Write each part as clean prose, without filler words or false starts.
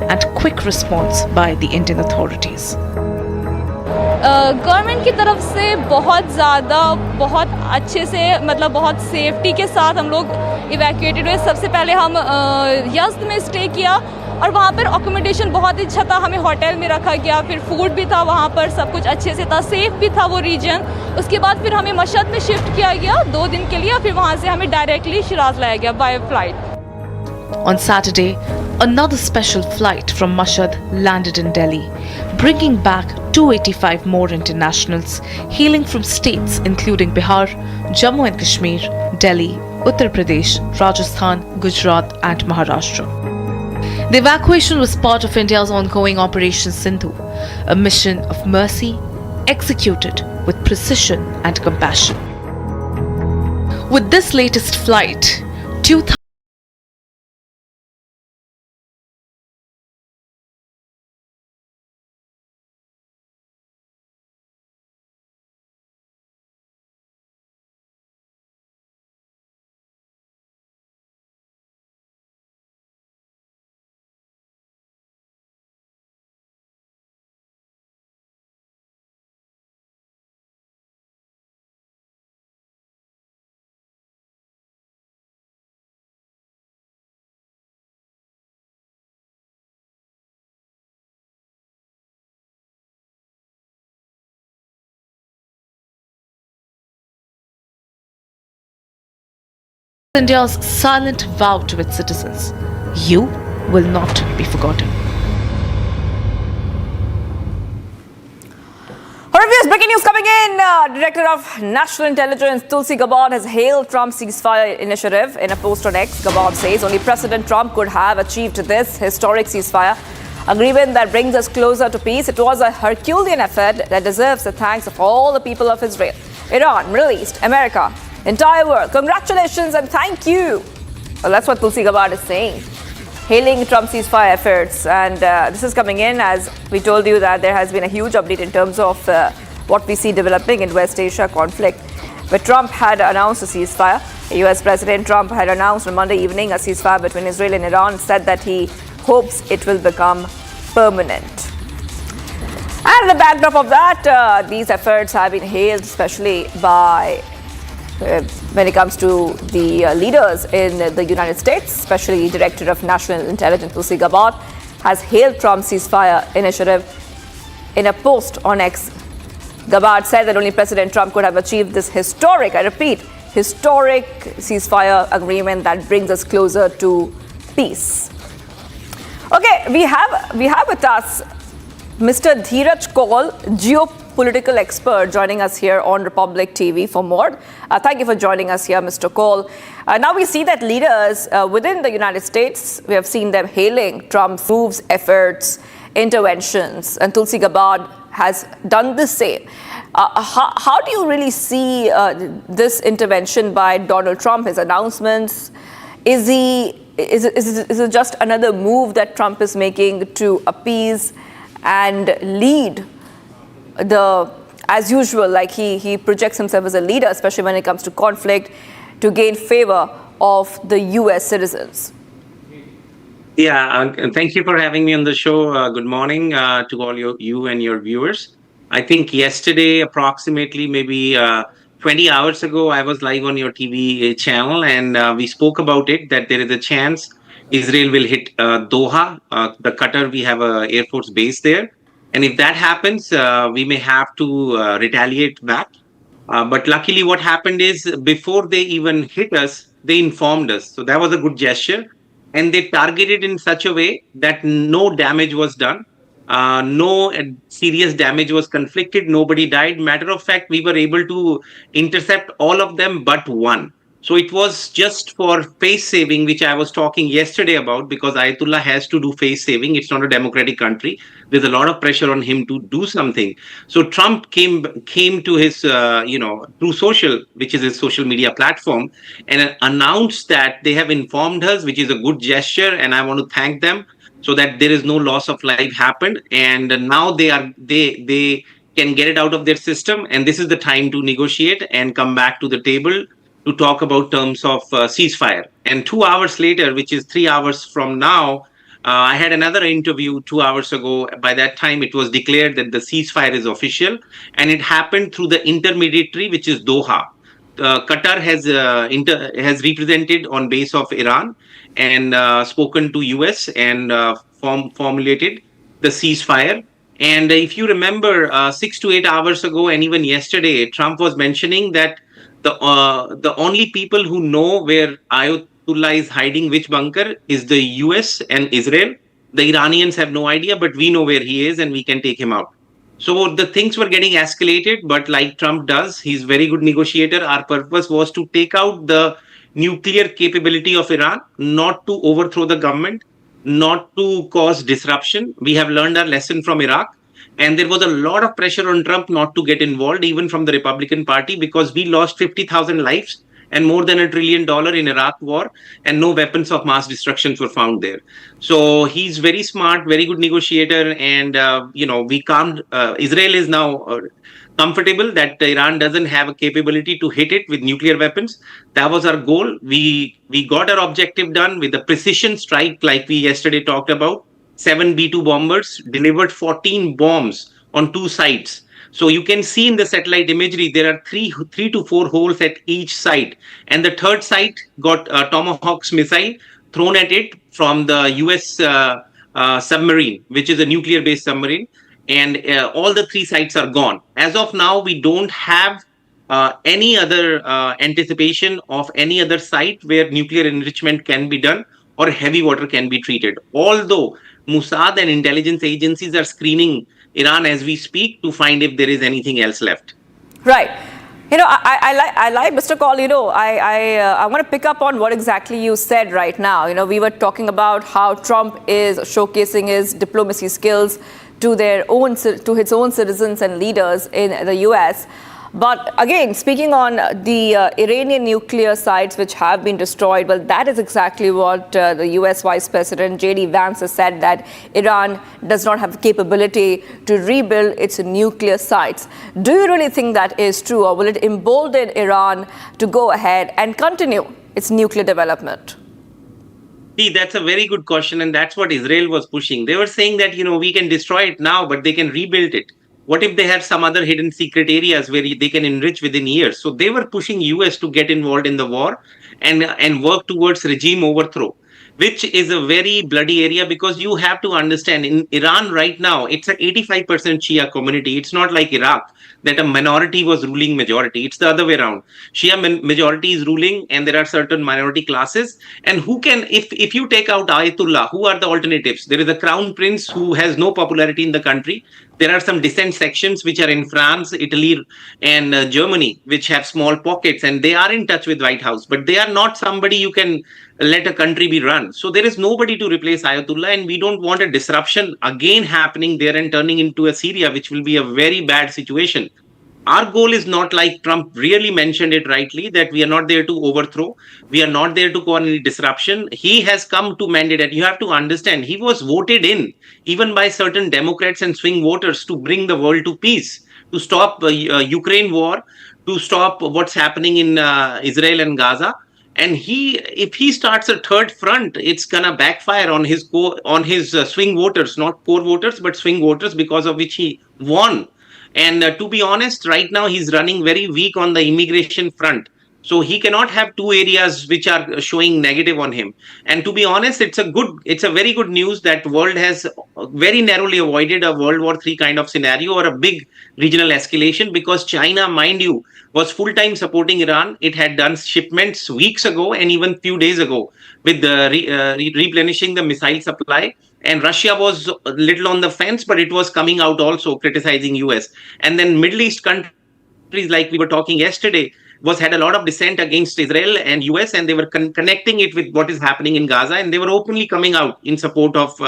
and quick response by the Indian authorities. Government की तरफ से बहुत ज़्यादा बहुत अच्छे से मतलब बहुत सेफ्टी के साथ हम लोग इवैक्यूएटेड हुए। सबसे पहले हम यज़्द में स्टे किया और वहाँ पर अकोमोडेशन बहुत ही अच्छा था, हमें होटल में रखा गया, फिर फूड भी था वहाँ पर, सब कुछ अच्छे से था, सेफ भी था वो रीजन। उसके बाद फिर हमें मशहद में शिफ्ट किया गया 2 दिन के लिए, फिर वहाँ से हमें डायरेक्टली शिराज लाया गया by flight. On Saturday, another special flight from Mashhad landed in Delhi, bringing back 285 more internationals hailing from states including Bihar, Jammu and Kashmir, Delhi, Uttar Pradesh, Rajasthan, Gujarat and Maharashtra. The evacuation was part of India's ongoing Operation Sindhu, a mission of mercy executed with precision and compassion. With this latest flight, 2,000India's silent vow to its citizens. You will not be forgotten. Horrific breaking news coming in. Director of National Intelligence Tulsi Gabbard has hailed Trump's ceasefire initiative. In a post on X, Gabbard says only President Trump could have achieved this historic ceasefire agreement that brings us closer to peace. It was a Herculean effort that deserves the thanks of all the people of Israel, Iran, Middle East, America, entire world. Congratulations and thank you. Well, that's what Tulsi Gabbard is saying, hailing Trump's ceasefire efforts. And this is coming in as we told you that there has been a huge update in terms of what we see developing in West Asia conflict, where Trump had announced a ceasefire. U.S. President Trump had announced on Monday evening a ceasefire between Israel and Iran, said that he hopes it will become permanent. And in the backdrop of that, these efforts have been hailed, especially by when it comes to the leaders in the United States, especially Director of National Intelligence Tulsi Gabbard has hailed Trump's ceasefire initiative. In a post on X, Gabbard said that only President Trump could have achieved this historic, I repeat, historic ceasefire agreement that brings us closer to peace. Okay, we have with us Mr. Dheeraj Kaul, geopolitical expert, joining us here on Republic TV for more. Thank you for joining us here, Mr. Kaul. Now we see that leaders within the United States, we have seen them hailing Trump's moves, efforts, interventions, and Tulsi Gabbard has done the same. How do you really see this intervention by Donald Trump, his announcements? Is it just another move that Trump is making to appease and lead as usual, like he projects himself as a leader, especially when it comes to conflict, to gain favor of the U.S. citizens? Yeah, thank you for having me on the show. Good morning to all you and your viewers. I think yesterday, approximately maybe 20 hours ago, I was live on your TV channel, and we spoke about it, that there is a chance Israel will hit Doha, the Qatar. We have a Air Force base there. And if that happens, we may have to retaliate back. But luckily what happened is, before they even hit us, they informed us. So that was a good gesture. And they targeted in such a way that no damage was done. No serious damage was conflicted. Nobody died. Matter of fact, we were able to intercept all of them but one. So it was just for face saving, which I was talking yesterday about, because Ayatollah has to do face saving. It's not a democratic country. There's a lot of pressure on him to do something. So Trump came to his, through social, which is his social media platform, and announced that they have informed us, which is a good gesture, and I want to thank them, so that there is no loss of life happened, and now they can get it out of their system, and this is the time to negotiate and come back to the table to talk about terms of ceasefire. And 2 hours later, which is 3 hours from now, I had another interview 2 hours ago. By that time, it was declared that the ceasefire is official, and it happened through the intermediary, which is Doha. Qatar has represented on base of Iran and spoken to US and formulated the ceasefire. And if you remember, 6 to 8 hours ago, and even yesterday, Trump was mentioning that the only people who know where Ayatollah is hiding which bunker is the US and Israel. The Iranians have no idea, but we know where he is and we can take him out. So the things were getting escalated, but like Trump does, he's very good negotiator. Our purpose was to take out the nuclear capability of Iran, not to overthrow the government, not to cause disruption. We have learned our lesson from Iraq. And there was a lot of pressure on Trump not to get involved, even from the Republican Party, because we lost 50,000 lives and more than $1 trillion in Iraq war, and no weapons of mass destruction were found there. So he's very smart, very good negotiator, and we calmed. Israel is now comfortable that Iran doesn't have a capability to hit it with nuclear weapons. That was our goal. We got our objective done with a precision strike, like we yesterday talked about. 7 B-2 bombers delivered 14 bombs on two sides. So you can see in the satellite imagery, there are three to four holes at each side. And the third site got a Tomahawk's missile thrown at it from the US submarine, which is a nuclear-based submarine. And all the three sites are gone. As of now, we don't have any other anticipation of any other site where nuclear enrichment can be done or heavy water can be treated. Although Mossad and intelligence agencies are screening Iran as we speak to find if there is anything else left. Right. I like Mr. Kaul. I want to pick up on what exactly you said right now. We were talking about how Trump is showcasing his diplomacy skills to his own citizens and leaders in the U.S. But again, speaking on the Iranian nuclear sites which have been destroyed, well, that is exactly what the US Vice President J.D. Vance has said, that Iran does not have the capability to rebuild its nuclear sites. Do you really think that is true, or will it embolden Iran to go ahead and continue its nuclear development? See, that's a very good question, and that's what Israel was pushing. They were saying that, we can destroy it now, but they can rebuild it. What if they have some other hidden secret areas where they can enrich within years? So they were pushing US to get involved in the war and work towards regime overthrow, which is a very bloody area, because you have to understand, in Iran right now, it's an 85% Shia community. It's not like Iraq, that a minority was ruling majority. It's the other way around. Shia majority is ruling, and there are certain minority classes. And who can, if you take out Ayatollah, who are the alternatives? There is a crown prince who has no popularity in the country. There are some dissent sections which are in France, Italy, and Germany, which have small pockets, and they are in touch with White House, but they are not somebody you can let a country be run. So there is nobody to replace Ayatollah, and we don't want a disruption again happening there and turning into a Syria, which will be a very bad situation. Our goal is not, like Trump really mentioned it rightly, that we are not there to overthrow. We are not there to cause any disruption. He has come to mandate it. You have to understand, he was voted in, even by certain Democrats and swing voters, to bring the world to peace, to stop Ukraine war, to stop what's happening in Israel and Gaza. And if he starts a third front, it's gonna backfire on his swing voters, not core voters, but swing voters, because of which he won. And to be honest, right now he's running very weak on the immigration front. So he cannot have two areas which are showing negative on him. And to be honest, it's a very good news that world has very narrowly avoided a World War III kind of scenario or a big regional escalation, because China, mind you, was full-time supporting Iran. It had done shipments weeks ago and even few days ago with replenishing the missile supply. And Russia was a little on the fence, but it was coming out also criticizing US. And then Middle East countries, like we were talking yesterday, had a lot of dissent against Israel and US, and they were connecting it with what is happening in Gaza, and they were openly coming out in support of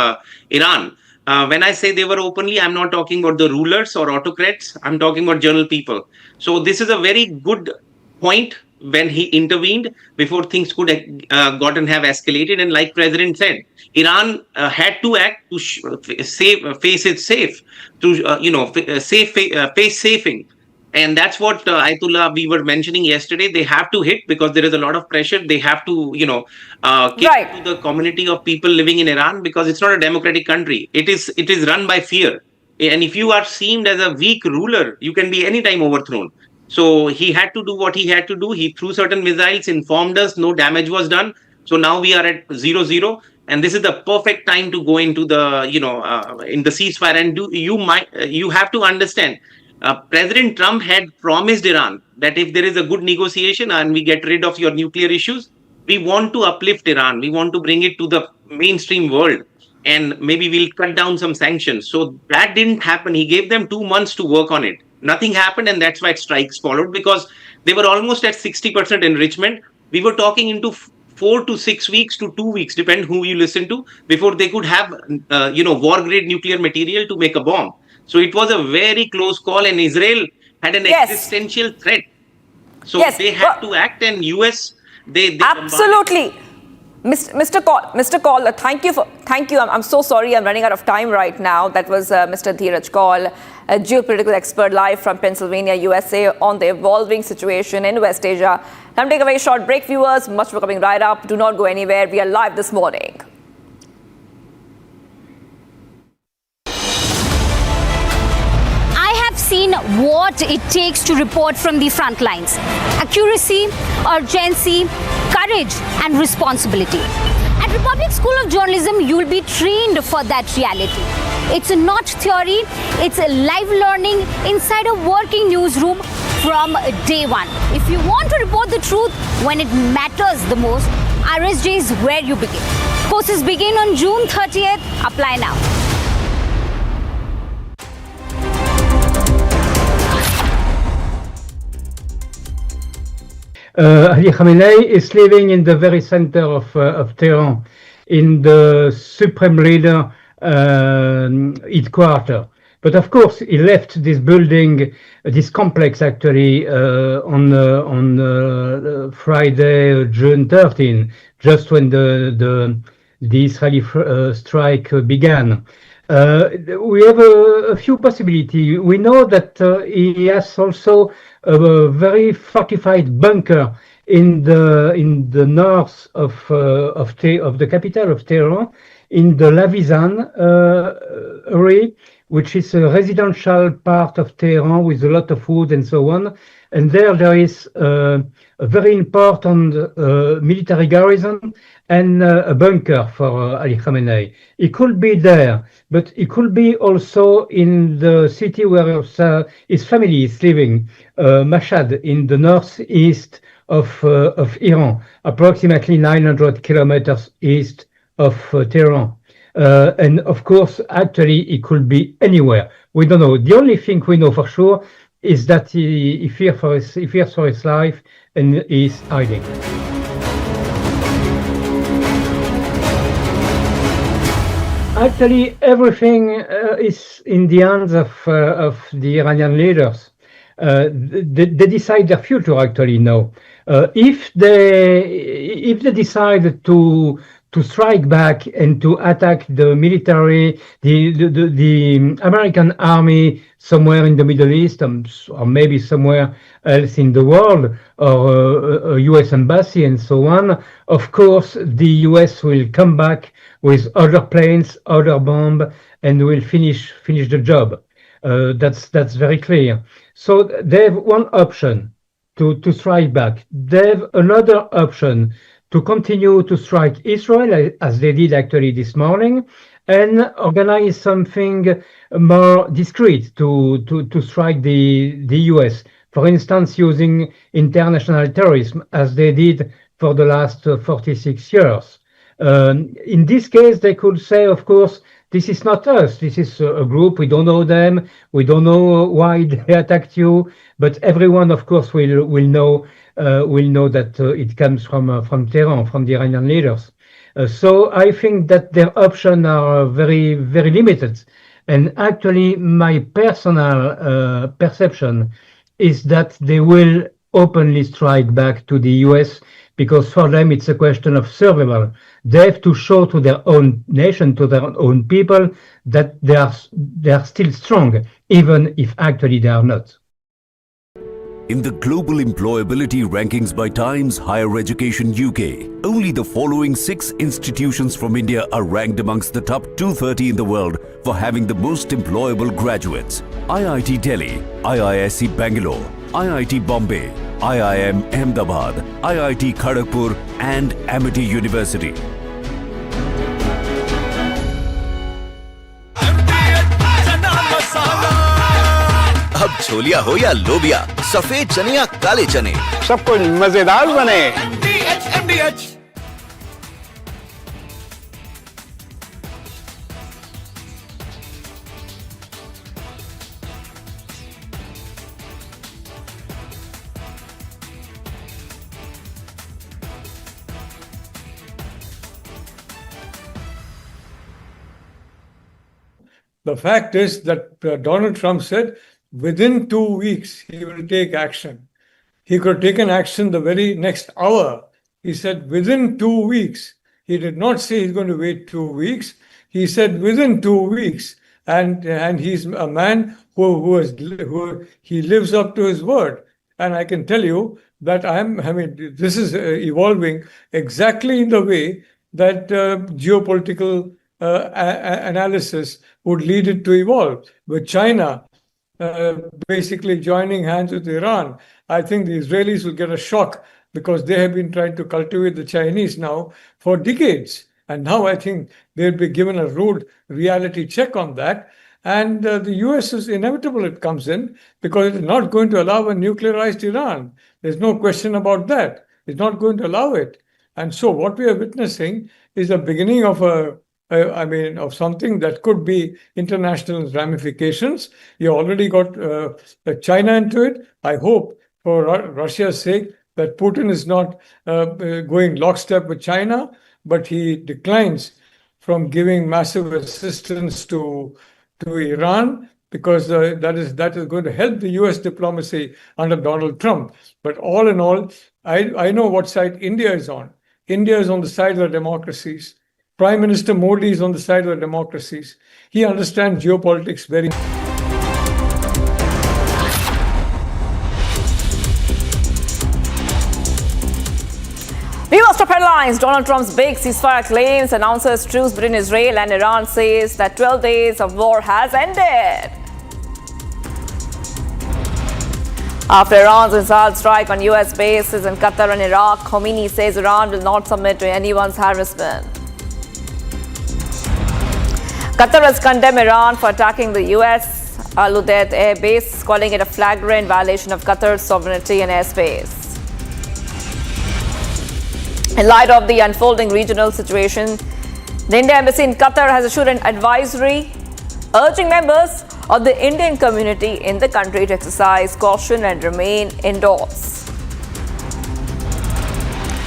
Iran. When I say they were openly, I'm not talking about the rulers or autocrats. I'm talking about general people. So this is a very good point when he intervened before things could have escalated. And like President said, Iran had to act to face it safe, to face safing. And that's what Ayatollah we were mentioning yesterday. They have to hit because there is a lot of pressure. They have to, cater to Right. the community of people living in Iran because it's not a democratic country. It is run by fear. And if you are seen as a weak ruler, you can be anytime overthrown. So he had to do what he had to do. He threw certain missiles, informed us, no damage was done. So now we are at 0-0, and this is the perfect time to go into the, in the ceasefire. And you have to understand, President Trump had promised Iran that if there is a good negotiation and we get rid of your nuclear issues, we want to uplift Iran. We want to bring it to the mainstream world, and maybe we'll cut down some sanctions. So that didn't happen. He gave them 2 months to work on it. Nothing happened, and that's why strikes followed because they were almost at 60% enrichment. We were talking into 4 to 6 weeks to 2 weeks, depend who you listen to, before they could have, war grade nuclear material to make a bomb. So it was a very close call, and Israel had an Yes. existential threat. So Yes. they had to act, and US they bombarded. Absolutely. Mr. Kaul, thank you. I'm so sorry, I'm running out of time right now. That was Mr. Dheeraj Kaul, a geopolitical expert live from Pennsylvania, USA, on the evolving situation in West Asia. Time to take a very short break, viewers. Much for coming right up. Do not go anywhere. We are live this morning. Seen what it takes to report from the front lines. Accuracy, urgency, courage and responsibility. At Republic School of Journalism, you will be trained for that reality. It's not theory, it's a live learning inside a working newsroom from day one. If you want to report the truth when it matters the most, RSJ is where you begin. Courses begin on June 30th. Apply now. Ali Khamenei is living in the very center of Tehran, in the Supreme Leader headquarters. But of course, he left this building, this complex actually, on Friday, June 13, just when the Israeli strike began. We have a few possibilities. We know that he has also a very fortified bunker in the north of the capital of Tehran, in the Lavizan area, which is a residential part of Tehran with a lot of wood and so on. And there is a very important military garrison and a bunker for Ali Khamenei. He could be there, but he could be also in the city where his family is living, Mashhad, in the northeast of Iran, approximately 900 kilometers east of Tehran. And of course, actually, he could be anywhere. We don't know. The only thing we know for sure is that he fears for his life and is hiding. Actually, everything is in the hands of the Iranian leaders. They decide their future actually now. If they decide to strike back and to attack the military, the American army somewhere in the Middle East, or maybe somewhere else in the world, or a US embassy and so on, of course the US will come back with other planes, other bombs, and will finish the job. That's very clear. So they have one option to strike back. They have another option to continue to strike Israel, as they did actually this morning, and organize something more discreet to strike the US. For instance, using international terrorism, as they did for the last 46 years. In this case, they could say, of course, this is not us. This is a group. We don't know them. We don't know why they attacked you. But everyone, of course, will know that it comes from Tehran, from the Iranian leaders. So I think that their options are very, very limited. And actually, my personal perception is that they will openly strike back to the US, because for them it's a question of survival. They have to show to their own nation, to their own people, that they are still strong, even if actually they are not. In the global employability rankings by Times Higher Education UK, only the following 6 institutions from India are ranked amongst the top 230 in the world for having the most employable graduates. IIT Delhi, IISc Bangalore, IIT Bombay, IIM Ahmedabad, IIT Kharagpur and Amity University. अब छोलिया हो या लोबिया, सफेद चने या काले चने, सब कुछ मजेदार बने। The fact is that Donald Trump said within 2 weeks he will take action. He could have taken action the very next hour. He said within 2 weeks. He did not say he's going to wait 2 weeks. He said within 2 weeks. And he's a man who he lives up to his word. And I can tell you that this is evolving exactly in the way that geopolitical analysis would lead it to evolve. With China basically joining hands with Iran, I think the Israelis will get a shock because they have been trying to cultivate the Chinese now for decades. And now I think they'll be given a rude reality check on that. And the U.S. is inevitable it comes in because it is not going to allow a nuclearized Iran. There's no question about that. It's not going to allow it. And so what we are witnessing is the beginning of of something that could be international ramifications. You already got China into it. I hope for Russia's sake that Putin is not going lockstep with China, but he declines from giving massive assistance to Iran because that is going to help the U.S. diplomacy under Donald Trump. But all in all, I know what side India is on. India is on the side of the democracies. Prime Minister Modi is on the side of the democracies. He understands geopolitics very well. Viewers, top headlines. Donald Trump's big ceasefire claims, announces truce between Israel and Iran, says that 12 days of war has ended. After Iran's missile strike on U.S. bases in Qatar and Iraq, Khomeini says Iran will not submit to anyone's harassment. Qatar has condemned Iran for attacking the U.S. Al Udeid air base, calling it a flagrant violation of Qatar's sovereignty and airspace. In light of the unfolding regional situation, the Indian Embassy in Qatar has issued an advisory urging members of the Indian community in the country to exercise caution and remain indoors.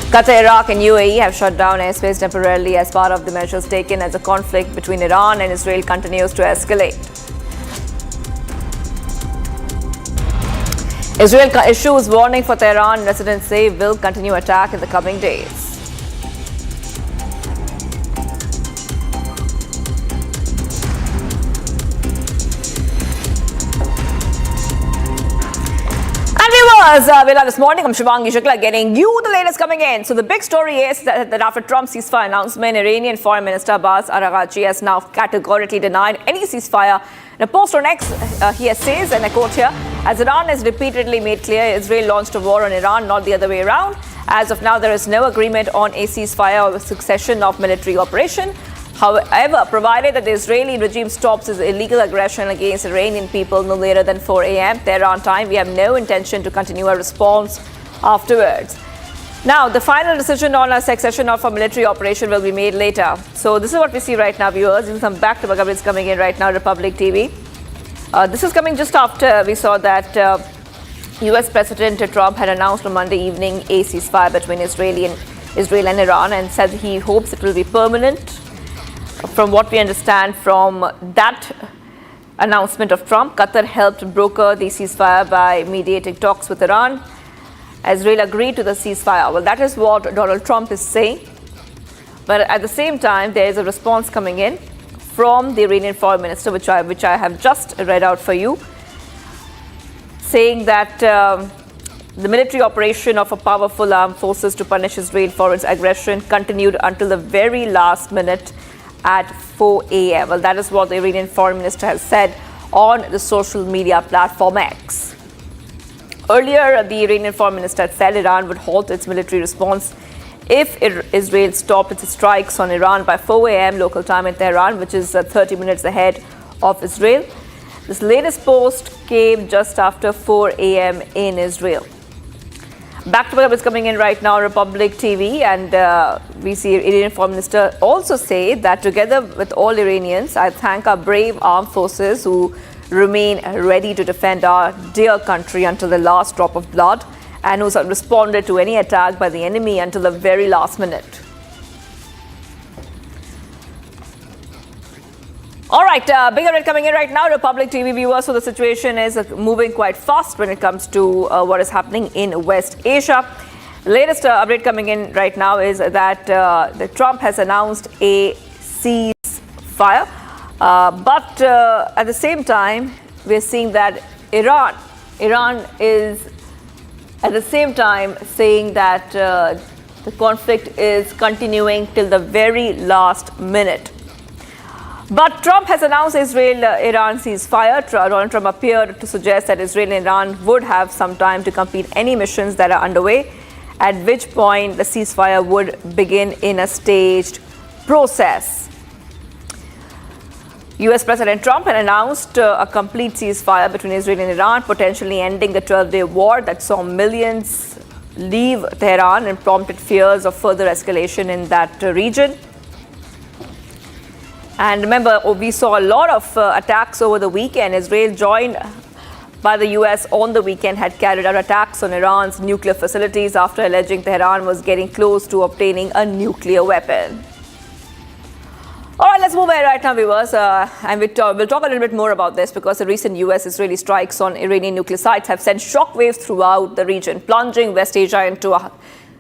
Qatar, Iraq and UAE have shut down airspace temporarily as part of the measures taken as the conflict between Iran and Israel continues to escalate. Israel issues warning for Tehran. Residents say will continue attack in the coming days. Vela this morning, I'm Shivangi Shukla getting you the latest coming in. So the big story is that after Trump's ceasefire announcement, Iranian Foreign Minister Abbas Araghchi has now categorically denied any ceasefire. In a post on X, he says, and I quote here, as Iran has repeatedly made clear, Israel launched a war on Iran, not the other way around. As of now, there is no agreement on a ceasefire or a succession of military operation. However, provided that the Israeli regime stops its illegal aggression against Iranian people no later than 4 a.m. Tehran time, we have no intention to continue a response afterwards. Now, the final decision on a succession of a military operation will be made later. So this is what we see right now, viewers. This is some back-to-back updates coming in right now, Republic TV. This is coming just after we saw that U.S. President Trump had announced on Monday evening a ceasefire between Israel and Iran and said he hopes it will be permanent. From what we understand from that announcement of Trump, Qatar helped broker the ceasefire by mediating talks with Iran. Israel agreed to the ceasefire. Well, that is what Donald Trump is saying. But at the same time, there is a response coming in from the Iranian Foreign Minister, which I have just read out for you, saying that The military operation of a powerful armed forces to punish Israel for its aggression continued until the very last minute at 4 a.m. Well, that is what the Iranian foreign minister has said on the social media platform X. Earlier, the Iranian foreign minister had said Iran would halt its military response if Israel stopped its strikes on Iran by 4 a.m. local time in Tehran, which is 30 minutes ahead of Israel. This latest post came just after 4 a.m. in Israel. Back to what is coming in right now, Republic TV, and we see Iranian Foreign Minister also say that together with all Iranians, I thank our brave armed forces who remain ready to defend our dear country until the last drop of blood and who responded to any attack by the enemy until the very last minute. All right, big update coming in right now, Republic TV viewers. So the situation is moving quite fast when it comes to what is happening in West Asia. The latest update coming in right now is that Trump has announced a ceasefire. But at the same time, we're seeing that Iran is at the same time saying that the conflict is continuing till the very last minute. But Trump has announced Israel-Iran ceasefire. Donald Trump appeared to suggest that Israel and Iran would have some time to complete any missions that are underway, at which point the ceasefire would begin in a staged process. U.S. President Trump had announced a complete ceasefire between Israel and Iran, potentially ending the 12-day war that saw millions leave Tehran and prompted fears of further escalation in that region. And remember, we saw a lot of attacks over the weekend. Israel, joined by the U.S. on the weekend, had carried out attacks on Iran's nuclear facilities after alleging Tehran was getting close to obtaining a nuclear weapon. All right, let's move ahead right now, viewers. And we'll talk a little bit more about this because the recent U.S.-Israeli strikes on Iranian nuclear sites have sent shockwaves throughout the region, plunging West Asia into a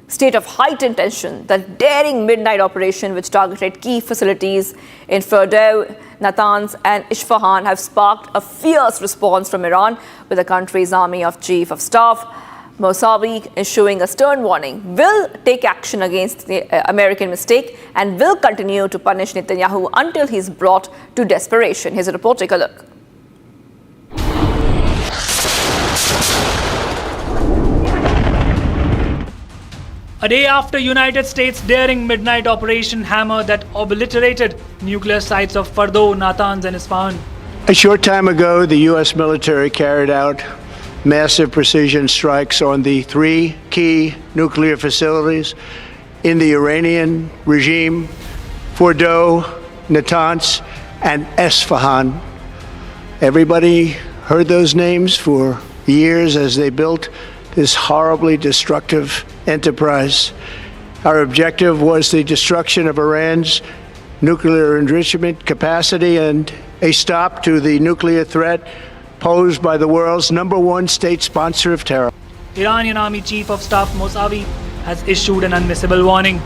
state of heightened tension. The daring midnight operation, which targeted key facilities in Fordow, Natanz and Isfahan, have sparked a fierce response from Iran, with the country's army of chief of staff, Mossavi, issuing a stern warning, will take action against the American mistake and will continue to punish Netanyahu until he's brought to desperation. Here's a report, take a look. A day after United States' daring midnight Operation Hammer that obliterated nuclear sites of Fordow, Natanz and Isfahan. A short time ago, the U.S. military carried out massive precision strikes on the three key nuclear facilities in the Iranian regime: Fordow, Natanz, and Isfahan. Everybody heard those names for years as they built this horribly destructive enterprise. Our objective was the destruction of Iran's nuclear enrichment capacity and a stop to the nuclear threat posed by the world's #1 state sponsor of terror. Iranian Army Chief of Staff Mossavi has issued an unmissable warning.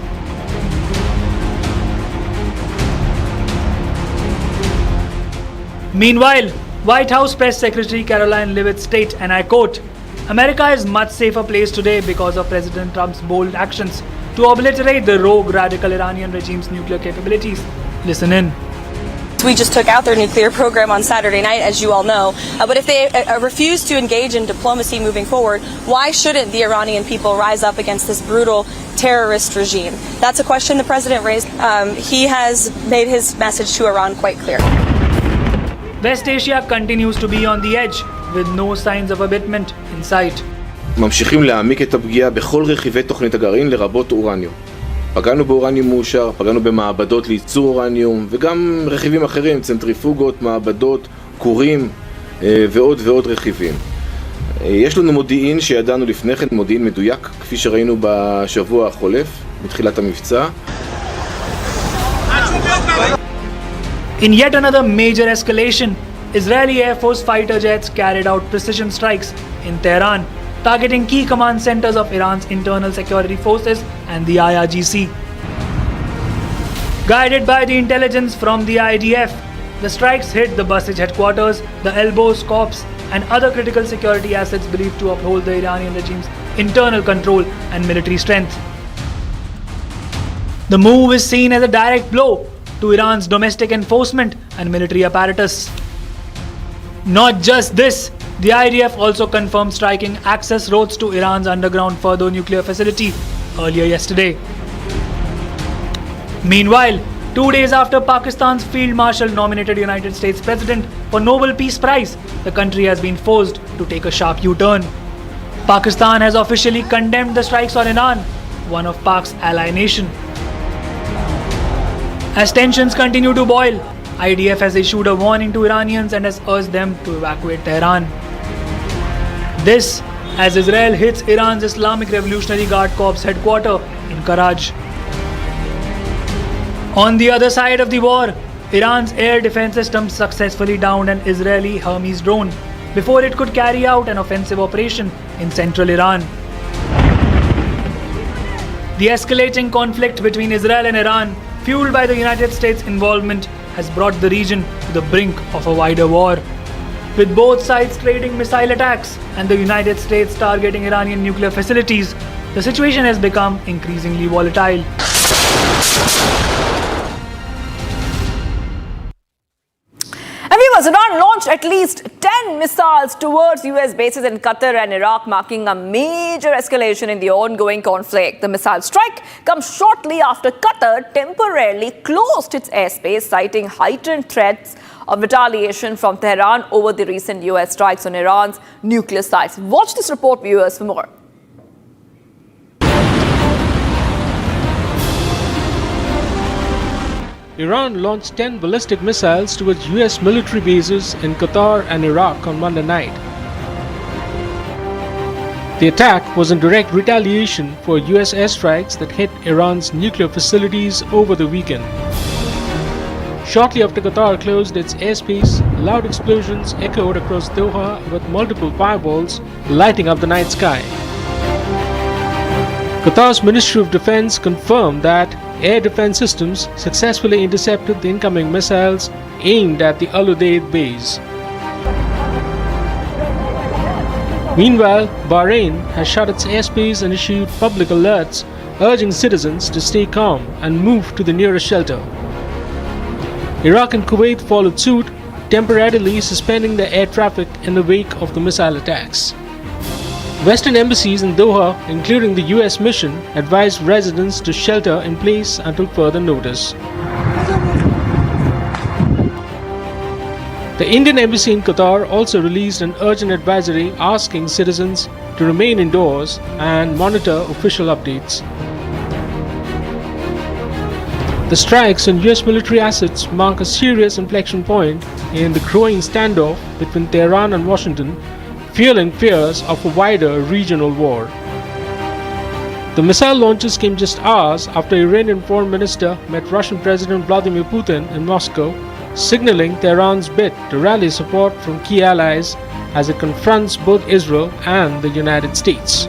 Meanwhile, White House Press Secretary Caroline Leavitt stated, and I quote, "America is much safer place today because of President Trump's bold actions to obliterate the rogue radical Iranian regime's nuclear capabilities." Listen in. We just took out their nuclear program on Saturday night, as you all know. But if they refuse to engage in diplomacy moving forward, why shouldn't the Iranian people rise up against this brutal terrorist regime? That's a question the president raised. He has made his message to Iran quite clear. West Asia continues to be on the edge, with no signs of abatement in sight. ממשיכים להעמיק את הפגיעה בכל רכיבי תוכנית הגרעין, לרבות אורניום. פגענו באורניום מאושר, פגענו במעבדות לייצור אורניום, וגם רכיבים אחרים, צנטריפוגות, מעבדות, כורים ועוד ועוד רכיבים. יש לנו מודיעין שידענו לפני כן, מודיעין מדויק, כפי שראינו בשבוע החולף, מתחילת המבצע. In yet another major escalation, Israeli Air Force fighter jets carried out precision strikes in Tehran, targeting key command centers of Iran's internal security forces and the IRGC. Guided by the intelligence from the IDF, The strikes hit the Basij headquarters, the Elbows, Corps, and other critical security assets believed to uphold the Iranian regime's internal control and military strength. The move is seen as a direct blow to Iran's domestic enforcement and military apparatus. Not just this, the IDF also confirmed striking access roads to Iran's underground Fordo nuclear facility earlier yesterday. Meanwhile, 2 days after Pakistan's Field Marshal nominated United States President for Nobel Peace Prize, the country has been forced to take a sharp U-turn. Pakistan has officially condemned the strikes on Iran, one of Pak's ally nation. As tensions continue to boil, IDF has issued a warning to Iranians and has urged them to evacuate Tehran. This as Israel hits Iran's Islamic Revolutionary Guard Corps headquarters in Karaj. On the other side of the war, Iran's air defense system successfully downed an Israeli Hermes drone before it could carry out an offensive operation in central Iran. The escalating conflict between Israel and Iran, fueled by the United States' involvement, has brought the region to the brink of a wider war. With both sides trading missile attacks and the United States targeting Iranian nuclear facilities, the situation has become increasingly volatile. And viewers, Iran launched at least 10 missiles towards US bases in Qatar and Iraq, marking a major escalation in the ongoing conflict. The missile strike comes shortly after Qatar temporarily closed its airspace, citing heightened threats of retaliation from Tehran over the recent US strikes on Iran's nuclear sites. Watch this report, viewers, for more. Iran launched 10 ballistic missiles towards US military bases in Qatar and Iraq on Monday night. The attack was in direct retaliation for US airstrikes that hit Iran's nuclear facilities over the weekend. Shortly after Qatar closed its airspace, loud explosions echoed across Doha with multiple fireballs lighting up the night sky. Qatar's Ministry of Defense confirmed that air defense systems successfully intercepted the incoming missiles aimed at the Al Udeid base. Meanwhile, Bahrain has shut its airspace and issued public alerts urging citizens to stay calm and move to the nearest shelter. Iraq and Kuwait followed suit, temporarily suspending the air traffic in the wake of the missile attacks. Western embassies in Doha, including the US mission, advised residents to shelter in place until further notice. The Indian embassy in Qatar also released an urgent advisory asking citizens to remain indoors and monitor official updates. The strikes on US military assets mark a serious inflection point in the growing standoff between Tehran and Washington, fueling fears of a wider regional war. The missile launches came just hours after Iranian Foreign Minister met Russian President Vladimir Putin in Moscow, signaling Tehran's bid to rally support from key allies as it confronts both Israel and the United States.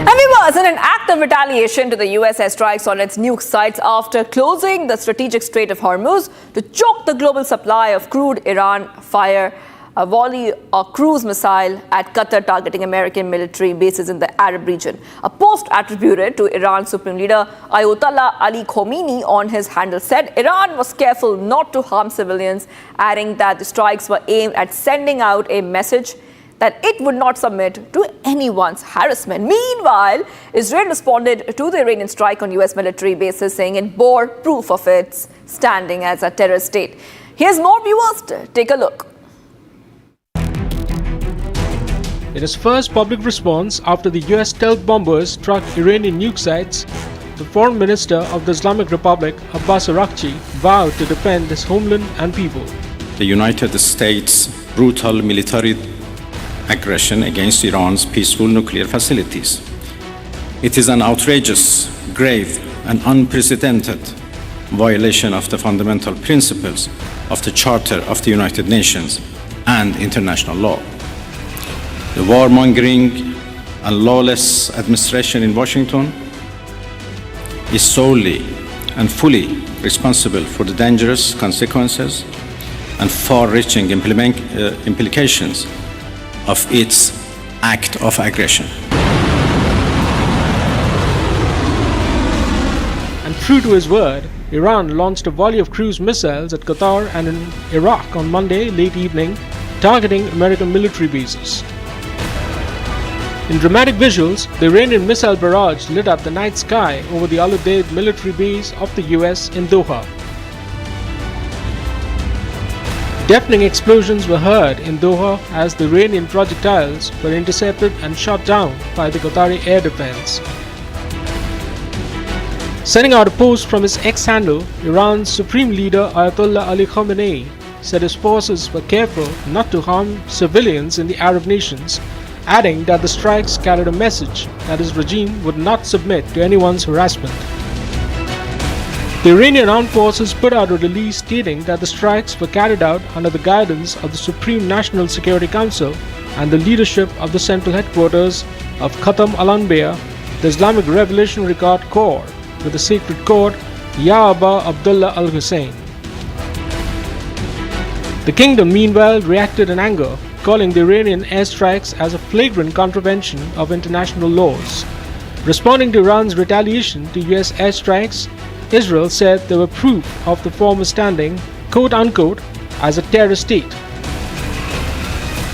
And viewers, in an act of retaliation to the US airstrikes on its nuke sites after closing the strategic Strait of Hormuz to choke the global supply of crude, Iran fired a volley or cruise missile at Qatar targeting American military bases in the Arab region. A post attributed to Iran's Supreme Leader Ayatollah Ali Khamenei on his handle said Iran was careful not to harm civilians, adding that the strikes were aimed at sending out a message that it would not submit to anyone's harassment. Meanwhile, Israel responded to the Iranian strike on US military bases, saying it bore proof of its standing as a terrorist state. Here's more, viewers. Take a look. In his first public response after the US stealth bombers struck Iranian nuke sites, the Foreign Minister of the Islamic Republic, Abbas Araghchi, vowed to defend his homeland and people. The United States' brutal military aggression against Iran's peaceful nuclear facilities. It is an outrageous, grave, and unprecedented violation of the fundamental principles of the Charter of the United Nations and international law. The warmongering and lawless administration in Washington is solely and fully responsible for the dangerous consequences and far-reaching implications of its act of aggression. And true to his word, Iran launched a volley of cruise missiles at Qatar and in Iraq on Monday late evening, targeting American military bases. In dramatic visuals, the Iranian missile barrage lit up the night sky over the Al Udeid military base of the US in Doha. Deafening explosions were heard in Doha as the Iranian projectiles were intercepted and shot down by the Qatari air defense. Sending out a post from his X handle, Iran's supreme leader Ayatollah Ali Khamenei said his forces were careful not to harm civilians in the Arab nations, adding that the strikes carried a message that his regime would not submit to anyone's harassment. The Iranian armed forces put out a release stating that the strikes were carried out under the guidance of the Supreme National Security Council and the leadership of the central headquarters of Khatam al-Anbiya, the Islamic Revolutionary Guard Corps, with the sacred court Ya Aba Abdullah al-Hussein. The kingdom meanwhile reacted in anger, calling the Iranian airstrikes as a flagrant contravention of international laws. Responding to Iran's retaliation to US airstrikes, Israel said they were proof of the former standing, quote-unquote, as a terrorist state.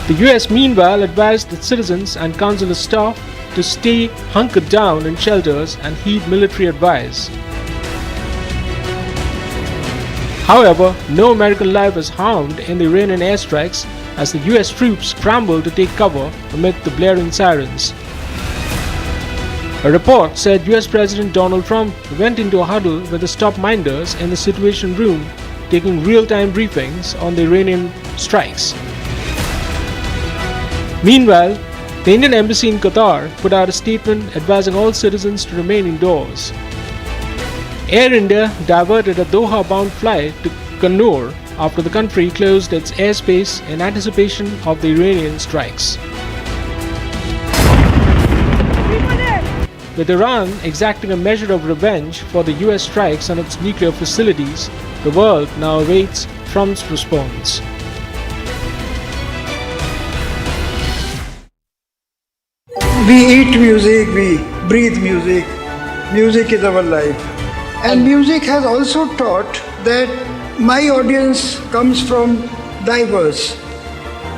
The US meanwhile advised its citizens and consular staff to stay hunkered down in shelters and heed military advice. However, no American life was harmed in the Iranian airstrikes as the US troops scrambled to take cover amid the blaring sirens. A report said US President Donald Trump went into a huddle with the stop-minders in the Situation Room, taking real-time briefings on the Iranian strikes. Meanwhile, the Indian Embassy in Qatar put out a statement advising all citizens to remain indoors. Air India diverted a Doha-bound flight to Kannur after the country closed its airspace in anticipation of the Iranian strikes. With Iran exacting a measure of revenge for the US strikes on its nuclear facilities, the world now awaits Trump's response. We eat music, we breathe music. Music is our life. And music has also taught that my audience comes from diverse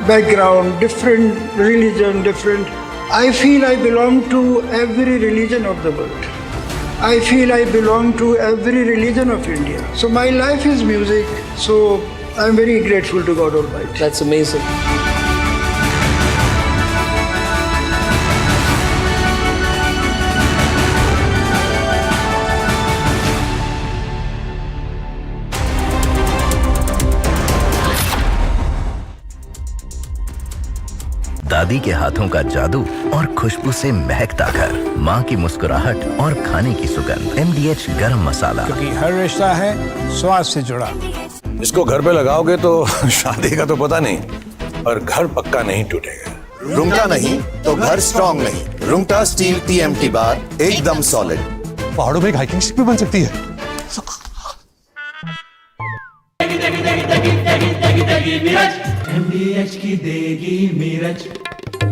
background, different religion, I feel I belong to every religion of the world. I feel I belong to every religion of India. So my life is music. So I'm very grateful to God Almighty. That's amazing. दादी के हाथों का जादू और खुशबू से महकता घर, माँ की मुस्कुराहट और खाने की सुगंध। MDH गरम मसाला, क्योंकि हर रिश्ता है स्वाद से जुड़ा। इसको घर पे लगाओगे तो शादी का तो पता नहीं, पर घर पक्का नहीं टूटेगा। रुंगटा नहीं तो घर स्ट्रॉन्ग नहीं। रुंगटा स्टील TMT बार एकदम सॉलिड। पहाड़ों में हाइकिंग शिप भी बन सकती है। MDH की देगी मिर्च,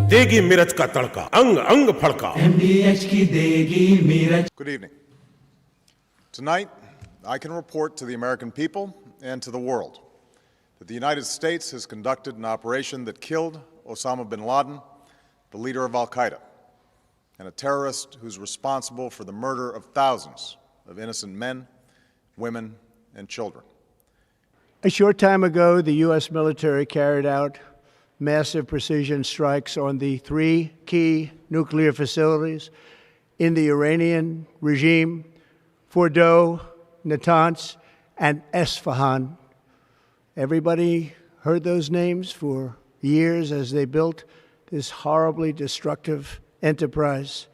देगी मिर्च का तड़का, अंग अंग फड़का। MDH की देगी मिर्च। Good evening. Tonight, I can report to the American people and to the world that the United States has conducted an operation that killed Osama bin Laden, the leader of Al-Qaeda, and a terrorist who's responsible for the murder of thousands of innocent men, women, and children. A short time ago, the U.S. military carried out massive precision strikes on the 3 key nuclear facilities in the Iranian regime, Fordow, Natanz, and Esfahan. Everybody heard those names for years as they built this horribly destructive enterprise.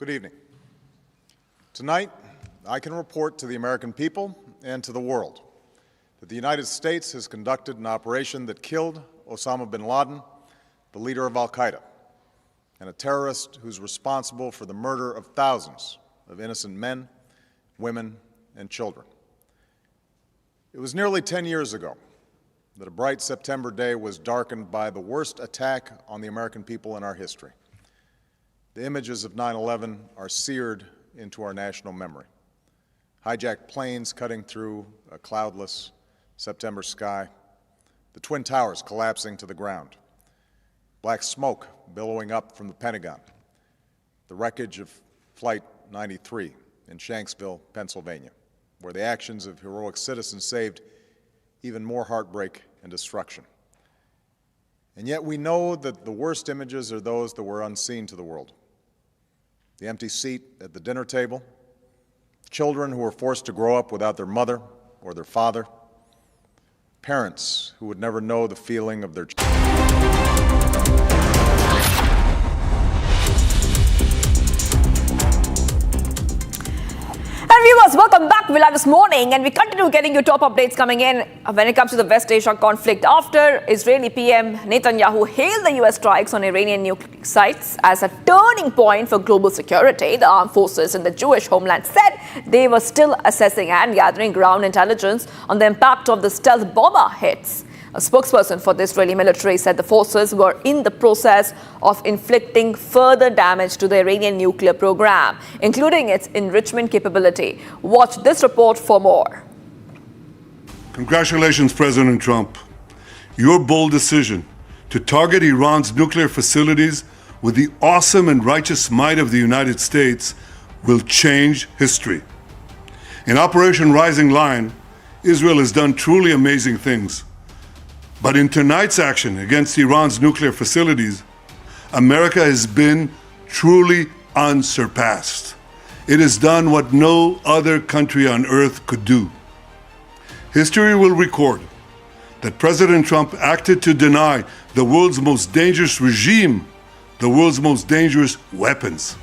Good evening. Tonight, I can report to the American people and to the world that the United States has conducted an operation that killed Osama bin Laden, the leader of al-Qaeda, and a terrorist who's responsible for the murder of thousands of innocent men, women, and children. It was nearly 10 years ago that a bright September day was darkened by the worst attack on the American people in our history. The images of 9/11 are seared into our national memory. Hijacked planes cutting through a cloudless September sky, the Twin Towers collapsing to the ground, black smoke billowing up from the Pentagon, the wreckage of Flight 93 in Shanksville, Pennsylvania, where the actions of heroic citizens saved even more heartbreak and destruction. And yet we know that the worst images are those that were unseen to the world. The empty seat at the dinner table, children who were forced to grow up without their mother or their father, parents who would never know the feeling of their Viewers, welcome back. We're live this morning and we continue getting you top updates coming in when it comes to the West Asia conflict. After Israeli PM Netanyahu hailed the U.S. strikes on Iranian nuclear sites as a turning point for global security, the armed forces in the Jewish homeland said they were still assessing and gathering ground intelligence on the impact of the stealth bomber hits. A spokesperson for the Israeli military said the forces were in the process of inflicting further damage to the Iranian nuclear program, including its enrichment capability. Watch this report for more. Congratulations, President Trump. Your bold decision to target Iran's nuclear facilities with the awesome and righteous might of the United States will change history. In Operation Rising Lion, Israel has done truly amazing things. But in tonight's action against Iran's nuclear facilities, America has been truly unsurpassed. It has done what no other country on earth could do. History will record that President Trump acted to deny the world's most dangerous regime the world's most dangerous weapons.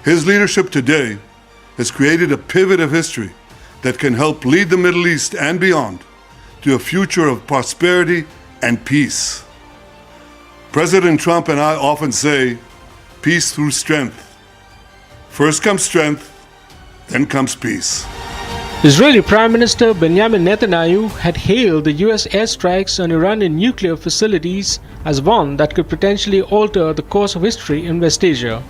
His leadership today has created a pivot of history that can help lead the Middle East and beyond to a future of prosperity and peace. President Trump and I often say, peace through strength. First comes strength, then comes peace. Israeli Prime Minister Benjamin Netanyahu had hailed the US airstrikes on Iranian nuclear facilities as one that could potentially alter the course of history in West Asia.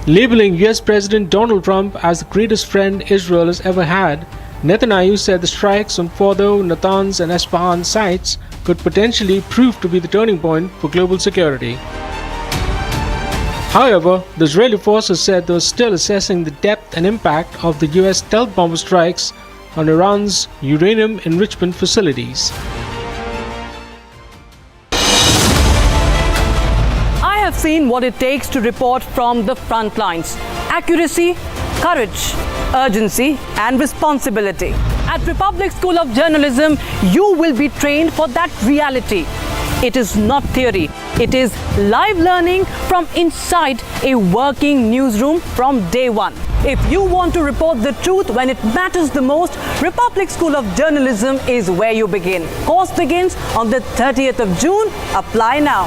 Labeling US President Donald Trump as the greatest friend Israel has ever had, Netanyahu said the strikes on Fordo, Natanz and Esfahan sites could potentially prove to be the turning point for global security. However, the Israeli forces said they were still assessing the depth and impact of the US stealth bomber strikes on Iran's uranium enrichment facilities. I have seen what it takes to report from the front lines. Accuracy, courage, urgency and responsibility. At Republic School of Journalism, you will be trained for that reality. It is not theory. It is live learning from inside a working newsroom from day one. If you want to report the truth when it matters the most, Republic School of Journalism is where you begin. Course begins on the 30th of June. Apply now.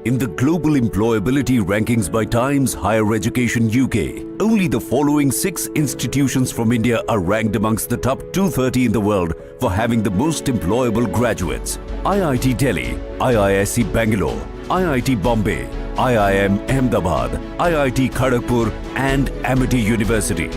In the global employability rankings by Times Higher Education UK, only the following 6 institutions from India are ranked amongst the top 230 in the world for having the most employable graduates. IIT Delhi, IISc Bangalore, IIT Bombay, IIM Ahmedabad, IIT Kharagpur and Amity University.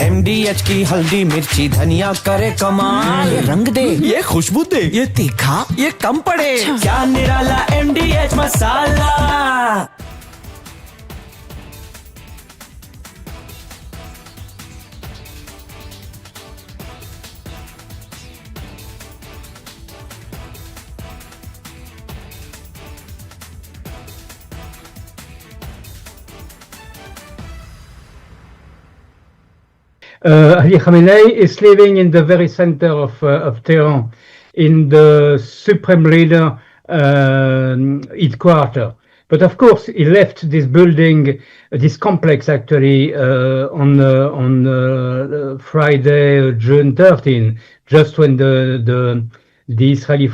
MDH की हल्दी मिर्ची धनिया करे कमाल, ये रंग दे, ये खुशबू दे, ये तीखा, ये कम पड़े, क्या निराला MDH masala. Ali Khamenei is living in the very center of Tehran, in the Supreme Leader headquarters. But of course, he left this building, this complex actually, on Friday, June 13, just when the Israeli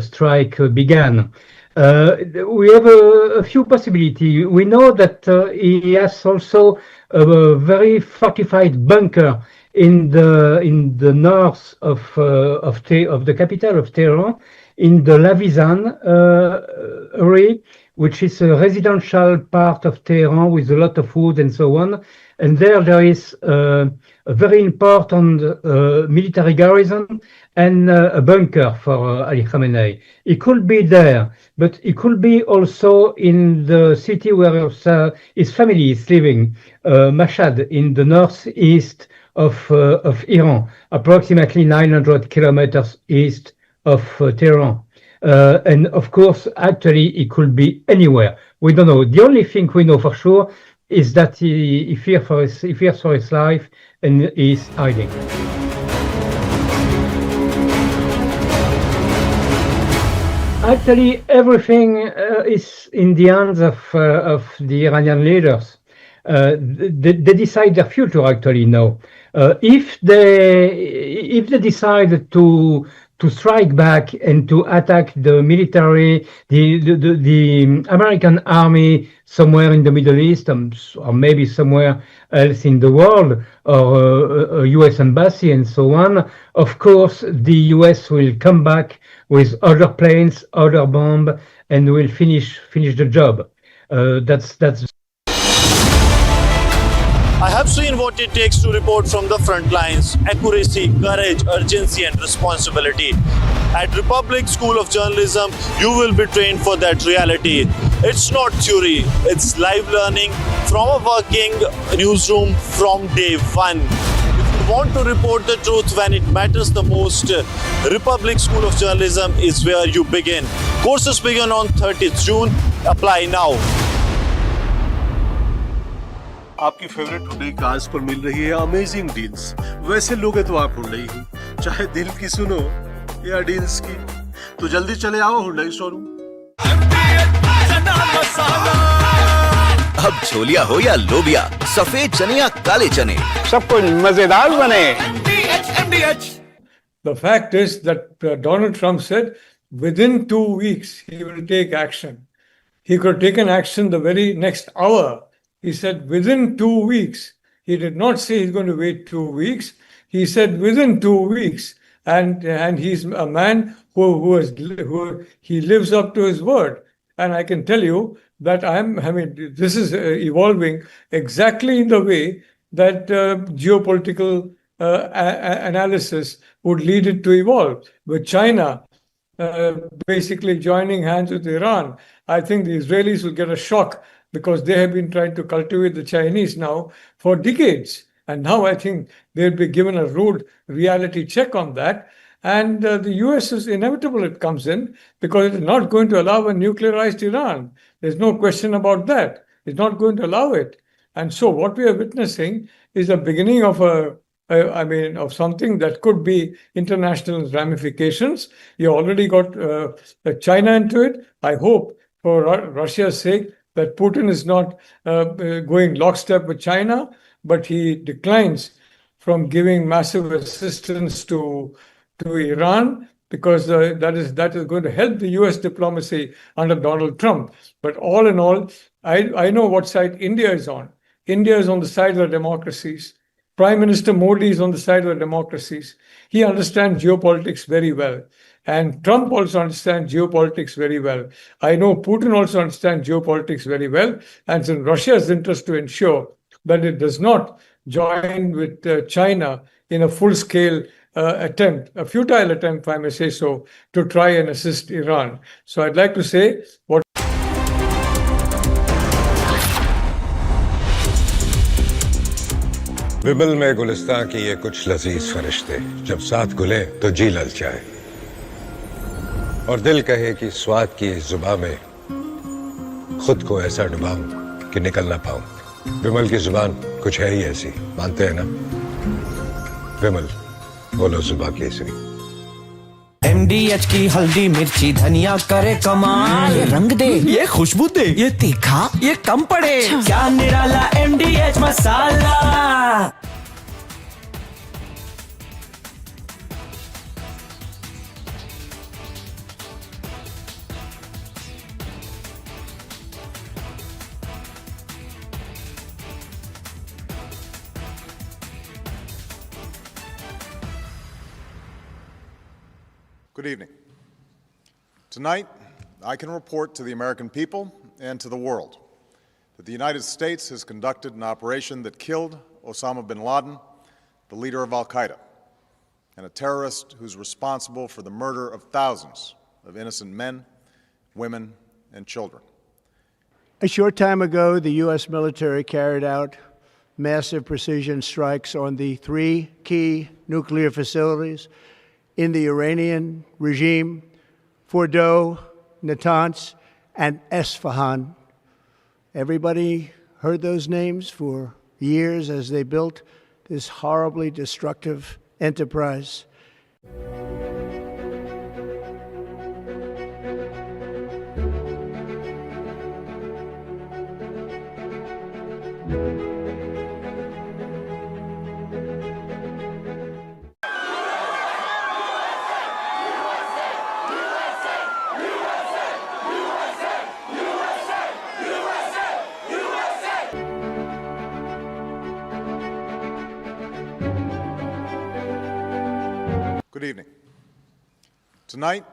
strike began. We have a few possibilities. We know that he has also a very fortified bunker in the north of the capital of Tehran, in the Lavizan area, which is a residential part of Tehran with a lot of wood and so on. And there is a very important military garrison and a bunker for Ali Khamenei. He could be there, but he could be also in the city where his family is living, Mashhad, in the northeast of Iran, approximately 900 kilometers east of Tehran. And of course, actually, he could be anywhere. We don't know. The only thing we know for sure is that he fears for his life and is hiding. Actually, everything is in the hands of the Iranian leaders. They decide their future actually now. If they decide to strike back and to attack the military, the American army somewhere in the Middle East, or maybe somewhere else in the world, or a U.S. embassy and so on, of course the U.S. will come back with other planes, other bombs, and will finish the job. That's. I have seen what it takes to report from the front lines: accuracy, courage, urgency, and responsibility. At Republic School of Journalism, you will be trained for that reality. It's not theory, it's live learning from a working newsroom from day one. If you want to report the truth when it matters the most, Republic School of Journalism is where you begin. Courses begin on 30th June. Apply now. आपकी favourite Hyundai cars पर मिल रही है amazing deals. वैसे लोगे तो आप Hyundai ही, चाहे दिल की सुनो या डील्स की, तो जल्दी चले आओ हुंडई शोरूम। अब छोलिया हो या लोबिया, सफेद चने या काले चने, सब कुछ मजेदार बने। The fact is that Donald Trump said within 2 weeks he will take action. He could have taken action the very next hour. He said within 2 weeks. He did not say he's going to wait 2 weeks. He said within 2 weeks. And he's a man who he lives up to his word. And I can tell you that this is evolving exactly in the way that geopolitical analysis would lead it to evolve. With China basically joining hands with Iran, I think the Israelis will get a shock, because they have been trying to cultivate the Chinese now for decades. And now I think they'll be given a rude reality check on that. And the US is inevitable it comes in, because it is not going to allow a nuclearized Iran. There's no question about that. It's not going to allow it. And so what we are witnessing is the beginning of of something that could be international ramifications. You already got China into it. I hope, for Russia's sake, that Putin is not going lockstep with China, but he declines from giving massive assistance to Iran, because that is going to help the US diplomacy under Donald Trump. But all in all, I know what side India is on. India is on the side of the democracies. Prime Minister Modi is on the side of the democracies. He understands geopolitics very well. And Trump also understands geopolitics very well. I know Putin also understands geopolitics very well. And it's in Russia's interest to ensure that it does not join with China in a full-scale attempt, a futile attempt, if I may say so, to try and assist Iran. So I'd like to say what बिबल में गुलिस्तां की ये कुछ लजीज फरिश्ते जब साथ घुले तो जी ललचाए, और दिल कहे कि स्वाद की इस जुबान में खुद को ऐसा डुबाऊं कि निकल ना पाऊं। बिमल की जुबान कुछ है ही ऐसी, मानते हैं ना? विमल बोलो जुबा केसरी। MDH की हल्दी मिर्ची धनिया करे कमाल, ये रंग दे, ये खुशबू दे, ये तीखा, ये कम पड़े, क्या निराला MDH masala. Good evening. Tonight, I can report to the American people and to the world that the United States has conducted an operation that killed Osama bin Laden, the leader of al-Qaeda, and a terrorist who's responsible for the murder of thousands of innocent men, women, and children. A short time ago, the U.S. military carried out massive precision strikes on the three key nuclear facilities in the Iranian regime: Fordow, Natanz, and Esfahan. Everybody heard those names for years as they built this horribly destructive enterprise. Good evening. Tonight,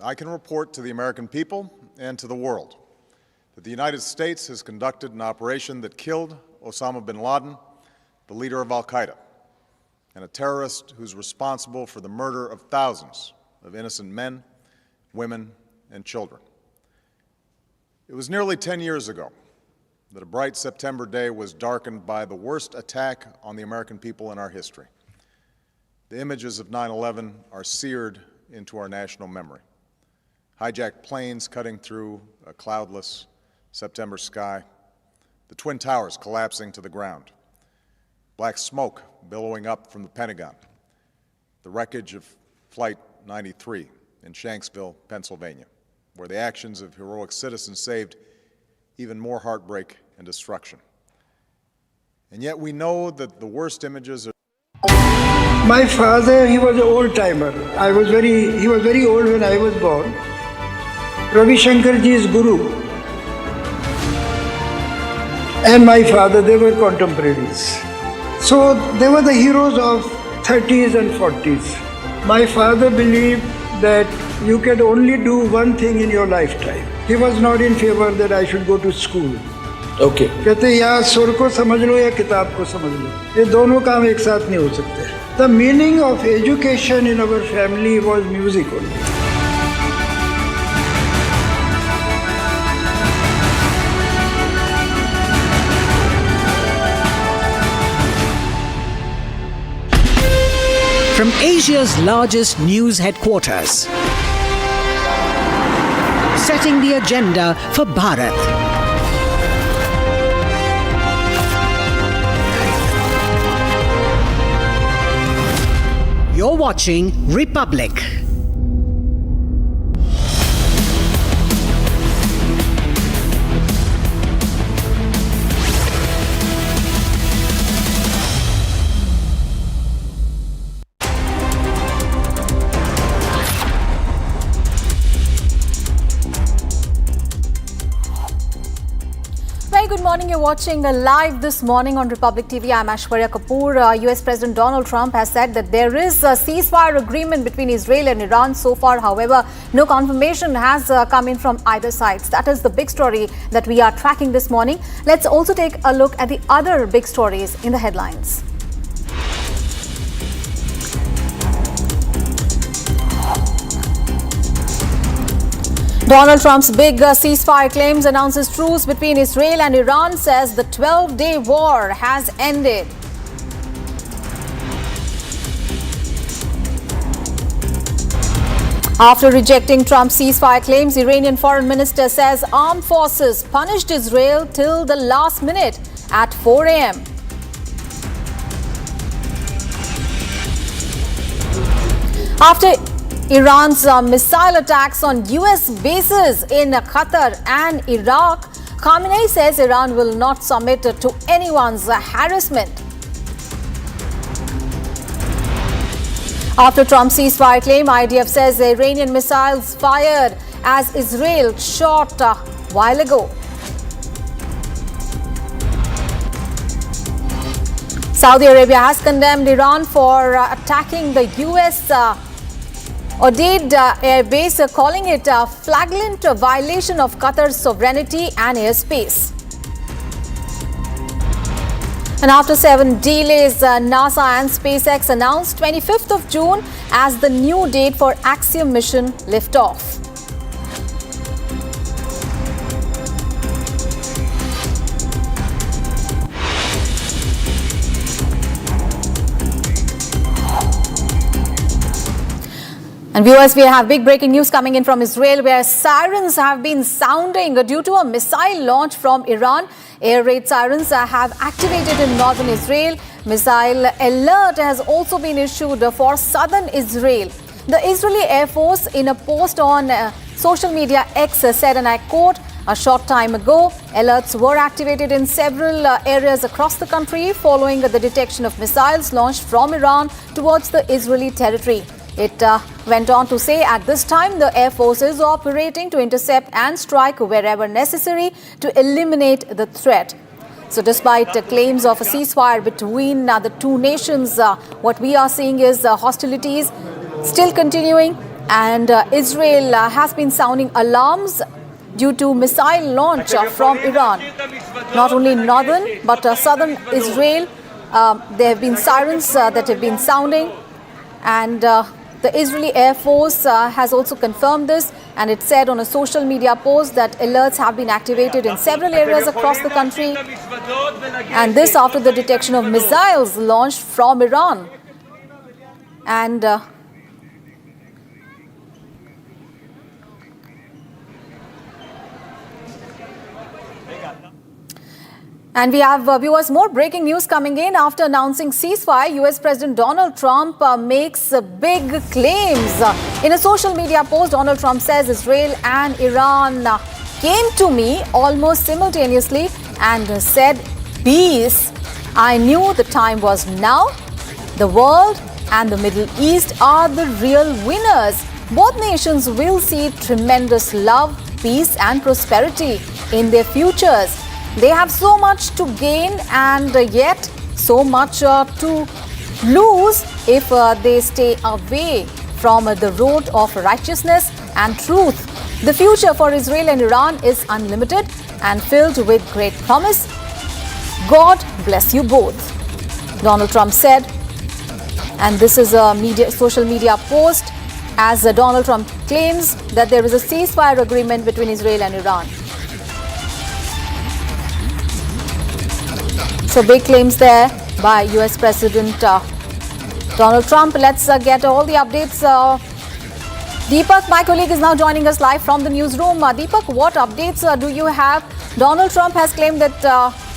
I can report to the American people and to the world that the United States has conducted an operation that killed Osama bin Laden, the leader of al-Qaeda, and a terrorist who's responsible for the murder of thousands of innocent men, women, and children. It was nearly 10 years ago that a bright September day was darkened by the worst attack on the American people in our history. The images of 9/11 are seared into our national memory. Hijacked planes cutting through a cloudless September sky, the Twin Towers collapsing to the ground, black smoke billowing up from the Pentagon, the wreckage of Flight 93 in Shanksville, Pennsylvania, where the actions of heroic citizens saved even more heartbreak and destruction. And yet we know that the worst images are. My father, he was an old-timer. He was very old when I was born. Ravi Shankar ji's guru and my father, they were contemporaries. So they were the heroes of 30s and 40s. My father believed that you can only do one thing in your lifetime. He was not in favor that I should go to school. Okay. कहते या सुर को समझ लो या किताब को समझ लो, ये दोनों काम एक साथ नहीं हो सकते. The meaning of education in our family was music only. From Asia's largest news headquarters, setting the agenda for Bharat. You're watching Republic. Good morning. You're watching live this morning on Republic TV. I'm Aishwarya Kapoor. US President Donald Trump has said that there is a ceasefire agreement between Israel and Iran so far. However, no confirmation has come in from either sides. That is the big story that we are tracking this morning. Let's also take a look at the other big stories in the headlines. Donald Trump's big ceasefire claims, announces truce between Israel and Iran, says the 12-day war has ended. After rejecting Trump's ceasefire claims, Iranian foreign minister says armed forces punished Israel till the last minute at 4 a.m. After Iran's missile attacks on U.S. bases in Qatar and Iraq, Khamenei says Iran will not submit to anyone's harassment. After Trump's ceasefire claim, IDF says the Iranian missiles fired as Israel shot a while ago. Saudi Arabia has condemned Iran for attacking the U.S. Odeid air base, calling it a flagrant violation of Qatar's sovereignty and airspace. And after 7 delays, NASA and SpaceX announced 25th of June as the new date for Axiom mission liftoff. And viewers, we have big breaking news coming in from Israel, where sirens have been sounding due to a missile launch from Iran. Air raid sirens have activated in northern Israel. Missile alert has also been issued for southern Israel. The Israeli Air Force, in a post on social media X, said, and I quote, "A short time ago, alerts were activated in several areas across the country following the detection of missiles launched from Iran towards the Israeli territory." It went on to say, at this time, the Air Force is operating to intercept and strike wherever necessary to eliminate the threat. So despite claims of a ceasefire between the two nations, what we are seeing is hostilities still continuing, and Israel has been sounding alarms due to missile launch from Iran. Not only northern but southern Israel, there have been sirens that have been sounding, and the Israeli Air Force has also confirmed this, and it said on a social media post that alerts have been activated in several areas across the country, and this after the detection of missiles launched from Iran. And we have, viewers, more breaking news coming in. After announcing ceasefire, U.S. President Donald Trump makes big claims. In a social media post, Donald Trump says Israel and Iran came to me almost simultaneously and said, "Peace. I knew the time was now. The world and the Middle East are the real winners. Both nations will see tremendous love, peace and prosperity in their futures. They have so much to gain and yet so much to lose if they stay away from the road of righteousness and truth. The future for Israel and Iran is unlimited and filled with great promise. God bless you both," Donald Trump said. And this is a social media post as Donald Trump claims that there is a ceasefire agreement between Israel and Iran. So big claims there by U.S. President Donald Trump. Let's get all the updates. Deepak, my colleague, is now joining us live from the newsroom. Deepak, what updates do you have? Donald Trump has claimed that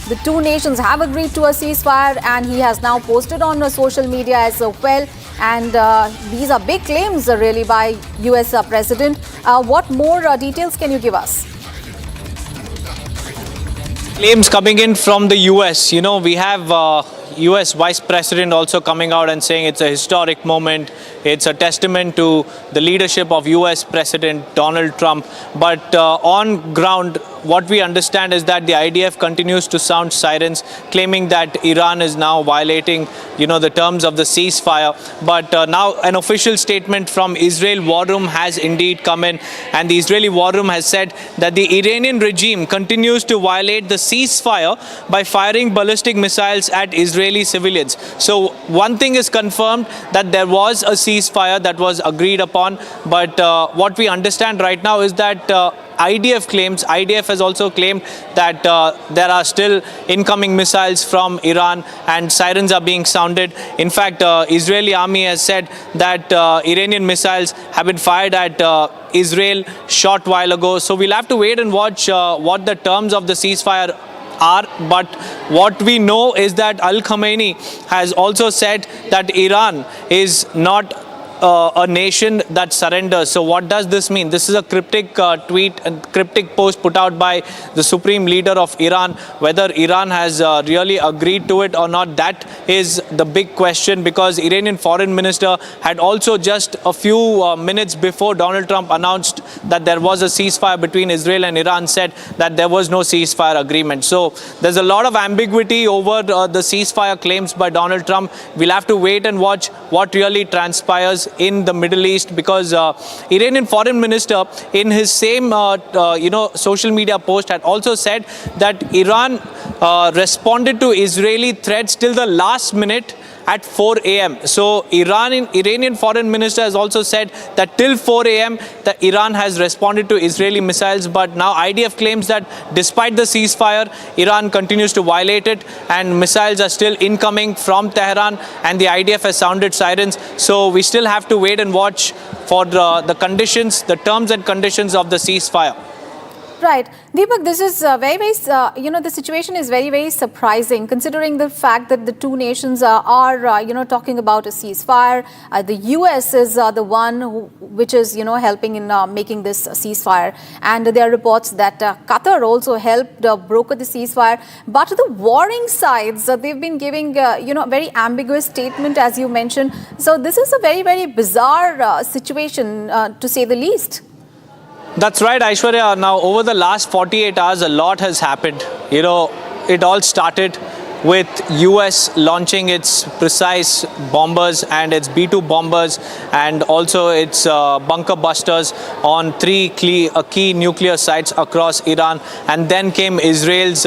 the two nations have agreed to a ceasefire, and he has now posted on social media as well. And these are big claims really by U.S. President. What more details can you give us? Claims coming in from the U.S. You know, we have U.S. Vice President also coming out and saying it's a historic moment. It's a testament to the leadership of U.S. President Donald Trump. But on ground, what we understand is that the IDF continues to sound sirens, claiming that Iran is now violating, the terms of the ceasefire. But now an official statement from Israel War Room has indeed come in, and the Israeli War Room has said that the Iranian regime continues to violate the ceasefire by firing ballistic missiles at Israeli civilians. So one thing is confirmed, that there was a ceasefire that was agreed upon, but what we understand right now is that IDF has also claimed that there are still incoming missiles from Iran and sirens are being sounded. In fact, Israeli army has said that Iranian missiles have been fired at Israel short while ago. So we'll have to wait and watch what the terms of the ceasefire are. But what we know is that Al Khamenei has also said that Iran is not a nation that surrenders. So what does this mean? This is a cryptic tweet and cryptic post put out by the supreme leader of Iran. Whether Iran has really agreed to it or not, that is the big question, because Iranian foreign minister had also just a few minutes before Donald Trump announced that there was a ceasefire between Israel and Iran, said that there was no ceasefire agreement. So there's a lot of ambiguity over the ceasefire claims by Donald Trump. We'll have to wait and watch what really transpires in the Middle East, because Iranian foreign minister in his same social media post had also said that Iran responded to Israeli threats till the last minute at 4 a.m. So Iranian foreign minister has also said that till 4 a.m. that Iran has responded to Israeli missiles. But now IDF claims that despite the ceasefire, Iran continues to violate it, and missiles are still incoming from Tehran, and the IDF has sounded sirens. So we still have to wait and watch for the conditions, the terms and conditions of the ceasefire. Right. Deepak, this is the situation is very, very surprising, considering the fact that the two nations are talking about a ceasefire. The U.S. is the one which is, helping in making this ceasefire. And there are reports that Qatar also helped broker the ceasefire. But the warring sides, they've been giving, a very ambiguous statement, as you mentioned. So this is a very, very bizarre situation, to say the least. That's right, Aishwarya. Now, over the last 48 hours, a lot has happened. It all started with U.S. launching its precise bombers and its B-2 bombers, and also its bunker busters on three key nuclear sites across Iran. And then came Israel's,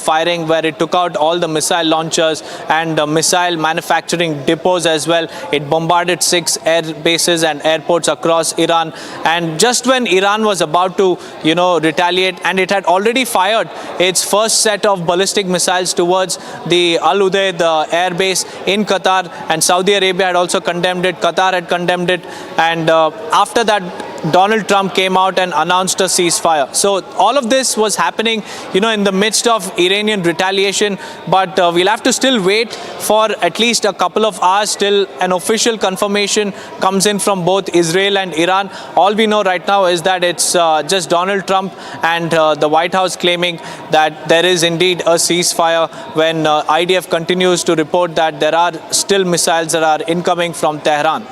firing, where it took out all the missile launchers and missile manufacturing depots as well. It bombarded 6 air bases and airports across Iran. And just when Iran was about to, retaliate, and it had already fired its first set of ballistic missiles towards the Al Udeid air base in Qatar, and Saudi Arabia had also condemned it, Qatar had condemned it, and after that Donald Trump came out and announced a ceasefire. So all of this was happening, in the midst of Iranian retaliation, but we'll have to still wait for at least a couple of hours till an official confirmation comes in from both Israel and Iran. All we know right now is that it's just Donald Trump and the White House claiming that there is indeed a ceasefire, when IDF continues to report that there are still missiles that are incoming from Tehran.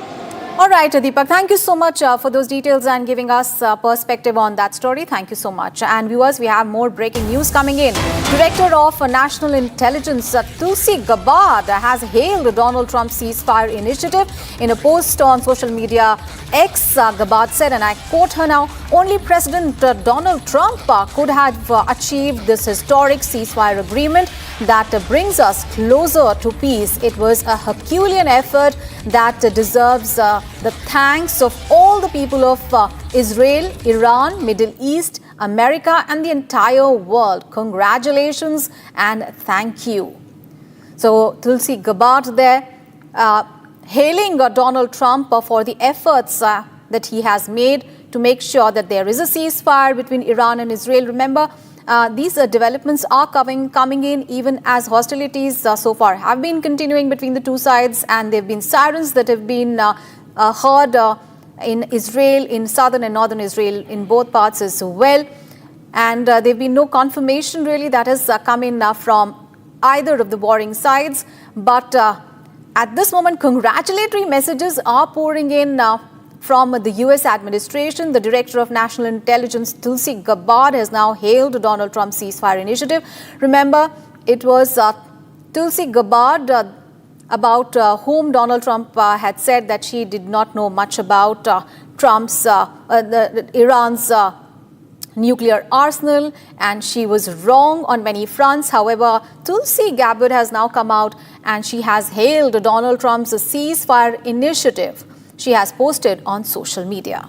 All right, Deepak, thank you so much for those details and giving us perspective on that story. Thank you so much. And viewers, we have more breaking news coming in. Director of National Intelligence, Tulsi Gabbard, has hailed Donald Trump's ceasefire initiative. In a post on social media, Gabbard said, and I quote her now, "Only President Donald Trump could have achieved this historic ceasefire agreement that brings us closer to peace. It was a Herculean effort that deserves the thanks of all the people of Israel, Iran, Middle East, America, and the entire world. Congratulations and thank you." So Tulsi Gabbard there hailing Donald Trump for the efforts that he has made to make sure that there is a ceasefire between Iran and Israel. Remember, these developments are coming in even as hostilities so far have been continuing between the two sides, and there have been sirens that have been heard in Israel, in southern and northern Israel, in both parts as well. And there have been no confirmation really that has come in from either of the warring sides. But at this moment, congratulatory messages are pouring in from the U.S. administration. The Director of National Intelligence, Tulsi Gabbard, has now hailed Donald Trump's ceasefire initiative. Remember, it was Tulsi Gabbard about whom Donald Trump had said that she did not know much about Iran's nuclear arsenal, and she was wrong on many fronts. However, Tulsi Gabbard has now come out and she has hailed Donald Trump's ceasefire initiative. She has posted on social media.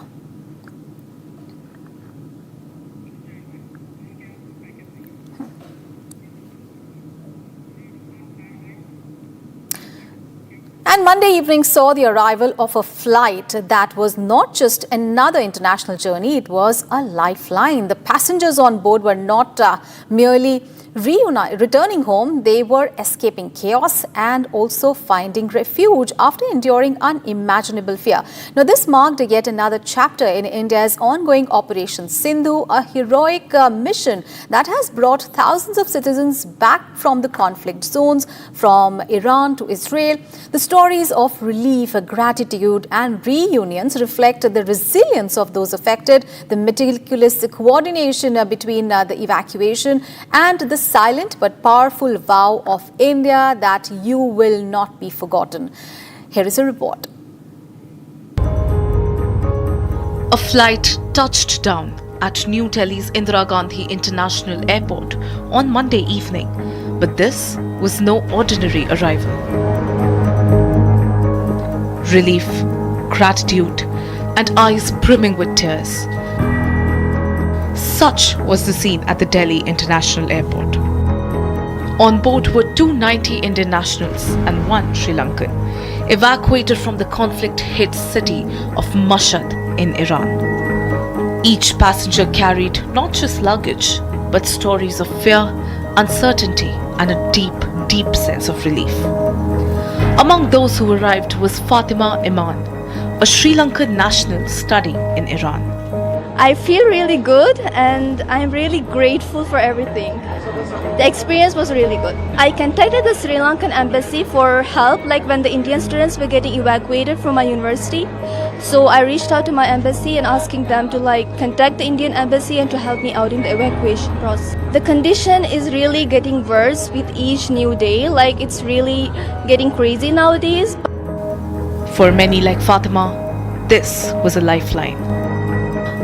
And Monday evening saw the arrival of a flight that was not just another international journey, it was a lifeline. The passengers on board were not merely returning home, they were escaping chaos and also finding refuge after enduring unimaginable fear. Now, this marked yet another chapter in India's ongoing Operation Sindhu, a heroic mission that has brought thousands of citizens back from the conflict zones, from Iran to Israel. The stories of relief, gratitude and reunions reflect the resilience of those affected, the meticulous coordination between the evacuation and the silent but powerful vow of India that you will not be forgotten. Here is a report. A flight touched down at New Delhi's Indira Gandhi International Airport on Monday evening, but this was no ordinary arrival. Relief, gratitude, and eyes brimming with tears. Such was the scene at the Delhi International Airport. On board were 290 Indian nationals and 1 Sri Lankan, evacuated from the conflict-hit city of Mashhad in Iran. Each passenger carried not just luggage, but stories of fear, uncertainty, and a deep, deep sense of relief. Among those who arrived was Fatima Iman, a Sri Lankan national studying in Iran. I feel really good and I'm really grateful for everything. The experience was really good. I contacted the Sri Lankan embassy for help, like when the Indian students were getting evacuated from my university. So I reached out to my embassy and asking them to contact the Indian embassy and to help me out in the evacuation process. The condition is really getting worse with each new day. It's really getting crazy nowadays. For many like Fatima, this was a lifeline.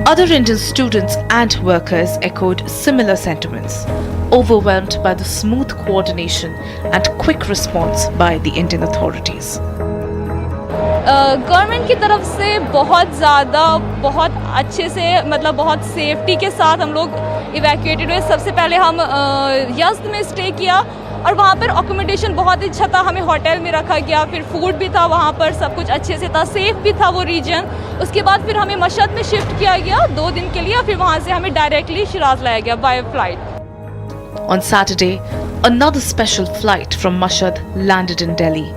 Other Indian students and workers echoed similar sentiments, overwhelmed by the smooth coordination and quick response by the Indian authorities. Government की तरफ से बहुत ज़्यादा बहुत अच्छे से बहुत safety के साथ हम लोग इवैक्यूएटेड हुए। सबसे पहले हम यज़्द में स्टे किया और वहाँ पर अकोमोडेशन बहुत अच्छा था, हमें होटल में रखा गया, फिर फूड भी था वहाँ पर, सब कुछ अच्छे से था, सेफ भी था वो रीजन। उसके बाद फिर हमें मशहद में शिफ्ट किया गया 2 दिन के लिए, फिर वहाँ से हमें डायरेक्टली शिराज लाया गया by flight. On Saturday, another special flight from Mashhad landed in Delhi,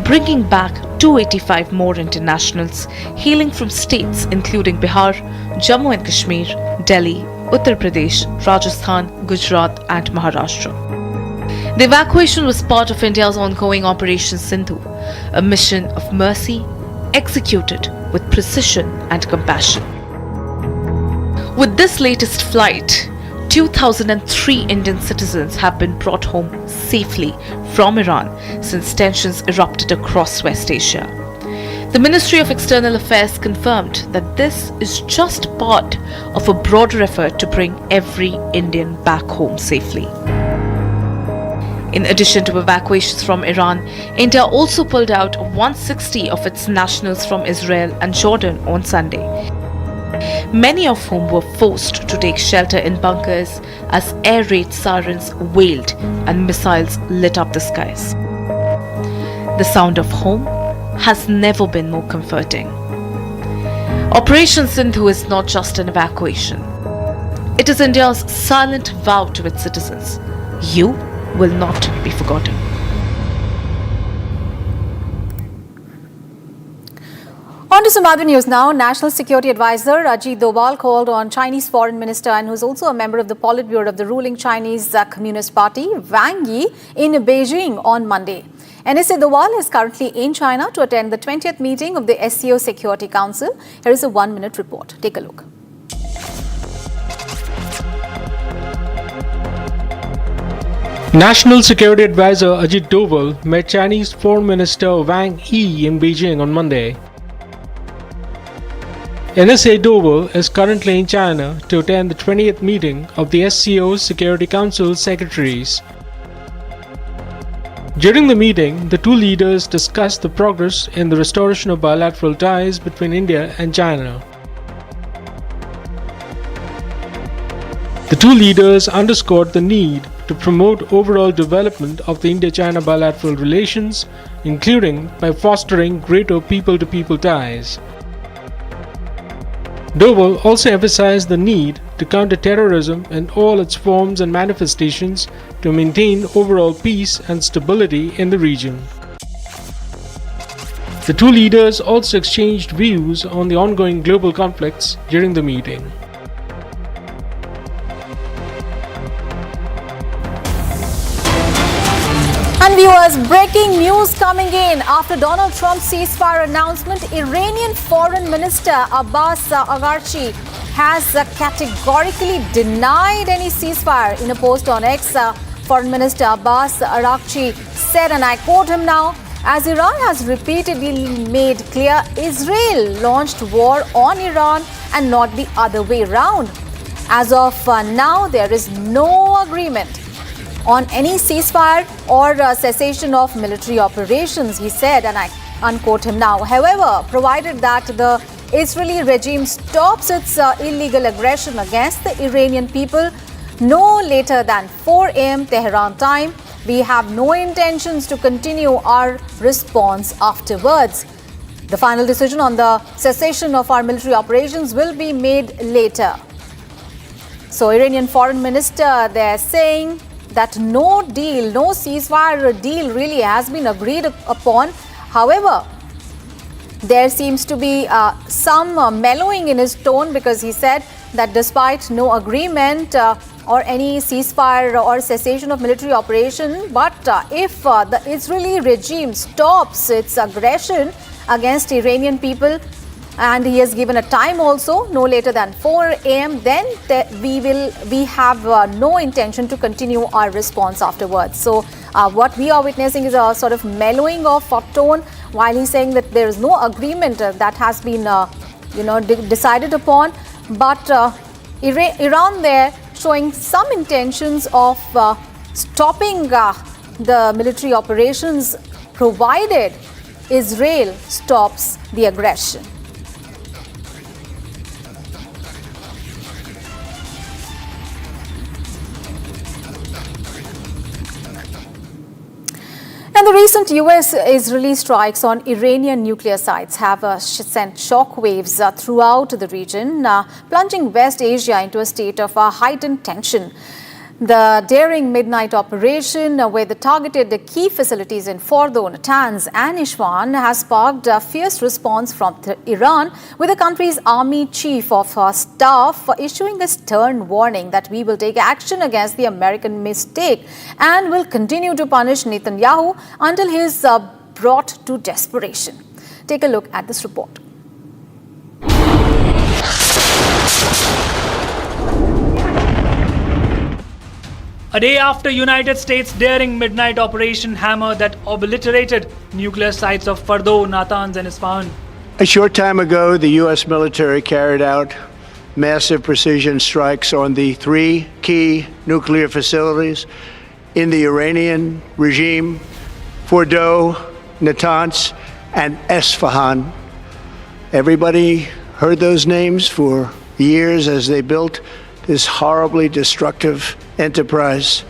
bringing back 285 more internationals hailing from states including Bihar, Jammu and Kashmir, Delhi, Uttar Pradesh, Rajasthan, Gujarat and Maharashtra. The evacuation was part of India's ongoing Operation Sindhu, a mission of mercy executed with precision and compassion. With this latest flight, 2,003 Indian citizens have been brought home safely from Iran since tensions erupted across West Asia. The Ministry of External Affairs confirmed that this is just part of a broader effort to bring every Indian back home safely. In addition to evacuations from Iran, India also pulled out 160 of its nationals from Israel and Jordan on Sunday, many of whom were forced to take shelter in bunkers as air raid sirens wailed and missiles lit up the skies. The sound of home has never been more comforting. Operation Sindhu is not just an evacuation. It is India's silent vow to its citizens. You will not be forgotten. On to some other news now. National Security Advisor Ajit Doval called on Chinese Foreign Minister and who is also a member of the Politburo of the ruling Chinese Communist Party, Wang Yi, in Beijing on Monday. NSA Doval is currently in China to attend the 20th meeting of the SCO Security Council. Here is a 1-minute report. Take a look. National Security Advisor Ajit Doval met Chinese Foreign Minister Wang Yi in Beijing on Monday. NSA Doval is currently in China to attend the 20th meeting of the SCO Security Council Secretaries. During the meeting, the two leaders discussed the progress in the restoration of bilateral ties between India and China. The two leaders underscored the need to promote overall development of the India-China bilateral relations, including by fostering greater people-to-people ties. Doval also emphasized the need to counter terrorism in all its forms and manifestations to maintain overall peace and stability in the region. The two leaders also exchanged views on the ongoing global conflicts during the meeting. And viewers, breaking news coming in after Donald Trump's ceasefire announcement. Iranian Foreign Minister Abbas Araghchi has categorically denied any ceasefire. In a post on X, Foreign Minister Abbas Araghchi said, and I quote him now, as Iran has repeatedly made clear, Israel launched war on Iran and not the other way around. As of now, there is no agreement on any ceasefire or cessation of military operations, he said, and I unquote him now. However, provided that the Israeli regime stops its illegal aggression against the Iranian people no later than 4 a.m. Tehran time, we have no intentions to continue our response afterwards. The final decision on the cessation of our military operations will be made later. So, Iranian Foreign Minister, they're saying that no deal, no ceasefire deal really has been agreed upon. However, there seems to be some mellowing in his tone, because he said that despite no agreement or any ceasefire or cessation of military operation, but if the Israeli regime stops its aggression against Iranian people, and he has given a time also, no later than 4 a.m., then we have no intention to continue our response afterwards. So what we are witnessing is a sort of mellowing of tone, while he's saying that there is no agreement that has been decided upon. But Iran there showing some intentions of stopping the military operations, provided Israel stops the aggression. And the recent U.S.-Israeli strikes on Iranian nuclear sites have sent shockwaves throughout the region, plunging West Asia into a state of heightened tension. The daring midnight operation, where they targeted the key facilities in Fordo, Natanz and Isfahan, has sparked a fierce response from Iran, with the country's army chief of staff issuing a stern warning that we will take action against the American mistake and will continue to punish Netanyahu until he is brought to desperation. Take a look at this report. A day after United States' daring midnight Operation Hammer that obliterated nuclear sites of Fordo, Natanz and Isfahan. A short time ago, the U.S. military carried out massive precision strikes on the 3 key nuclear facilities in the Iranian regime: Fordo, Natanz, and Isfahan. Everybody heard those names for years as they built this horribly destructive enterprise.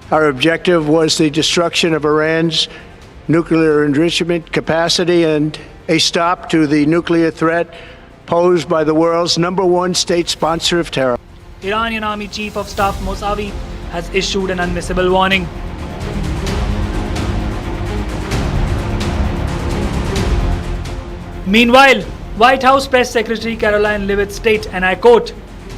Our objective was the destruction of Iran's nuclear enrichment capacity and a stop to the nuclear threat posed by the world's #1 state sponsor of terror. Iranian Army Chief of Staff Mossavi has issued an unmissable warning. Meanwhile, White House Press Secretary Caroline Leavitt stated, and I quote,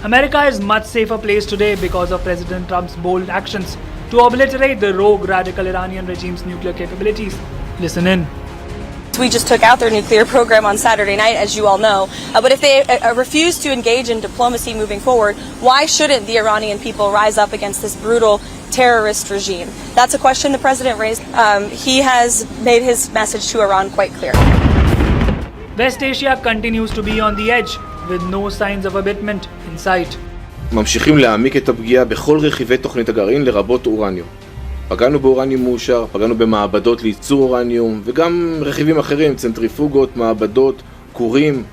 "America is much safer place today because of President Trump's bold actions to obliterate the rogue radical Iranian regime's nuclear capabilities." Listen in. We just took out their nuclear program on Saturday night, as you all know. But if they refuse to engage in diplomacy moving forward, why shouldn't the Iranian people rise up against this brutal terrorist regime? That's a question the president raised. He has made his message to Iran quite clear. West Asia continues to be on the edge, with no signs of abatement in sight. ממשיכים להעמיק את הפגיעה בכל רכיבי תוכנית הגרעין, לרבות אורניום. פגענו באורניום מאושר, פגענו במעבדות לייצור אורניום, וגם רכיבים אחרים, צנטריפוגות, מעבדות, כורים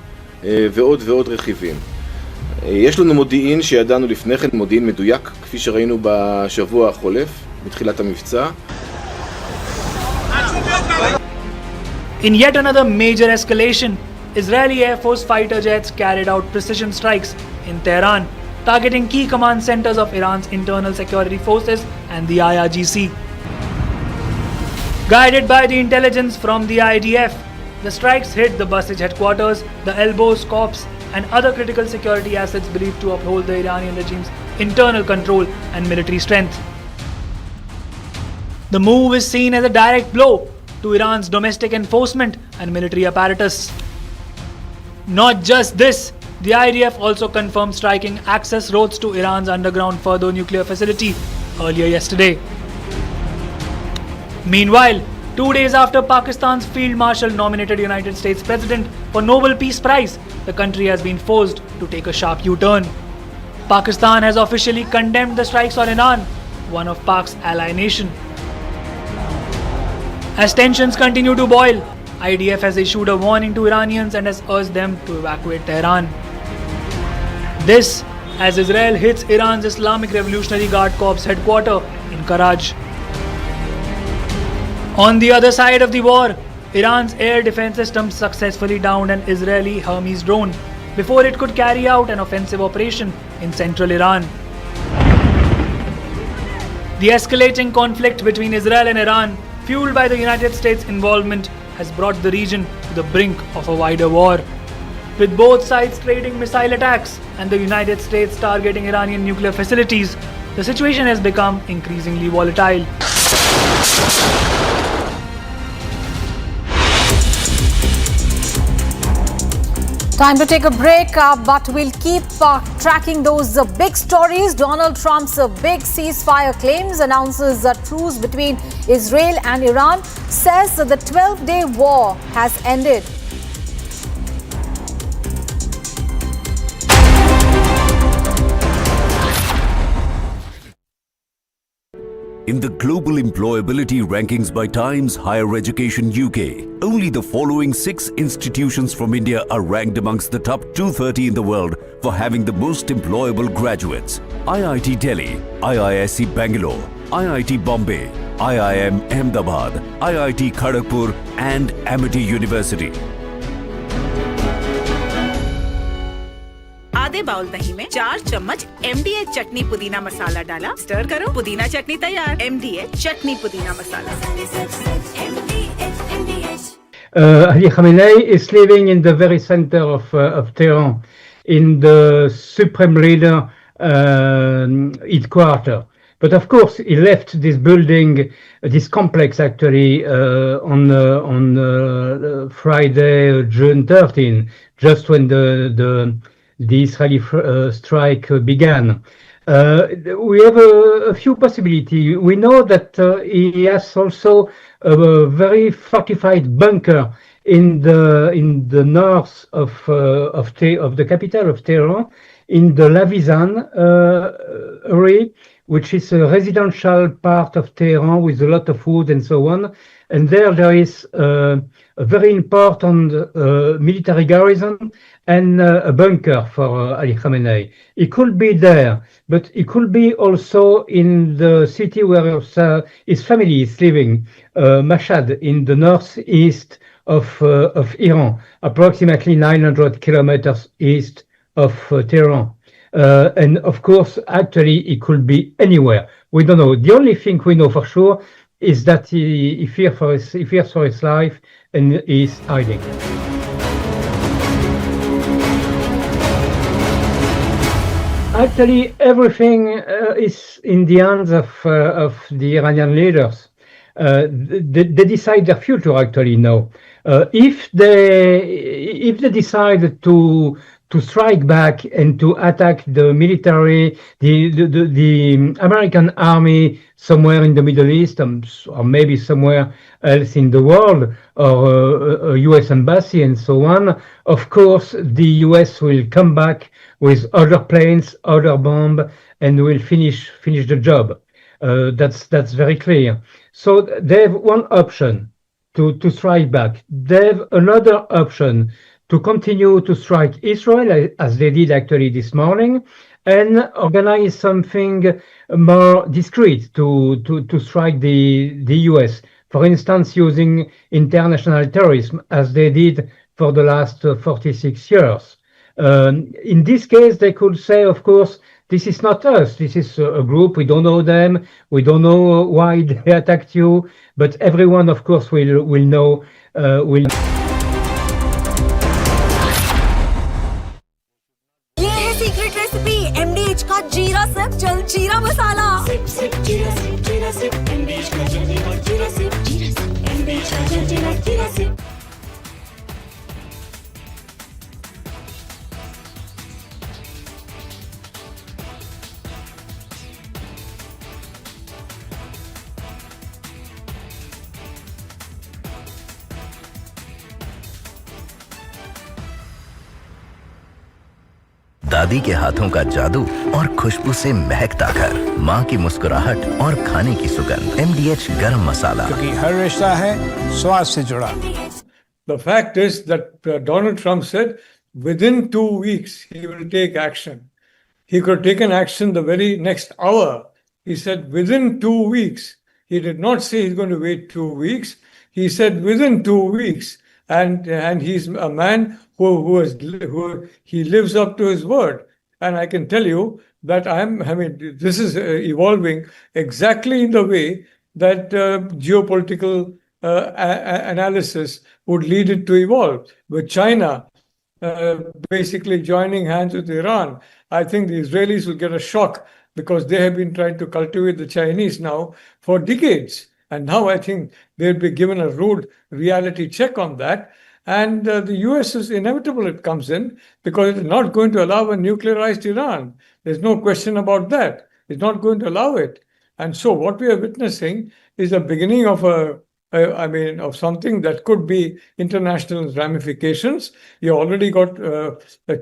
ועוד ועוד רכיבים. יש לנו מודיעין שידענו לפני כן, מודיעין מדויק, כפי שראינו בשבוע החולף, מתחילת המבצע. In yet another major escalation, Israeli Air Force fighter jets carried out precision strikes in Tehran, targeting key command centers of Iran's internal security forces and the IRGC. Guided by the intelligence from the IDF, the strikes hit the Basij headquarters, the Elbows Corps, and other critical security assets believed to uphold the Iranian regime's internal control and military strength. The move is seen as a direct blow to Iran's domestic enforcement and military apparatus. Not just this, the IDF also confirmed striking access roads to Iran's underground Fordo nuclear facility earlier yesterday. Meanwhile, 2 days after Pakistan's Field Marshal nominated United States President for Nobel Peace Prize, the country has been forced to take a sharp U-turn. Pakistan has officially condemned the strikes on Iran, one of Pak's ally nation. As tensions continue to boil, IDF has issued a warning to Iranians and has urged them to evacuate Tehran. This as Israel hits Iran's Islamic Revolutionary Guard Corps headquarters in Karaj. On the other side of the war, Iran's air defense system successfully downed an Israeli Hermes drone before it could carry out an offensive operation in central Iran. The escalating conflict between Israel and Iran, fueled by the United States' involvement, has brought the region to the brink of a wider war. With both sides trading missile attacks and the United States targeting Iranian nuclear facilities, the situation has become increasingly volatile. Time to take a break, but we'll keep tracking those big stories. Donald Trump's big ceasefire claims, announces a truce between Israel and Iran, says that the 12-day war has ended. In the global employability rankings by Times Higher Education UK, only the following 6 institutions from India are ranked amongst the top 230 in the world for having the most employable graduates: IIT Delhi, IISc Bangalore, IIT Bombay, IIM Ahmedabad, IIT Kharagpur and Amity University. आधे bowl दही में 4 चम्मच MDH चटनी पुदीना मसाला डाला, stir करो, पुदीना चटनी तैयार। MDH चटनी पुदीना मसाला। Ali Khamenei is living in the very center of Tehran, in the supreme leader headquarters. But of course, he left this building, this complex actually, on Friday, June 13, just when the Israeli strike began. We have a few possibilities. We know that he has also a very fortified bunker in the north of the capital of Tehran, in the Lavizan area, which is a residential part of Tehran with a lot of wood and so on. And there is a very important military garrison and a bunker for Ali Khamenei. He could be there, but he could be also in the city where his family is living, Mashhad, in the northeast of Iran, approximately 900 kilometers east of Tehran. And of course, actually, he could be anywhere. We don't know. The only thing we know for sure is that he fears for his life and is hiding. Actually, everything is in the hands of the Iranian leaders. They decide their future actually now. If they decide to strike back and to attack the military, the American army somewhere in the Middle East, or maybe somewhere else in the world, or a U.S. embassy and so on, of course the U.S. will come back with other planes, other bombs, and will finish the job. That's very clear. So they have one option to strike back. They have another option to continue to strike Israel, as they did actually this morning, and organize something more discreet to strike the U.S., for instance, using international terrorism, as they did for the last 46 years. In this case, they could say, of course, this is not us. This is a group. We don't know them. We don't know why they attacked you. But everyone, of course, will know. ये है secret recipe MDH का जीरा SIP जल जीरा मसाला। SIP SIP जीरा SIP MDH का जल जीरा सिप MDH का जल जीरा सिप। दादी के हाथों का जादू और खुशबू से महकता घर, माँ की मुस्कुराहट और खाने की सुगंध। MDH गरम मसाला, क्योंकि हर रिश्ता है स्वाद से जुड़ा। The fact is that Donald Trump said within 2 weeks he will take action. He could have taken action the very next hour. He said within 2 weeks. He did not say he's going to wait 2 weeks. He said within 2 weeks. And he's a man who he lives up to his word. And I can tell you that this is evolving exactly in the way that geopolitical analysis would lead it to evolve. With China basically joining hands with Iran, I think the Israelis will get a shock because they have been trying to cultivate the Chinese now for decades. And now I think they'll be given a rude reality check on that. And the US is inevitable it comes in because it is not going to allow a nuclearized Iran. There's no question about that. It's not going to allow it. And so what we are witnessing is the beginning of of something that could be international ramifications. You already got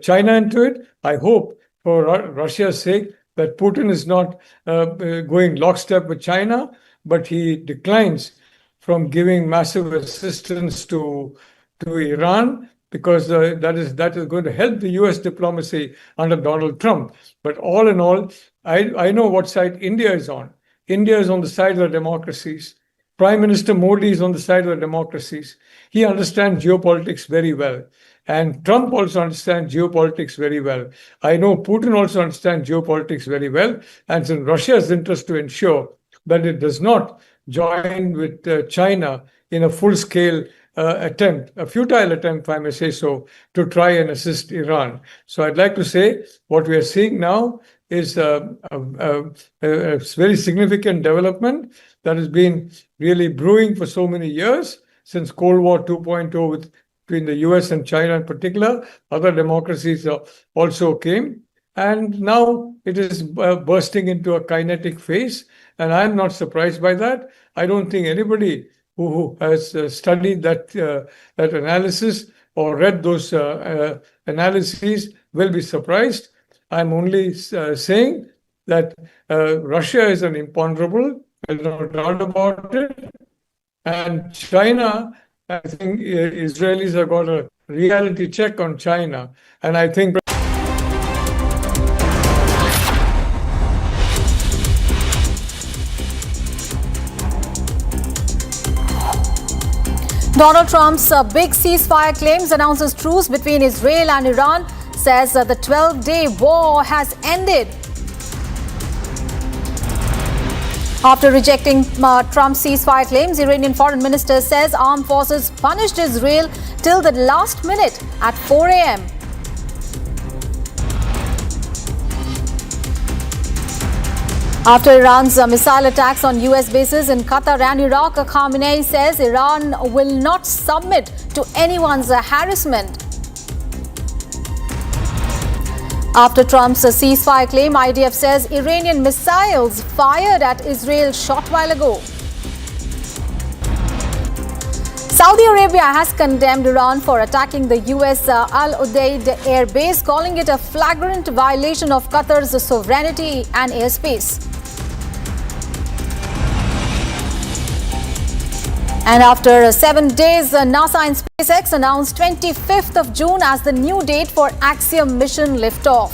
China into it. I hope for Russia's sake that Putin is not going lockstep with China, but he declines from giving massive assistance to Iran because that is going to help the US diplomacy under Donald Trump. But all in all, I know what side India is on. India is on the side of the democracies. Prime Minister Modi is on the side of the democracies. He understands geopolitics very well. And Trump also understands geopolitics very well. I know Putin also understands geopolitics very well. And it's in Russia's interest to ensure that it does not join with China in a full-scale attempt, a futile attempt, if I may say so, to try and assist Iran. So I'd like to say what we are seeing now is a very significant development that has been really brewing for so many years, since Cold War 2.0 between the US and China in particular. Other democracies also came. And now it is bursting into a kinetic phase. And I'm not surprised by that. I don't think anybody who has studied that analysis or read those analyses will be surprised. I'm only saying that Russia is an imponderable, there's no doubt about it. And China, I think Israelis have got a reality check on China. And I think Donald Trump's big ceasefire claims announces truce between Israel and Iran, says the 12-day war has ended. After rejecting Trump's ceasefire claims, Iranian foreign minister says armed forces punished Israel till the last minute at 4 a.m. After Iran's missile attacks on US bases in Qatar and Iraq, Khamenei says Iran will not submit to anyone's harassment. After Trump's ceasefire claim, IDF says Iranian missiles fired at Israel short while ago. Saudi Arabia has condemned Iran for attacking the US Al Udeid air base, calling it a flagrant violation of Qatar's sovereignty and airspace. And after 7 days, NASA and SpaceX announced 25th of June as the new date for Axiom mission liftoff.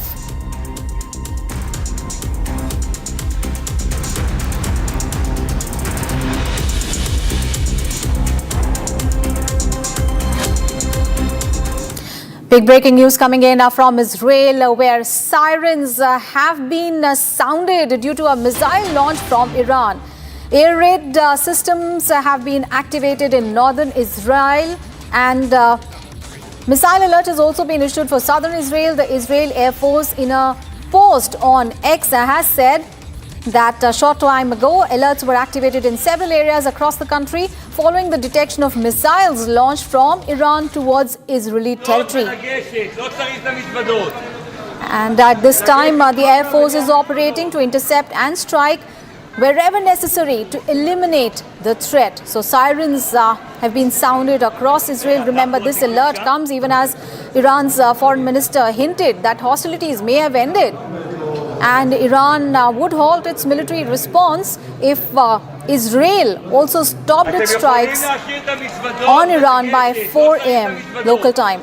Big breaking news coming in from Israel, where sirens have been sounded due to a missile launch from Iran. Air raid systems have been activated in northern Israel, and missile alert has also been issued for southern Israel. The Israel Air Force, in a post on X, has said that a short time ago, alerts were activated in several areas across the country following the detection of missiles launched from Iran towards Israeli territory. And at this time, the Air Force is operating to intercept and strike wherever necessary to eliminate the threat. So sirens have been sounded across Israel. Remember, this alert comes even as Iran's foreign minister hinted that hostilities may have ended, and Iran would halt its military response if Israel also stopped its strikes on Iran by 4 a.m. local time.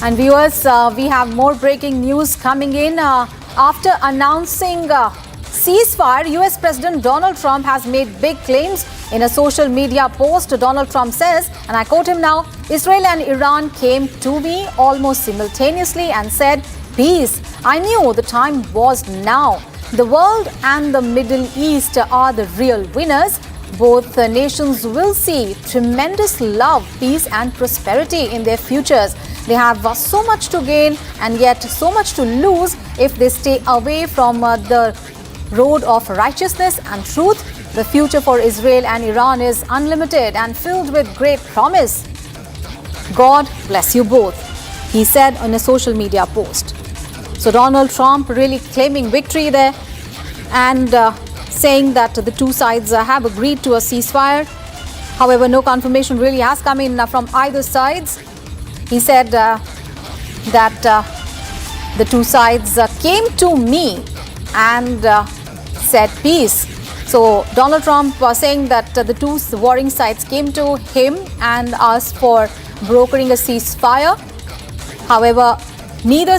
And viewers, we have more breaking news coming in. After announcing ceasefire, U.S. President Donald Trump has made big claims. In a social media post, Donald Trump says, and I quote him now, "Israel and Iran came to me almost simultaneously and said, 'Peace.' I knew the time was now. The world and the Middle East are the real winners. Both nations will see tremendous love, peace and prosperity in their futures. They have so much to gain and yet so much to lose if they stay away from the road of righteousness and truth. The future for Israel and Iran is unlimited and filled with great promise. God bless you both," he said on a social media post. So Donald Trump really claiming victory there, and saying that the two sides have agreed to a ceasefire. However, no confirmation really has come in from either sides. He said that the two sides came to me and said peace. So Donald Trump was saying that the two warring sides came to him and asked for brokering a ceasefire. However, neither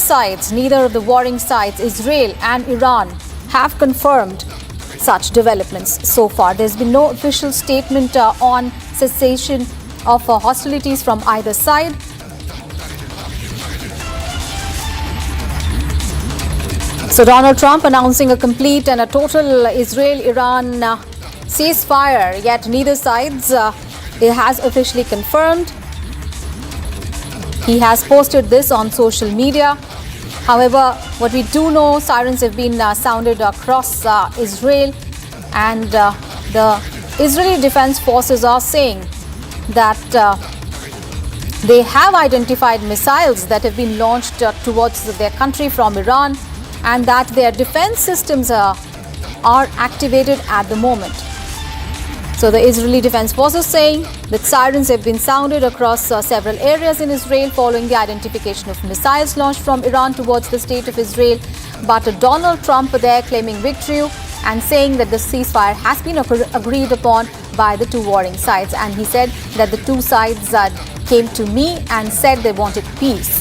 of the warring sides, Israel and Iran, have confirmed such developments so far. There's been no official statement on cessation of hostilities from either side. So Donald Trump announcing a complete and a total Israel-Iran ceasefire, yet neither sides it has officially confirmed. He has posted this on social media. However, what we do know, sirens have been sounded across Israel, and the Israeli Defense Forces are saying that they have identified missiles that have been launched towards their country from Iran, and that their defense systems are activated at the moment. So the Israeli Defense Forces saying that sirens have been sounded across several areas in Israel following the identification of missiles launched from Iran towards the state of Israel. But Donald Trump there claiming victory and saying that the ceasefire has been agreed upon by the two warring sides. And he said that the two sides came to me and said they wanted peace.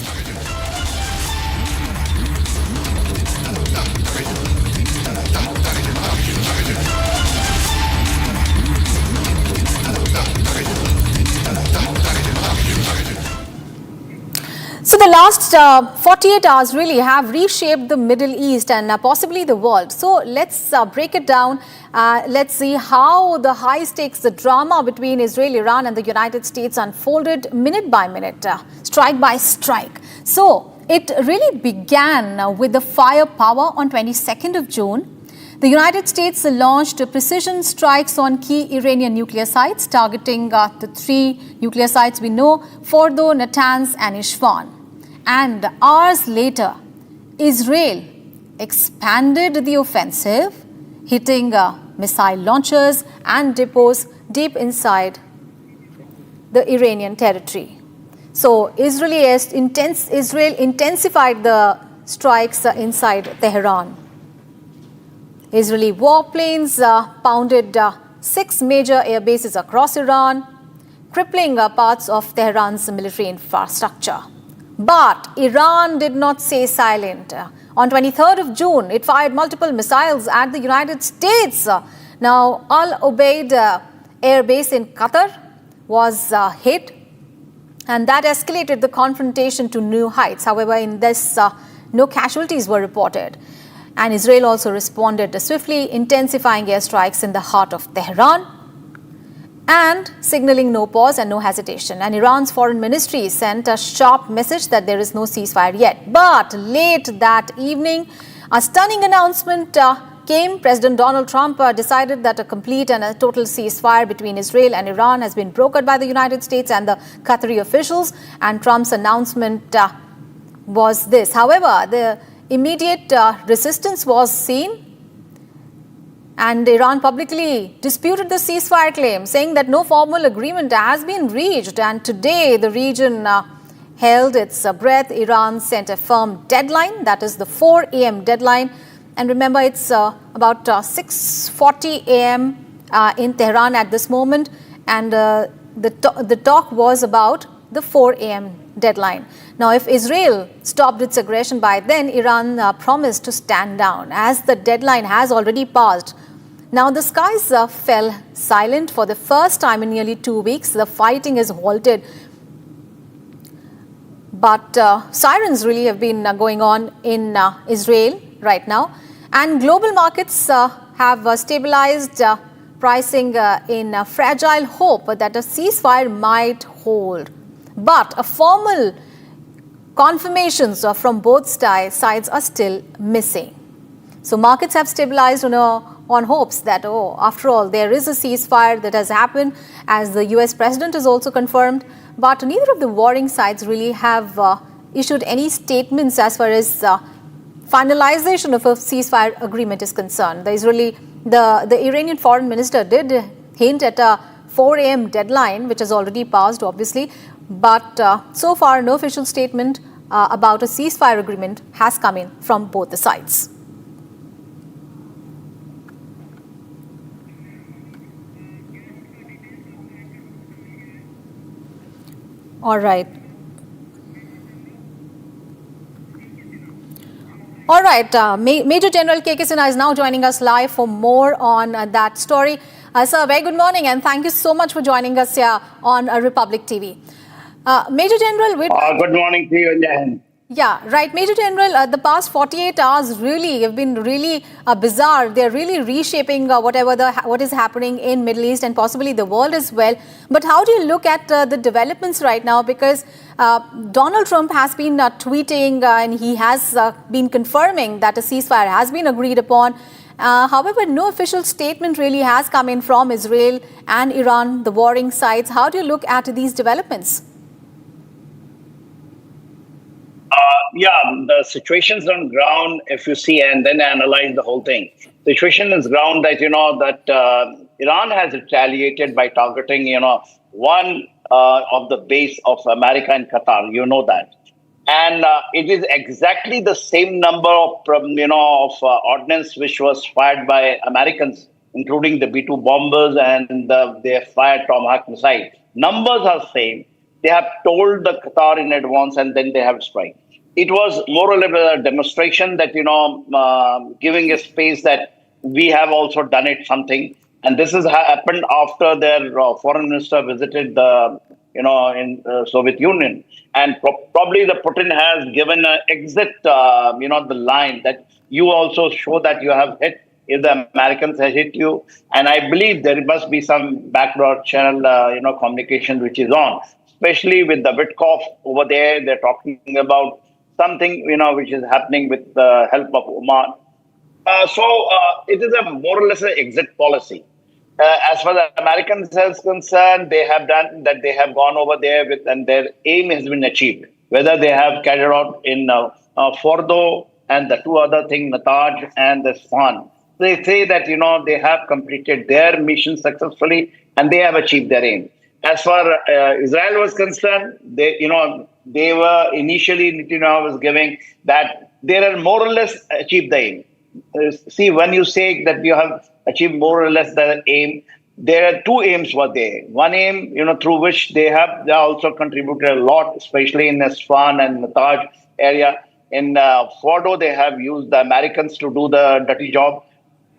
So the last 48 hours really have reshaped the Middle East and possibly the world. So let's break it down. Let's see how the high stakes, the drama between Israel, Iran and the United States unfolded minute by minute, strike by strike. So it really began with the firepower on 22nd of June. The United States launched precision strikes on key Iranian nuclear sites, targeting the three nuclear sites we know, Fordo, Natanz and Isfahan. And hours later, Israel expanded the offensive, hitting missile launchers and depots deep inside the Iranian territory. So Israel intensified the strikes inside Tehran. Israeli warplanes pounded 6 major air bases across Iran, crippling parts of Tehran's military infrastructure. But Iran did not stay silent. On 23rd of June, it fired multiple missiles at the United States. Now, Al Ubaid air base in Qatar was hit, and that escalated the confrontation to new heights. However, in this, no casualties were reported. And Israel also responded swiftly, intensifying airstrikes in the heart of Tehran and signaling no pause and no hesitation. And Iran's foreign ministry sent a sharp message that there is no ceasefire yet. But late that evening, a stunning announcement came. President Donald Trump decided that a complete and a total ceasefire between Israel and Iran has been brokered by the United States and the Qatari officials. And Trump's announcement was this. However, the immediate resistance was seen, and Iran publicly disputed the ceasefire claim, saying that no formal agreement has been reached. And today, the region held its breath. Iran sent a firm deadline, that is the 4 a.m. deadline. And remember, it's about 6:40 a.m. In Tehran at this moment, and the talk was about the 4 a.m. deadline. Now, if Israel stopped its aggression by then, Iran promised to stand down. As the deadline has already passed, now the skies fell silent for the first time in nearly 2 weeks. The fighting is halted, but sirens really have been going on in Israel right now, and global markets have stabilized, pricing in fragile hope that a ceasefire might hold. But a formal confirmations from both sides are still missing. So markets have stabilized on hopes that, after all, there is a ceasefire that has happened, as the U.S. president has also confirmed. But neither of the warring sides really have issued any statements as far as finalization of a ceasefire agreement is concerned. The Iranian foreign minister did hint at a 4 a.m. deadline, which has already passed, obviously. But so far, no official statement about a ceasefire agreement has come in from both the sides. All right. Major General K.K. Sinha is now joining us live for more on that story. Sir, very good morning, and thank you so much for joining us here on Republic TV. Major General, good morning to you, Jahan. Yeah, right. Major General, the past 48 hours really have been really bizarre. They're really reshaping what is happening in Middle East and possibly the world as well. But how do you look at the developments right now? Because Donald Trump has been tweeting and he has been confirming that a ceasefire has been agreed upon. However, no official statement really has come in from Israel and Iran, the warring sides. How do you look at these developments? The situations on ground, if you see and then analyze the whole thing, situation is ground that, that Iran has retaliated by targeting, one of the base of America and Qatar, that. And it is exactly the same number of, ordnance which was fired by Americans, including the B-2 bombers and they fired Tomahawk missile. Numbers are same. They have told the Qatar in advance and then they have strike. It was more or less a demonstration that, giving a space that we have also done it something. And this has happened after their foreign minister visited the, in Soviet Union. And probably the Putin has given an exit, the line that you also show that you have hit if the Americans have hit you. And I believe there must be some backdoor channel, communication which is on, especially with the Witkoff over there. They're talking about something, which is happening with the help of Oman. So it is a more or less an exit policy. As far as the Americans is concerned, they have done that. They have gone over there and their aim has been achieved. Whether they have carried out in Fordo and the two other things, Nataj and the Swan. They say that, they have completed their mission successfully and they have achieved their aim. As far Israel was concerned, they were initially, Netanyahu was giving that they are more or less achieved the aim. See, when you say that you have achieved more or less the aim, there are two aims were there. One aim, through which they also contributed a lot, especially in the Swan and Nataj area. In Fordo, they have used the Americans to do the dirty job.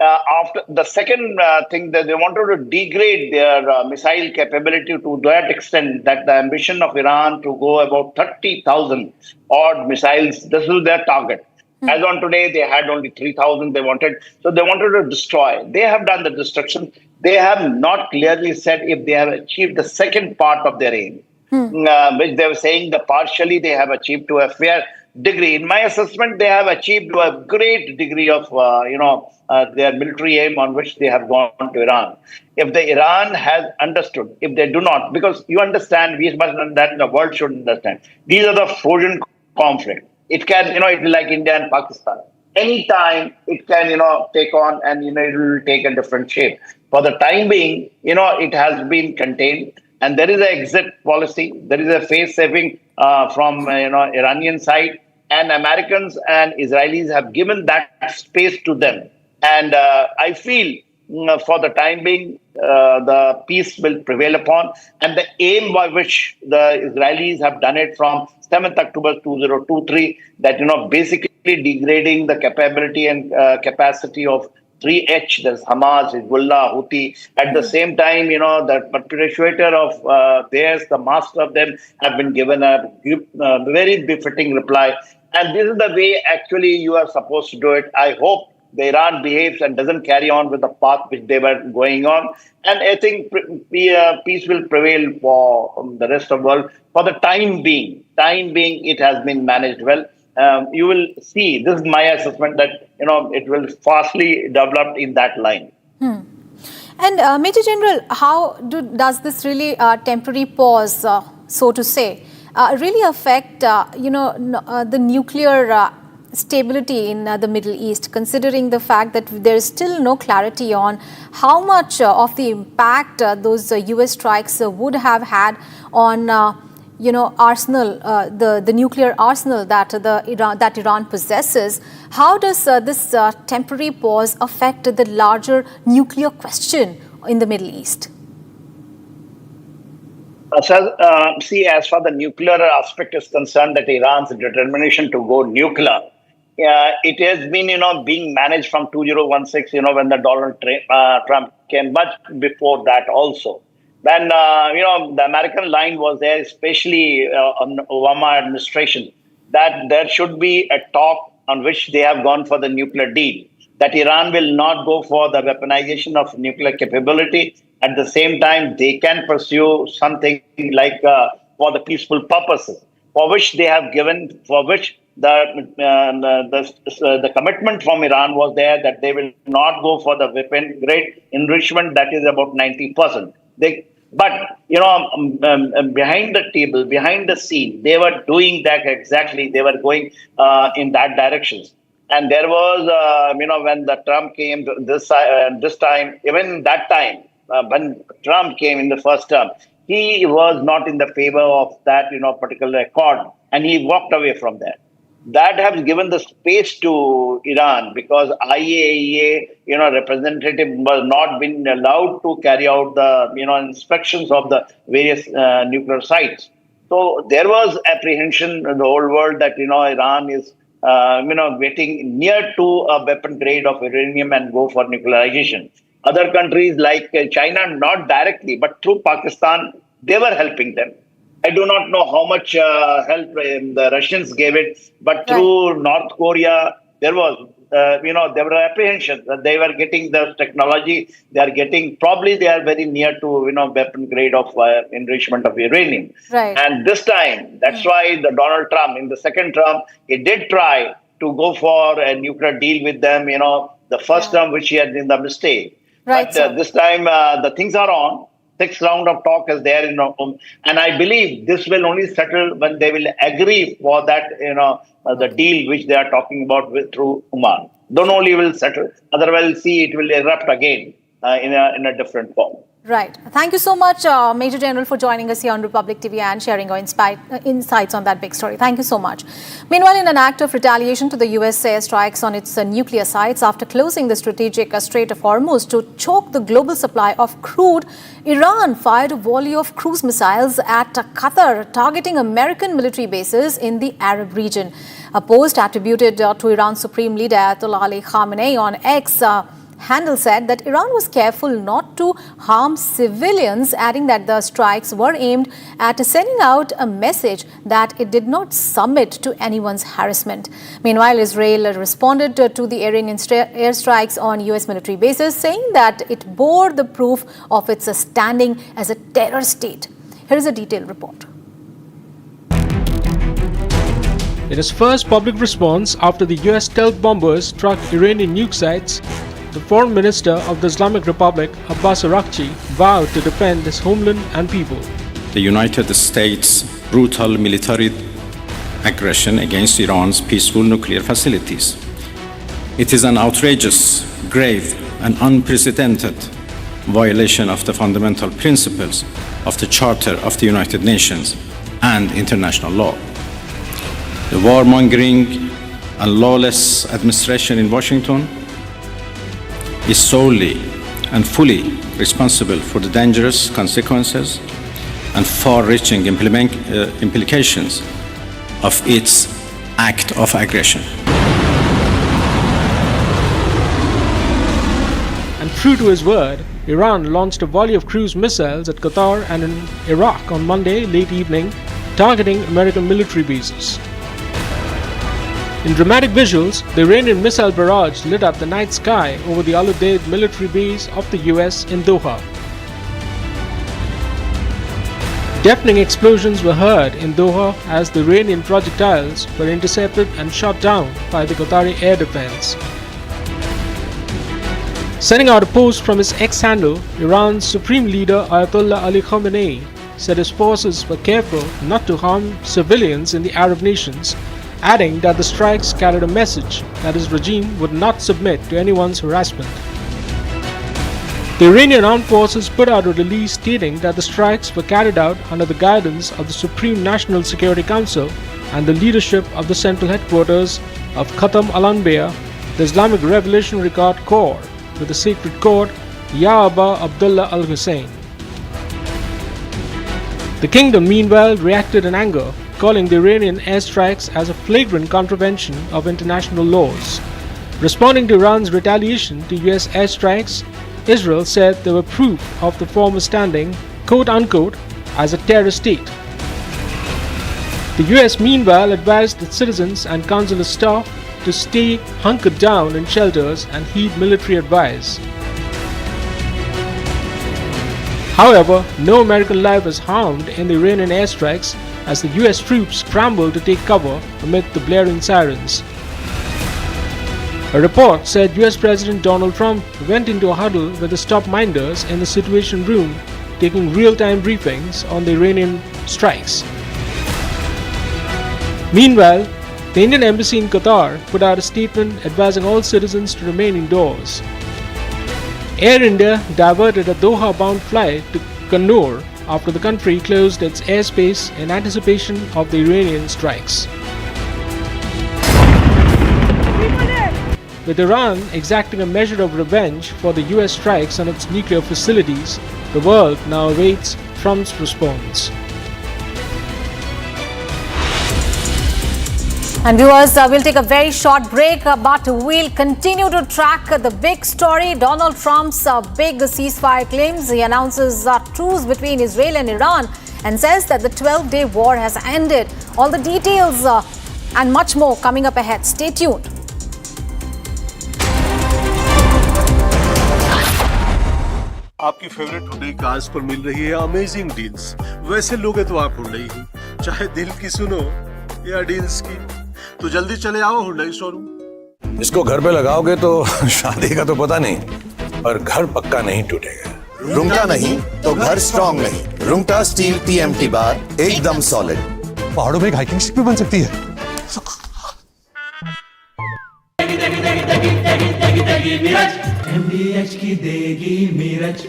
After the second thing, that they wanted to degrade their missile capability to that extent that the ambition of Iran to go about 30,000 odd missiles, this was their target. As on today, they had only 3,000 they wanted. So they wanted to destroy. They have done the destruction. They have not clearly said if they have achieved the second part of their aim, which they were saying that partially they have achieved to a fair degree. In my assessment, they have achieved to a great degree of, their military aim on which they have gone to Iran. If the Iran has understood, if they do not, because you understand, we must understand, the world should understand, these are the frozen conflict. It can, it's like India and Pakistan. Anytime it can, take on and, it will take a different shape. For the time being, it has been contained and there is an exit policy. There is a face saving from, Iranian side, and Americans and Israelis have given that space to them. And I feel for the time being, the peace will prevail upon. And the aim by which the Israelis have done it from 7th October 2023, that, basically degrading the capability and capacity of 3H, there's Hamas, Hezbollah, Houthi. At the same time, the perpetrator of theirs, the master of them, have been given a very befitting reply. And this is the way actually you are supposed to do it. I hope the Iran behaves and doesn't carry on with the path which they were going on. And I think peace will prevail for the rest of the world. For the time being, it has been managed well. You will see, this is my assessment, that it will fastly develop in that line. And Major General, how does this really temporary pause, so to say, really affect the nuclear stability in the Middle East, considering the fact that there is still no clarity on how much of the impact those U.S. strikes would have had on arsenal, the nuclear arsenal that Iran possesses. How does this temporary pause affect the larger nuclear question in the Middle East? As far the nuclear aspect is concerned, that Iran's determination to go nuclear, it has been, being managed from 2016, when the Donald Trump came, much before that also. Then, the American line was there, especially on Obama administration, that there should be a talk on which they have gone for the nuclear deal, that Iran will not go for the weaponization of nuclear capability. At the same time, they can pursue something like for the peaceful purposes, for which they have given, for which the commitment from Iran was there that they will not go for the weapon grade enrichment, that is about 90%. But behind the table, behind the scene, they were doing that exactly. They were going in that direction. And there was, when the Trump came this time, even that time, when Trump came in the first term, he was not in the favor of that, particular accord, and he walked away from that. That has given the space to Iran, because IAEA, representative was not been allowed to carry out the, inspections of the various nuclear sites. So there was apprehension in the whole world that, Iran is, getting near to a weapon grade of uranium and go for nuclearization. Other countries like China, not directly, but through Pakistan, they were helping them. I do not know how much help the Russians gave it, but through North Korea, there was, there were apprehensions that they were getting the technology. They are very near to, weapon grade of enrichment of uranium. Right. And this time, that's why the Donald Trump, in the second term, he did try to go for a nuclear deal with them, the first term, which he had been the mistake. Right, but this time, the things are on. Sixth round of talk is there in and I believe this will only settle when they will agree for that, the deal which they are talking about through Oman. Then only will settle. Otherwise, see, it will erupt again in a different form. Right. Thank you so much, Major General, for joining us here on Republic TV and sharing our insights on that big story. Thank you so much. Meanwhile, in an act of retaliation to the US airstrikes on its nuclear sites after closing the strategic Strait of Hormuz to choke the global supply of crude, Iran fired a volley of cruise missiles at Qatar, targeting American military bases in the Arab region. A post attributed to Iran's Supreme Leader Ayatollah Ali Khamenei on X handle said that Iran was careful not to harm civilians, adding that the strikes were aimed at sending out a message that it did not submit to anyone's harassment. Meanwhile, Israel responded to the Iranian airstrikes on US military bases, saying that it bore the proof of its standing as a terror state. Here is a detailed report. In his first public response after the US stealth bombers struck Iranian nuke sites, the Foreign Minister of the Islamic Republic, Abbas Araghchi, vowed to defend his homeland and people. The United States' brutal military aggression against Iran's peaceful nuclear facilities. It is an outrageous, grave, and unprecedented violation of the fundamental principles of the Charter of the United Nations and international law. The warmongering and lawless administration in Washington is solely and fully responsible for the dangerous consequences and far-reaching implications of its act of aggression. And true to his word, Iran launched a volley of cruise missiles at Qatar and in Iraq on Monday late evening, targeting American military bases. In dramatic visuals, the Iranian missile barrage lit up the night sky over the Al Udeid military base of the US in Doha. Deafening explosions were heard in Doha as the Iranian projectiles were intercepted and shot down by the Qatari air defense. Sending out a post from his X handle, Iran's Supreme Leader Ayatollah Ali Khamenei said his forces were careful not to harm civilians in the Arab nations, adding that the strikes carried a message that his regime would not submit to anyone's harassment. The Iranian armed forces put out a release stating that the strikes were carried out under the guidance of the Supreme National Security Council and the leadership of the central headquarters of Khatam al-Anbiya, the Islamic Revolutionary Guard Corps, with the sacred court Ya Aba Abdullah al-Hussein. The kingdom meanwhile reacted in anger, calling the Iranian airstrikes as a flagrant contravention of international laws. Responding to Iran's retaliation to US airstrikes, Israel said they were proof of the former standing, quote-unquote, as a terror state. The US meanwhile advised its citizens and consular staff to stay hunkered down in shelters and heed military advice. However, no American life was harmed in the Iranian airstrikes as the US troops scrambled to take cover amid the blaring sirens. A report said US President Donald Trump went into a huddle with the stop-minders in the Situation Room, taking real-time briefings on the Iranian strikes. Meanwhile, the Indian Embassy in Qatar put out a statement advising all citizens to remain indoors. Air India diverted a Doha-bound flight to Kannur after the country closed its airspace in anticipation of the Iranian strikes. With Iran exacting a measure of revenge for the US strikes on its nuclear facilities, the world now awaits Trump's response. And viewers, we'll take a very short break, but we'll continue to track the big story. Donald Trump's big ceasefire claims. He announces a truce between Israel and Iran and says that the 12-day war has ended. All the details and much more coming up ahead. Stay tuned. आपकी favourite today cars पर मिल रही है amazing deals. वैसे लोगे तो आप Hyundai ही, चाहे दिल की सुनो या डील्स की, तो जल्दी चले आओ हुंडई शोरूम। इसको घर पे लगाओगे तो शादी का तो पता नहीं, पर घर पक्का नहीं टूटेगा। रुंगटा नहीं तो घर स्ट्रॉन्ग नहीं। रुंगटा स्टील TMT बार एकदम सॉलिड। पहाड़ों में एक हाइकिंग शिप भी बन सकती है। MDH की देगी मिर्च,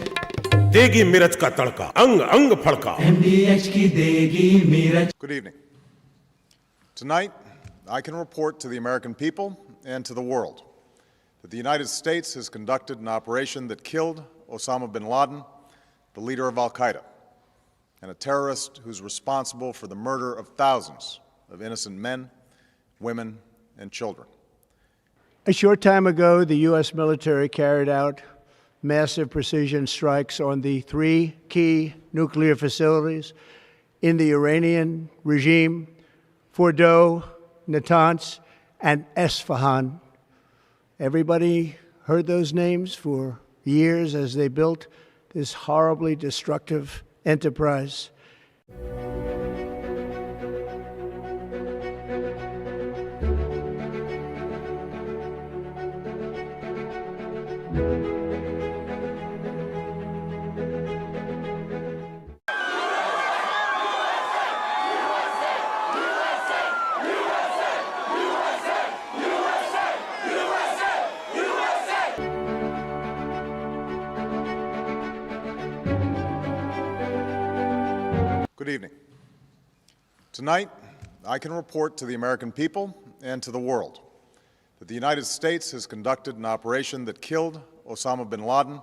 देगी मिर्च का तड़का, अंग अंग फड़का। MDH की देगी मिर्च। Good evening. Tonight, I can report to the American people and to the world that the United States has conducted an operation that killed Osama bin Laden, the leader of Al-Qaeda, and a terrorist who's responsible for the murder of thousands of innocent men, women, and children. A short time ago, the U.S. military carried out massive precision strikes on the 3 key nuclear facilities in the Iranian regime: Fordow, Natanz, and Esfahan. Everybody heard those names for years as they built this horribly destructive enterprise. Good evening. Tonight, I can report to the American people and to the world that the United States has conducted an operation that killed Osama bin Laden,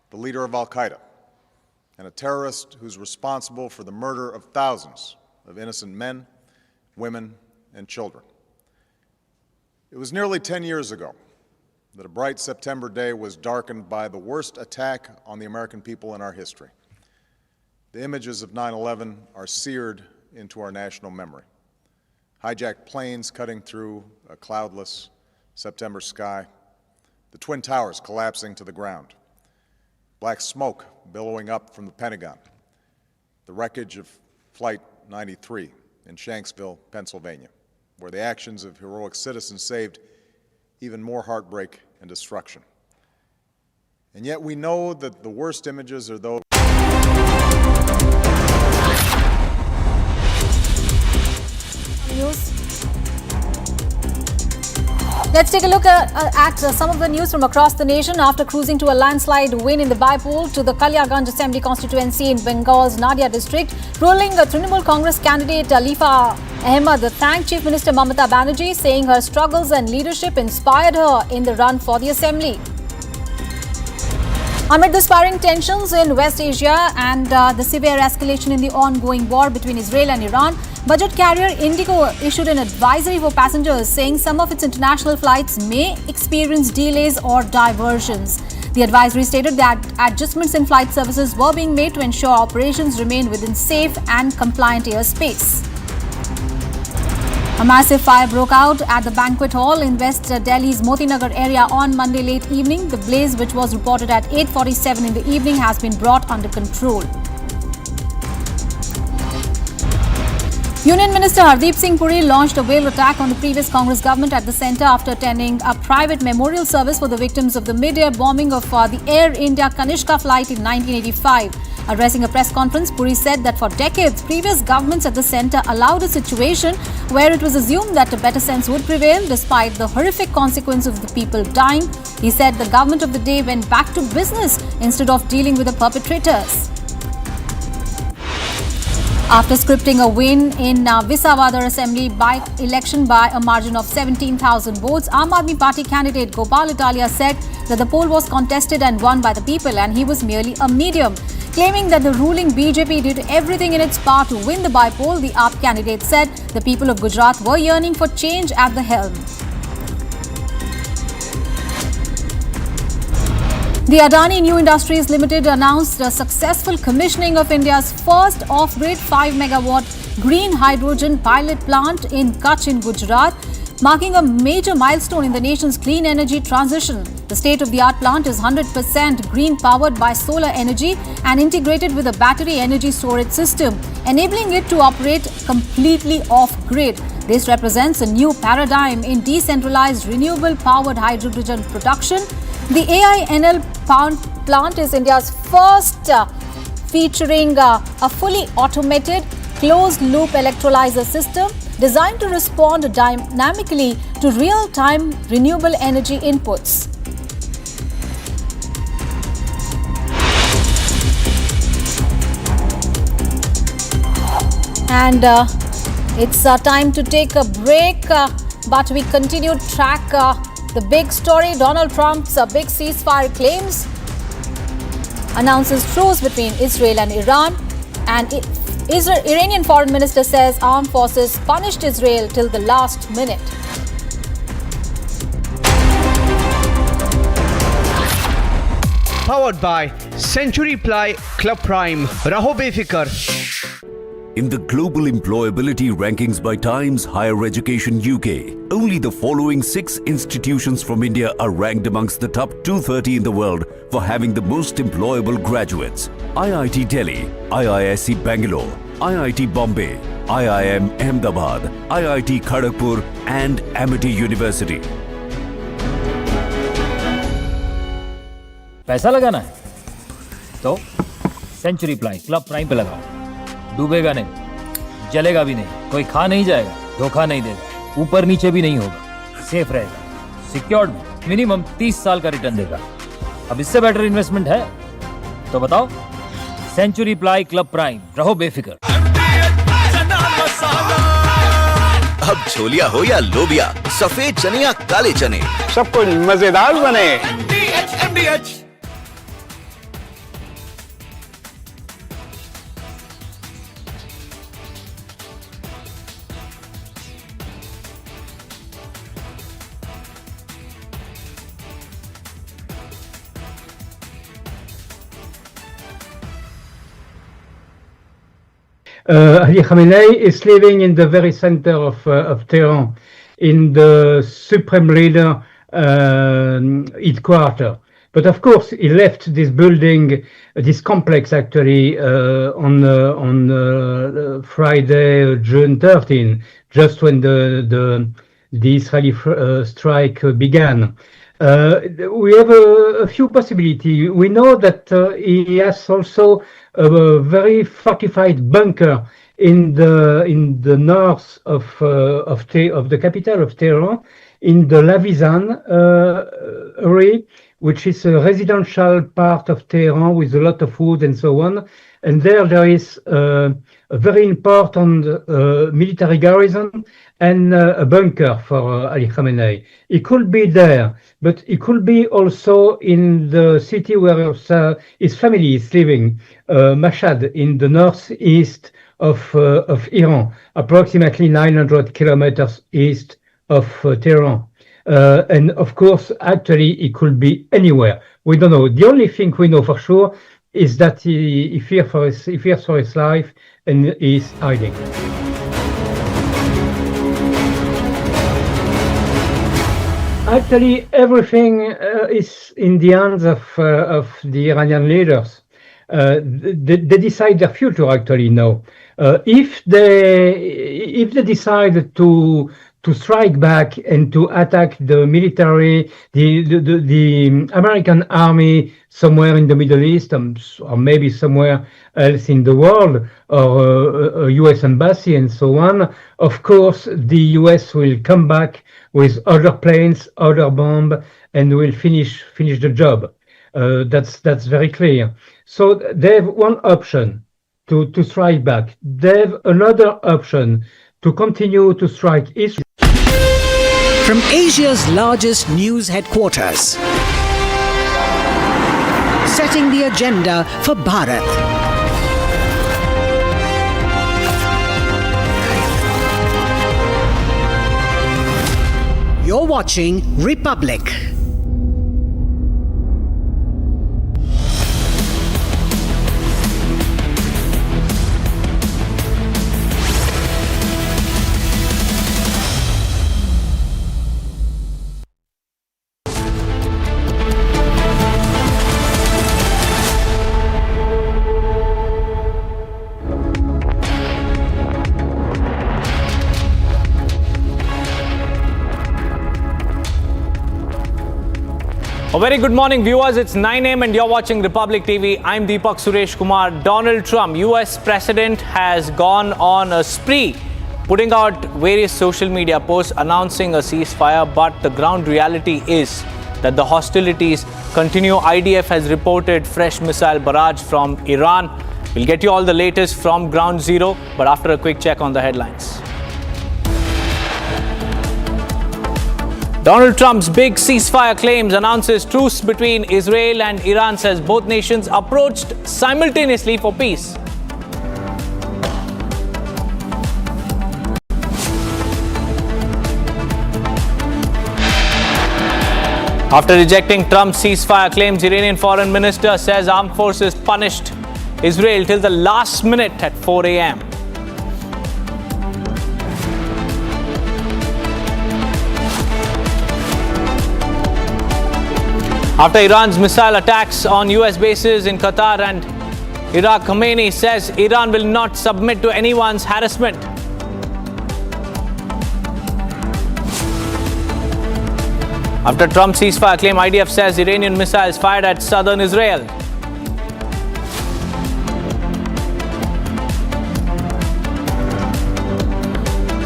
the leader of Al-Qaeda, and a terrorist who's responsible for the murder of thousands of innocent men, women, and children. It was nearly 10 years ago that a bright September day was darkened by the worst attack on the American people in our history. The images of 9/11 are seared into our national memory. Hijacked planes cutting through a cloudless September sky, the Twin Towers collapsing to the ground, black smoke billowing up from the Pentagon, the wreckage of Flight 93 in Shanksville, Pennsylvania, where the actions of heroic citizens saved even more heartbreak and destruction. And yet we know that the worst images are those news. Let's take a look at some of the news from across the nation. After cruising to a landslide win in the bypoll to the Kaliaganj Assembly constituency in Bengal's Nadia district, ruling Trinamool Congress candidate Alifa Ahmed thanked Chief Minister Mamata Banerjee, saying her struggles and leadership inspired her in the run for the assembly. Amid the sparring tensions in West Asia and the severe escalation in the ongoing war between Israel and Iran, budget carrier Indigo issued an advisory for passengers, saying some of its international flights may experience delays or diversions. The advisory stated that adjustments in flight services were being made to ensure operations remain within safe and compliant airspace. A massive fire broke out at the banquet hall in West Delhi's Moti Nagar area on Monday late evening. The blaze, which was reported at 8:47 in the evening, has been brought under control. Union Minister Hardeep Singh Puri launched a veiled attack on the previous Congress government at the centre after attending a private memorial service for the victims of the mid-air bombing of the Air India Kanishka flight in 1985. Addressing a press conference, Puri said that for decades, previous governments at the centre allowed a situation where it was assumed that a better sense would prevail despite the horrific consequence of the people dying. He said the government of the day went back to business instead of dealing with the perpetrators. After scripting a win in Visawadar Assembly by-election by a margin of 17,000 votes, Aam Aadmi Party candidate Gopal Italia said that the poll was contested and won by the people and he was merely a medium. Claiming that the ruling BJP did everything in its power to win the by-poll, the AAP candidate said the people of Gujarat were yearning for change at the helm. The Adani New Industries Limited announced a successful commissioning of India's first off-grid 5-megawatt green hydrogen pilot plant in Kutch in Gujarat, marking a major milestone in the nation's clean energy transition. The state-of-the-art plant is 100% green, powered by solar energy and integrated with a battery energy storage system, enabling it to operate completely off-grid. This represents a new paradigm in decentralized renewable powered hydrogen production. The AI/ML plant is India's first featuring a fully automated closed-loop electrolyzer system designed to respond dynamically to real-time renewable energy inputs. And it's time to take a break, but we continue to track the big story. Donald Trump's big ceasefire claims, announces truce between Israel and Iran, and Iranian foreign minister says armed forces punished Israel till the last minute. Powered by Century Ply Club Prime. Raho befikar. In the global employability rankings by Times Higher Education UK, only the following 6 institutions from India are ranked amongst the top 230 in the world for having the most employable graduates: IIT Delhi, IISc Bangalore, IIT Bombay, IIM Ahmedabad, IIT Kharagpur and Amity University. पैसा लगाना है तो century ply club prime पे लगाओ। डूबेगा नहीं, जलेगा भी नहीं, कोई खा नहीं जाएगा, धोखा नहीं देगा, ऊपर नीचे भी नहीं होगा, सेफ रहेगा, सिक्योर्ड में मिनिमम 30 साल का रिटर्न देगा। अब इससे बेटर इन्वेस्टमेंट है तो बताओ। सेंचुरी प्लाई क्लब प्राइम, रहो बेफिक्र। अब छोलिया हो या लोबिया, सफेद चने या काले चने, सब कुछ मजेदार बने। Ali Khamenei is living in the very center of Tehran, in the Supreme Leader headquarters. But of course, he left this building, this complex actually, on Friday, June 13, just when the Israeli strike began. We have a few possibilities. We know that he has also a very fortified bunker in the north of the capital of Tehran, in the Lavizan area, which is a residential part of Tehran with a lot of wood and so on. And there is a very important military garrison and a bunker for Ali Khamenei. He could be there, but he could be also in the city where his family is living, Mashhad, in the northeast of Iran, approximately 900 kilometers east of Tehran. And of course, actually, he could be anywhere. We don't know. The only thing we know for sure is that he fears for his life and is hiding. Actually, everything is in the hands of the Iranian leaders. They decide their future actually now. If they decide to strike back and to attack the military, the American army somewhere in the Middle East, or maybe somewhere else in the world, or a U.S. embassy and so on, of course the U.S. will come back with other planes, other bombs, and will finish the job. That's very clear. So they have one option to strike back. They have another option to continue to strike Israel. From Asia's largest news headquarters, setting the agenda for Bharat. You're watching Republic. A very good morning, viewers. It's 9 a.m. and you're watching Republic TV. I'm Deepak Suresh Kumar. Donald Trump, U.S. President, has gone on a spree, putting out various social media posts announcing a ceasefire, but the ground reality is that the hostilities continue. IDF has reported fresh missile barrage from Iran. We'll get you all the latest from Ground Zero, but after a quick check on the headlines. Donald Trump's big ceasefire claims, announces truce between Israel and Iran, says both nations approached simultaneously for peace. After rejecting Trump's ceasefire claims, Iranian foreign minister says armed forces punished Israel till the last minute at 4 a.m. After Iran's missile attacks on U.S. bases in Qatar and Iraq, Khomeini says Iran will not submit to anyone's harassment. After Trump's ceasefire claim, IDF says Iranian missiles fired at southern Israel.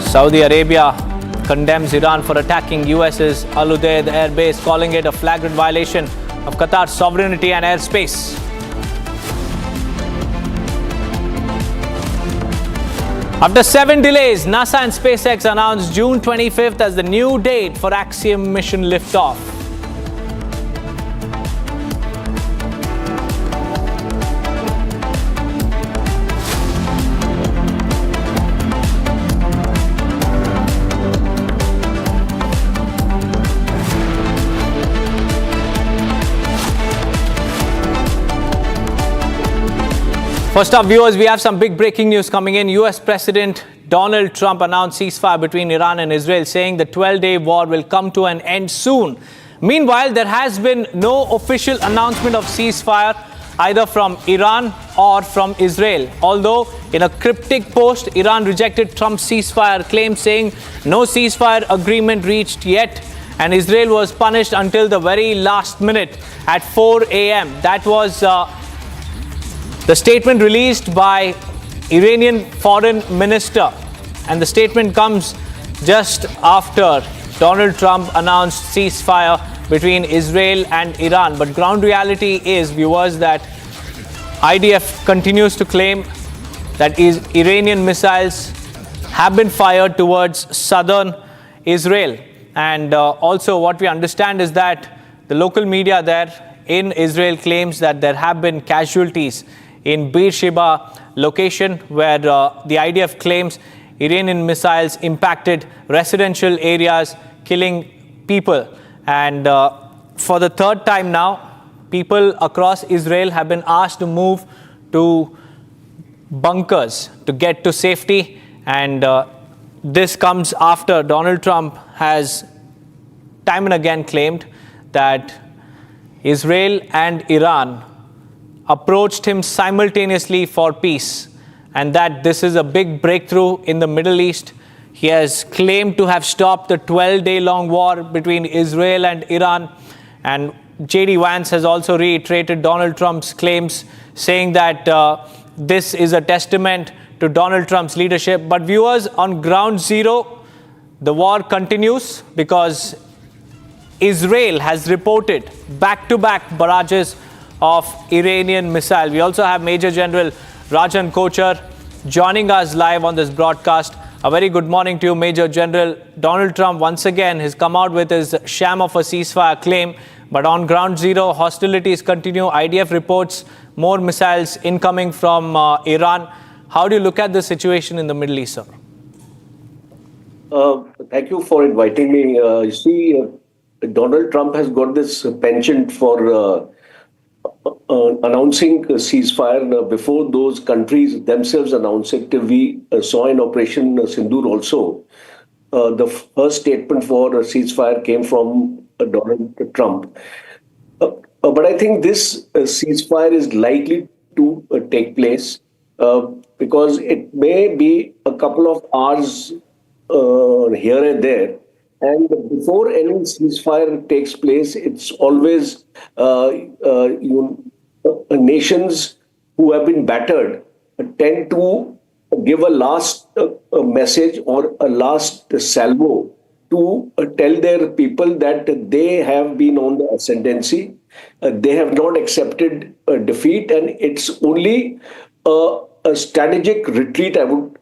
Saudi Arabia condemns Iran for attacking US's Al Udeid air base, calling it a flagrant violation of Qatar's sovereignty and airspace. After 7 delays, NASA and SpaceX announced June 25th as the new date for Axiom mission liftoff. First up, viewers, we have some big breaking news coming in. U.S. President Donald Trump announced ceasefire between Iran and Israel, saying the 12-day war will come to an end soon. Meanwhile, there has been no official announcement of ceasefire either from Iran or from Israel. Although, in a cryptic post, Iran rejected Trump's ceasefire claim, saying no ceasefire agreement reached yet, and Israel was punished until the very last minute at 4 a.m. That was the statement released by Iranian foreign minister, and the statement comes just after Donald Trump announced ceasefire between Israel and Iran. But ground reality is, viewers, that IDF continues to claim that Iranian missiles have been fired towards southern Israel. And also what we understand is that the local media there in Israel claims that there have been casualties in Beersheba location, where the IDF claims Iranian missiles impacted residential areas, killing people. And for the third time now, people across Israel have been asked to move to bunkers to get to safety. And this comes after Donald Trump has time and again claimed that Israel and Iran approached him simultaneously for peace, and that this is a big breakthrough in the Middle East. He has claimed to have stopped the 12-day-long war between Israel and Iran. And J.D. Vance has also reiterated Donald Trump's claims, saying that this is a testament to Donald Trump's leadership. But viewers, on Ground Zero, the war continues because Israel has reported back-to-back barrages of Iranian missile. We also have Major General Rajan Kochar joining us live on this broadcast. A very good morning to you, Major General. Donald Trump once again has come out with his sham of a ceasefire claim, but on Ground Zero, hostilities continue. IDF reports more missiles incoming from Iran. How do you look at the situation in the Middle East, sir? Thank you for inviting me. You see, Donald Trump has got this penchant for announcing a ceasefire before those countries themselves announce it. We saw in Operation Sindoor also, the first statement for a ceasefire came from Donald Trump. But I think this ceasefire is likely to take place because it may be a couple of hours here and there, And before any ceasefire takes place, it's always nations who have been battered tend to give a last message or a last salvo to tell their people that they have been on the ascendancy. They have not accepted defeat, and it's only a strategic retreat. I would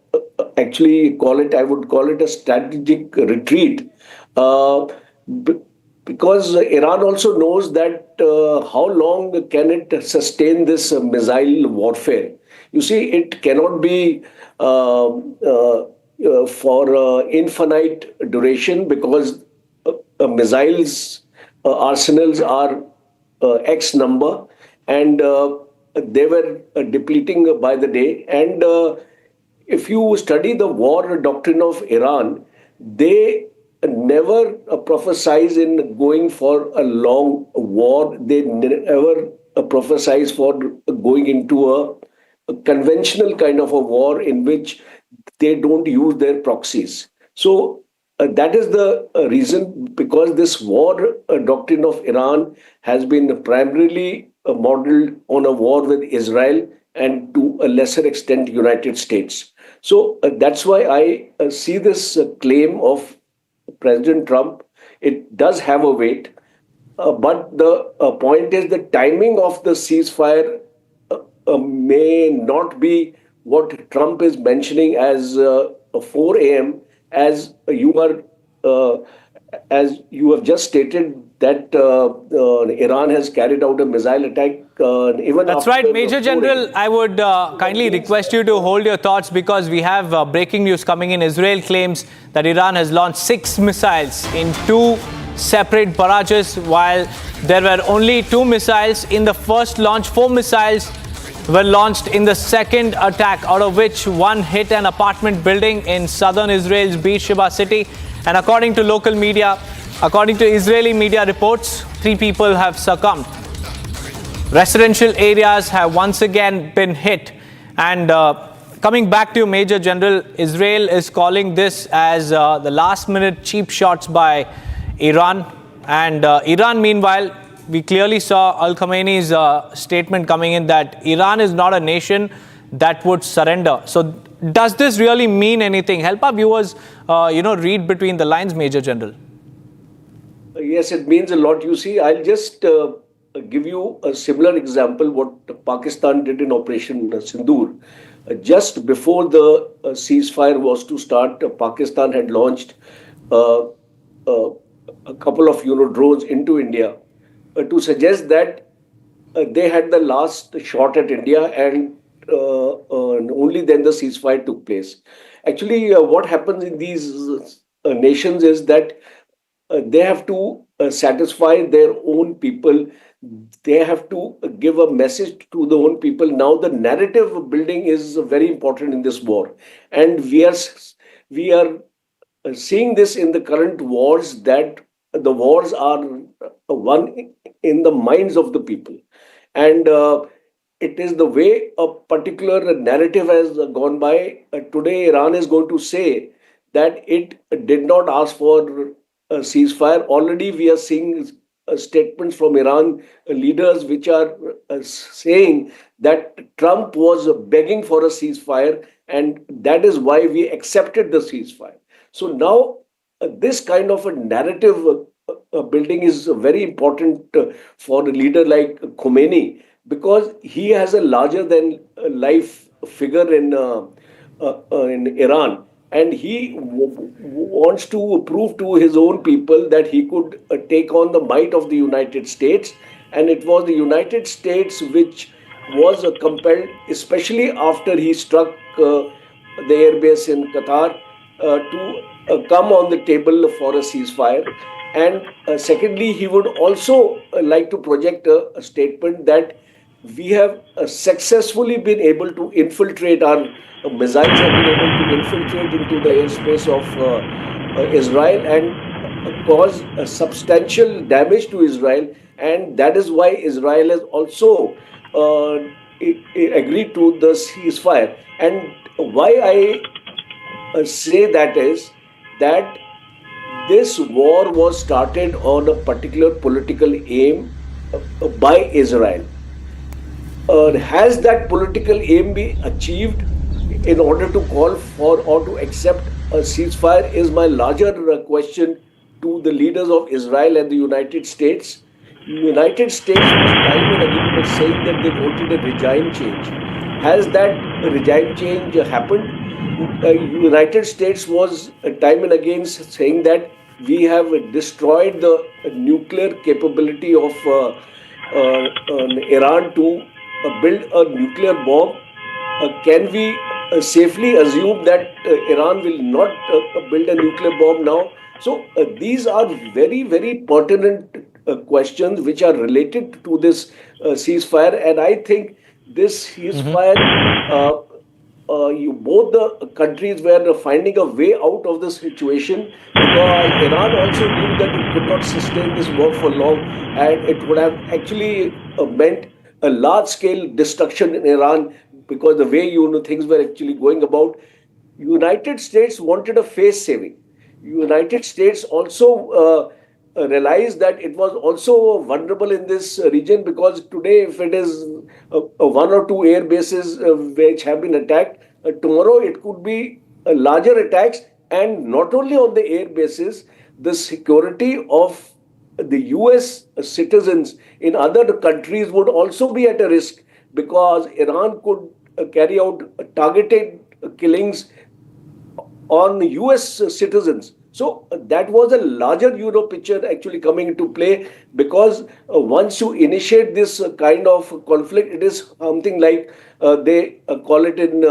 actually call it. I would call it a strategic retreat, b- because Iran also knows that how long can it sustain this missile warfare. You see, it cannot be for infinite duration, because missiles arsenals are X number, and they were depleting by the day. And if you study the war doctrine of Iran, they never prophesize in going for a long war. They never prophesize for going into a conventional kind of a war in which they don't use their proxies. So that is the reason, because this war doctrine of Iran has been primarily modeled on a war with Israel and to a lesser extent United States. So that's why I see this claim of President Trump. It does have a weight, but the point is the timing of the ceasefire may not be what Trump is mentioning as 4 a.m. as as you have just stated that Iran has carried out a missile attack. Even That's after right, Major General. I would kindly request you to hold your thoughts, because we have breaking news coming in. Israel claims that Iran has launched 6 missiles in 2 separate barrages, while there were only 2 missiles in the first launch. 4 missiles were launched in the second attack, out of which 1 hit an apartment building in southern Israel's Beersheba city. And according to local media, according to Israeli media reports, 3 people have succumbed. Residential areas have once again been hit. And coming back to you, Major General, Israel is calling this as the last-minute cheap shots by Iran. And Iran, meanwhile, we clearly saw Al Khamenei's statement coming in that Iran is not a nation that would surrender. So does this really mean anything? Help our viewers, read between the lines, Major General. Yes, it means a lot. You see, I'll just give you a similar example what Pakistan did in Operation Sindoor. Just before the ceasefire was to start, Pakistan had launched a couple of drones into India to suggest that they had the last shot at India, and only then the ceasefire took place. Actually, what happens in these nations is that they have to satisfy their own people. They have to give a message to the own people. Now, the narrative building is very important in this war, and we are seeing this in the current wars, that the wars are won in the minds of the people, and it is the way a particular narrative has gone by. Today, Iran is going to say that it did not ask for a ceasefire. Already, we are seeing statements from Iran leaders which are saying that Trump was begging for a ceasefire, and that is why we accepted the ceasefire. So now, this kind of a narrative building is very important for a leader like Khomeini, because he has a larger than life figure in Iran, and he wants to prove to his own people that he could take on the might of the United States. And it was the United States which was compelled, especially after he struck the airbase in Qatar, to come on the table for a ceasefire. And secondly, he would also like to project a statement that we have successfully been able to infiltrate, our missiles have been able to infiltrate into the airspace of Israel and cause substantial damage to Israel. And that is why Israel has also agreed to the ceasefire. And why I say that is that this war was started on a particular political aim by Israel. Has that political aim been achieved in order to call for or to accept a ceasefire is my larger question to the leaders of Israel and the United States. United States was time and again was saying that they wanted a regime change. Has that regime change happened? United States was time and again saying that we have destroyed the nuclear capability of Iran to build a nuclear bomb. Can we safely assume that Iran will not build a nuclear bomb now? So these are very, very pertinent questions which are related to this ceasefire. And I think this ceasefire, both the countries were finding a way out of the situation, because Iran also knew that it could not sustain this war for long, and it would have actually meant a large-scale destruction in Iran, because the way things were actually going about. United States wanted a face saving. United States also realized that it was also vulnerable in this region, because today if it is one or two air bases which have been attacked, tomorrow it could be larger attacks, and not only on the air bases, the security of the U.S. citizens in other countries would also be at a risk, because Iran could carry out targeted killings on U.S. citizens. So that was a larger picture actually coming into play, because once you initiate this kind of conflict, it is something like they call it in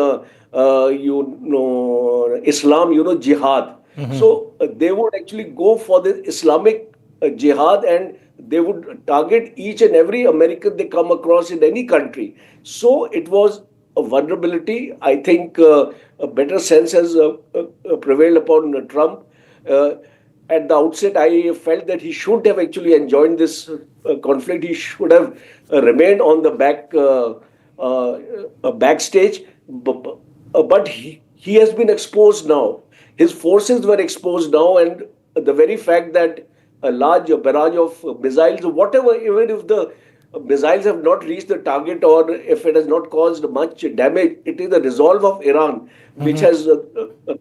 Islam, jihad. So they would actually go for the Islamic jihad, and they would target each and every American they come across in any country. So it was a vulnerability. I think a better sense has prevailed upon Trump. At the outset, I felt that he should have actually enjoined this conflict. He should have remained on the backstage. But he has been exposed now. His forces were exposed now, and the very fact that a large barrage of missiles, whatever, even if the missiles have not reached the target or if it has not caused much damage, it is the resolve of Iran which has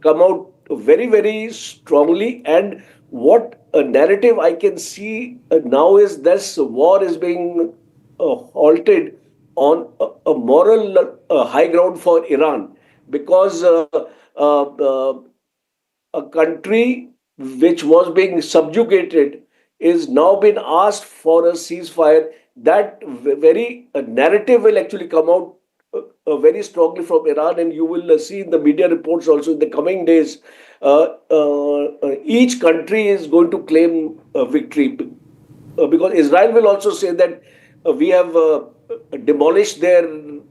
come out very, very strongly. And what a narrative I can see now is this war is being halted on a moral high ground for Iran, because a country which was being subjugated is now been asked for a ceasefire. That very narrative will actually come out very strongly from Iran, and you will see in the media reports also in the coming days. Each country is going to claim victory, because Israel will also say that we have demolished their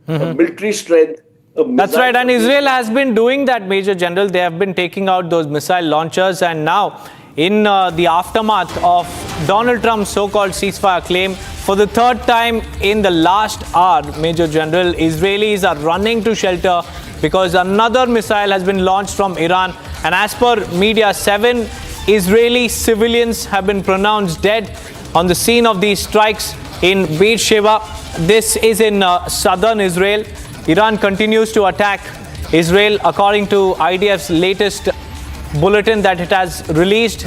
military strength. That's right, and Israel has been doing that, Major General. They have been taking out those missile launchers, and now in the aftermath of Donald Trump's so-called ceasefire claim, for the third time in the last hour, Major General, Israelis are running to shelter because another missile has been launched from Iran. And as per media, 7 Israeli civilians have been pronounced dead on the scene of these strikes in Beersheba. This is in southern Israel. Iran continues to attack Israel. According to IDF's latest bulletin that it has released,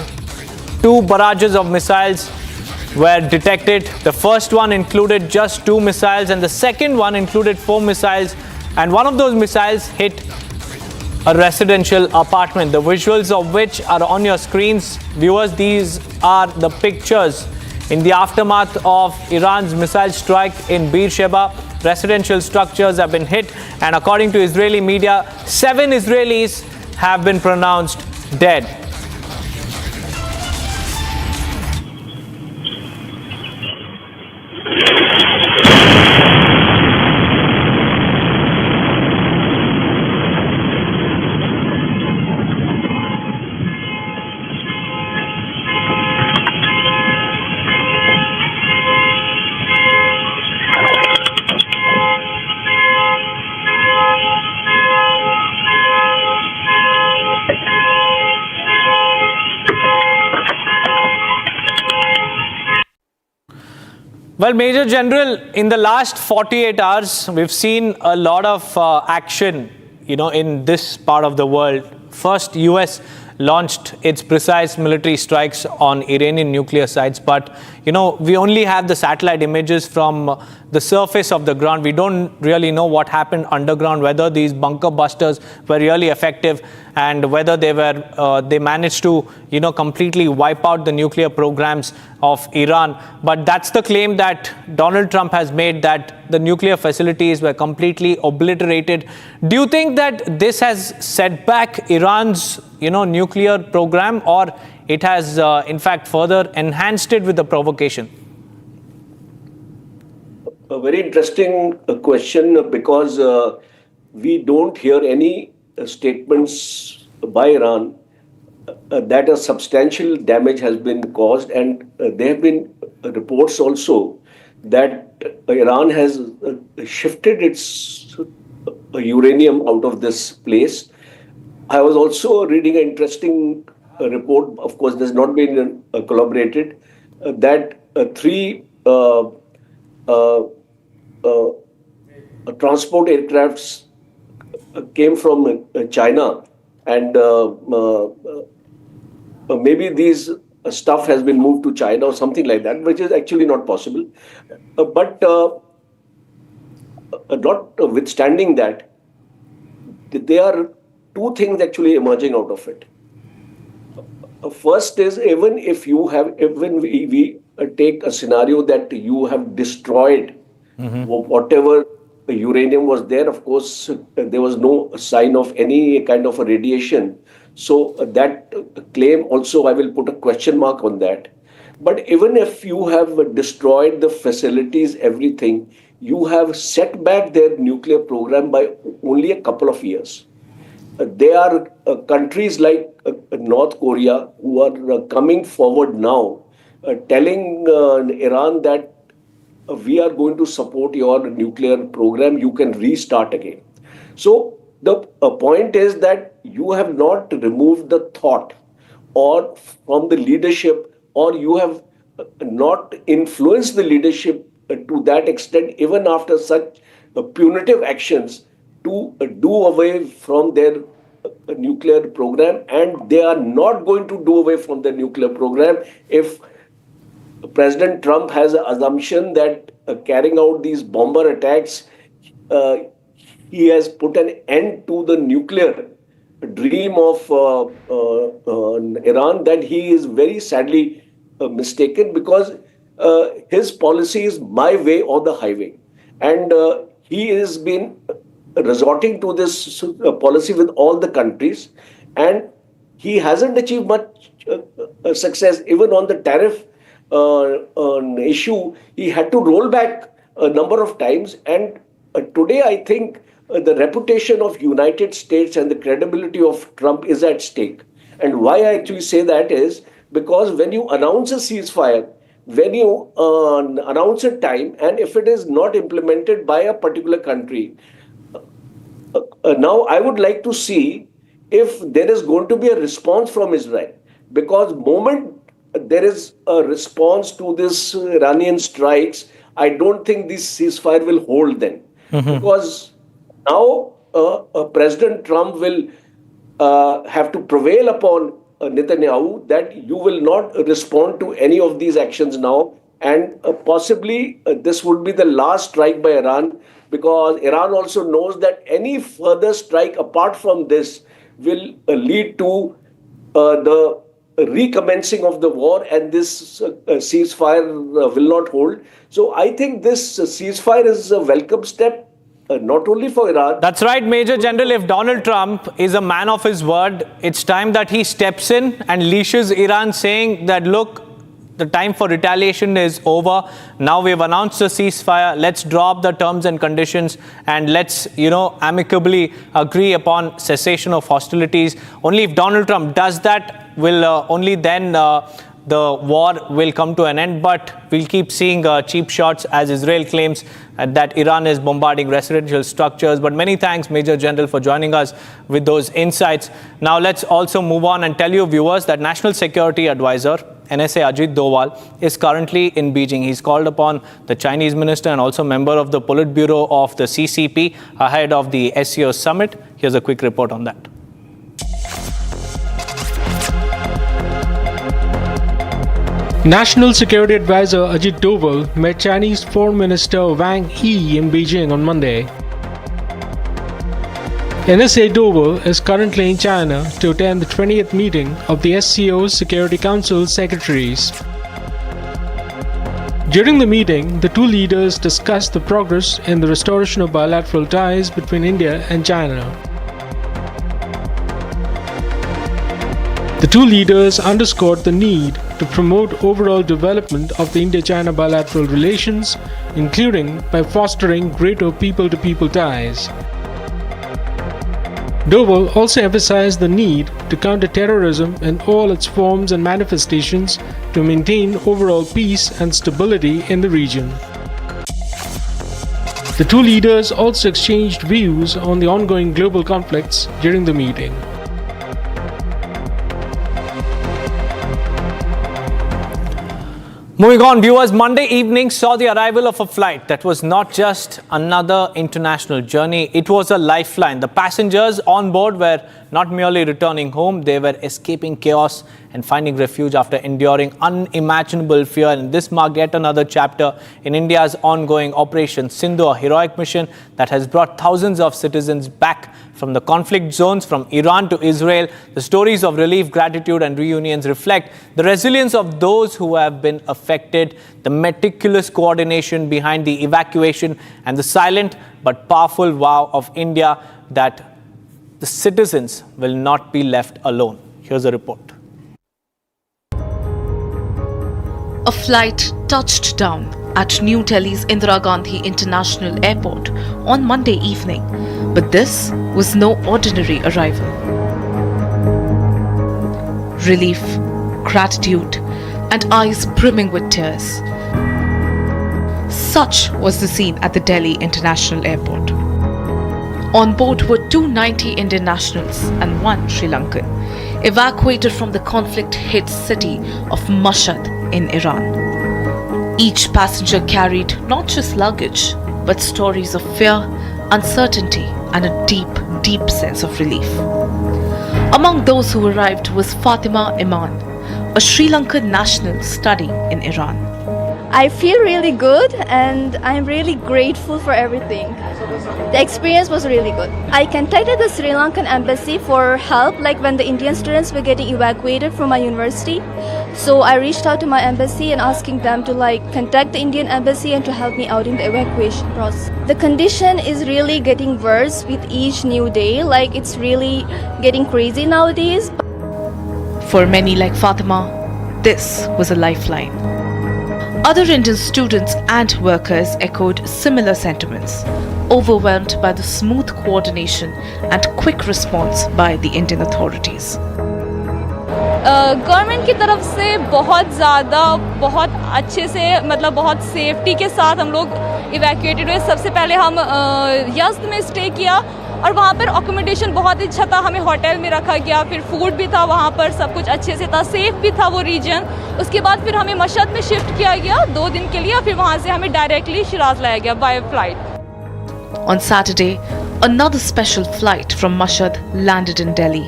2 barrages of missiles were detected. The first one included just 2 missiles, and the second one included 4 missiles, and one of those missiles hit a residential apartment, the visuals of which are on your screens. Viewers, these are the pictures in the aftermath of Iran's missile strike in Beersheba. Residential structures have been hit, and according to Israeli media, 7 Israelis have been pronounced dead. Well, Major General, in the last 48 hours, we've seen a lot of action, in this part of the world. First, U.S. launched its precise military strikes on Iranian nuclear sites. But, we only have the satellite images from the surface of the ground. We don't really know what happened underground, whether these bunker busters were really effective and whether they managed to, completely wipe out the nuclear programs of Iran. But that's the claim that Donald Trump has made, that the nuclear facilities were completely obliterated. Do you think that this has set back Iran's, nuclear program, or it has, in fact, further enhanced it with the provocation? A very interesting question, because we don't hear any statements by Iran that a substantial damage has been caused, and there have been reports also that Iran has shifted its uranium out of this place. I was also reading an interesting report, of course this has not been collaborated, that three transport aircrafts came from China, and maybe these stuff has been moved to China or something like that, which is actually not possible. But notwithstanding that, there are two things actually emerging out of it. First is, even if we take a scenario that you have destroyed whatever uranium was there, of course, there was no sign of any kind of a radiation. So that claim also, I will put a question mark on that. But even if you have destroyed the facilities, everything, you have set back their nuclear program by only a couple of years. There are countries like North Korea who are coming forward now, telling Iran that we are going to support your nuclear program, you can restart again. So the point is that you have not removed the thought or from the leadership, or you have not influenced the leadership to that extent, even after such punitive actions, to do away from their nuclear program. And they are not going to do away from the nuclear program if President Trump has an assumption that carrying out these bomber attacks, he has put an end to the nuclear dream of Iran. That he is very sadly mistaken, because his policy is my way or the highway. And he has been resorting to this policy with all the countries, and he hasn't achieved much success. Even on the tariff issue, he had to roll back a number of times. And today, I think the reputation of United States and the credibility of Trump is at stake. And why I actually say that is because when you announce a ceasefire, when you announce a time, and if it is not implemented by a particular country, now I would like to see if there is going to be a response from Israel. Because moment there is a response to this Iranian strikes, I don't think this ceasefire will hold then. Because now President Trump will have to prevail upon Netanyahu that you will not respond to any of these actions now. And possibly this would be the last strike by Iran, because Iran also knows that any further strike apart from this will lead to the recommencing of the war, and this ceasefire will not hold. So I think this ceasefire is a welcome step, not only for Iran. That's right, Major General. If Donald Trump is a man of his word, it's time that he steps in and leashes Iran, saying that, look, the time for retaliation is over. Now we've announced a ceasefire. Let's draw up the terms and conditions, and let's, amicably agree upon cessation of hostilities. Only if Donald Trump does that, will only then the war will come to an end. But we'll keep seeing cheap shots, as Israel claims that Iran is bombarding residential structures. But many thanks, Major General, for joining us with those insights. Now let's also move on and tell you, viewers, that National Security Advisor NSA Ajit Doval is currently in Beijing. He's called upon the Chinese minister and also member of the Politburo of the CCP ahead of the SCO summit. Here's a quick report on that. National Security Advisor Ajit Doval met Chinese Foreign Minister Wang Yi in Beijing on Monday. NSA Doval is currently in China to attend the 20th meeting of the SCO Security Council Secretaries. During the meeting, the two leaders discussed the progress in the restoration of bilateral ties between India and China. The two leaders underscored the need to promote overall development of the India-China bilateral relations, including by fostering greater people-to-people ties. Doval also emphasized the need to counter terrorism in all its forms and manifestations to maintain overall peace and stability in the region. The two leaders also exchanged views on the ongoing global conflicts during the meeting. Moving on, viewers, Monday evening saw the arrival of a flight that was not just another international journey, it was a lifeline. The passengers on board were not merely returning home, they were escaping chaos and finding refuge after enduring unimaginable fear. And this marked yet another chapter in India's ongoing Operation Sindhu, a heroic mission that has brought thousands of citizens back from the conflict zones, from Iran to Israel. The stories of relief, gratitude and reunions reflect the resilience of those who have been affected, the meticulous coordination behind the evacuation and the silent but powerful vow of India that the citizens will not be left alone. Here's a report. A flight touched down at New Delhi's Indira Gandhi International Airport on Monday evening, but this was no ordinary arrival. Relief, gratitude, and eyes brimming with tears. Such was the scene at the Delhi International Airport. On board were 290 Indian nationals and one Sri Lankan, evacuated from the conflict-hit city of Mashhad in Iran. Each passenger carried not just luggage, but stories of fear, uncertainty, and a deep, deep sense of relief. Among those who arrived was Fatima Iman, a Sri Lankan national studying in Iran. I feel really good and I'm really grateful for everything. The experience was really good. I contacted the Sri Lankan embassy for help, like when the Indian students were getting evacuated from my university. So I reached out to my embassy and asking them to contact the Indian embassy and to help me out in the evacuation process. The condition is really getting worse with each new day. It's really getting crazy nowadays. For many like Fatima, this was a lifeline. Other Indian students and workers echoed similar sentiments, overwhelmed by the smooth coordination and quick response by the Indian authorities. Government की तरफ से बहुत अच्छे से बहुत safety के साथ हम लोग इवैक्यूएटेड हुए। सबसे पहले हम यज़्द में स्टे किया और वहाँ पर अकोमोडेशन बहुत ही अच्छा था, हमें होटल में रखा गया, फिर फूड भी था वहाँ पर, सब कुछ अच्छे से था, सेफ भी था वो रीजन। उसके बाद फिर हमें मशहद में शिफ्ट किया गया 2 दिन के लिए, फिर वहाँ से हमें डायरेक्टली शिराज लाया गया by flight. On Saturday, another special flight from Mashhad landed in Delhi,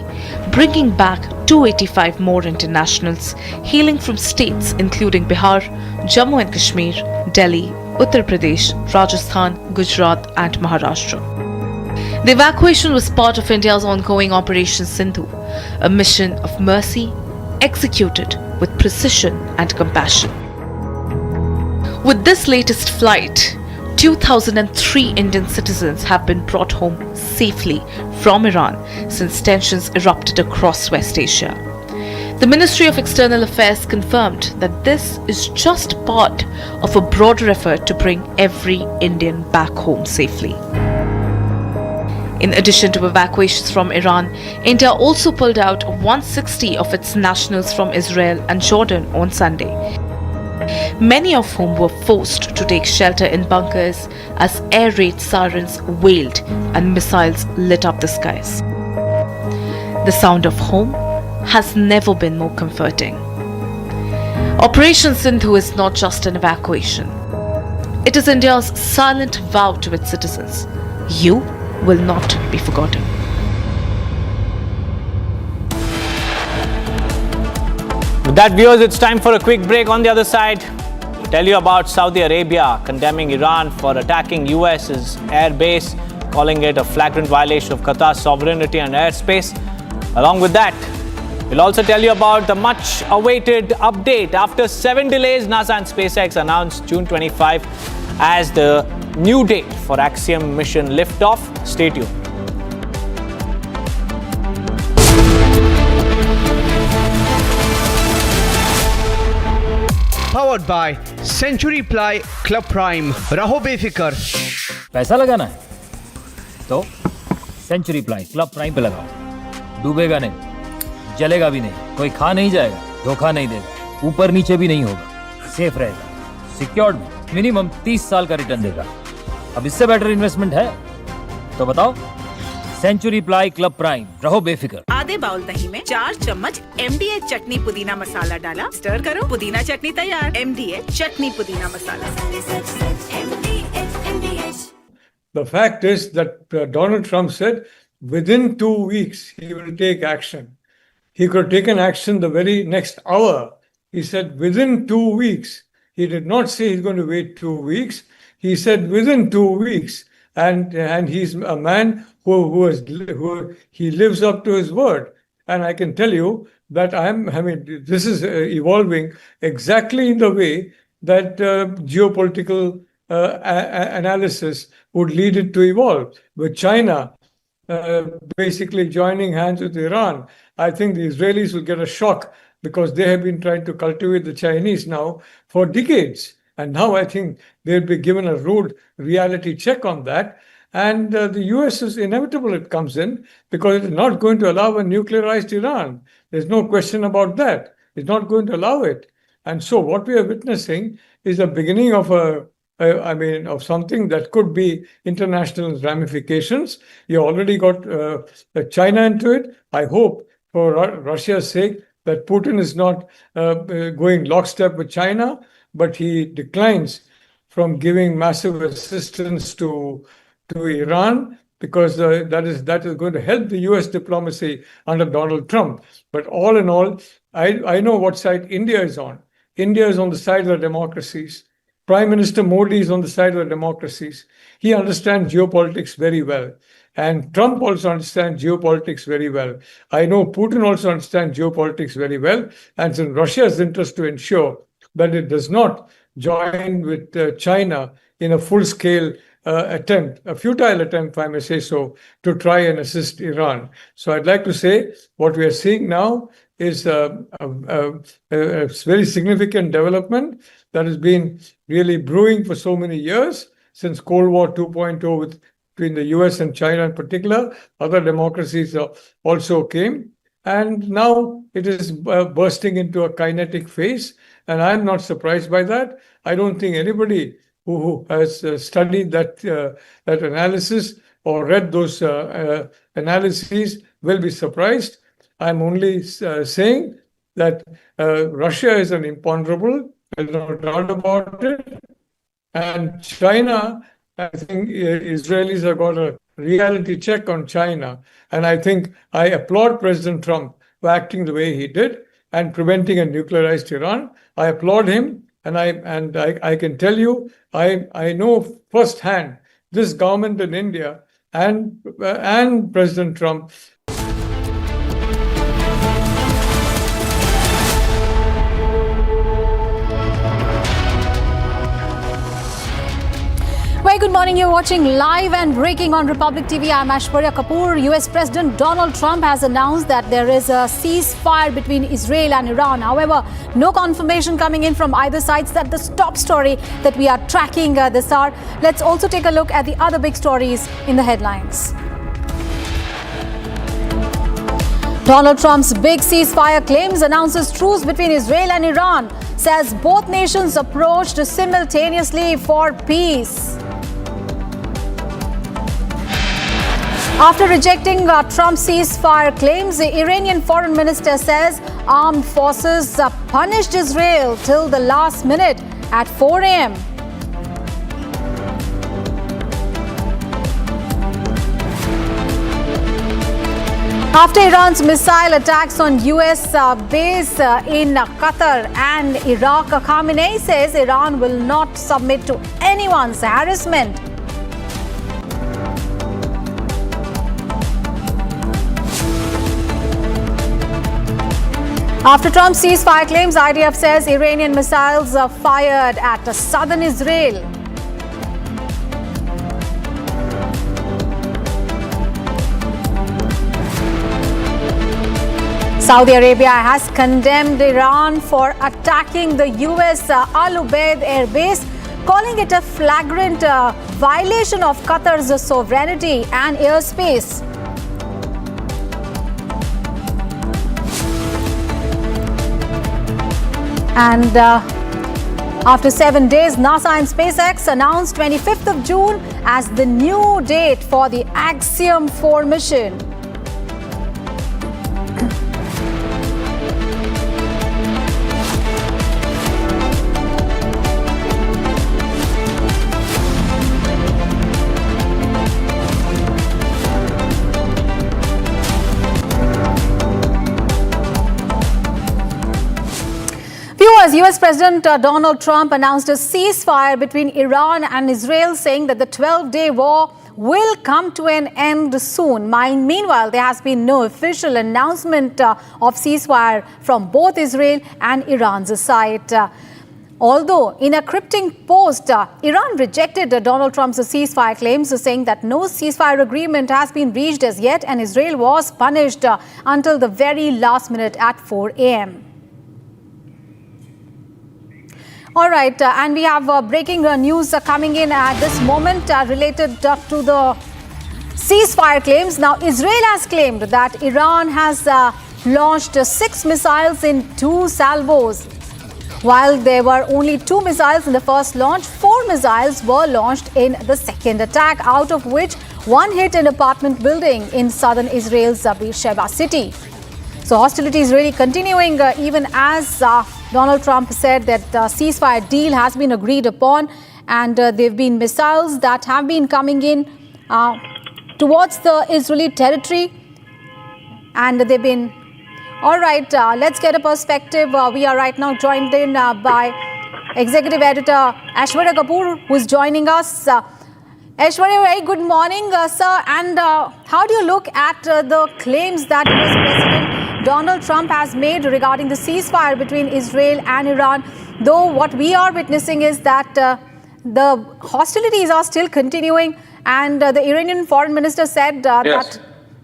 bringing back 285 more internationals hailing from states including Bihar, Jammu and Kashmir, Delhi, Uttar Pradesh, Rajasthan, Gujarat and Maharashtra. The evacuation was part of India's ongoing Operation Sindhu, a mission of mercy executed with precision and compassion. With this latest flight, 2,003 Indian citizens have been brought home safely from Iran since tensions erupted across West Asia. The Ministry of External Affairs confirmed that this is just part of a broader effort to bring every Indian back home safely. In addition to evacuations from Iran, India also pulled out 160 of its nationals from Israel and Jordan on Sunday, many of whom were forced to take shelter in bunkers as air raid sirens wailed and missiles lit up the skies. The sound of home has never been more comforting. Operation Sindhu is not just an evacuation. It is India's silent vow to its citizens. You will not be forgotten. With that, viewers, it's time for a quick break. On the other side, we'll tell you about Saudi Arabia condemning Iran for attacking US's air base, calling it a flagrant violation of Qatar's sovereignty and airspace. Along with that, we'll also tell you about the much-awaited update. After 7 delays, NASA and SpaceX announced June 25 as the new date for Axiom mission liftoff. Stay tuned. Powered by Century Ply Club Prime. रहो बेफिक्र. पैसा लगाना है तो century ply club prime पे लगाओ. डूबेगा नहीं, जलेगा भी नहीं, कोई खा नहीं जाएगा, धोखा नहीं देगा, ऊपर नीचे भी नहीं होगा, सेफ रहेगा, सिक्योर्ड, मिनिमम 30 साल का रिटर्न देगा. अब इससे बेटर इन्वेस्टमेंट है तो बताओ. सेंचुरी प्लाई क्लब प्राइम, रहो बेफिक्र. आधे बाउल दही में 4 चम्मच MDH चटनी पुदीना मसाला डाला, स्टर करो, पुदीना चटनी तैयार. MDH चटनी पुदीना मसाला. The fact is that Donald Trump said within 2 weeks he will take action. He could have taken action the very next hour. He said within 2 weeks. He did not say he's going to wait 2 weeks. He said within 2 weeks. And he's a man who he lives up to his word. And I can tell you that this is evolving exactly in the way that geopolitical analysis would lead it to evolve. With China basically joining hands with Iran, I think the Israelis will get a shock because they have been trying to cultivate the Chinese now for decades. And now I think they'll be given a rude reality check on that. And the US is inevitable it comes in because it's not going to allow a nuclearized Iran. There's no question about that. It's not going to allow it. And so what we are witnessing is the beginning of of something that could be international ramifications. You already got China into it. I hope for Russia's sake that Putin is not going lockstep with China, but he declines from giving massive assistance to Iran because that is going to help the US diplomacy under Donald Trump. But all in all, I know what side India is on. India is on the side of the democracies. Prime Minister Modi is on the side of the democracies. He understands geopolitics very well. And Trump also understands geopolitics very well. I know Putin also understands geopolitics very well. And it's in Russia's interest to ensure that it does not join with China in a full-scale attempt, a futile attempt, if I may say so, to try and assist Iran. So I'd like to say what we are seeing now is a very significant development that has been really brewing for so many years, since Cold War 2.0 between the US and China in particular. Other democracies also came. And now it is bursting into a kinetic phase. And I'm not surprised by that. I don't think anybody who has studied that analysis or read those analyses will be surprised. I'm only saying that Russia is an imponderable, there's no doubt about it. And China, I think Israelis have got a reality check on China. And I think I applaud President Trump for acting the way he did and preventing a nuclearized Iran. I applaud him. And I can tell you, I know firsthand this government in India and President Trump. Very good morning. You're watching Live and Breaking on Republic TV. I'm Aishwarya Kapoor. US President Donald Trump has announced that there is a ceasefire between Israel and Iran. However, no confirmation coming in from either side. That's the top story that we are tracking this hour. Let's also take a look at the other big stories in the headlines. Donald Trump's big ceasefire claims announces truce between Israel and Iran. Says both nations approached simultaneously for peace. After rejecting Trump's ceasefire claims, the Iranian foreign minister says armed forces punished Israel till the last minute at 4 a.m. After Iran's missile attacks on U.S. base in Qatar and Iraq, Khamenei says Iran will not submit to anyone's harassment. After Trump's ceasefire claims, IDF says Iranian missiles are fired at southern Israel. Saudi Arabia has condemned Iran for attacking the U.S. Al Ubaid air base, calling it a flagrant violation of Qatar's sovereignty and airspace. And after 7 days, NASA and SpaceX announced 25th of June as the new date for the Axiom 4 mission. U.S. President Donald Trump announced a ceasefire between Iran and Israel, saying that the 12-day war will come to an end soon. Meanwhile, there has been no official announcement of ceasefire from both Israel and Iran's side. Although, in a cryptic post, Iran rejected Donald Trump's ceasefire claims, saying that no ceasefire agreement has been reached as yet, and Israel was punished until the very last minute at 4 a.m. All right, and we have breaking news coming in at this moment related to the ceasefire claims. Now, Israel has claimed that Iran has launched 6 missiles in 2 salvos. While there were only 2 missiles in the first launch, 4 missiles were launched in the second attack, out of which 1 hit an apartment building in southern Israel's Beersheba city. So hostilities really continuing even as Donald Trump said that the ceasefire deal has been agreed upon, and there have been missiles that have been coming in towards the Israeli territory, and they've been... All right, let's get a perspective. We are right now joined in by Executive Editor Aishwarya Kapoor, who is joining us. Aishwarya, very good morning, sir. And how do you look at the claims that U.S. President Donald Trump has made regarding the ceasefire between Israel and Iran? Though what we are witnessing is that the hostilities are still continuing, and the Iranian foreign minister said that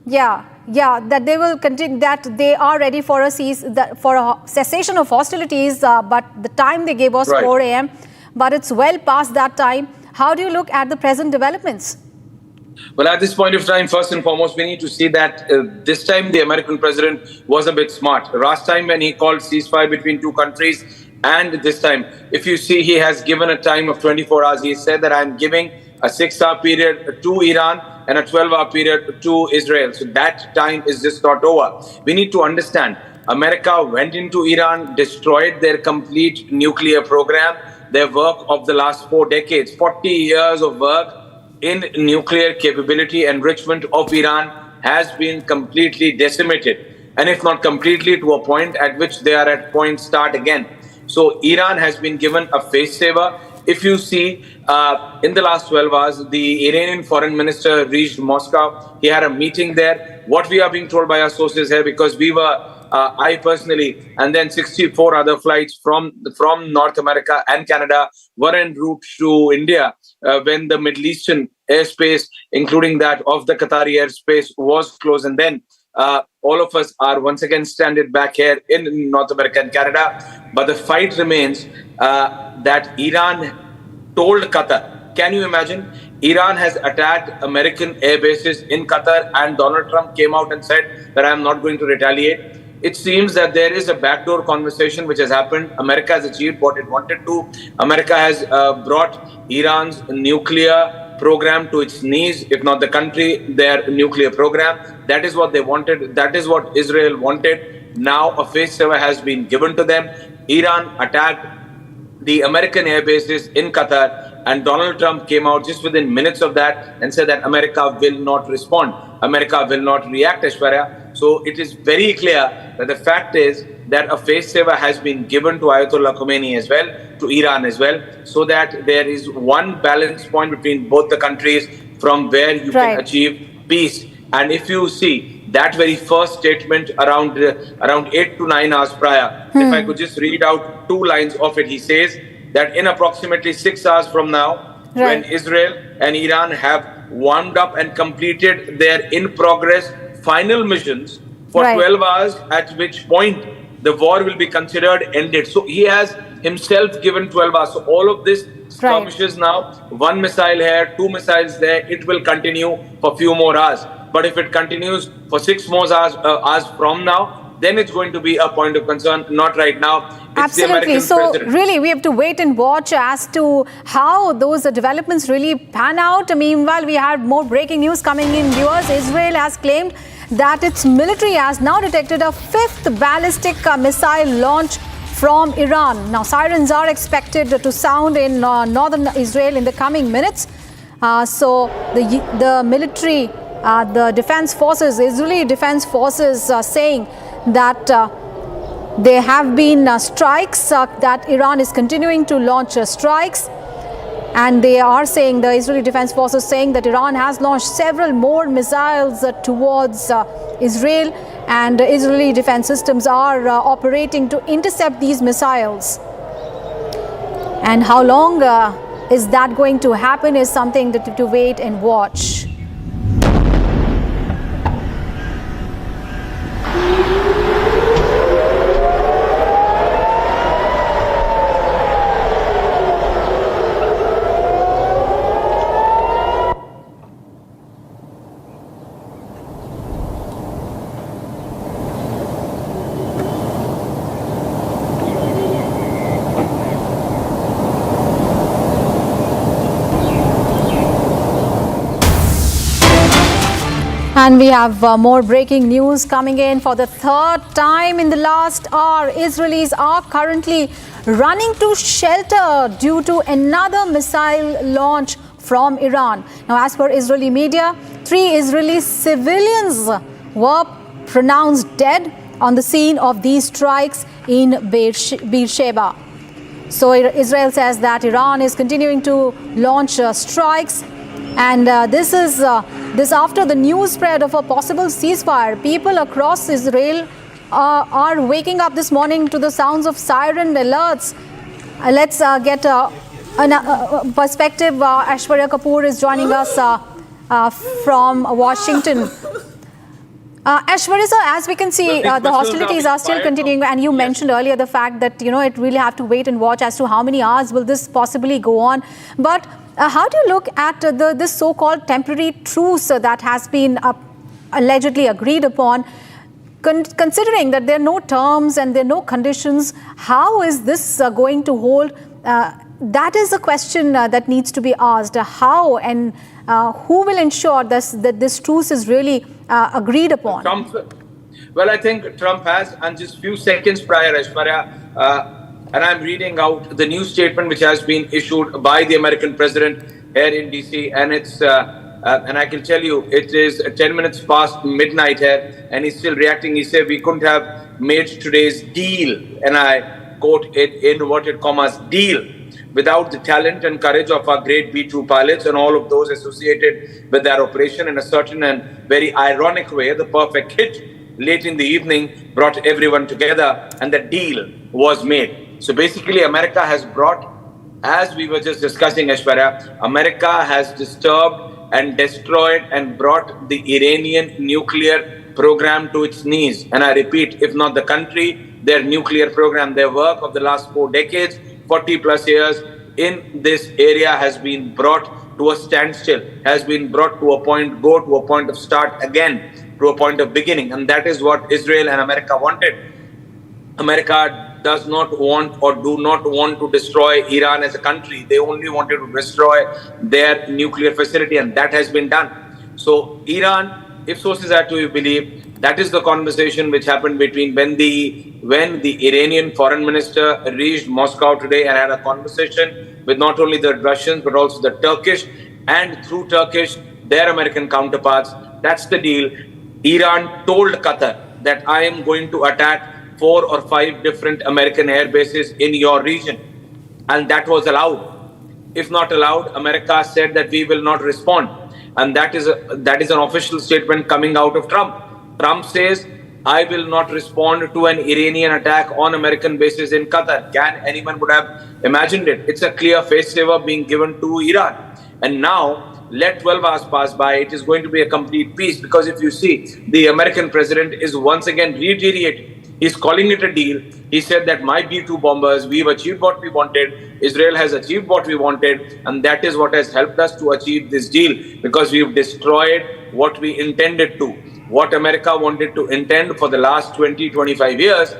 they will continue, that they are ready for a cessation of hostilities, but the time they gave was 4 a.m. But it's well past that time. How do you look at the present developments? Well, at this point of time, first and foremost, we need to see that this time the American president was a bit smart. Last time when he called ceasefire between 2 countries, and this time, if you see, he has given a time of 24 hours. He said that I'm giving a 6-hour period to Iran and a 12-hour period to Israel. So that time is just not over. We need to understand, America went into Iran, destroyed their complete nuclear program, their work of the last 4 decades, 40 years of work in nuclear capability enrichment of Iran has been completely decimated, and if not completely, to a point at which they are at point start again. So Iran has been given a face saver. If you see, in the last 12 hours, the Iranian foreign minister reached Moscow. He had a meeting there. What we are being told by our sources here, because we were, I personally, and then 64 other flights from North America and Canada were en route to India when the Middle Eastern airspace, including that of the Qatari airspace, was closed. And then all of us are once again stranded back here in North America and Canada. But the fight remains that Iran told Qatar. Can you imagine? Iran has attacked American air bases in Qatar, and Donald Trump came out and said that I'm not going to retaliate. It seems that there is a backdoor conversation which has happened. America has achieved what it wanted to. America has brought Iran's nuclear program to its knees, if not the country, their nuclear program. That is what they wanted. That is what Israel wanted. Now a face saver has been given to them. Iran attacked the American air bases in Qatar, and Donald Trump came out just within minutes of that and said that America will not respond. America will not react, Aishwarya. So it is very clear that the fact is that a face saver has been given to Ayatollah Khomeini as well, to Iran as well, so that there is one balance point between both the countries from where you can achieve peace. And if you see that very first statement around 8 to 9 hours prior, if I could just read out 2 lines of it, he says that in approximately 6 hours from now, when Israel and Iran have wound up and completed their in-progress final missions for 12 hours, at which point the war will be considered ended. So he has himself given 12 hours. So all of this skirmishes now, 1 missile here, 2 missiles there, it will continue for a few more hours. But if it continues for 6 more hours from now, then it's going to be a point of concern, not right now. It's Absolutely. So really, we have to wait and watch as to how those developments really pan out. Meanwhile, we have more breaking news coming in, viewers. Israel has claimed that its military has now detected a 5th ballistic missile launch from Iran. Now, sirens are expected to sound in northern Israel in the coming minutes. So the military, the defense forces, Israeli defense forces saying that there have been strikes, that Iran is continuing to launch strikes. And they are saying, the Israeli Defense Forces saying that Iran has launched several more missiles towards Israel, and Israeli defense systems are operating to intercept these missiles. And how long is that going to happen is something to wait and watch. And we have more breaking news coming in. For the 3rd time in the last hour, Israelis are currently running to shelter due to another missile launch from Iran. Now, as per Israeli media, 3 Israeli civilians were pronounced dead on the scene of these strikes in Beersheba. So Israel says that Iran is continuing to launch strikes. And this after the news spread of a possible ceasefire. People across Israel are waking up this morning to the sounds of siren alerts. Let's get a perspective. Aishwarya Kapoor is joining us from Washington. Aishwarya, sir, as we can see, the hostilities are still continuing, and you mentioned earlier the fact that it really have to wait and watch as to how many hours will this possibly go on. But how do you look at this so-called temporary truce that has been allegedly agreed upon, considering that there are no terms and there are no conditions? How is this going to hold? That is a question that needs to be asked. How and who will ensure that this truce is really agreed upon? Well, I think Trump has, and just few seconds prior, Aishwarya, and I'm reading out the new statement which has been issued by the American president here in DC, and it's and I can tell you it is 10 minutes past midnight here, and he's still reacting. He said we couldn't have made today's deal, and I quote it in inverted commas, deal, without the talent and courage of our great B-2 pilots and all of those associated with that operation. In a certain and very ironic way, the perfect hit late in the evening brought everyone together, and the deal was made. So basically, America has brought, as we were just discussing, Aishwarya, America has disturbed and destroyed and brought the Iranian nuclear program to its knees. And I repeat, if not the country, their nuclear program, their work of the last 4 decades, 40 plus years in this area has been brought to a standstill, has been brought to a point, go to a point of start again, to a point of beginning. And that is what Israel and America wanted. America does not want or do not want to destroy Iran as a country. They only wanted to destroy their nuclear facility, and that has been done. So Iran, if sources are to believe, that is the conversation which happened between when the Iranian foreign minister reached Moscow today and had a conversation with not only the Russians but also the Turkish, and through Turkish, their American counterparts. That's the deal. Iran told Qatar that I am going to attack 4 or 5 different American air bases in your region, and that was allowed. If not allowed, America said that we will not respond, and that is an official statement coming out of Trump. Trump says, I will not respond to an Iranian attack on American bases in Qatar. Can anyone would have imagined it? It's a clear face saver being given to Iran. And now, let 12 hours pass by, it is going to be a complete peace, because if you see, the American president is once again reiterating. He's calling it a deal. He said that my B-2 bombers, we've achieved what we wanted. Israel has achieved what we wanted. And that is what has helped us to achieve this deal, because we've destroyed what we intended to. What America wanted to intend for the last 20-25 years,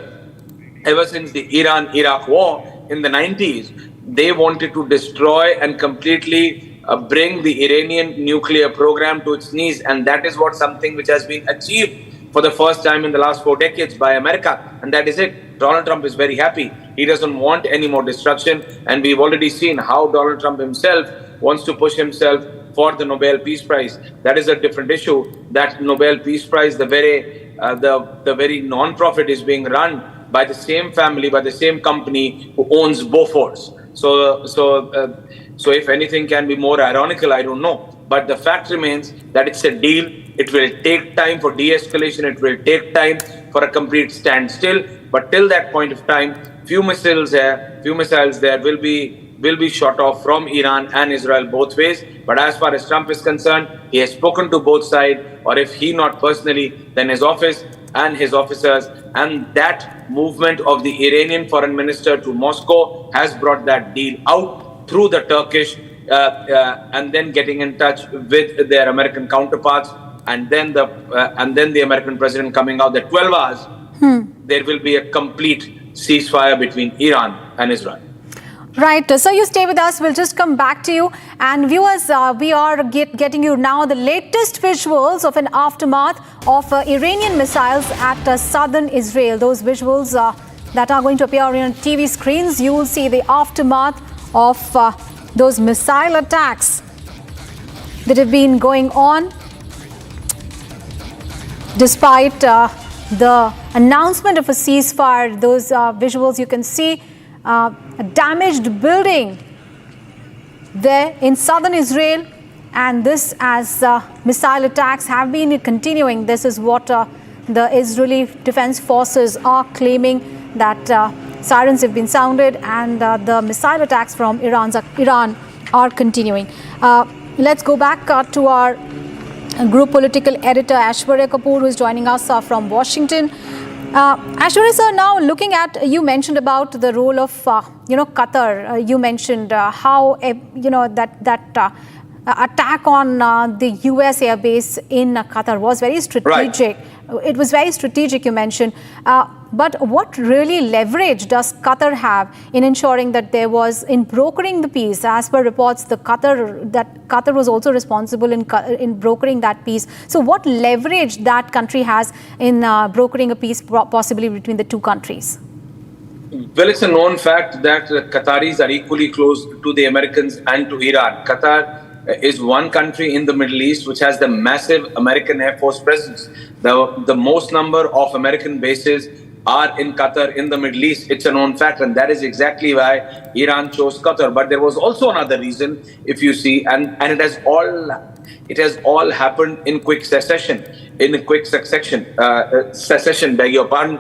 ever since the Iran-Iraq war in the 90s, they wanted to destroy and completely bring the Iranian nuclear program to its knees. And that is something which has been achieved for the first time in the last 4 decades by America. And that is it. Donald Trump is very happy. He doesn't want any more destruction. And we've already seen how Donald Trump himself wants to push himself for the Nobel Peace Prize. That is a different issue. That Nobel Peace Prize, the very non-profit, is being run by the same family, by the same company who owns Bofors. So if anything can be more ironical, I don't know. But the fact remains that it's a deal. It will take time for de-escalation. It will take time for a complete standstill. But till that point of time, few missiles there will be shot off from Iran and Israel both ways. But as far as Trump is concerned, he has spoken to both sides, or if he not personally, then his office and his officers. And that movement of the Iranian foreign minister to Moscow has brought that deal out through the Turkish and then getting in touch with their American counterparts. And then the American president coming out that 12 hours, there will be a complete ceasefire between Iran and Israel. Right. So you stay with us. We'll just come back to you. And viewers, we are getting you now the latest visuals of an aftermath of Iranian missiles at southern Israel. Those visuals that are going to appear on TV screens, you will see the aftermath of those missile attacks that have been going on. Despite the announcement of a ceasefire, those visuals you can see a damaged building there in southern Israel, and this as missile attacks have been continuing. This is what the Israeli Defense Forces are claiming, that sirens have been sounded and the missile attacks from Iran are continuing. Let's go back to our group political editor Aishwarya Kapoor, who is joining us from Washington. Aishwarya sir, now looking at, you mentioned about the role of Qatar. You mentioned how that attack on the U.S. airbase in Qatar was very strategic. Right. It was very strategic, you mentioned. But what really leverage does Qatar have in ensuring that there was, in brokering the peace, as per reports, that Qatar was also responsible in brokering that peace. So what leverage that country has in brokering a peace possibly between the two countries? Well, it's a known fact that the Qataris are equally close to the Americans and to Iran. Qatar is one country in the Middle East which has the massive American Air Force presence. The most number of American bases are in Qatar in the Middle East. It's a known fact, and that is exactly why Iran chose Qatar. But there was also another reason, if you see, and it has all happened in quick succession. Beg your pardon.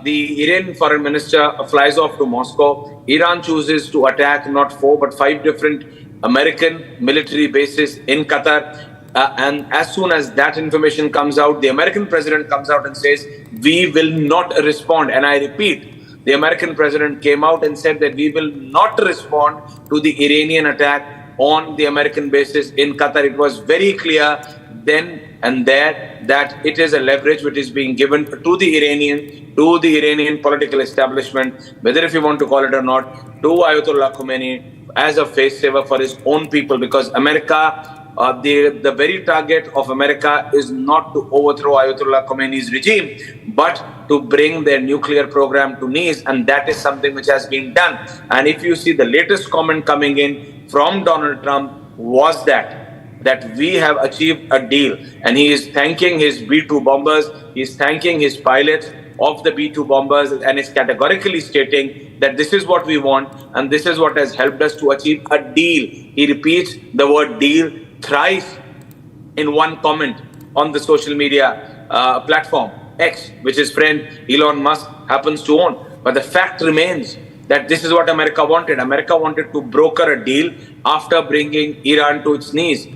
The Iranian foreign minister flies off to Moscow. Iran chooses to attack not 4 but 5 different American military bases in Qatar. And as soon as that information comes out, the American president comes out and says, we will not respond. And I repeat, the American president came out and said that we will not respond to the Iranian attack on the American bases in Qatar. It was very clear then and that it is a leverage which is being given to the Iranian political establishment, whether if you want to call it or not, to Ayatollah Khomeini as a face saver for his own people, because America, the very target of America is not to overthrow Ayatollah Khomeini's regime, but to bring their nuclear program to knees, and that is something which has been done. And if you see the latest comment coming in from Donald Trump was that we have achieved a deal, and he is thanking his B-2 bombers, he is thanking his pilots of the B-2 bombers, and is categorically stating that this is what we want and this is what has helped us to achieve a deal. He repeats the word deal thrice in one comment on the social media platform X, which his friend Elon Musk happens to own. But the fact remains that this is what America wanted. America wanted to broker a deal after bringing Iran to its knees.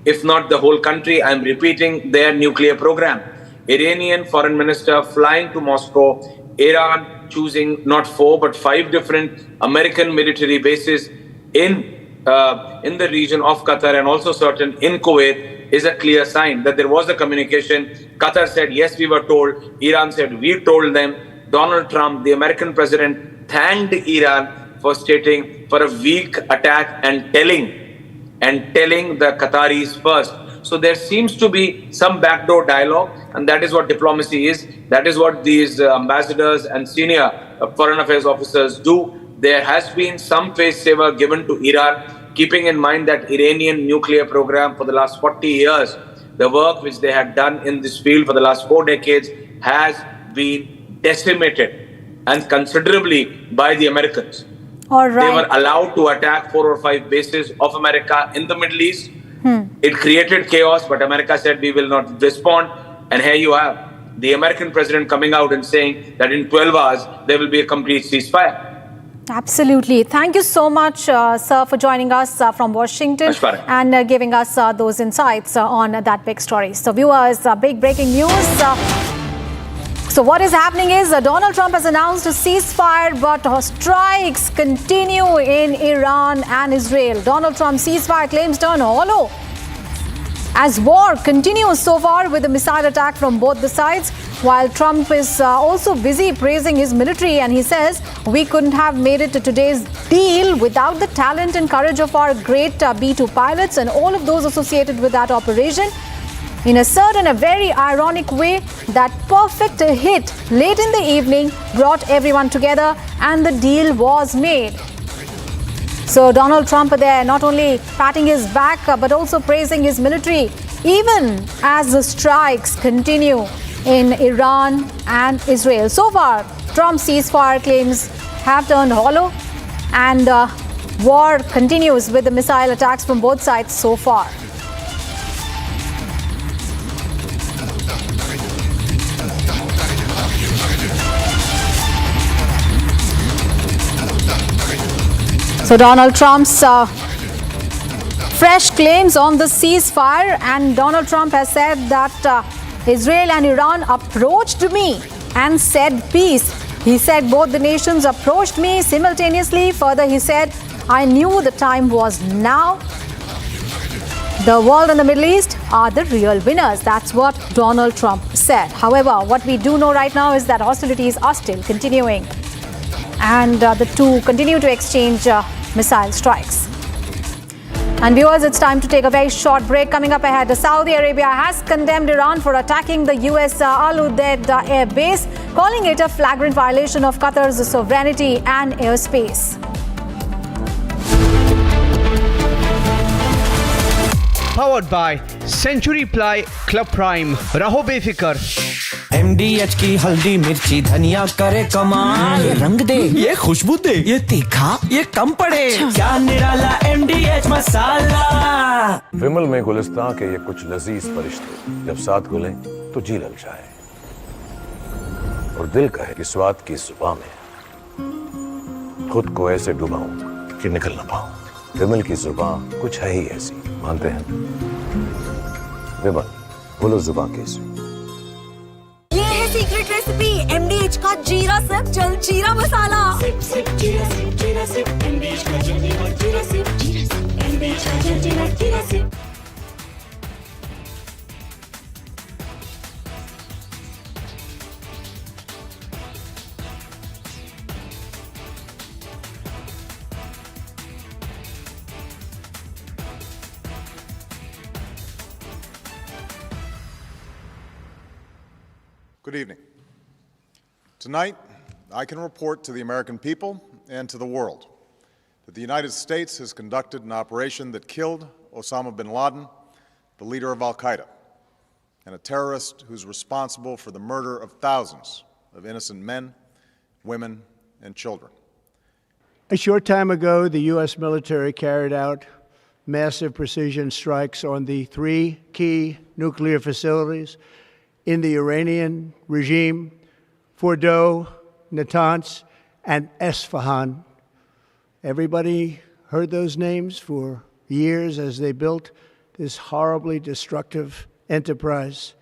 If not the whole country, I'm repeating, their nuclear program. Iranian foreign minister flying to Moscow, Iran choosing not 4 but 5 different American military bases in the region of Qatar and also certain in Kuwait is a clear sign that there was a communication. Qatar said, yes, we were told. Iran said, we told them. Donald Trump, the American president, thanked Iran for stating for a weak attack and telling the Qataris first. So there seems to be some backdoor dialogue, and that is what diplomacy is. That is what these ambassadors and senior foreign affairs officers do. There has been some face saver given to Iran, keeping in mind that Iranian nuclear program for the last 40 years, the work which they had done in this field for the last 4 decades has been decimated and considerably by the Americans. All right. They were allowed to attack 4 or 5 bases of America in the Middle East. It created chaos, but America said we will not respond. And here you have the American president coming out and saying that in 12 hours, there will be a complete ceasefire. Absolutely. Thank you so much, sir, for joining us from Washington and giving us those insights on that big story. So viewers, big breaking news. So what is happening is Donald Trump has announced a ceasefire, but strikes continue in Iran and Israel. Donald Trump's ceasefire claims turn hollow as war continues so far with a missile attack from both the sides, while Trump is also busy praising his military, and he says we couldn't have made it to today's deal without the talent and courage of our great B-2 pilots and all of those associated with that operation. In a certain, a very ironic way, that perfect hit late in the evening brought everyone together and the deal was made. So Donald Trump there not only patting his back but also praising his military, even as the strikes continue in Iran and Israel. So far, Trump's ceasefire claims have turned hollow, and war continues with the missile attacks from both sides so far. So Donald Trump's fresh claims on the ceasefire, and Donald Trump has said that Israel and Iran approached me and said peace. He said both the nations approached me simultaneously. Further, he said, I knew the time was now. The world and the Middle East are the real winners. That's what Donald Trump said. However, what we do know right now is that hostilities are still continuing, and the two continue to exchange missile strikes. And viewers, it's time to take a very short break. Coming up ahead, Saudi Arabia has condemned Iran for attacking the U.S. Al Udeid air base, calling it a flagrant violation of Qatar's sovereignty and airspace. Powered by Century Ply Club Prime. Raho befikar. MDH की हल्दी मिर्ची धनिया करे कमाल, ये रंग दे, ये खुशबू दे, ये तीखा, ये कम पड़े, क्या निराला MDH मसाला। विमल में गुलिस्तां के ये कुछ लजीज फरिश्ते जब साथ घुलें तो जी लग जाए और दिल कहे कि स्वाद की जुबान में खुद को ऐसे डुबाऊं कि निकल ना पाऊं। विमल की जुबान कुछ है ही ऐसी, मानते हैं? विमल, बोलो जुबान कैसी? सीक्रेट रेसिपी MDH का जीरा सिप जल जीरा मसाला। सिप सिप जीरा सिप MDH का जल जीरा सिप MDH का जल जीरा SIP. Good evening. Tonight, I can report to the American people and to the world that the United States has conducted an operation that killed Osama bin Laden, the leader of al-Qaeda, and a terrorist who's responsible for the murder of thousands of innocent men, women, and children. A short time ago, the U.S. military carried out massive precision strikes on the 3 key nuclear facilities in the Iranian regime: Fordow, Natanz, and Esfahan. Everybody heard those names for years as they built this horribly destructive enterprise.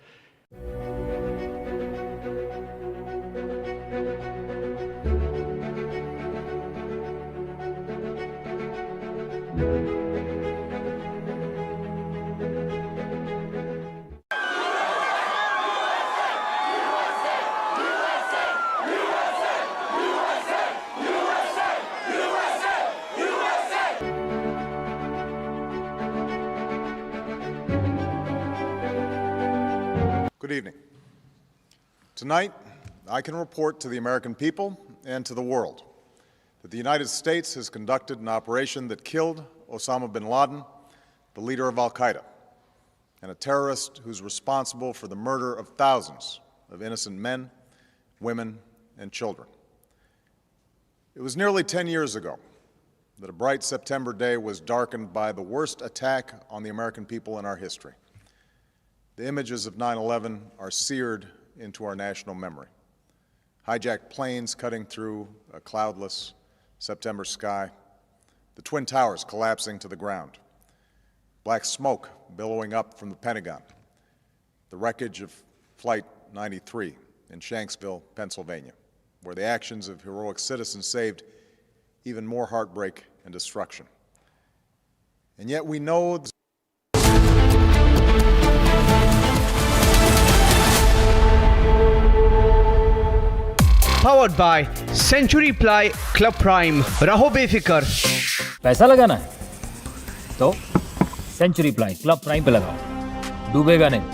Good evening. Tonight, I can report to the American people and to the world that the United States has conducted an operation that killed Osama bin Laden, the leader of al-Qaeda, and a terrorist who's responsible for the murder of thousands of innocent men, women, and children. It was nearly 10 years ago that a bright September day was darkened by the worst attack on the American people in our history. The images of 9/11 are seared into our national memory. Hijacked planes cutting through a cloudless September sky, the Twin Towers collapsing to the ground, black smoke billowing up from the Pentagon, the wreckage of Flight 93 in Shanksville, Pennsylvania, where the actions of heroic citizens saved even more heartbreak and destruction. And yet we know Powered by Century Ply Club Prime. रहो बेफिक्र. पैसा लगाना है तो century ply club prime पे लगाओ. डूबेगा नहीं,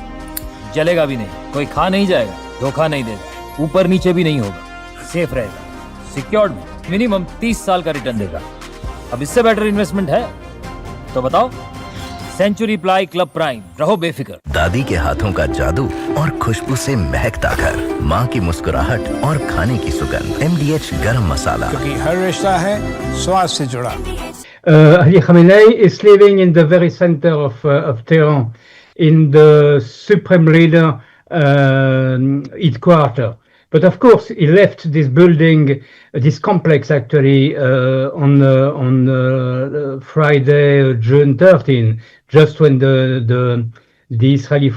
जलेगा भी नहीं, कोई खा नहीं जाएगा, धोखा नहीं देगा, ऊपर नीचे भी नहीं होगा, सेफ रहेगा, सिक्योर्ड में मिनिमम 30 साल का रिटर्न देगा. अब इससे बेटर इन्वेस्टमेंट है तो बताओ. सेंचुरी प्लाई क्लब प्राइम, रहो बेफिक्र. दादी के हाथों का जादू और खुशबू से महकता घर, माँ की मुस्कुराहट और खाने की सुगंध. MDH गरम मसाला, क्योंकि हर रिश्ता है स्वाद से जुड़ा. Ali Khamenei is living in the very center of Tehran, in the supreme leader headquarters. But of course, he left this building, this complex actually, on Friday, June 13, just when the Israeli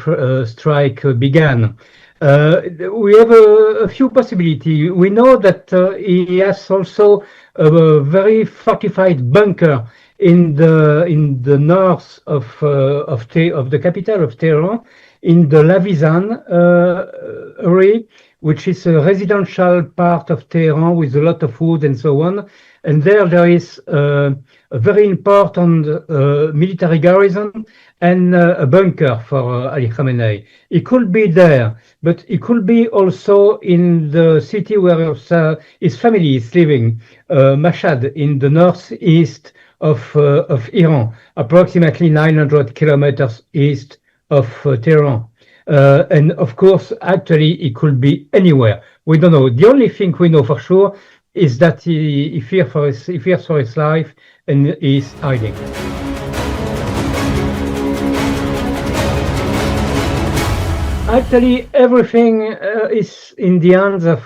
strike began. We have a few possibilities. We know that he has also a very fortified bunker in the north of the capital of Tehran, in the Lavizan area, which is a residential part of Tehran with a lot of wood and so on. And there is a very important military garrison and a bunker for Ali Khamenei. He could be there, but he could be also in the city where his family is living, Mashhad, in the northeast of Iran, approximately 900 kilometers east of Tehran. And of course, actually, it could be anywhere. We don't know. The only thing we know for sure is that he fears for his life and is hiding. Actually, everything is in the hands of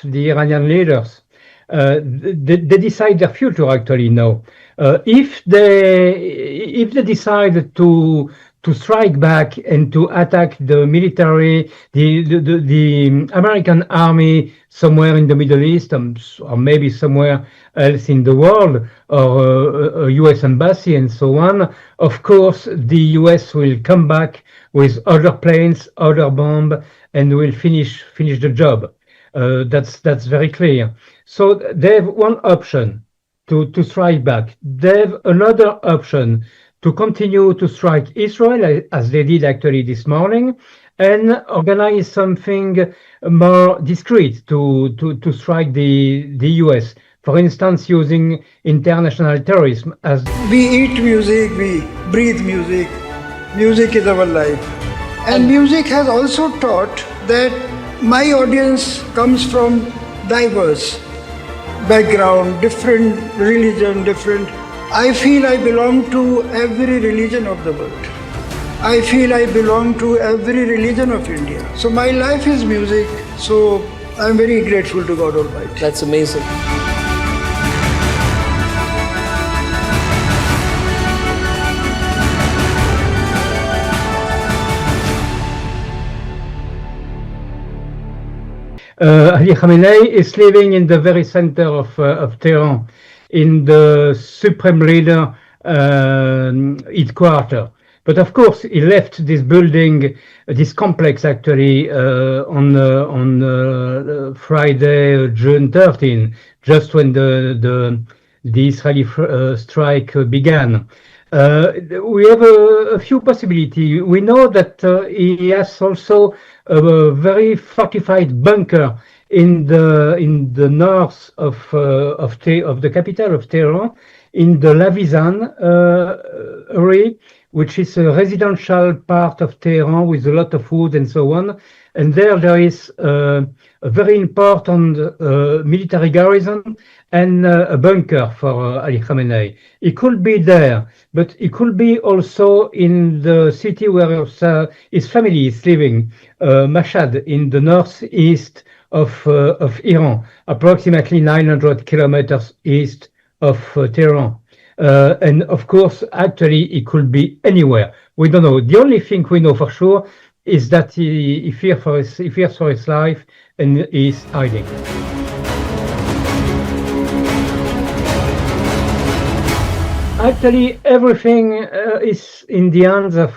the Iranian leaders. They decide their future actually now. If they decide to strike back and to attack the military, the American army somewhere in the Middle East, or maybe somewhere else in the world, or a U.S. embassy and so on, of course the U.S. will come back with other planes, other bombs, and will finish the job. That's very clear. So they have one option to strike back. They have another option to continue to strike Israel, as they did actually this morning, and organize something more discreet to strike the U.S. For instance, using international terrorism as we eat music, we breathe music. Music is our life. And music has also taught that my audience comes from diverse background, different religion, I feel I belong to every religion of the world. I feel I belong to every religion of India. So my life is music. So I'm very grateful to God Almighty. That's amazing. Ali Khamenei is living in the very center of Tehran, in the supreme leader headquarters. But of course, he left this building, this complex actually, on Friday, June 13, just when the Israeli strike began. We have a few possibilities. We know that he has also a very fortified bunker in the north of the capital of Tehran, in the Lavizan area, which is a residential part of Tehran with a lot of wood and so on. And there is a very important military garrison and a bunker for Ali Khamenei. He could be there, but he could be also in the city where his family is living, Mashhad, in the northeast of Iran, approximately 900 kilometers east of Tehran. And of course, actually, he could be anywhere. We don't know. The only thing we know for sure is that he fears for his life and is hiding. Actually, everything is in the hands of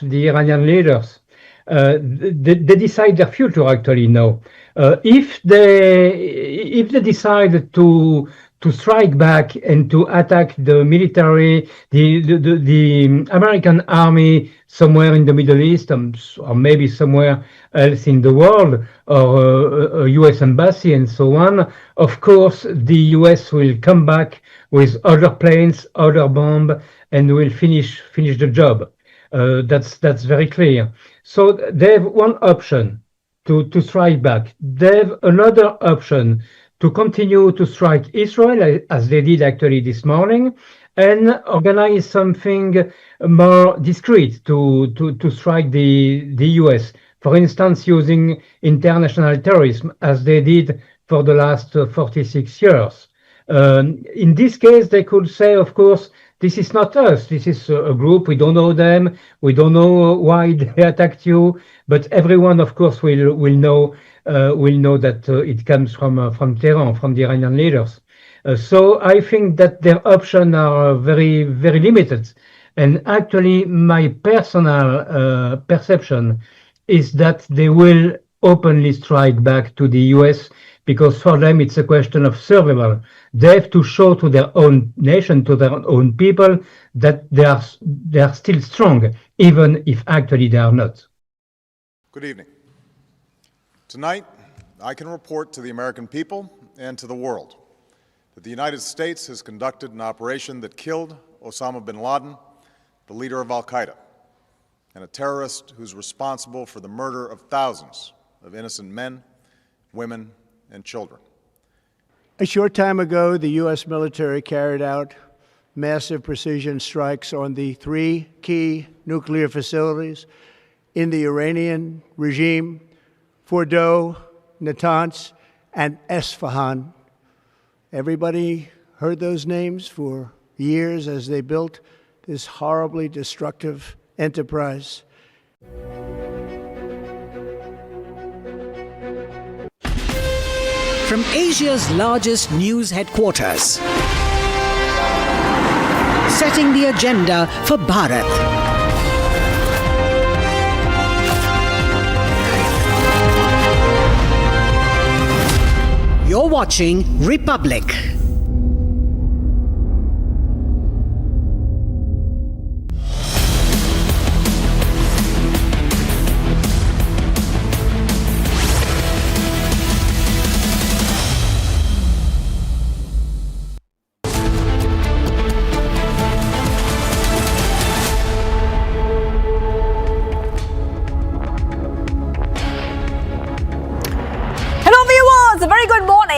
the Iranian leaders. They decide their future actually now. If they decide to strike back and to attack the military, the American army somewhere in the Middle East, or maybe somewhere else in the world, or a U.S. embassy and so on, of course the U.S. will come back with other planes, other bombs, and will finish the job. That's very clear. So they have one option to strike back. They have another option to continue to strike Israel, as they did actually this morning, and organize something more discreet to strike the U.S. For instance, using international terrorism, as they did for the last 46 years. In this case, they could say, of course, this is not us. This is a group. We don't know them. We don't know why they attacked you. But everyone, of course, will know that it comes from Tehran, from the Iranian leaders. So I think that their options are very, very limited. And actually, my personal perception is that they will openly strike back to the U.S. because for them it's a question of survival. They have to show to their own nation, to their own people, that they are still strong, even if actually they are not. Good evening. Tonight, I can report to the American people and to the world that the United States has conducted an operation that killed Osama bin Laden, the leader of al-Qaeda, and a terrorist who's responsible for the murder of thousands of innocent men, women, and children. A short time ago, the U.S. military carried out massive precision strikes on the 3 key nuclear facilities in the Iranian regime: Fordow, Natanz, and Esfahan. Everybody heard those names for years as they built this horribly destructive enterprise. From Asia's largest news headquarters, setting the agenda for Bharat. You're watching Republic.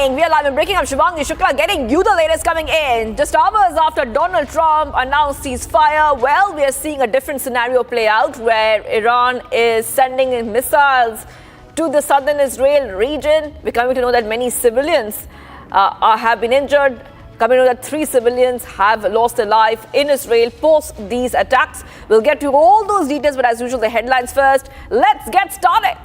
morning. We are live and breaking up. Shivangi Shukla getting you the latest coming in. Just hours after Donald Trump announced ceasefire, well, we are seeing a different scenario play out where Iran is sending in missiles to the southern Israel region. We're coming to know that many civilians have been injured. Coming to know that 3 civilians have lost their life in Israel post these attacks. We'll get to all those details, but as usual, the headlines first. Let's get started.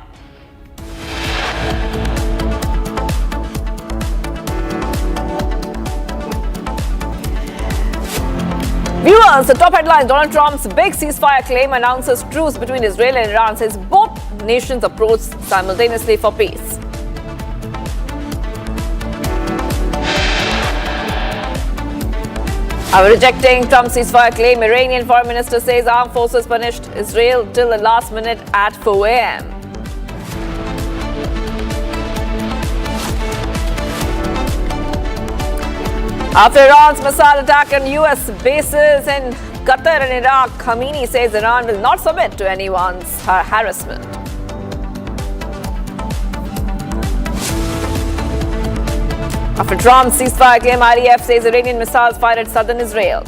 Viewers, the top headlines. Donald Trump's big ceasefire claim announces truce between Israel and Iran, says both nations approach simultaneously for peace. Rejecting Trump's ceasefire claim, Iranian foreign minister says armed forces punished Israel till the last minute at 4 a.m. After Iran's missile attack on U.S. bases in Qatar and Iraq, Khamenei says Iran will not submit to anyone's harassment. After Trump's ceasefire claim, IDF says Iranian missiles fired at southern Israel.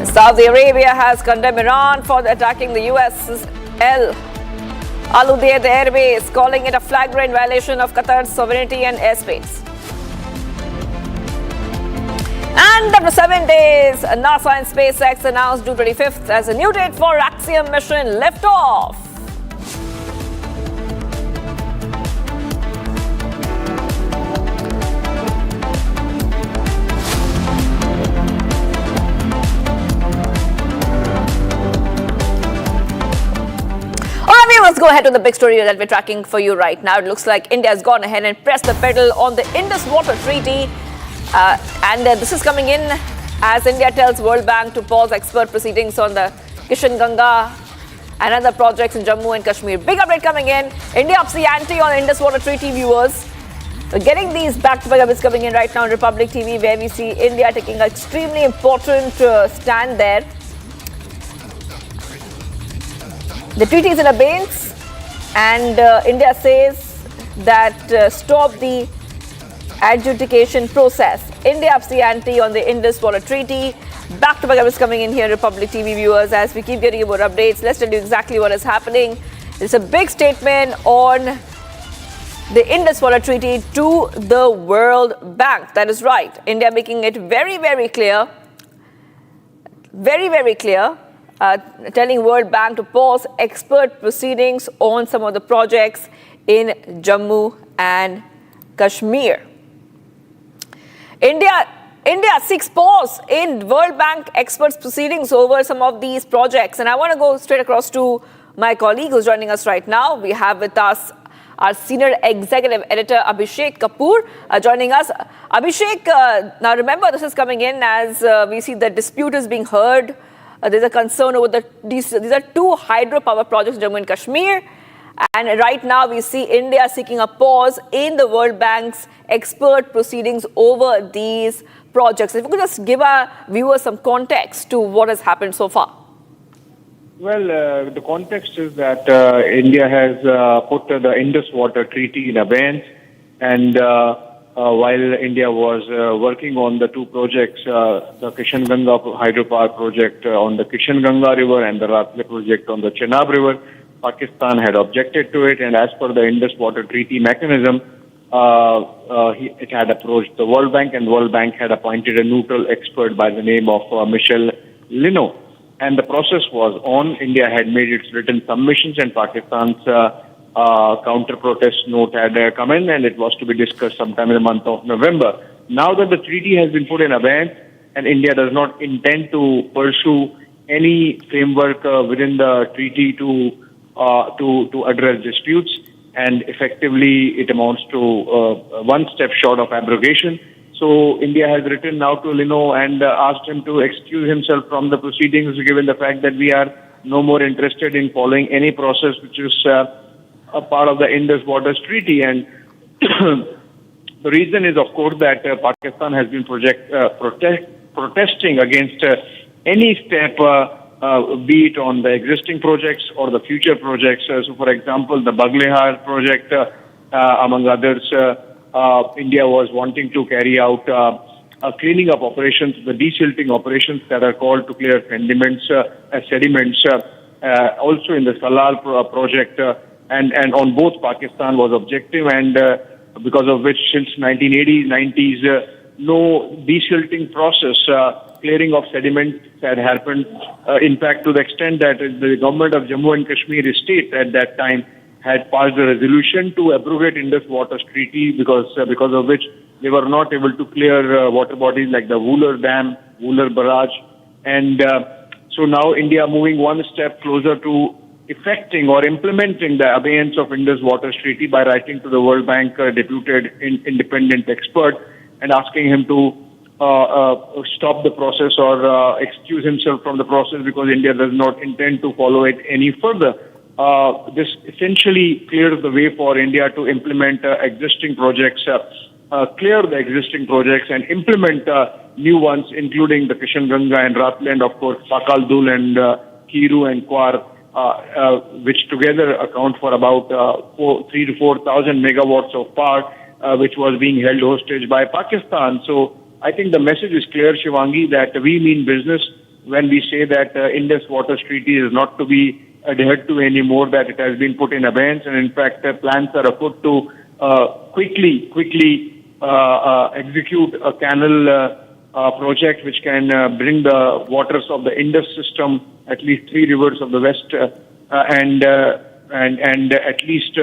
Saudi Arabia has condemned Iran for attacking the U.S.'s Al Udeid airbase, calling it a flagrant violation of Qatar's sovereignty and airspace. And after 7 days, NASA and SpaceX announced June 25th as a new date for Axiom mission liftoff. Let's go ahead to the big story that we're tracking for you right now. It looks like India has gone ahead and pressed the pedal on the Indus Water Treaty. This is coming in as India tells World Bank to pause expert proceedings on the Kishan Ganga and other projects in Jammu and Kashmir. Big update coming in. India ups the ante on Indus Water Treaty, viewers. We're getting these back-to-back updates coming in right now on Republic TV, where we see India taking an extremely important stand there. The treaty is in abeyance, and India says that stop the adjudication process. India ups the ante on the Indus Water Treaty. Back-to-back updates coming in here, Republic TV viewers. As we keep getting more updates, let's tell you exactly what is happening. It's a big statement on the Indus Water Treaty to the World Bank. That is right. India making it very, very clear, telling World Bank to pause expert proceedings on some of the projects in Jammu and Kashmir. India seeks pause in World Bank experts proceedings over some of these projects. And I want to go straight across to my colleague who's joining us right now. We have with us our senior executive editor, Abhishek Kapoor, joining us. Abhishek, now remember, this is coming in as we see the dispute is being heard. There's a concern over these are 2 hydropower projects in Jammu and Kashmir. And right now we see India seeking a pause in the World Bank's expert proceedings over these projects. If you could just give our viewers some context to what has happened so far. Well, the context is that India has put the Indus Water Treaty in abeyance, and while India was working on the 2 projects, the Kishan Ganga hydropower project on the Kishan Ganga River and the Rathle project on the Chenab River, Pakistan had objected to it, and as per the Indus Water Treaty mechanism, it had approached the World Bank, and World Bank had appointed a neutral expert by the name of Michel Lino. And the process was on. India had made its written submissions, and Pakistan's counter-protest note had come in, and it was to be discussed sometime in the month of November. Now that the treaty has been put in abeyance, and India does not intend to pursue any framework within the treaty to address disputes, and effectively it amounts to one step short of abrogation. So India has written now to Lino and asked him to excuse himself from the proceedings, given the fact that we are no more interested in following any process which is a part of the Indus Waters Treaty. And the reason is, of course, that Pakistan has been protesting against any step be it on the existing projects or the future projects. So, for example, the Baglehar project, among others, India was wanting to carry out cleaning up operations, the desilting operations that are called to clear sediments. Also in the Salal project, and on both Pakistan was objective, and because of which since 1980s, 90s, no desilting process, clearing of sediment had happened. In fact, to the extent that the government of Jammu and Kashmir state at that time had passed a resolution to abrogate Indus Waters Treaty because of which they were not able to clear water bodies like the Wooler Dam, Wooler Barrage. And so now India moving one step closer to effecting or implementing the abeyance of Indus Waters Treaty by writing to the World Bank deputed independent expert and asking him to stop the process or excuse himself from the process because India does not intend to follow it any further. This essentially clears the way for India to implement existing projects, clear the existing projects and implement new ones, including the Kishanganga and Ratland, of course, Pakaldul and Kiru and Kwar, which together account for about 3,000 to 4,000 megawatts of power, which was being held hostage by Pakistan. So I think the message is clear, Shivangi, that we mean business when we say that Indus Waters Treaty is not to be adhered to anymore, that it has been put in abeyance, and in fact plans are afoot to quickly execute a canal project which can bring the waters of the Indus system, at least 3 rivers of the west, and at least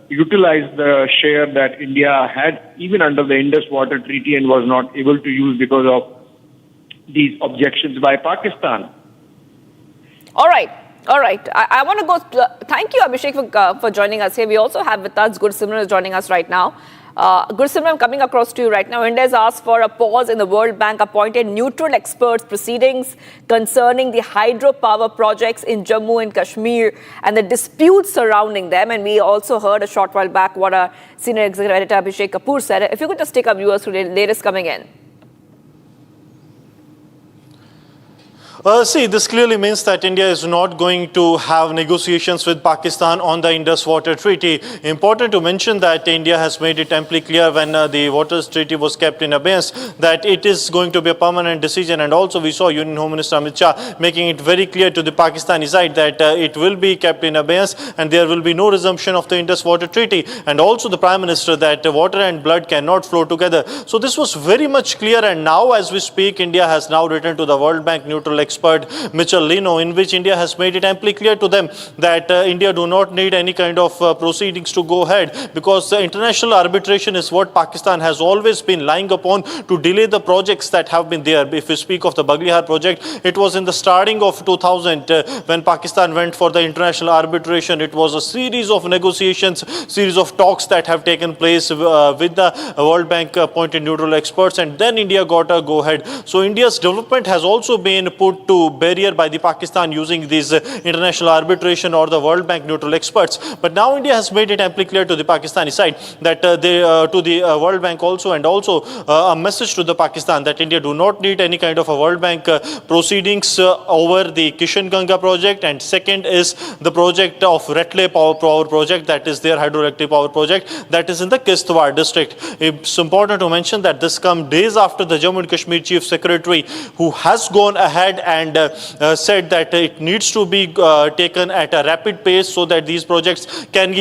utilize the share that India had even under the Indus Water Treaty and was not able to use because of these objections by Pakistan. All right. I want to go. Thank you, Abhishek, for joining us here. We also have with us Gursimran joining us right now. Gursimran, coming across to you right now. India has asked for a pause in the World Bank appointed neutral experts proceedings concerning the hydropower projects in Jammu and Kashmir and the disputes surrounding them. And we also heard a short while back what our senior executive editor Abhishek Kapoor said. If you could just take our viewers through the latest coming in. See, this clearly means that India is not going to have negotiations with Pakistan on the Indus Water Treaty. Important to mention that India has made it amply clear when the Waters Treaty was kept in abeyance that it is going to be a permanent decision. And also we saw Union Home Minister Amit Shah making it very clear to the Pakistani side that it will be kept in abeyance and there will be no resumption of the Indus Water Treaty. And also the Prime Minister that water and blood cannot flow together. So this was very much clear, and now as we speak, India has now written to the World Bank neutral expert Mitchell Leno, in which India has made it amply clear to them that India do not need any kind of proceedings to go ahead, because international arbitration is what Pakistan has always been lying upon to delay the projects that have been there. If we speak of the Baglihar project, it was in the starting of 2000 when Pakistan went for the international arbitration. It was a series of negotiations, series of talks that have taken place with the World Bank appointed neutral experts, and then India got a go ahead. So India's development has also been put to barrier by the Pakistan using these international arbitration or the World Bank neutral experts. But now India has made it amply clear to the Pakistani side that to the World Bank also, and also a message to the Pakistan that India do not need any kind of a World Bank proceedings over the Kishanganga project, and second is the project of Ratle power project, that is their hydroelectric power project that is in the Kishtwar district. It's important to mention that this comes days after the Jammu and Kashmir Chief Secretary, who has gone ahead and said that it needs to be taken at a rapid pace so that these projects can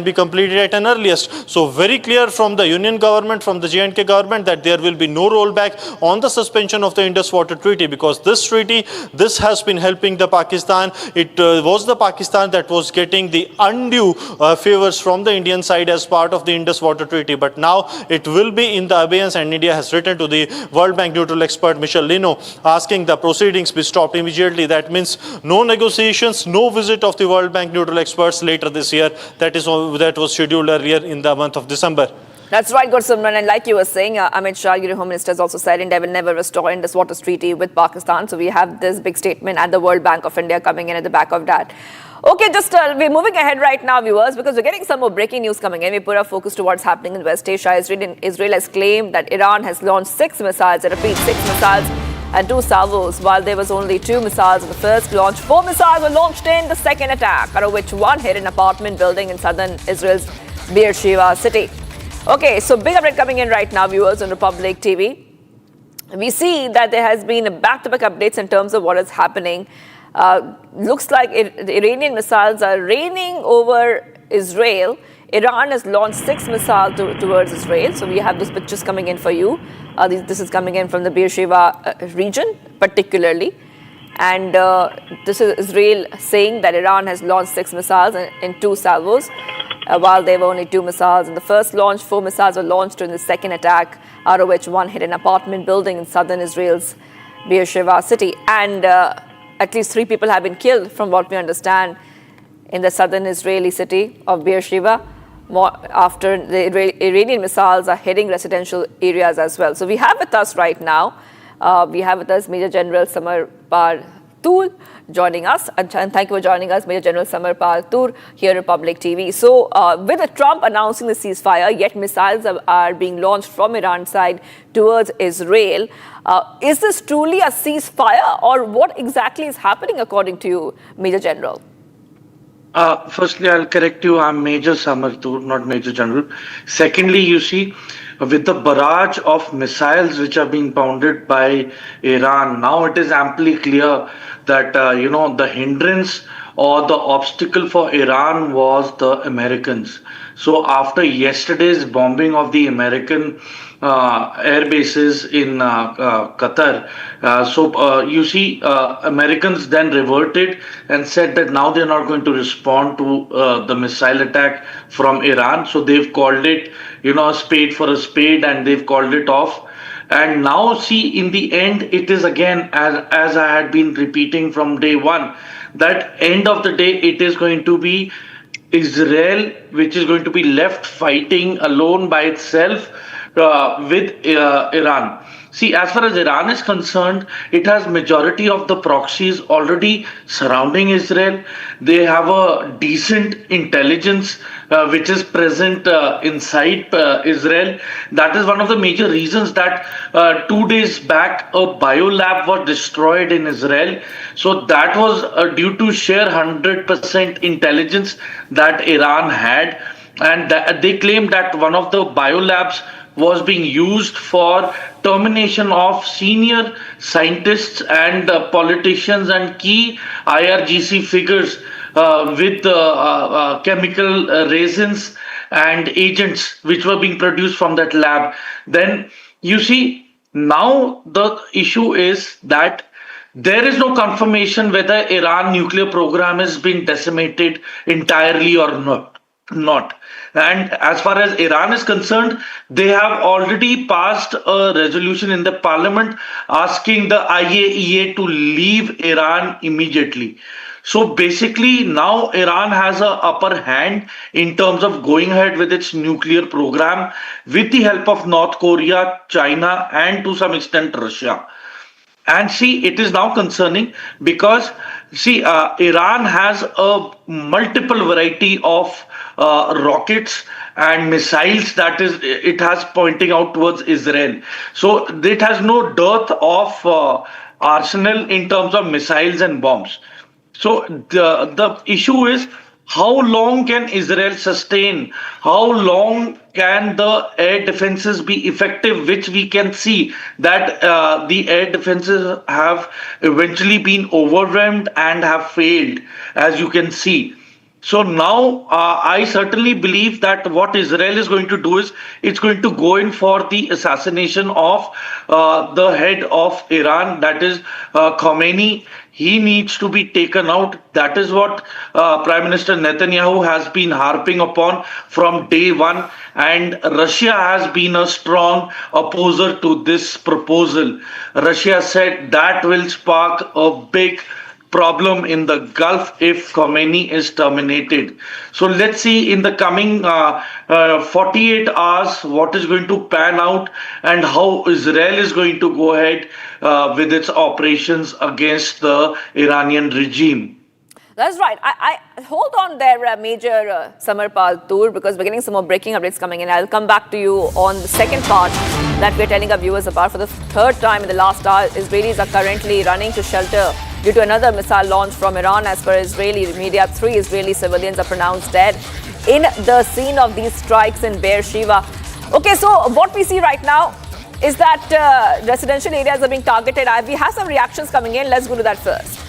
be completed at an earliest. So very clear from the Union government, from the J&K government, that there will be no rollback on the suspension of the Indus Water Treaty, because this treaty, this has been helping the Pakistan. It was the Pakistan that was getting the undue favors from the Indian side as part of the Indus Water Treaty, but now it will be in the abeyance, and India has written to the World Bank neutral expert Michel Leno asking the proceedings be stopped immediately. That means no negotiations, no visit of the World Bank neutral experts later this year. That was scheduled earlier in the month of December. That's right, Gursimran. And like you were saying, Amit Shah, Union Home Minister, has also said India will never restore Indus Waters Treaty with Pakistan. So we have this big statement at the World Bank of India coming in at the back of that. Okay, just we're moving ahead right now, viewers, because we're getting some more breaking news coming in. We put our focus to what's happening in West Asia. Israel has claimed that Iran has launched 6 missiles, I repeat, 6 missiles and 2 salvos. While there was only 2 missiles in the first launch, 4 missiles were launched in the second attack, out of which 1 hit an apartment building in southern Israel's Beersheba city. Okay, so big update coming in right now, viewers, on Republic TV. We see that there has been back-to-back updates in terms of what is happening. Looks like the Iranian missiles are raining over Israel. Iran has launched 6 missiles towards Israel. So we have those pictures coming in for you. This is coming in from the Beersheba region, particularly. And this is Israel saying that Iran has launched 6 missiles in 2 salvos, while there were only 2 missiles in the first launch. 4 missiles were launched in the second attack, out of which 1 hit an apartment building in southern Israel's Beersheba city. And at least 3 people have been killed, from what we understand, in the southern Israeli city of Beersheba, after the Iranian missiles are hitting residential areas as well. So we have with us right now, we have with us Major General Samar Partool joining us. And thank you for joining us, Major General Samar Partool, here at Republic TV. So with Trump announcing the ceasefire, yet missiles are being launched from Iran's side towards Israel. Is this truly a ceasefire, or what exactly is happening according to you, Major General? Firstly, I'll correct you. I'm Major Samartur, not Major General. Secondly, you see, with the barrage of missiles which are being pounded by Iran, now it is amply clear that, the hindrance or the obstacle for Iran was the Americans. So after yesterday's bombing of the American air bases in Qatar, you see, Americans then reverted and said that now they're not going to respond to the missile attack from Iran. So they've called it, a spade for a spade, and they've called it off. And now, see, in the end, it is again, as I had been repeating from day one, that end of the day, it is going to be Israel, which is going to be left fighting alone by itself with Iran. See, as far as Iran is concerned, it has majority of the proxies already surrounding Israel. They have a decent intelligence which is present inside Israel. That is one of the major reasons that 2 days back a biolab was destroyed in Israel. So that was due to sheer 100% intelligence that Iran had. And they claimed that one of the biolabs was being used for termination of senior scientists and politicians and key IRGC figures with chemical resins and agents which were being produced from that lab. Then you see, now the issue is that there is no confirmation whether Iran nuclear program has been decimated entirely or not. And as far as Iran is concerned, they have already passed a resolution in the parliament asking the IAEA to leave Iran immediately. So basically now Iran has an upper hand in terms of going ahead with its nuclear program with the help of North Korea, China, and to some extent Russia. And see, it is now concerning because Iran has a multiple variety of rockets and missiles that it has pointing out towards Israel. So it has no dearth of arsenal in terms of missiles and bombs. So the issue is, how long can Israel sustain? How long can the air defenses be effective, which we can see that the air defenses have eventually been overwhelmed and have failed, as you can see. So now I certainly believe that what Israel is going to do is it's going to go in for the assassination of the head of Iran, that is Khomeini. He needs to be taken out. That is what Prime Minister Netanyahu has been harping upon from day one. And Russia has been a strong opposer to this proposal. Russia said that will spark a big problem in the Gulf if Khomeini is terminated. So let's see in the coming 48 hours what is going to pan out and how Israel is going to go ahead with its operations against the Iranian regime. That's right. I hold on there, Major Samarpal Toor, because we're getting some more breaking updates coming in. I'll come back to you on the second part that we're telling our viewers about. For the third time in the last hour, Israelis are currently running to shelter due to another missile launch from Iran. As per Israeli media, 3 Israeli civilians are pronounced dead in the scene of these strikes in Beersheba. Okay, so what we see right now is that residential areas are being targeted. We have some reactions coming in. Let's go to that first.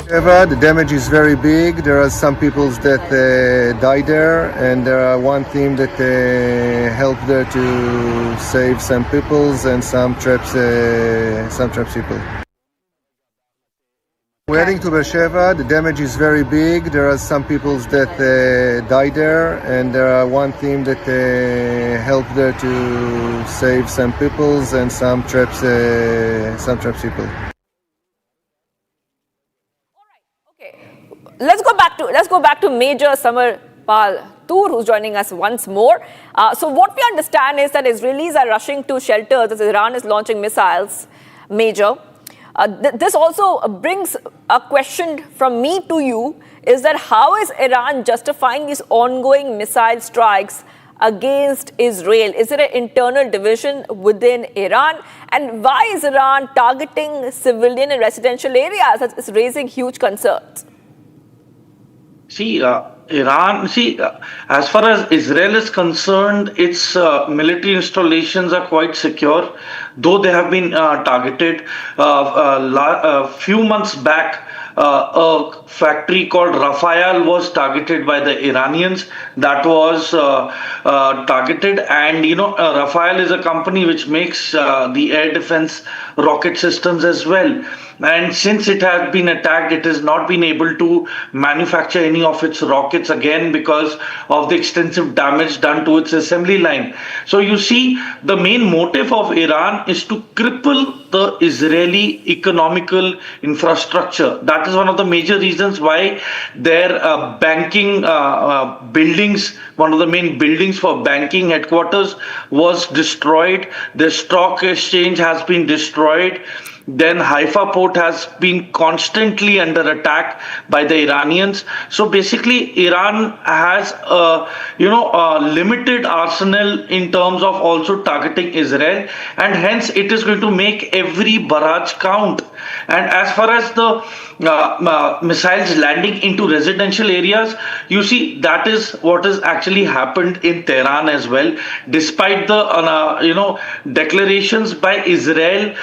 The damage is very big. There are some people that died there, and there are one team that helped there to save some peoples and some traps people. We're heading to Beersheba. The damage is very big. There are some people that died there, and there are one team that helped there to save some peoples and some traps people. Let's go back to Major Samarpal Toor, who's joining us once more. So what we understand is that Israelis are rushing to shelters as Iran is launching missiles. Major, this also brings a question from me to you: is that how is Iran justifying these ongoing missile strikes against Israel? Is there an internal division within Iran? And why is Iran targeting civilian and residential areas? It's raising huge concerns. As far as Israel is concerned, its military installations are quite secure, though they have been targeted. A few months back, a factory called Rafael was targeted by the Iranians. That was targeted, and Rafael is a company which makes the air defense rocket systems as well. And since it has been attacked, it has not been able to manufacture any of its rockets again because of the extensive damage done to its assembly line. So you see, the main motive of Iran is to cripple the Israeli economical infrastructure. That is one of the major reasons why their banking buildings, one of the main buildings for banking headquarters, was destroyed. The stock exchange has been destroyed. Then Haifa port has been constantly under attack by the Iranians. So basically, Iran has a limited arsenal in terms of also targeting Israel, and hence it is going to make every barrage count. And as far as the missiles landing into residential areas, you see, that is what has actually happened in Tehran as well, despite the declarations by Israel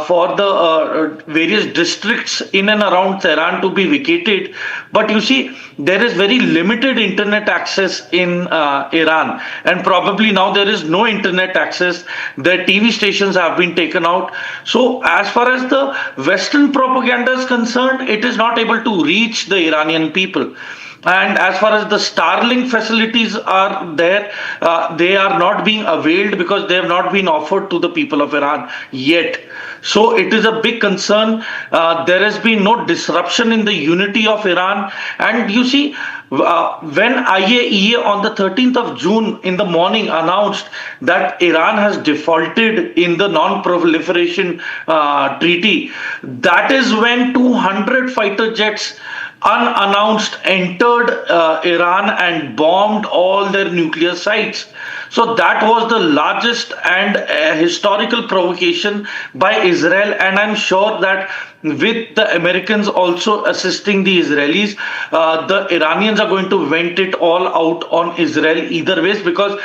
for the various districts in and around Tehran to be vacated. But you see, there is very limited internet access in Iran, and probably now there is no internet access. The TV stations have been taken out. So as far as the Western propaganda is concerned, it is not able to reach the Iranian people. And as far as the Starlink facilities are there, they are not being availed because they have not been offered to the people of Iran yet. So it is a big concern. There has been no disruption in the unity of Iran. And you see, when IAEA on the 13th of June in the morning announced that Iran has defaulted in the non-proliferation treaty, that is when 200 fighter jets unannounced entered Iran and bombed all their nuclear sites. So that was the largest and historical provocation by Israel, and I'm sure that with the Americans also assisting the Israelis, the Iranians are going to vent it all out on Israel either ways, because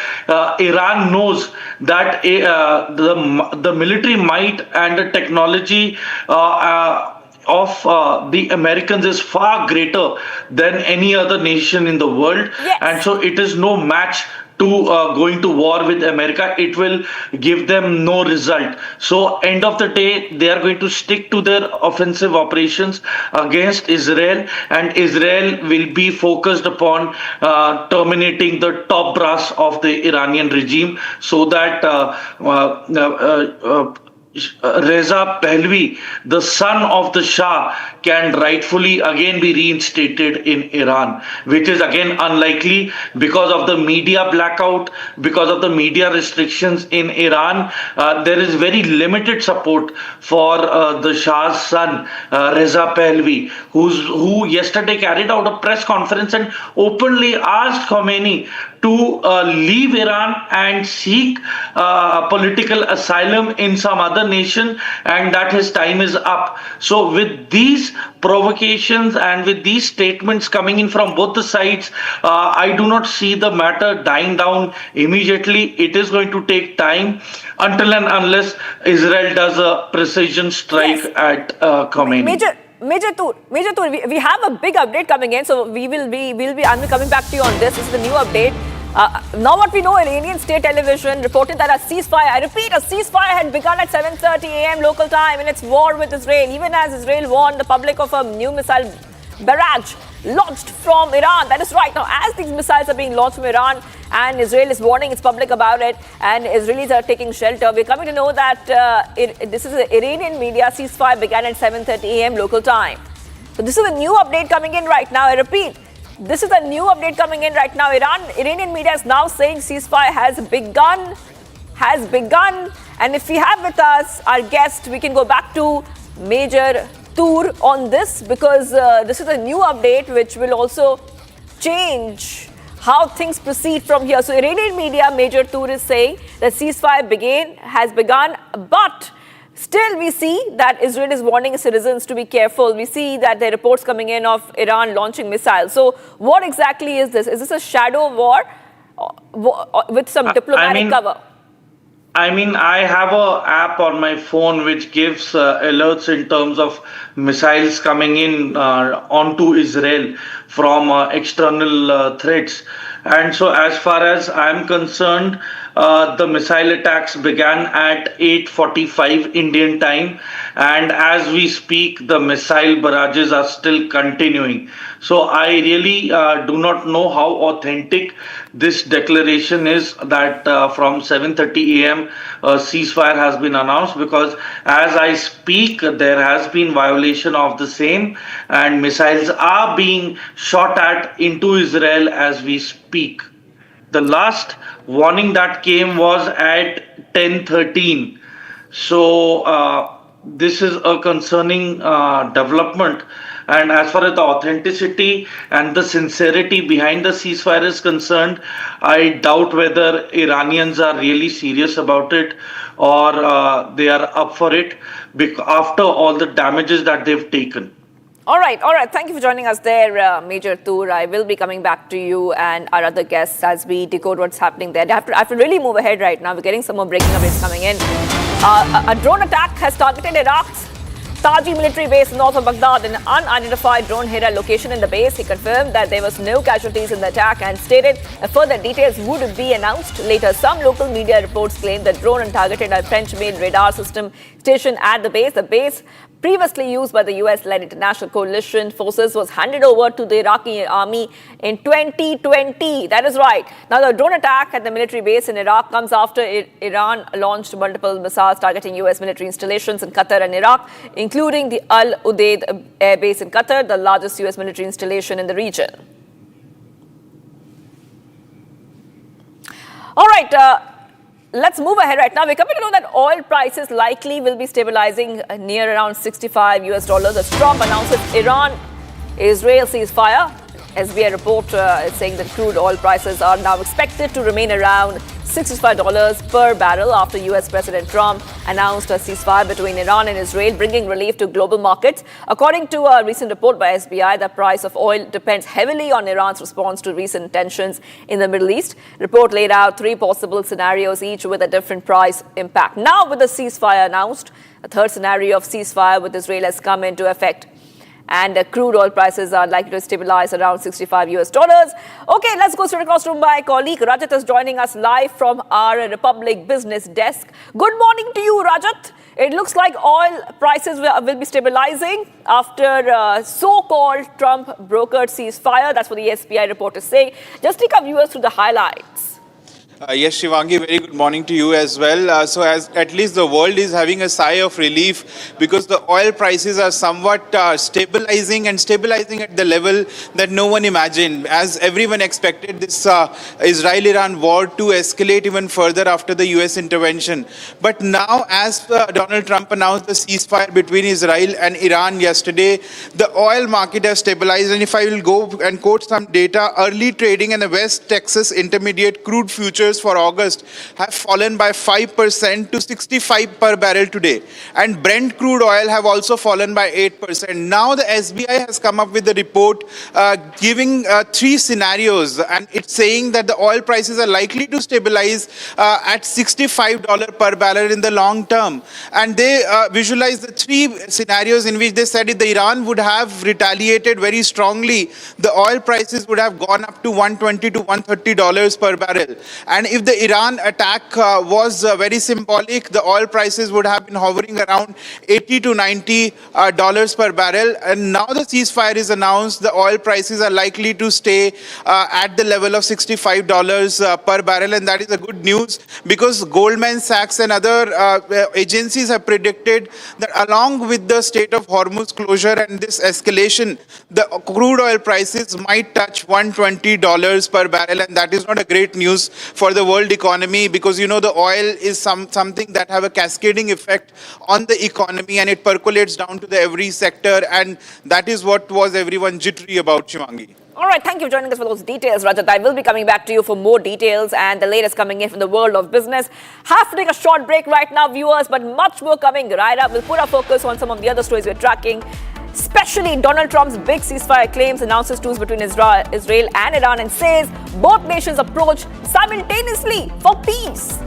Iran knows that the military might and the technology of the Americans is far greater than any other nation in the world. Yes. And so it is no match to going to war with America. It will give them no result. So end of the day, they are going to stick to their offensive operations against Israel, and Israel will be focused upon terminating the top brass of the Iranian regime, so that Reza Pahlavi, the son of the Shah, can rightfully again be reinstated in Iran, which is again unlikely because of the media blackout, because of the media restrictions in Iran. There is very limited support for the Shah's son, Reza Pahlavi, who yesterday carried out a press conference and openly asked Khomeini to leave Iran and seek political asylum in some other nation, and that his time is up. So with these provocations and with these statements coming in from both the sides, I do not see the matter dying down immediately. It is going to take time until and unless Israel does a precision strike at Khomeini. Major Tour, we have a big update coming in, so we'll be coming back to you on this. This is the new update. Now what we know, Iranian state television reported that a ceasefire, I repeat, a ceasefire had begun at 7:30 a.m. local time in its war with Israel, even as Israel warned the public of a new missile barrage launched from Iran. That is right. Now, as these missiles are being launched from Iran and Israel is warning its public about it and Israelis are taking shelter, we're coming to know that this is the Iranian media ceasefire began at 7:30 a.m. local time. So this is a new update coming in right now. I repeat, this is a new update coming in right now. Iranian media is now saying ceasefire has begun. And if we have with us our guest, we can go back to Major Tour on this, because this is a new update which will also change how things proceed from here. So Iranian media, Major Tour, is saying that ceasefire has begun, but still we see that Israel is warning citizens to be careful. We see that there are reports coming in of Iran launching missiles. So what exactly is this? Is this a shadow war with some diplomatic cover? I have an app on my phone which gives alerts in terms of missiles coming in onto Israel from external threats. And so as far as I'm concerned, the missile attacks began at 8:45 Indian time, and as we speak, the missile barrages are still continuing. So I really do not know how authentic this declaration is that from 7:30 a.m. a ceasefire has been announced, because as I speak, there has been violation of the same, and missiles are being shot at into Israel as we speak. The last warning that came was at 10:13. So this is a concerning development. And as far as the authenticity and the sincerity behind the ceasefire is concerned, I doubt whether Iranians are really serious about it or they are up for it after all the damages that they've taken. All right. Thank you for joining us there, Major Tour. I will be coming back to you and our other guests as we decode what's happening there. I have to really move ahead right now. We're getting some more breaking updates coming in. A drone attack has targeted Iraq's Taji military base north of Baghdad. An unidentified drone hit a location in the base. He confirmed that there was no casualties in the attack and stated further details would be announced later. Some local media reports claim the drone targeted a French-made radar system stationed at the base. The base, previously used by the US-led international coalition forces, was handed over to the Iraqi army in 2020. That is right. Now, the drone attack at the military base in Iraq comes after Iran launched multiple missiles targeting US military installations in Qatar and Iraq, including the Al Udeid air base in Qatar, the largest US military installation in the region. All right. Let's move ahead right now. We're coming to know that oil prices likely will be stabilizing near around $65 as Trump announces Iran-Israel ceasefire. SBI report is saying that crude oil prices are now expected to remain around $65 per barrel after US President Trump announced a ceasefire between Iran and Israel, bringing relief to global markets. According to a recent report by SBI, the price of oil depends heavily on Iran's response to recent tensions in the Middle East. Report laid out 3 possible scenarios, each with a different price impact. Now, with the ceasefire announced, a third scenario of ceasefire with Israel has come into effect, and crude oil prices are likely to stabilize around $65. Okay, let's go straight across to my colleague Rajat is joining us live from our Republic Business Desk. Good morning to you, Rajat. It looks like oil prices will be stabilizing after so-called Trump brokered ceasefire. That's what the SBI report is saying. Just take our viewers through the highlights. Yes, Shivangi, very good morning to you as well. So as at least the world is having a sigh of relief because the oil prices are somewhat stabilizing at the level that no one imagined. As everyone expected this Israel-Iran war to escalate even further after the US intervention. But now as Donald Trump announced the ceasefire between Israel and Iran yesterday, the oil market has stabilized. And if I will go and quote some data, early trading in the West Texas Intermediate crude futures for August have fallen by 5% to 65 per barrel today. And Brent crude oil have also fallen by 8%. Now the SBI has come up with a report giving three scenarios, and it's saying that the oil prices are likely to stabilize at $65 per barrel in the long term. And they visualize the three scenarios in which they said if the Iran would have retaliated very strongly, the oil prices would have gone up to $120 to $130 per barrel. And if the Iran attack was very symbolic, the oil prices would have been hovering around $80 to $90 per barrel. And now the ceasefire is announced, the oil prices are likely to stay at the level of $65 per barrel. And that is a good news because Goldman Sachs and other agencies have predicted that along with the Strait of Hormuz closure and this escalation, the crude oil prices might touch $120 per barrel. And that is not a great news for the world economy because, you know, the oil is something that have a cascading effect on the economy and it percolates down to the every sector. And that is what was everyone jittery about, Shivangi. All right, thank you for joining us for those details, Rajat. I will be coming back to you for more details and the latest coming in from the world of business. Have to take a short break right now, viewers, but much more coming right up. We'll put our focus on some of the other stories we're tracking, especially Donald Trump's big ceasefire claims, announces truce between Israel and Iran, and says both nations approach simultaneously for peace.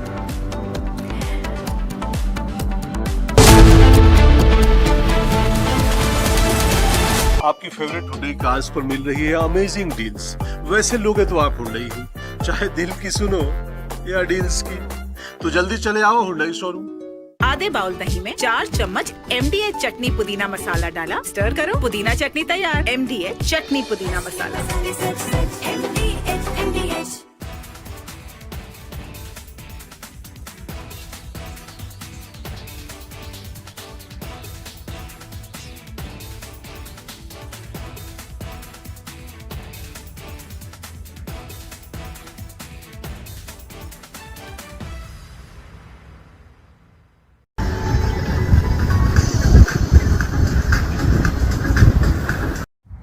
आपकी favourite Hyundai cars पर मिल रही है amazing deals. वैसे लोगे तो आप Hyundai ही, चाहे दिल की सुनो या डील्स की, तो जल्दी चले आओ हुंडई शोरूम। आधे बाउल दही में 4 चम्मच MDH चटनी पुदीना मसाला डाला, स्टर करो, पुदीना चटनी तैयार। MDH चटनी पुदीना मसाला।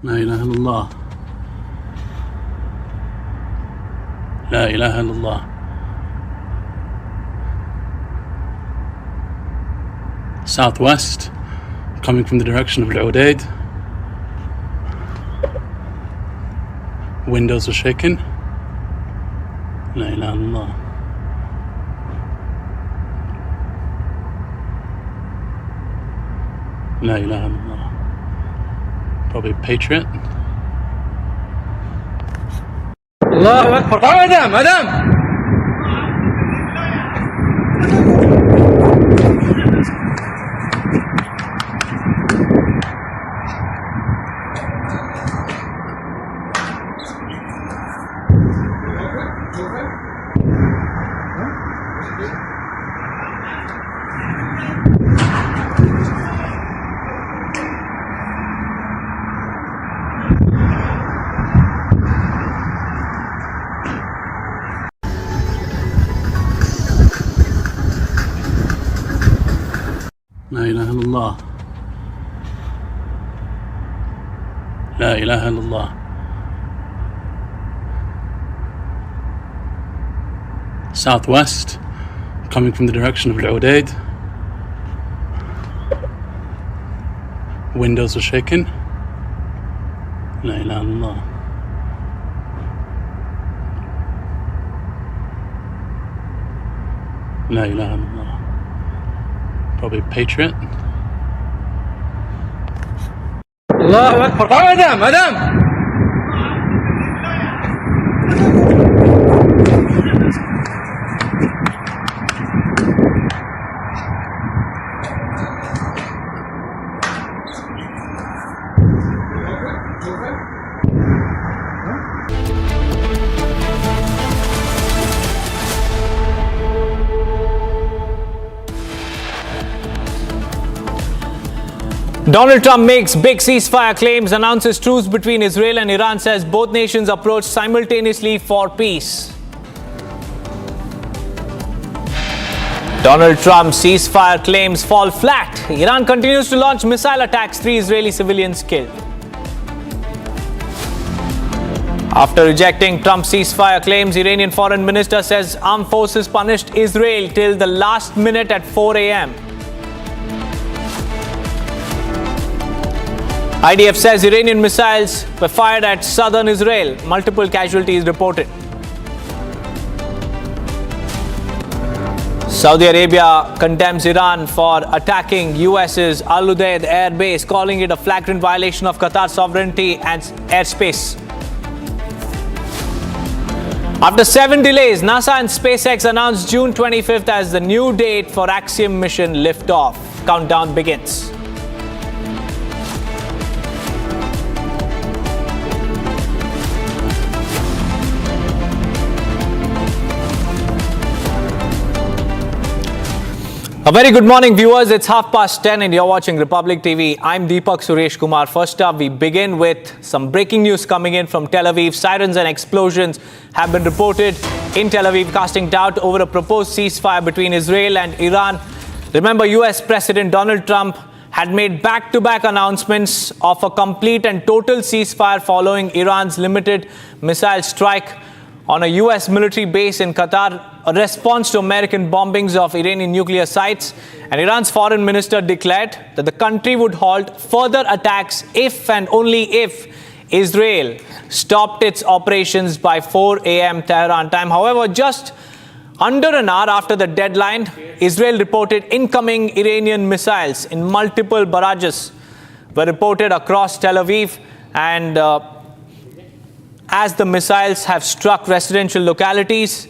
لا إله إلا الله لا إله إلا الله Southwest coming from the direction of Al-Udaid. Windows are shaking. لا إله إلا الله لا إله إلا الله. Probably Patriot. الله أكبر. مدام لا إله إلا الله لا إله إلا الله. Southwest coming from the direction of Al-Udaid. Windows are shaking. لا إله إلا الله. لا إله إلا الله. Probably Patriot. الله أكبر. مدام Donald Trump makes big ceasefire claims, announces truce between Israel and Iran, says both nations approach simultaneously for peace. Donald Trump's ceasefire claims fall flat. Iran continues to launch missile attacks, 3 Israeli civilians killed. After rejecting Trump's ceasefire claims, Iranian foreign minister says armed forces punished Israel till the last minute at 4 a.m. IDF says Iranian missiles were fired at southern Israel. Multiple casualties reported. Saudi Arabia condemns Iran for attacking US's Al Udeid air base, calling it a flagrant violation of Qatar's sovereignty and airspace. After 7 delays, NASA and SpaceX announced June 25th as the new date for Axiom mission liftoff. Countdown begins. A very good morning, viewers. It's 10:30 and you're watching Republic TV. I'm Deepak Suresh Kumar. First up, we begin with some breaking news coming in from Tel Aviv. Sirens and explosions have been reported in Tel Aviv, casting doubt over a proposed ceasefire between Israel and Iran. Remember, U.S. President Donald Trump had made back-to-back announcements of a complete and total ceasefire following Iran's limited missile strike on a U.S. military base in Qatar, a response to American bombings of Iranian nuclear sites. And Iran's foreign minister declared that the country would halt further attacks if and only if Israel stopped its operations by 4 a.m. Tehran time. However, just under an hour after the deadline, Israel reported incoming Iranian missiles in multiple barrages were reported across Tel Aviv, and as the missiles have struck residential localities,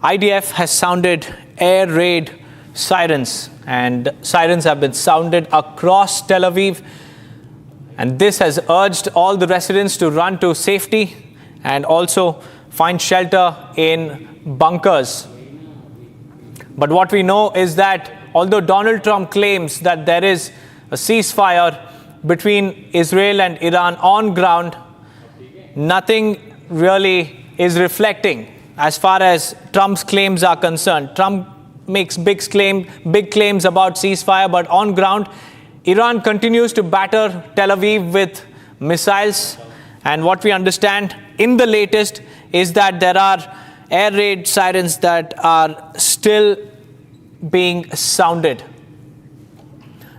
IDF has sounded air raid sirens, and sirens have been sounded across Tel Aviv, and this has urged all the residents to run to safety and also find shelter in bunkers. But what we know is that although Donald Trump claims that there is a ceasefire between Israel and Iran on ground, nothing really is reflecting as far as Trump's claims are concerned. Trump makes big claims about ceasefire, but on ground, Iran continues to batter Tel Aviv with missiles. And what we understand in the latest is that there are air raid sirens that are still being sounded.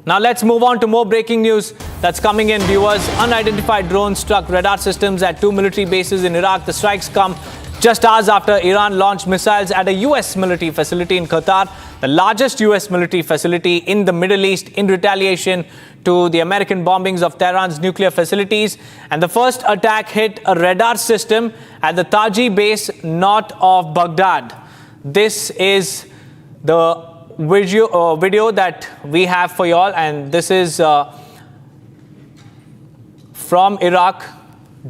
Now let's move on to more breaking news that's coming in, viewers. Unidentified drones struck radar systems at 2 military bases in Iraq. The strikes come just hours after Iran launched missiles at a U.S. military facility in Qatar, the largest U.S. military facility in the Middle East, in retaliation to the American bombings of Tehran's nuclear facilities. And the first attack hit a radar system at the Taji base north of Baghdad. This is the video that we have for y'all, and this is from Iraq.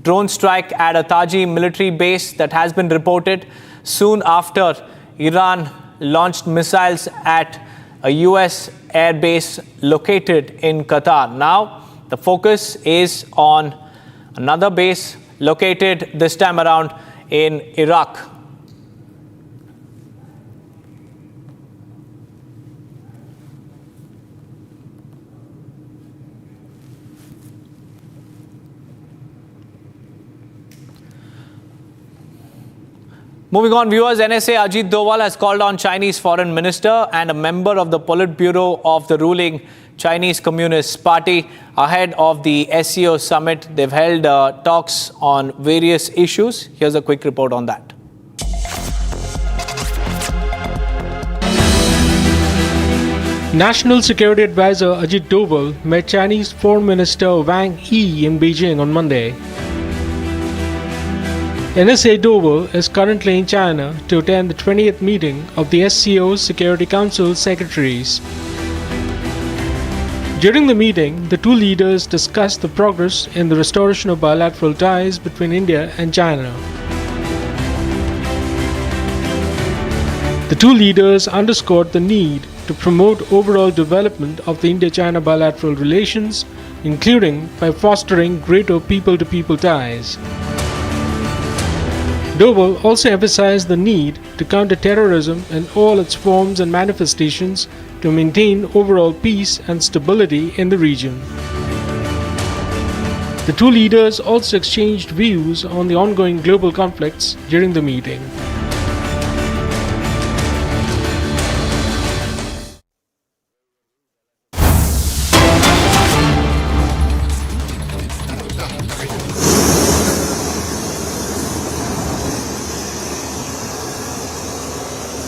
Drone strike at a Taji military base that has been reported soon after Iran launched missiles at a U.S. air base located in Qatar. Now the focus is on another base located this time around in Iraq. Moving on, viewers, NSA Ajit Doval has called on Chinese foreign minister and a member of the Politburo of the ruling Chinese Communist Party ahead of the SCO summit. They've held talks on various issues. Here's a quick report on that. National Security Advisor Ajit Doval met Chinese Foreign Minister Wang Yi in Beijing on Monday. NSA Doval is currently in China to attend the 20th meeting of the SCO Security Council Secretaries. During the meeting, the two leaders discussed the progress in the restoration of bilateral ties between India and China. The two leaders underscored the need to promote overall development of the India-China bilateral relations, including by fostering greater people-to-people ties. Doval also emphasized the need to counter terrorism in all its forms and manifestations to maintain overall peace and stability in the region. The two leaders also exchanged views on the ongoing global conflicts during the meeting.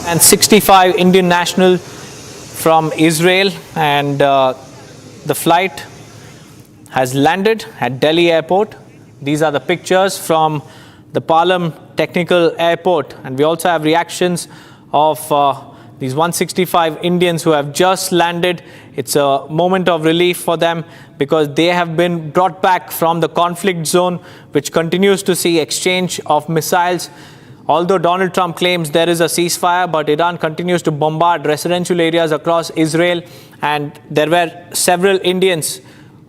And 65 Indian nationals from Israel, and the flight has landed at Delhi airport. These are the pictures from the Palam Technical Airport, and we also have reactions of these 165 Indians who have just landed. It's a moment of relief for them because they have been brought back from the conflict zone, which continues to see exchange of missiles. Although Donald Trump claims there is a ceasefire, but Iran continues to bombard residential areas across Israel, and there were several Indians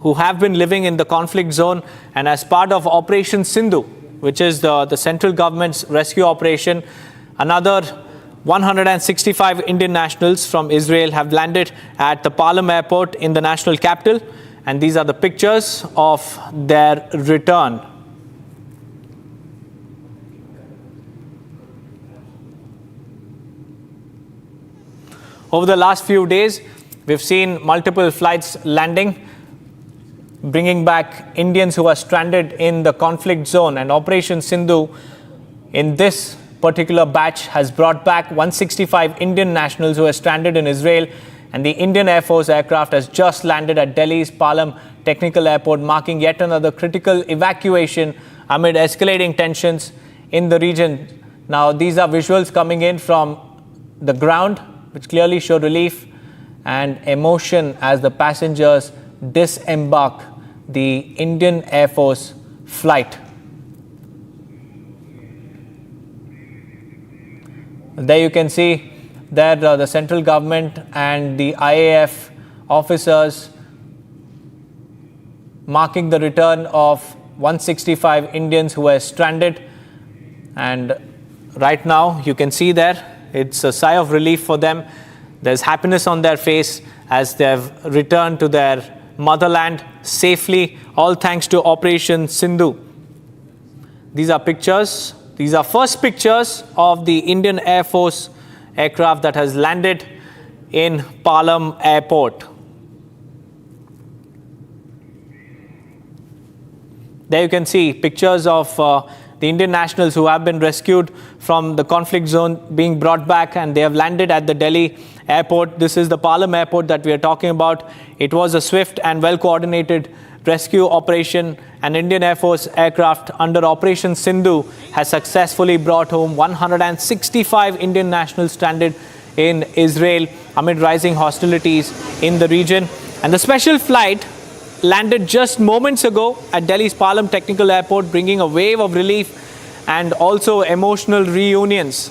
who have been living in the conflict zone, and as part of Operation Sindhu, which is the central government's rescue operation, another 165 Indian nationals from Israel have landed at the Palam airport in the national capital, and these are the pictures of their return. Over the last few days, we've seen multiple flights landing, bringing back Indians who are stranded in the conflict zone. And Operation Sindhu, in this particular batch, has brought back 165 Indian nationals who are stranded in Israel. And the Indian Air Force aircraft has just landed at Delhi's Palam Technical Airport, marking yet another critical evacuation amid escalating tensions in the region. Now, these are visuals coming in from the ground, which clearly show relief and emotion as the passengers disembark the Indian Air Force flight. There you can see that the central government and the IAF officers marking the return of 165 Indians who were stranded. And right now you can see there, it's a sigh of relief for them. There's happiness on their face as they've returned to their motherland safely, all thanks to Operation Sindhu. These are pictures. These are first pictures of the Indian Air Force aircraft that has landed in Palam Airport. There you can see pictures of the Indian nationals who have been rescued from the conflict zone being brought back, and they have landed at the Delhi airport. This is the Palam airport that we are talking about. It was a swift and well-coordinated rescue operation. An Indian Air Force aircraft under Operation Sindhu has successfully brought home 165 Indian nationals stranded in Israel amid rising hostilities in the region. And the special flight landed just moments ago at Delhi's Palam Technical Airport, bringing a wave of relief and also emotional reunions.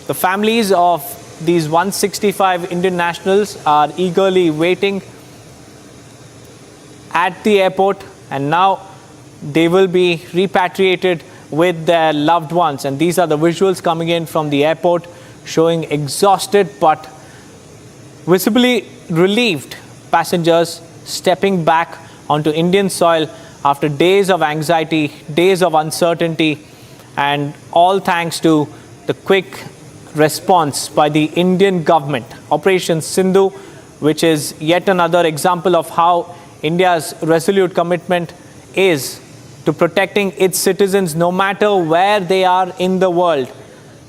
The families of these 165 Indian nationals are eagerly waiting at the airport, and now they will be repatriated with their loved ones. And these are the visuals coming in from the airport, showing exhausted but visibly relieved passengers stepping back onto Indian soil after days of anxiety, days of uncertainty, and all thanks to the quick response by the Indian government. Operation Sindhu, which is yet another example of how India's resolute commitment is to protecting its citizens no matter where they are in the world,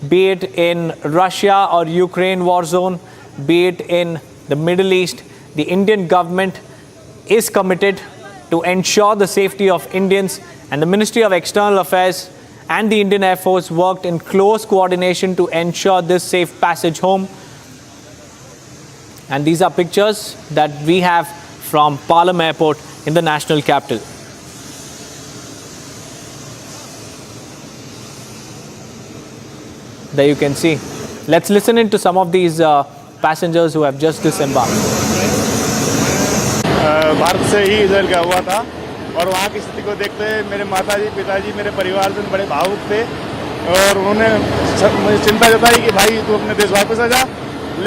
be it in Russia or Ukraine war zone, be it in the Middle East. The Indian government is committed to ensure the safety of Indians, and the Ministry of External Affairs and the Indian Air Force worked in close coordination to ensure this safe passage home. And these are pictures that we have from Palam Airport in the national capital. There you can see. Let's listen into some of these passengers who have just disembarked. Bharat से ही Israel का हुआ था और वहाँ की स्थिति को देखते हुए मेरे माताजी पिताजी मेरे परिवार से बड़े भावुक थे और उन्होंने मुझे चिंता जताई कि भाई तू अपने देश वापस आ जा।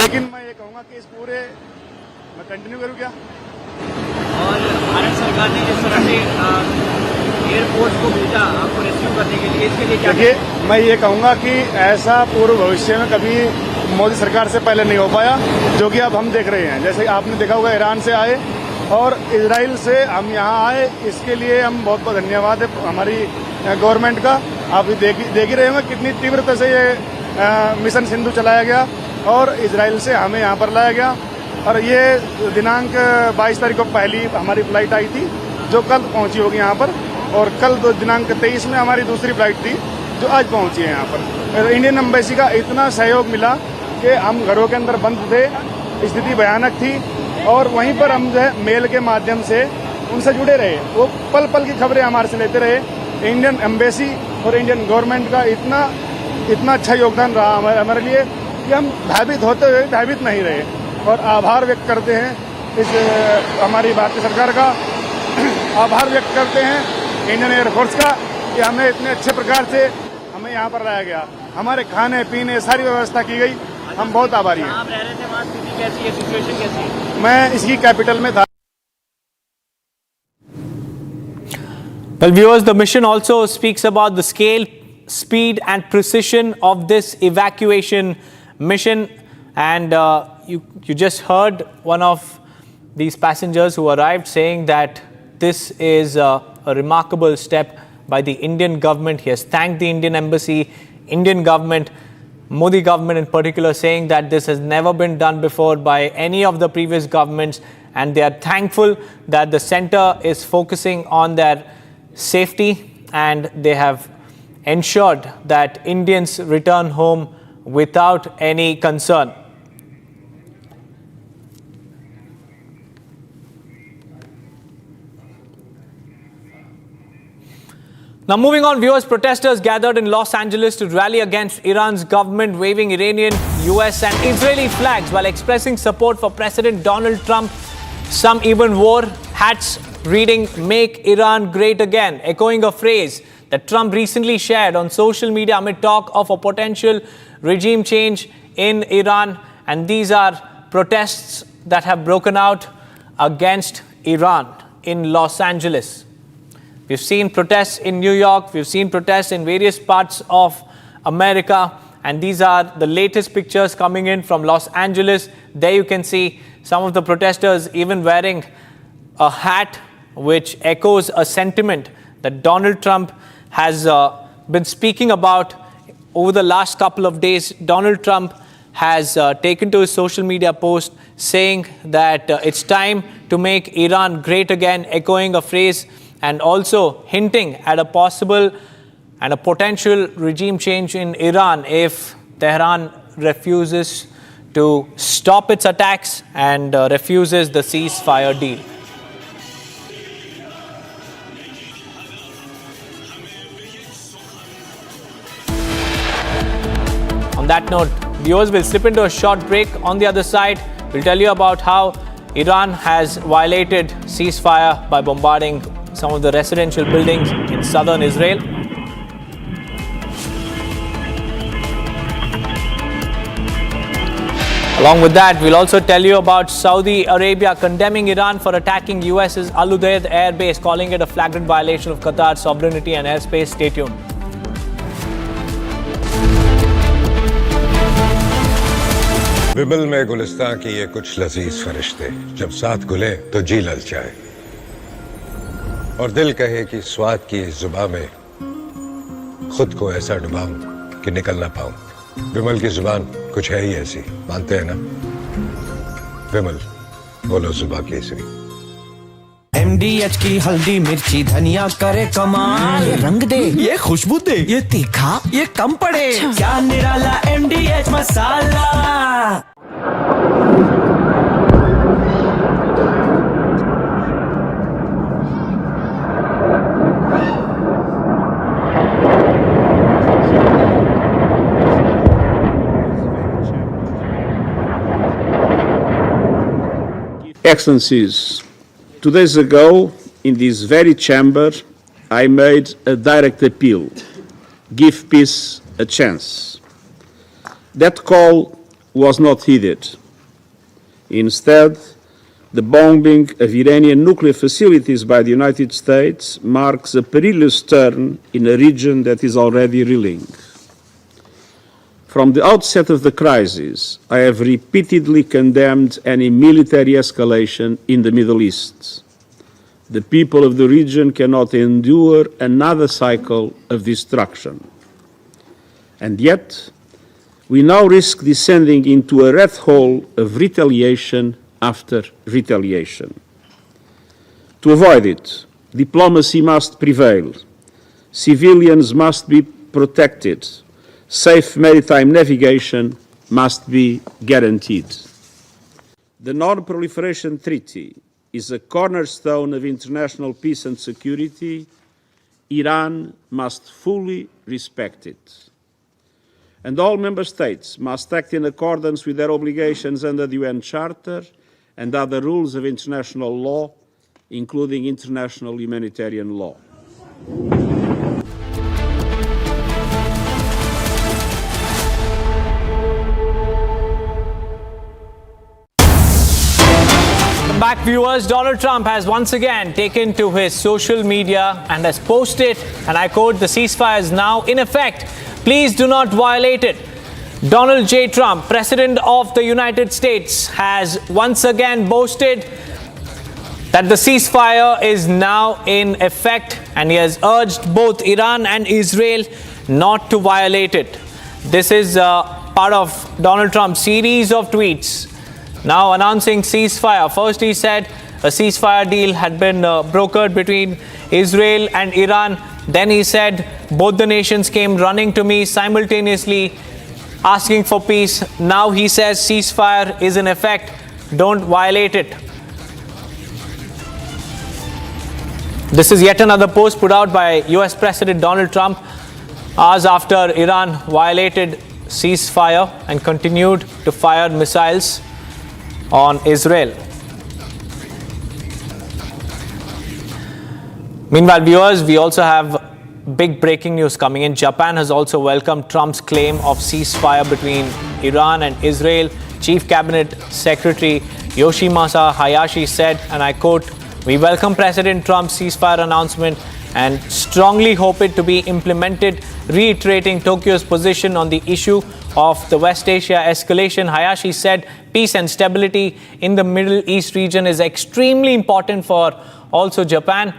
लेकिन मैं ये कहूँगा कि इस पूरे मैं कंटिन्यू करूँ क्या? और भारत सरकार ने जिस तरह से एयरपोर्ट को भेजा आपको रेस्क्यू करने के लिए, इसके लिए क्या? देखिए, मैं ये कहूँगा कि ऐसा पूर्व भविष्य में कभी मोदी सरकार से पहले नहीं हो पाया, जो कि अब हम देख रहे हैं। जैसे आपने देखा होगा, ईरान से आए और इजराइल से हम यहाँ आए, इसके लिए हम बहुत बहुत धन्यवाद है हमारी गवर्नमेंट का। आप देख ही रहे होंगे कितनी तीव्रता से ये मिशन सिंधु चलाया गया और इजराइल से हमें यहाँ पर लाया गया। और ये दिनांक 22 तारीख को पहली हमारी फ्लाइट आई थी जो कल पहुँची होगी यहाँ पर, और कल दिनांक 23 में हमारी दूसरी फ्लाइट थी जो आज पहुँची है यहाँ पर। इंडियन एम्बेसी का इतना सहयोग मिला कि हम घरों के अंदर बंद थे, स्थिति भयानक थी, और वहीं पर हम जो है मेल के माध्यम से उनसे जुड़े रहे। वो पल पल की खबरें हमारे से लेते रहे। इंडियन एम्बेसी और इंडियन गवर्नमेंट का इतना अच्छा योगदान रहा हमारे लिए कि हम भयभीत होते हुए भयभीत नहीं रहे। और आभार व्यक्त करते हैं इस हमारी भारतीय सरकार का, आभार व्यक्त करते हैं इंडियन एयरफोर्स का कि हमें इतने अच्छे प्रकार से हमें यहाँ पर लाया गया, हमारे खाने पीने सारी व्यवस्था की गई। हम बहुत आभारी हैं। आप रह रहे थे, वहाँ स्थिति कैसी है, सिचुएशन कैसी है? मैं इसकी कैपिटल में था। Well, viewers, the mission also speaks about the scale, speed and precision of this evacuation mission. And you just heard one of these passengers who arrived saying that this is a remarkable step by the Indian government. He has thanked the Indian embassy, Indian government, Modi government in particular, saying that this has never been done before by any of the previous governments, and they are thankful that the center is focusing on their safety and they have ensured that Indians return home without any concern. Now moving on, viewers, protesters gathered in Los Angeles to rally against Iran's government, waving Iranian, U.S. and Israeli flags while expressing support for President Donald Trump. Some even wore hats reading "Make Iran Great Again," echoing a phrase that Trump recently shared on social media amid talk of a potential regime change in Iran. And these are protests that have broken out against Iran in Los Angeles. We've seen protests in New York, we've seen protests in various parts of America, and these are the latest pictures coming in from Los Angeles. There you can see some of the protesters even wearing a hat which echoes a sentiment that Donald Trump has been speaking about over the last couple of days. Donald Trump has taken to his social media post saying that it's time to make Iran great again, echoing a phrase and also hinting at a possible and a potential regime change in Iran if Tehran refuses to stop its attacks and refuses the ceasefire deal. On that note, viewers, will slip into a short break. On the other side, we'll tell you about how Iran has violated ceasefire by bombarding some of the residential buildings in southern Israel. Along with that, we'll also tell you about Saudi Arabia condemning Iran for attacking US's Al Udeid air base, calling it a flagrant violation of Qatar's sovereignty and airspace. Stay tuned. विमल में गुलिस्तां की ये कुछ लजीज फरिश्ते जब साथ घुले तो जी ललचाए और दिल कहे कि स्वाद की इस जुबां में खुद को ऐसा डुबाऊं कि निकल ना पाऊं। विमल की जुबान कुछ है ही ऐसी, मानते हैं ना? विमल, बोलो जुबां केसरी। MDH की हल्दी मिर्ची धनिया करे कमाल, ये रंग दे, ये खुशबू दे, ये तीखा, ये कम पड़े, क्या निराला MDH masala. Excellencies, 2 days ago, in this very chamber, I made a direct appeal: give peace a chance. That call was not heeded. Instead, the bombing of Iranian nuclear facilities by the United States marks a perilous turn in a region that is already reeling. From the outset of the crisis, I have repeatedly condemned any military escalation in the Middle East. The people of the region cannot endure another cycle of destruction. And yet, we now risk descending into a rat hole of retaliation after retaliation. To avoid it, diplomacy must prevail. Civilians must be protected. Safe maritime navigation must be guaranteed. The Non-Proliferation Treaty is a cornerstone of international peace and security. Iran must fully respect it. And all member states must act in accordance with their obligations under the UN Charter and other rules of international law, including international humanitarian law. Welcome back, viewers. Donald Trump has once again taken to his social media and has posted, and I quote, "The ceasefire is now in effect. Please do not violate it." Donald J. Trump, President of the United States, has once again boasted that the ceasefire is now in effect, and he has urged both Iran and Israel not to violate it. This is part of Donald Trump's series of tweets now announcing ceasefire. First, he said a ceasefire deal had been brokered between Israel and Iran. Then he said both the nations came running to me simultaneously asking for peace. Now he says ceasefire is in effect. Don't violate it. This is yet another post put out by US President Donald Trump hours after Iran violated ceasefire and continued to fire missiles on Israel. Meanwhile, viewers, we also have big breaking news coming in. Japan has also welcomed Trump's claim of ceasefire between Iran and Israel. Chief Cabinet Secretary Yoshimasa Hayashi said, and I quote, "We welcome President Trump's ceasefire announcement and strongly hope it to be implemented," reiterating Tokyo's position on the issue of the West Asia escalation. Hayashi said peace and stability in the Middle East region is extremely important for also Japan.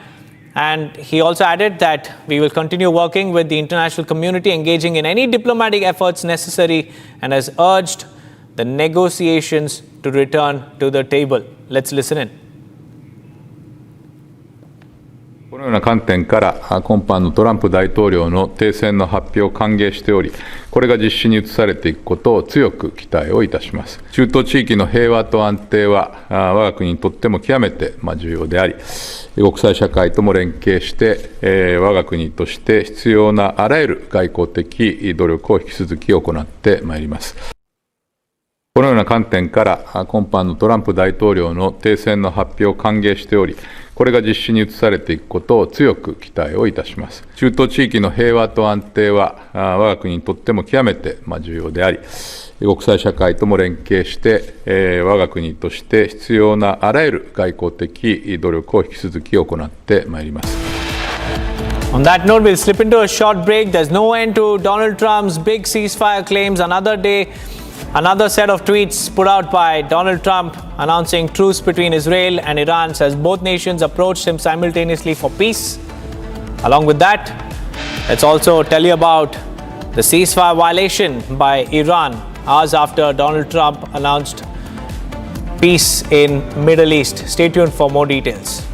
And he also added that we will continue working with the international community, engaging in any diplomatic efforts necessary, and has urged the negotiations to return to the table. Let's listen in. このような観点から今般のトランプ大統領の停戦の発表を歓迎しており、これが実施に移されていくことを強く期待をいたします。中東地域の平和と安定は我が国にとっても極めて重要であり、国際社会とも連携して我が国として必要なあらゆる外交的努力を引き続き行ってまいります。このような観点から今般のトランプ大統領の停戦の発表を歓迎しており、これが実施に移されていくことを強く期待をいたします。中東地域の平和と安定は我が国にとっても極めて重要であり、国際社会とも連携して我が国として必要なあらゆる外交的努力を引き続き行ってまいります。On that note, we'll slip into a short break. There's no end to Donald Trump's big ceasefire claims. Another day, another set of tweets put out by Donald Trump announcing truce between Israel and Iran, says both nations approached him simultaneously for peace. Along with that, let's also tell you about the ceasefire violation by Iran hours after Donald Trump announced peace in Middle East. Stay tuned for more details.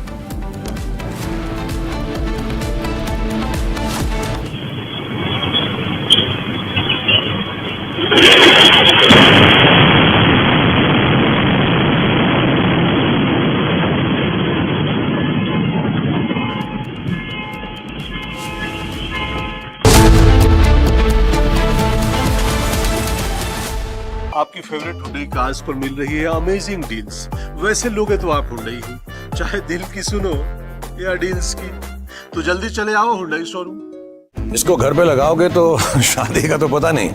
आपकी आपकी favourite hoodie cars पर मिल रही है amazing deals. वैसे लोगे तो आप Hyundai ही, चाहे दिल की सुनो या डील्स की, तो जल्दी चले आओ हुंडई शोरूम। इसको घर पे लगाओगे तो शादी का तो पता नहीं,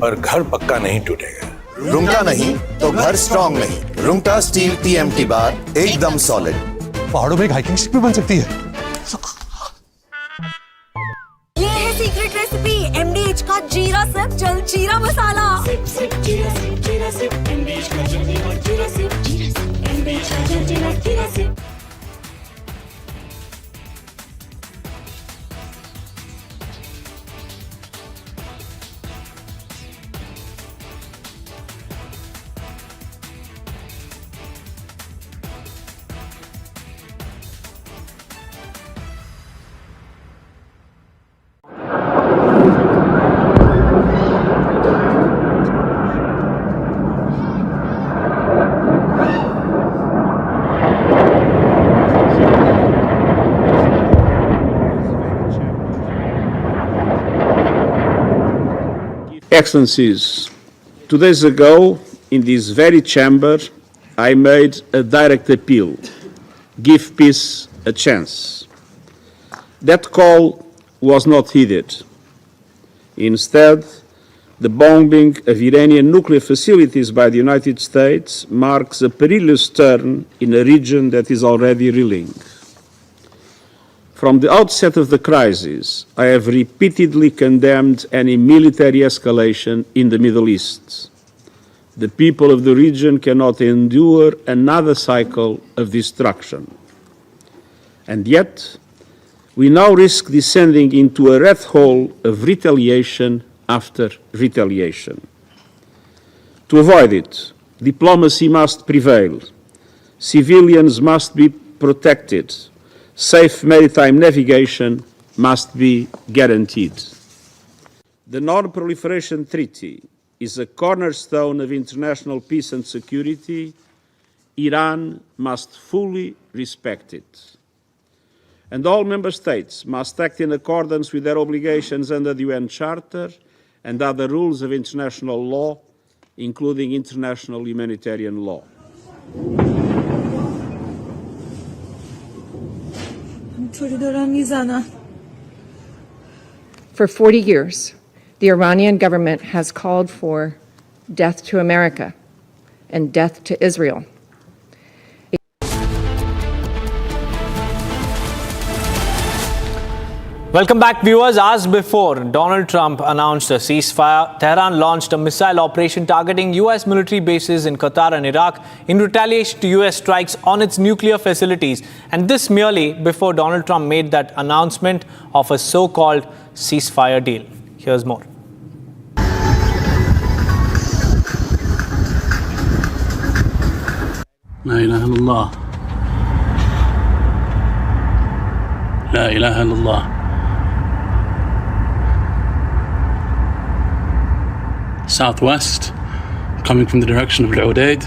पर घर पक्का नहीं टूटेगा। रुंगटा नहीं तो घर स्ट्रॉन्ग नहीं। रुंगटा स्टील TMT बार एकदम सॉलिड। पहाड़ों में एक हाइकिंग शिप भी बन सकती है। ये है सीक्रेट रेसिपी MDH का जीरा सिप जल जीरा मसाला। सिप सिप जीरा सिप MDH का जल जीरा सिप MDH का जल जीरा SIP. Excellencies, 2 days ago, in this very chamber, I made a direct appeal: give peace a chance. That call was not heeded. Instead, the bombing of Iranian nuclear facilities by the United States marks a perilous turn in a region that is already reeling. From the outset of the crisis, I have repeatedly condemned any military escalation in the Middle East. The people of the region cannot endure another cycle of destruction. And yet, we now risk descending into a rat hole of retaliation after retaliation. To avoid it, diplomacy must prevail. Civilians must be protected. Safe maritime navigation must be guaranteed. The Non-Proliferation Treaty is a cornerstone of international peace and security. Iran must fully respect it. And all member states must act in accordance with their obligations under the UN Charter and other rules of international law, including international humanitarian law. For 40 years, the Iranian government has called for death to America and death to Israel. Welcome back, viewers. As before, Donald Trump announced a ceasefire. Tehran launched a missile operation targeting U.S. military bases in Qatar and Iraq in retaliation to U.S. strikes on its nuclear facilities. And this merely before Donald Trump made that announcement of a so-called ceasefire deal. Here's more. La ilaha illallah. La ilaha illallah. Southwest, coming from the direction of Al-Udaid.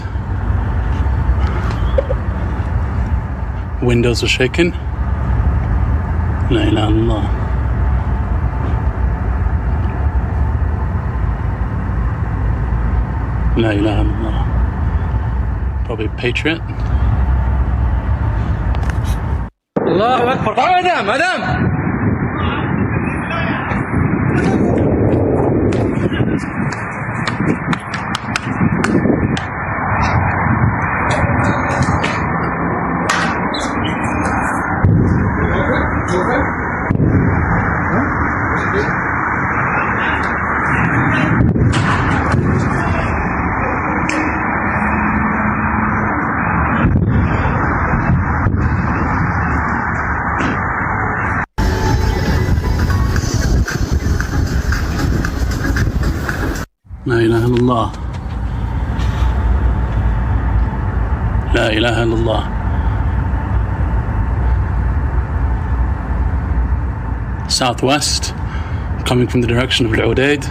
Windows are shaking. La ilaha illallah. La ilaha illallah. Probably Patriot. Allahu Akbar. Madam. La ilaha illallah. La ilaha illallah. Southwest, coming from the direction of Al-Udaid.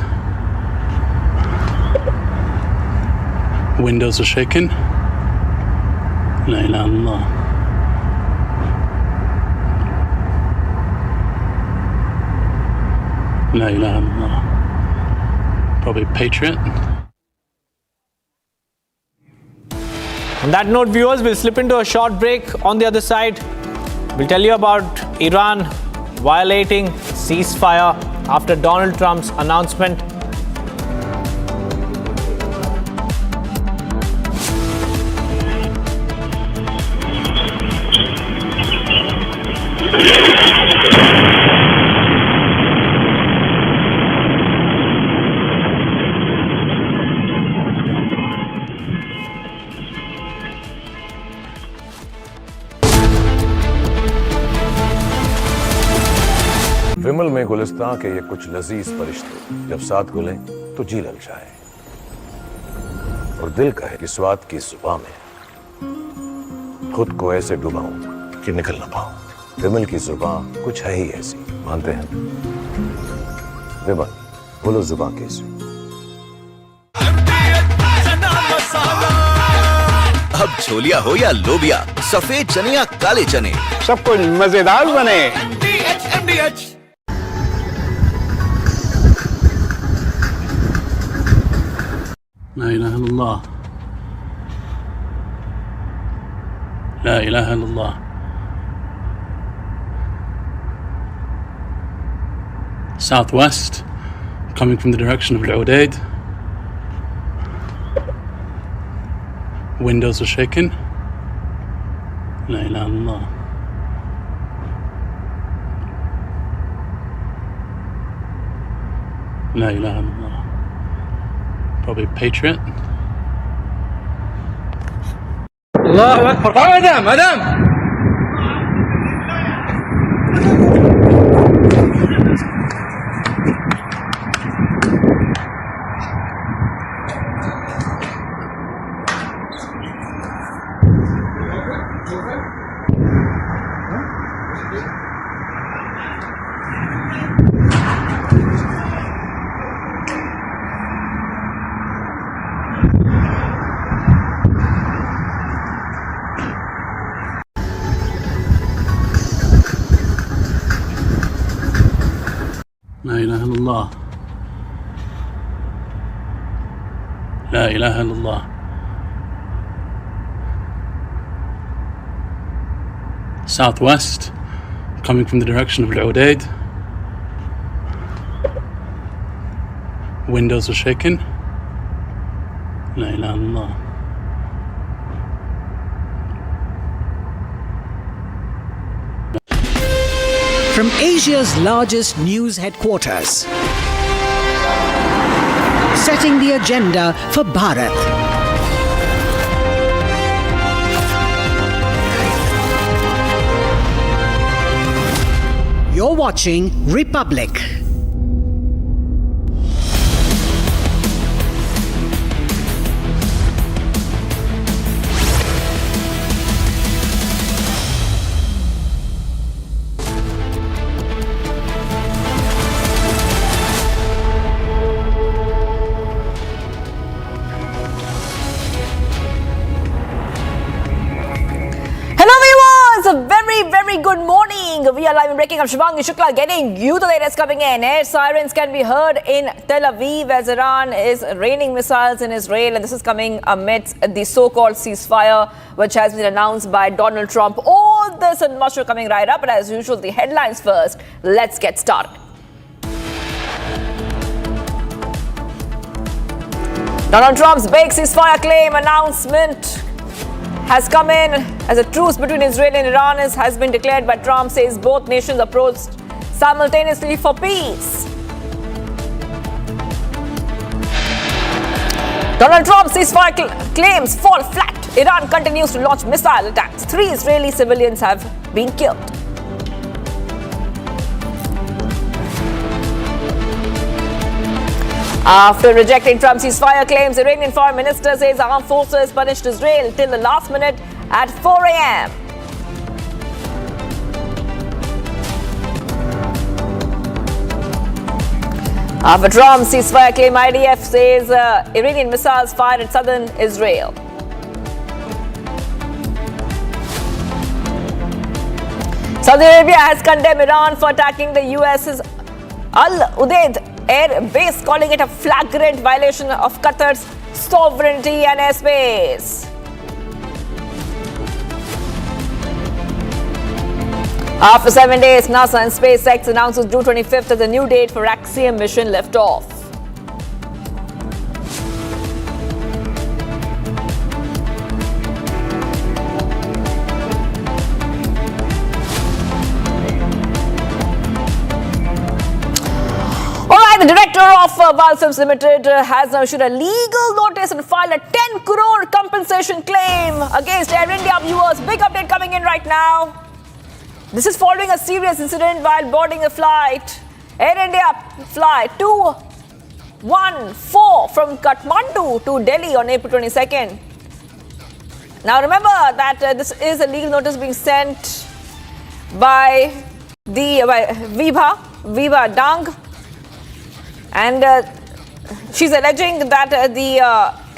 Windows are shaking. La ilaha illallah. La ilaha illallah. Probably Patriot. On that note, viewers, we'll slip into a short break. On the other side, we'll tell you about Iran violating ceasefire after Donald Trump's announcement. विमल में गुलिस्तां के ये कुछ लजीज फरिश्ते जब साथ गुलें तो जी लग जाए और दिल कहे कि स्वाद की जुबान में खुद को ऐसे डुबाऊं कि निकल ना पाऊं। विमल की जुबान कुछ है ही ऐसी, मानते हैं? विमल, बोलो जुबान कैसी? अब छोलिया हो या लोबिया, सफेद चने या काले चने, सब कुछ मजेदार बने। لا إله إلا الله لا إله إلا الله Southwest coming from the direction of Al-Udaid. Windows are shaking. La ilaha illallah. La ilaha illallah. Probably Patriot. Allahu Akbar. Madam. لا إله إلا الله لا إله إلا الله Southwest coming from the direction of Al-Udaid. Windows are shaking. La ilaha illallah. From Asia's largest news headquarters, setting the agenda for Bharat. You're watching Republic. Very good morning. We are live in breaking. I'm Shivangi Shukla getting you the latest coming in. Air sirens can be heard in Tel Aviv as Iran is raining missiles in Israel, and this is coming amidst the so-called ceasefire which has been announced by Donald Trump. All this and much are coming right up, but as usual, the headlines first. Let's get started. Donald Trump's big ceasefire claim announcement has come in as a truce between Israel and Iran has been declared by Trump, says both nations approached simultaneously for peace. Donald Trump's ceasefire claims fall flat. Iran continues to launch missile attacks. 3 Israeli civilians have been killed. After rejecting Trump's ceasefire claims, Iranian foreign minister says armed forces punished Israel till the last minute at 4 a.m. After Trump's ceasefire claim, IDF says Iranian missiles fired at southern Israel. Saudi Arabia has condemned Iran for attacking the U.S.'s Al-Udaid air base, calling it a flagrant violation of Qatar's sovereignty and airspace. After 7 days, NASA and SpaceX announces June 25th as a new date for Axiom mission liftoff. The director of Val Films Limited has now issued a legal notice and filed a 10 crore compensation claim against Air India viewers. Big update coming in right now. This is following a serious incident while boarding a flight. Air India flight 214 from Kathmandu to Delhi on April 22nd. Now remember that this is a legal notice being sent by Viva Dang. And she's alleging that the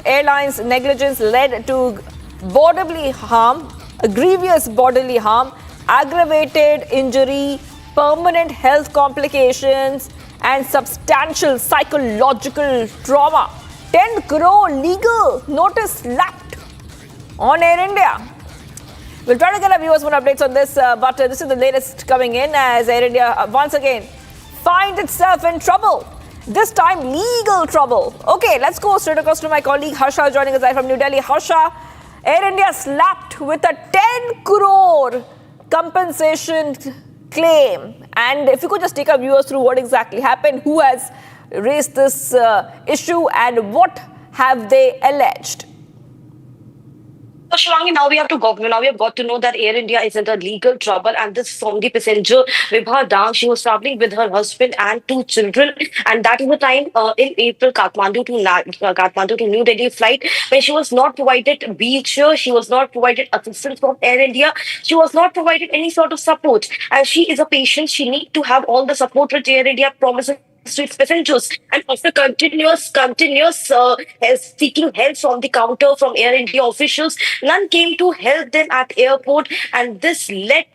airline's negligence led to grievous bodily harm, aggravated injury, permanent health complications, and substantial psychological trauma. 10 crore legal notice slapped on Air India. We'll try to get our viewers more updates on this, but this is the latest coming in as Air India once again finds itself in trouble. This time, legal trouble. Okay, let's go straight across to my colleague Harsha joining us live from New Delhi. Harsha, Air India slapped with a 10 crore compensation claim. And if you could just take our viewers through what exactly happened, who has raised this issue and what have they alleged? So Shivangi, now we have got to know that Air India is in a legal trouble, and this from the passenger Vibha Dang. She was traveling with her husband and 2 children, and that is the time in April, Kathmandu to New Delhi flight, when she was not provided wheelchair, she was not provided assistance from Air India, she was not provided any sort of support, and she is a patient. She needs to have all the support which Air India promises to its passengers, and after continuous seeking help from the counter from Air India officials, none came to help them at airport, and this led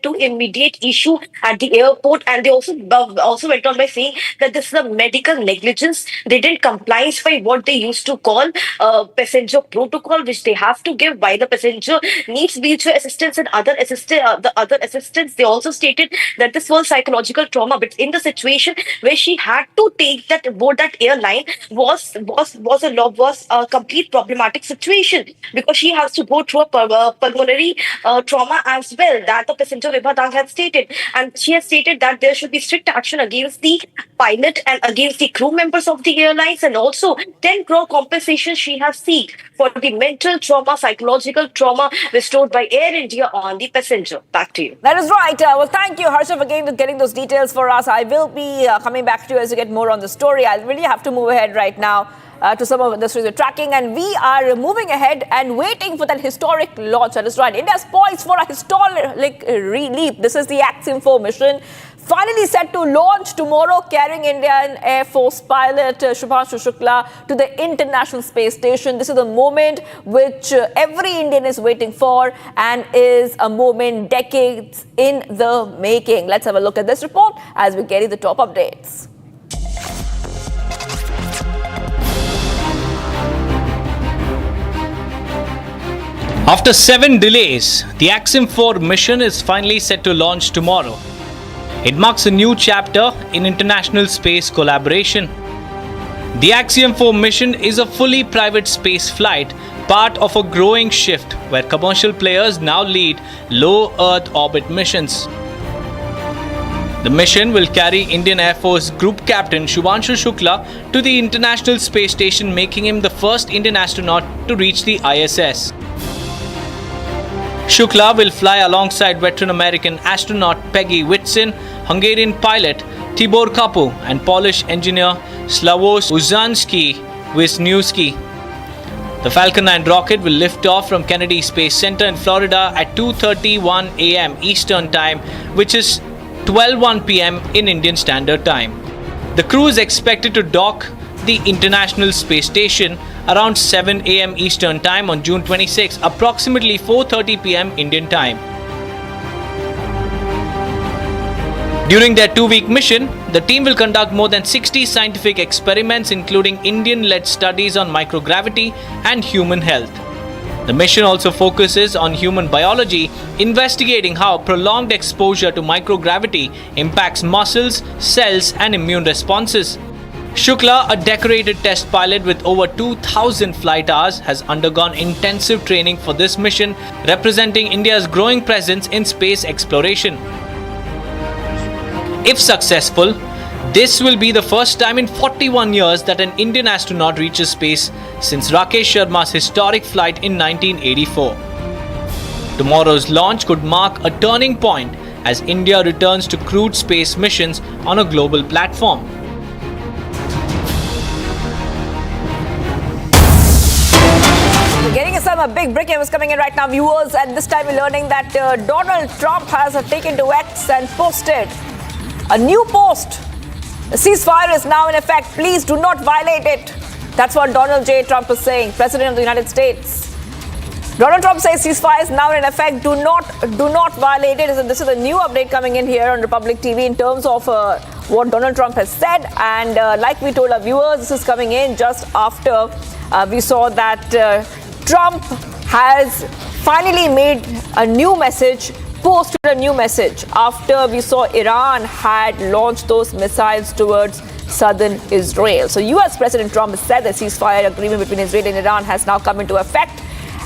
to immediate issue at the airport. And they also went on by saying that this is a medical negligence. They didn't comply by what they used to call passenger protocol, which they have to give while the passenger needs wheelchair assistance and other assistance. They also stated that this was psychological trauma, but in the situation where she had to board that airline was a complete problematic situation, because she has to go through a pulmonary trauma as well, that the passenger Vibha Dang had stated. And she has stated that there should be strict action against the pilot and against the crew members of the airlines, and also 10 crore compensation she has sought for the mental trauma, psychological trauma restored by Air India on the passenger. Back to you. That is right. Well, thank you, Harsha, for getting those details for us. I will be coming back to you as you get more on the story. I really have to move ahead right now to some of the stories we're tracking, and we are moving ahead and waiting for that historic launch. That is right. India is poised for a historic leap. This is the Axiom 4 mission, finally set to launch tomorrow, carrying Indian Air Force pilot Shubhanshu Shukla to the International Space Station. This is a moment which every Indian is waiting for, and is a moment decades in the making. Let's have a look at this report as we get you the top updates. After 7 delays, the Axiom 4 mission is finally set to launch tomorrow. It marks a new chapter in international space collaboration. The Axiom 4 mission is a fully private space flight, part of a growing shift where commercial players now lead low Earth orbit missions. The mission will carry Indian Air Force Group Captain Shubhanshu Shukla to the International Space Station, making him the first Indian astronaut to reach the ISS. Shukla will fly alongside veteran American astronaut Peggy Whitson, Hungarian pilot Tibor Kapu, and Polish engineer Slavoj Uzanski-Wisniewski. The Falcon 9 rocket will lift off from Kennedy Space Center in Florida at 2:31 a.m. Eastern Time, which is 12:01 p.m. in Indian Standard Time. The crew is expected to dock the International Space Station around 7 a.m. Eastern Time on June 26, approximately 4:30 p.m. Indian Time. During their 2-week mission, the team will conduct more than 60 scientific experiments, including Indian-led studies on microgravity and human health. The mission also focuses on human biology, investigating how prolonged exposure to microgravity impacts muscles, cells, and immune responses. Shukla, a decorated test pilot with over 2,000 flight hours, has undergone intensive training for this mission, representing India's growing presence in space exploration. If successful, this will be the first time in 41 years that an Indian astronaut reaches space since Rakesh Sharma's historic flight in 1984. Tomorrow's launch could mark a turning point as India returns to crewed space missions on a global platform. Getting some big breaking news coming in right now, viewers, and this time we're learning that Donald Trump has taken to X and posted a new post. The ceasefire is now in effect. Please do not violate it. That's what Donald J. Trump is saying, President of the United States. Donald Trump says ceasefire is now in effect. Do not violate it. This is a new update coming in here on Republic TV in terms of what Donald Trump has said. And like we told our viewers, this is coming in just after we saw that Trump has finally made a new message, posted a new message after we saw Iran had launched those missiles towards southern Israel. So U.S. President Trump has said the ceasefire agreement between Israel and Iran has now come into effect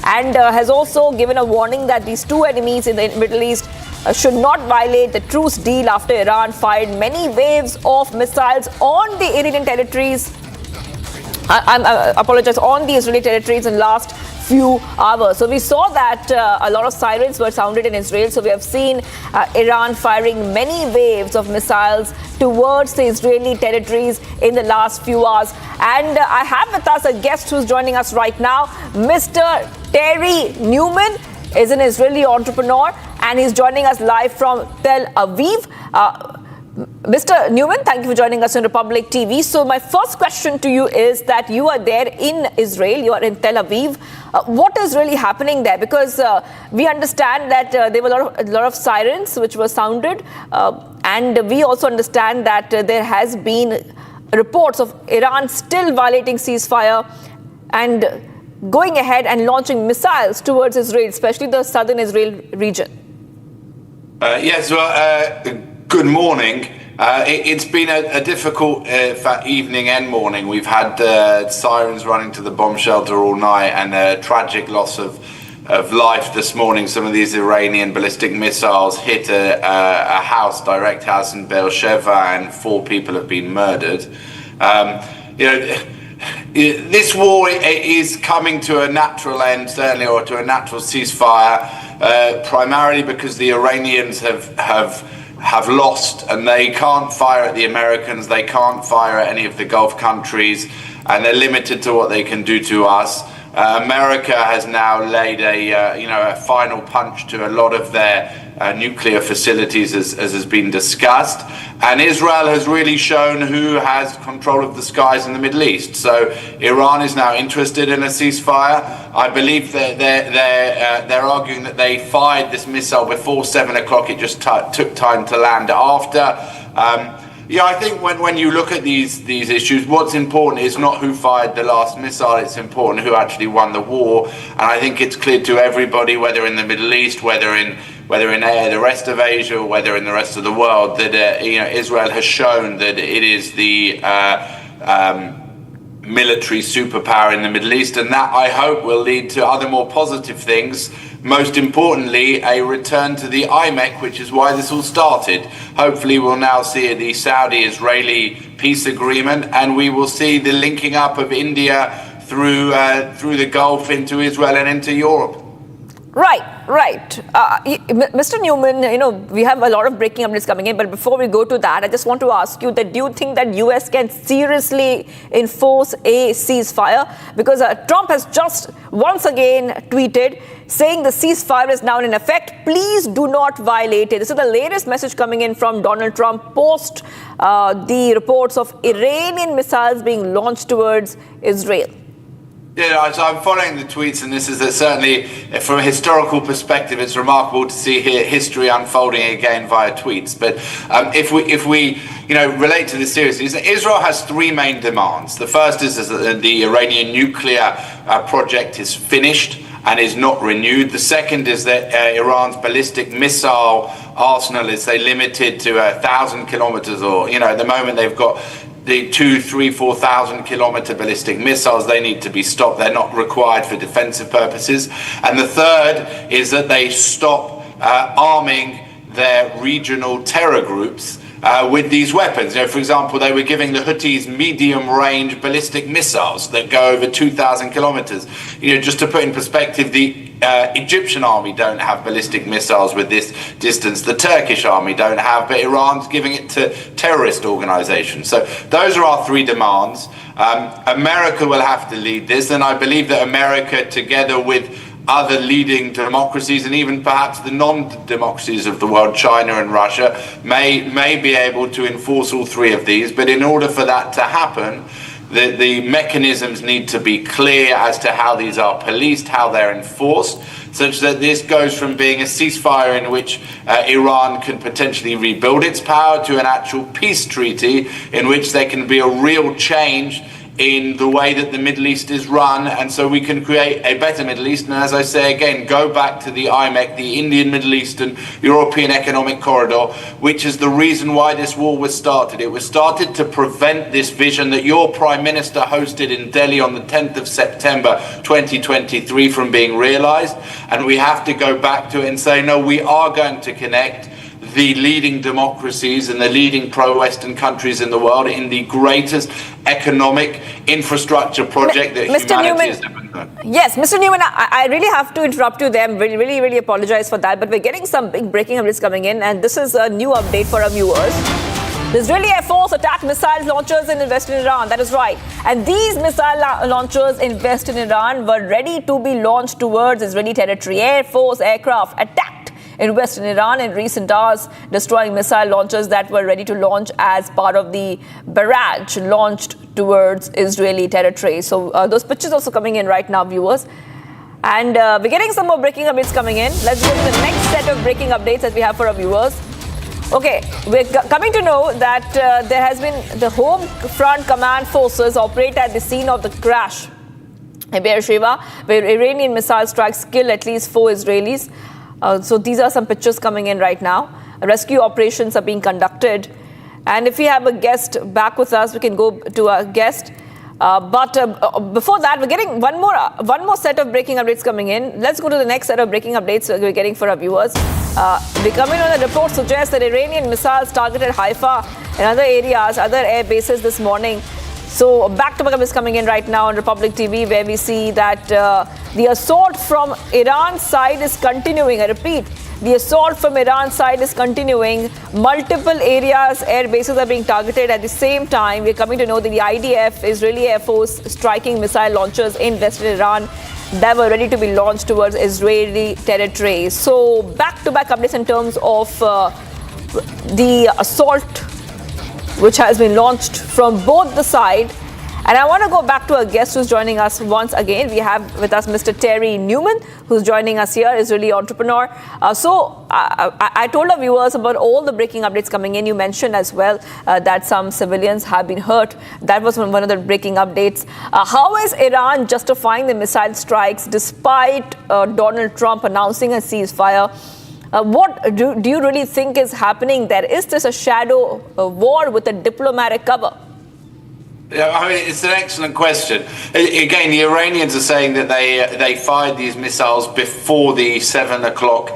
and has also given a warning that these two enemies in the Middle East should not violate the truce deal after Iran fired many waves of missiles on the Iranian territories. I apologize, on the Israeli territories in last few hours. So we saw that a lot of sirens were sounded in Israel. So we have seen Iran firing many waves of missiles towards the Israeli territories in the last few hours. And I have with us a guest who's joining us right now. Mr. Terry Newman is an Israeli entrepreneur and he's joining us live from Tel Aviv. Mr. Newman, thank you for joining us on Republic TV. So my first question to you is that you are there in Israel, you are in Tel Aviv. What is really happening there? Because we understand that there were a lot of sirens which were sounded. And we also understand that there has been reports of Iran still violating ceasefire and going ahead and launching missiles towards Israel, especially the southern Israel region. Yes, well, good morning. It's been a difficult evening and morning. We've had sirens running to the bomb shelter all night and a tragic loss of life this morning. Some of these Iranian ballistic missiles hit a house, direct house in Beersheba, and 4 people have been murdered. This war is coming to a natural end, certainly, or to a natural ceasefire, primarily because the Iranians have lost and they can't fire at the Americans, they can't fire at any of the Gulf countries, and they're limited to what they can do to us. America has now laid a final punch to a lot of their nuclear facilities, as has been discussed, and Israel has really shown who has control of the skies in the Middle East. So Iran is now interested in a ceasefire. I believe that they're arguing that they fired this missile before 7 o'clock. It just took time to land after. I think when you look at these issues, what's important is not who fired the last missile, it's important who actually won the war. And I think it's clear to everybody, whether in the Middle East, whether in the rest of Asia, or whether in the rest of the world, that Israel has shown that it is the military superpower in the Middle East, and that, I hope, will lead to other more positive things. Most importantly, a return to the IMEC, which is why this all started. Hopefully we'll now see the Saudi-Israeli peace agreement, and we will see the linking up of India through the Gulf into Israel and into Europe. Right. Mr. Newman, we have a lot of breaking updates coming in, but before we go to that, I just want to ask you that do you think that US can seriously enforce a ceasefire? Because Trump has just once again tweeted saying the ceasefire is now in effect. Please do not violate it. This is the latest message coming in from Donald Trump post the reports of Iranian missiles being launched towards Israel. Yeah, so I'm following the tweets, and this is certainly, from a historical perspective, it's remarkable to see here history unfolding again via tweets. But if we relate to this seriously, Israel has 3 main demands. The first is that the Iranian nuclear project is finished. and is not renewed. The second is that Iran's ballistic missile arsenal is, say, limited to 1,000 kilometers, or, at the moment they've got the 2,000, 3,000, 4,000 kilometer ballistic missiles. They need to be stopped. They're not required for defensive purposes. And the third is that they stop arming their regional terror groups with these weapons. For example, they were giving the Houthis medium-range ballistic missiles that go over 2,000 kilometers. Just to put in perspective, the Egyptian army don't have ballistic missiles with this distance. The Turkish army don't have, but Iran's giving it to terrorist organizations. So those are our three demands. America will have to lead this, and I believe that America, together with other leading democracies and even perhaps the non-democracies of the world, China and Russia, may be able to enforce all three of these. But in order for that to happen, the mechanisms need to be clear as to how these are policed, how they're enforced, such that this goes from being a ceasefire in which Iran can potentially rebuild its power to an actual peace treaty in which there can be a real change in the way that the Middle East is run, and so we can create a better Middle East. And as I say again, go back to the IMEC, the Indian, Middle Eastern, European Economic Corridor, which is the reason why this war was started. It was started to prevent this vision that your Prime Minister hosted in Delhi on the 10th of September 2023 from being realized. And we have to go back to it and say, no, we are going to connect the leading democracies and the leading pro-Western countries in the world in the greatest economic infrastructure project that humanity has ever done. Yes, Mr. Newman, I really have to interrupt you there. Really apologize for that. But we're getting some big breaking updates coming in, and this is a new update for our viewers. The Israeli Air Force attacked missile launchers in Western Iran. That is right. And these missile launchers in Western Iran were ready to be launched towards Israeli territory. Air Force aircraft attacked in Western Iran in recent hours, destroying missile launchers that were ready to launch as part of the barrage launched towards Israeli territory. So those pictures also coming in right now, viewers. And we're getting some more breaking updates coming in. Let's go to the next set of breaking updates that we have for our viewers. Okay, we're coming to know that there has been the Home Front Command forces operate at the scene of the crash in Beersheba, where Iranian missile strikes killed at least 4 Israelis. So these are some pictures coming in right now. Rescue operations are being conducted. And if we have a guest back with us, we can go to our guest. But before that, we're getting one more set of breaking updates coming in. Let's go to the next set of breaking updates we're getting for our viewers. The coming on the report suggests that Iranian missiles targeted Haifa and other areas, other air bases this morning. So back-to-back is coming in right now on Republic TV, where we see that the assault from Iran's side is continuing. I repeat, the assault from Iran's side is continuing. Multiple areas, air bases are being targeted at the same time. We're coming to know that the IDF, Israeli Air Force, striking missile launchers in Western Iran that were ready to be launched towards Israeli territory. So back-to-back updates in terms of the assault which has been launched from both the side. And I want to go back to a guest who's joining us once again. We have with us Mr. Terry Newman, who's joining us here, Israeli entrepreneur. I told our viewers about all the breaking updates coming in. You mentioned as well that some civilians have been hurt. That was one of the breaking updates. How is Iran justifying the missile strikes despite Donald Trump announcing a ceasefire? What do you really think is happening there? Is this a shadow war with a diplomatic cover? Yeah, I mean, it's an excellent question. Again, the Iranians are saying that they fired these missiles before the 7 o'clock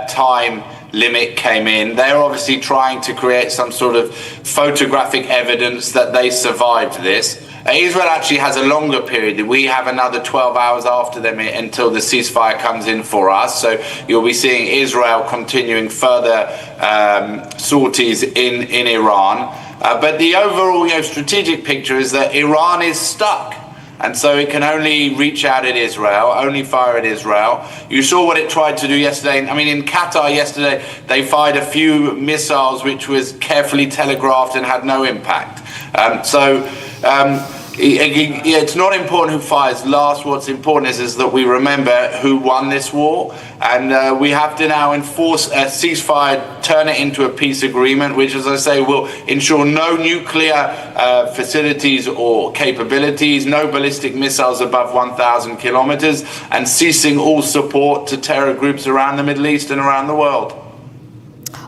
time limit came in. They're obviously trying to create some sort of photographic evidence that they survived this. Israel actually has a longer period. We have another 12 hours after them until the ceasefire comes in for us. So you'll be seeing Israel continuing further sorties in Iran. But the overall strategic picture is that Iran is stuck. And so it can only reach out at Israel, only fire at Israel. You saw what it tried to do yesterday. I mean, in Qatar yesterday, they fired a few missiles which was carefully telegraphed and had no impact. it's not important who fires last. What's important is that we remember who won this war, and we have to now enforce a ceasefire, turn it into a peace agreement, which, as I say, will ensure no nuclear facilities or capabilities, no ballistic missiles above 1,000 kilometers, and ceasing all support to terror groups around the Middle East and around the world.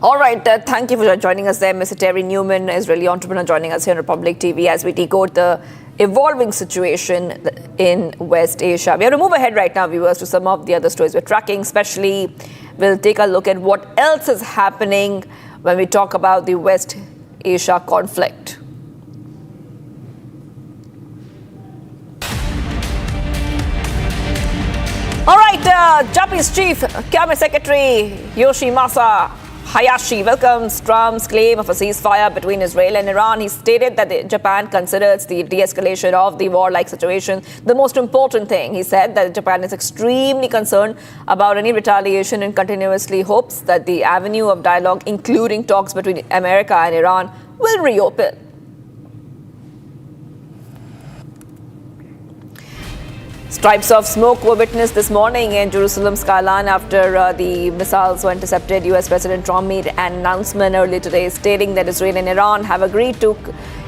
All right, thank you for joining us there, Mr. Terry Newman, Israeli entrepreneur, joining us here on Republic TV as we decode the evolving situation in West Asia. We have to move ahead right now, viewers, to some of the other stories we're tracking. Especially, we'll take a look at what else is happening when we talk about the West Asia conflict. All right, Japanese Chief Cabinet Secretary Yoshimasa Hayashi welcomes Trump's claim of a ceasefire between Israel and Iran. He stated that Japan considers the de-escalation of the war-like situation the most important thing. He said that Japan is extremely concerned about any retaliation and continuously hopes that the avenue of dialogue, including talks between America and Iran, will reopen. Stripes of smoke were witnessed this morning in Jerusalem's skyline after the missiles were intercepted. U.S. President Trump made an announcement earlier today stating that Israel and Iran have agreed to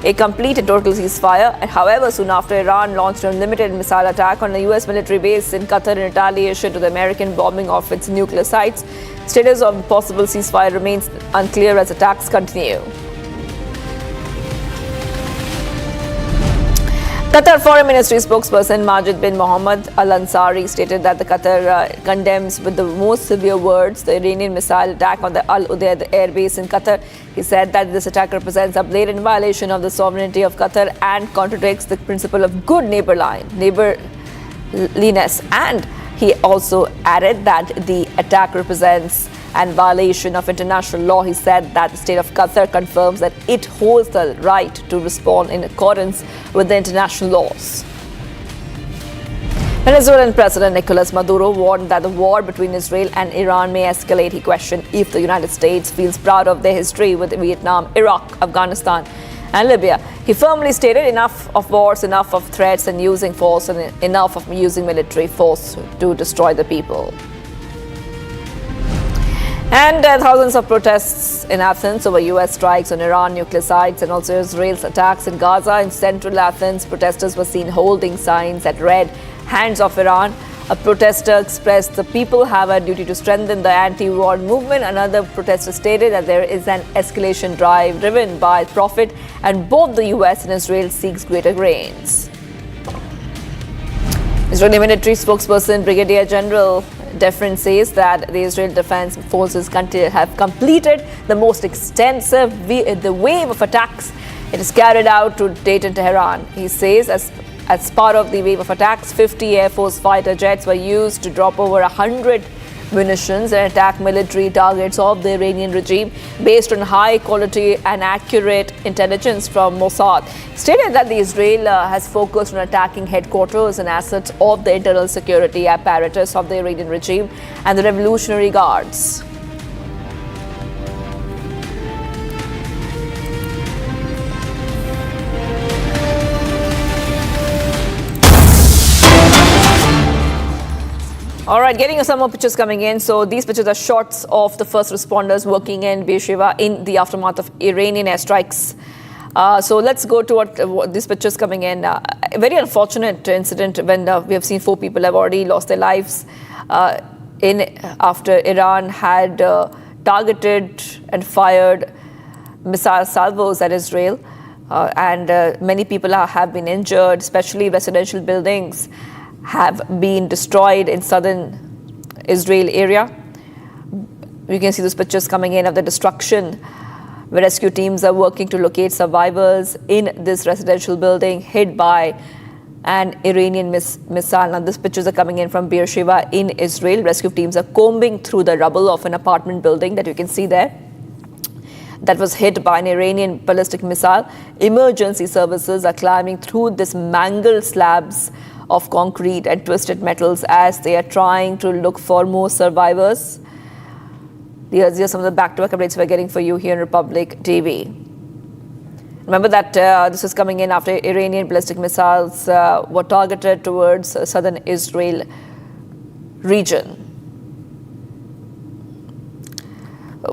a complete and total ceasefire. However, soon after, Iran launched an unlimited missile attack on a U.S. military base in Qatar in retaliation to the American bombing of its nuclear sites. Status of possible ceasefire remains unclear as attacks continue. Qatar Foreign Ministry spokesperson Majid bin Mohammed Al Ansari stated that the Qatar condemns with the most severe words the Iranian missile attack on the Al Udeid air base in Qatar. He said that this attack represents a blatant violation of the sovereignty of Qatar and contradicts the principle of good neighborliness. And he also added that the attack represents and violation of international law. He said that the state of Qatar confirms that it holds the right to respond in accordance with the international laws. Venezuelan President Nicolas Maduro warned that the war between Israel and Iran may escalate. He questioned if the United States feels proud of their history with Vietnam, Iraq, Afghanistan, and Libya. He firmly stated enough of wars, enough of threats and using force, and enough of using military force to destroy the people. And thousands of protests in Athens over U.S. strikes on Iran nuclear sites and also Israel's attacks in Gaza. In central Athens, protesters were seen holding signs that read, "Hands off Iran." A protester expressed the people have a duty to strengthen the anti-war movement. Another protester stated that there is an escalation drive driven by profit and both the U.S. and Israel seeks greater gains. Israeli military spokesperson Brigadier General Defrin says that the Israel Defense Forces have completed the most extensive wave of attacks it has carried out to date in Tehran. He says as part of the wave of attacks, 50 Air Force fighter jets were used to drop over 100 munitions and attack military targets of the Iranian regime based on high quality and accurate intelligence from Mossad. Stated that the Israel has focused on attacking headquarters and assets of the internal security apparatus of the Iranian regime and the Revolutionary Guards. All right, getting some more pictures coming in. So these pictures are shots of the first responders working in Beersheba in the aftermath of Iranian airstrikes. So let's go to what these pictures coming in. A very unfortunate incident when we have seen 4 people have already lost their lives after Iran had targeted and fired missile salvos at Israel. And many people have been injured, especially residential buildings have been destroyed in southern Israel area. You can see those pictures coming in of the destruction, where rescue teams are working to locate survivors in this residential building hit by an Iranian missile. Now, these pictures are coming in from Beersheba in Israel. Rescue teams are combing through the rubble of an apartment building that you can see there that was hit by an Iranian ballistic missile. Emergency services are climbing through this mangled slabs of concrete and twisted metals as they are trying to look for more survivors. These are some of the back-to-back updates we're getting for you here in Republic TV. Remember that this is coming in after Iranian ballistic missiles were targeted towards southern Israel region.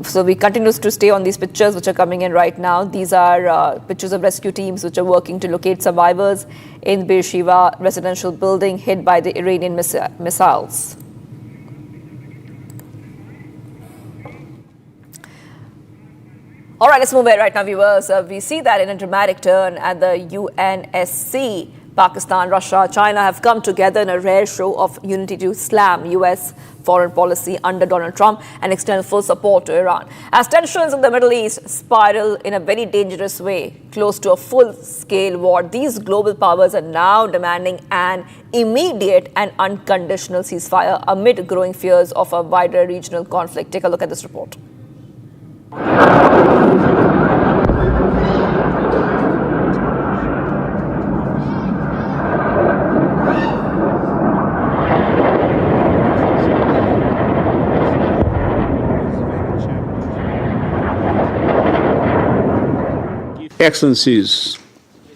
So we continue to stay on these pictures which are coming in right now. These are pictures of rescue teams which are working to locate survivors in Beersheba residential building hit by the Iranian missiles. All right, let's move ahead right now, viewers. We see that in a dramatic turn at the UNSC, Pakistan, Russia, China have come together in a rare show of unity to slam U.S. foreign policy under Donald Trump and extend full support to Iran. As tensions in the Middle East spiral in a very dangerous way, close to a full-scale war, these global powers are now demanding an immediate and unconditional ceasefire amid growing fears of a wider regional conflict. Take a look at this report. Excellencies,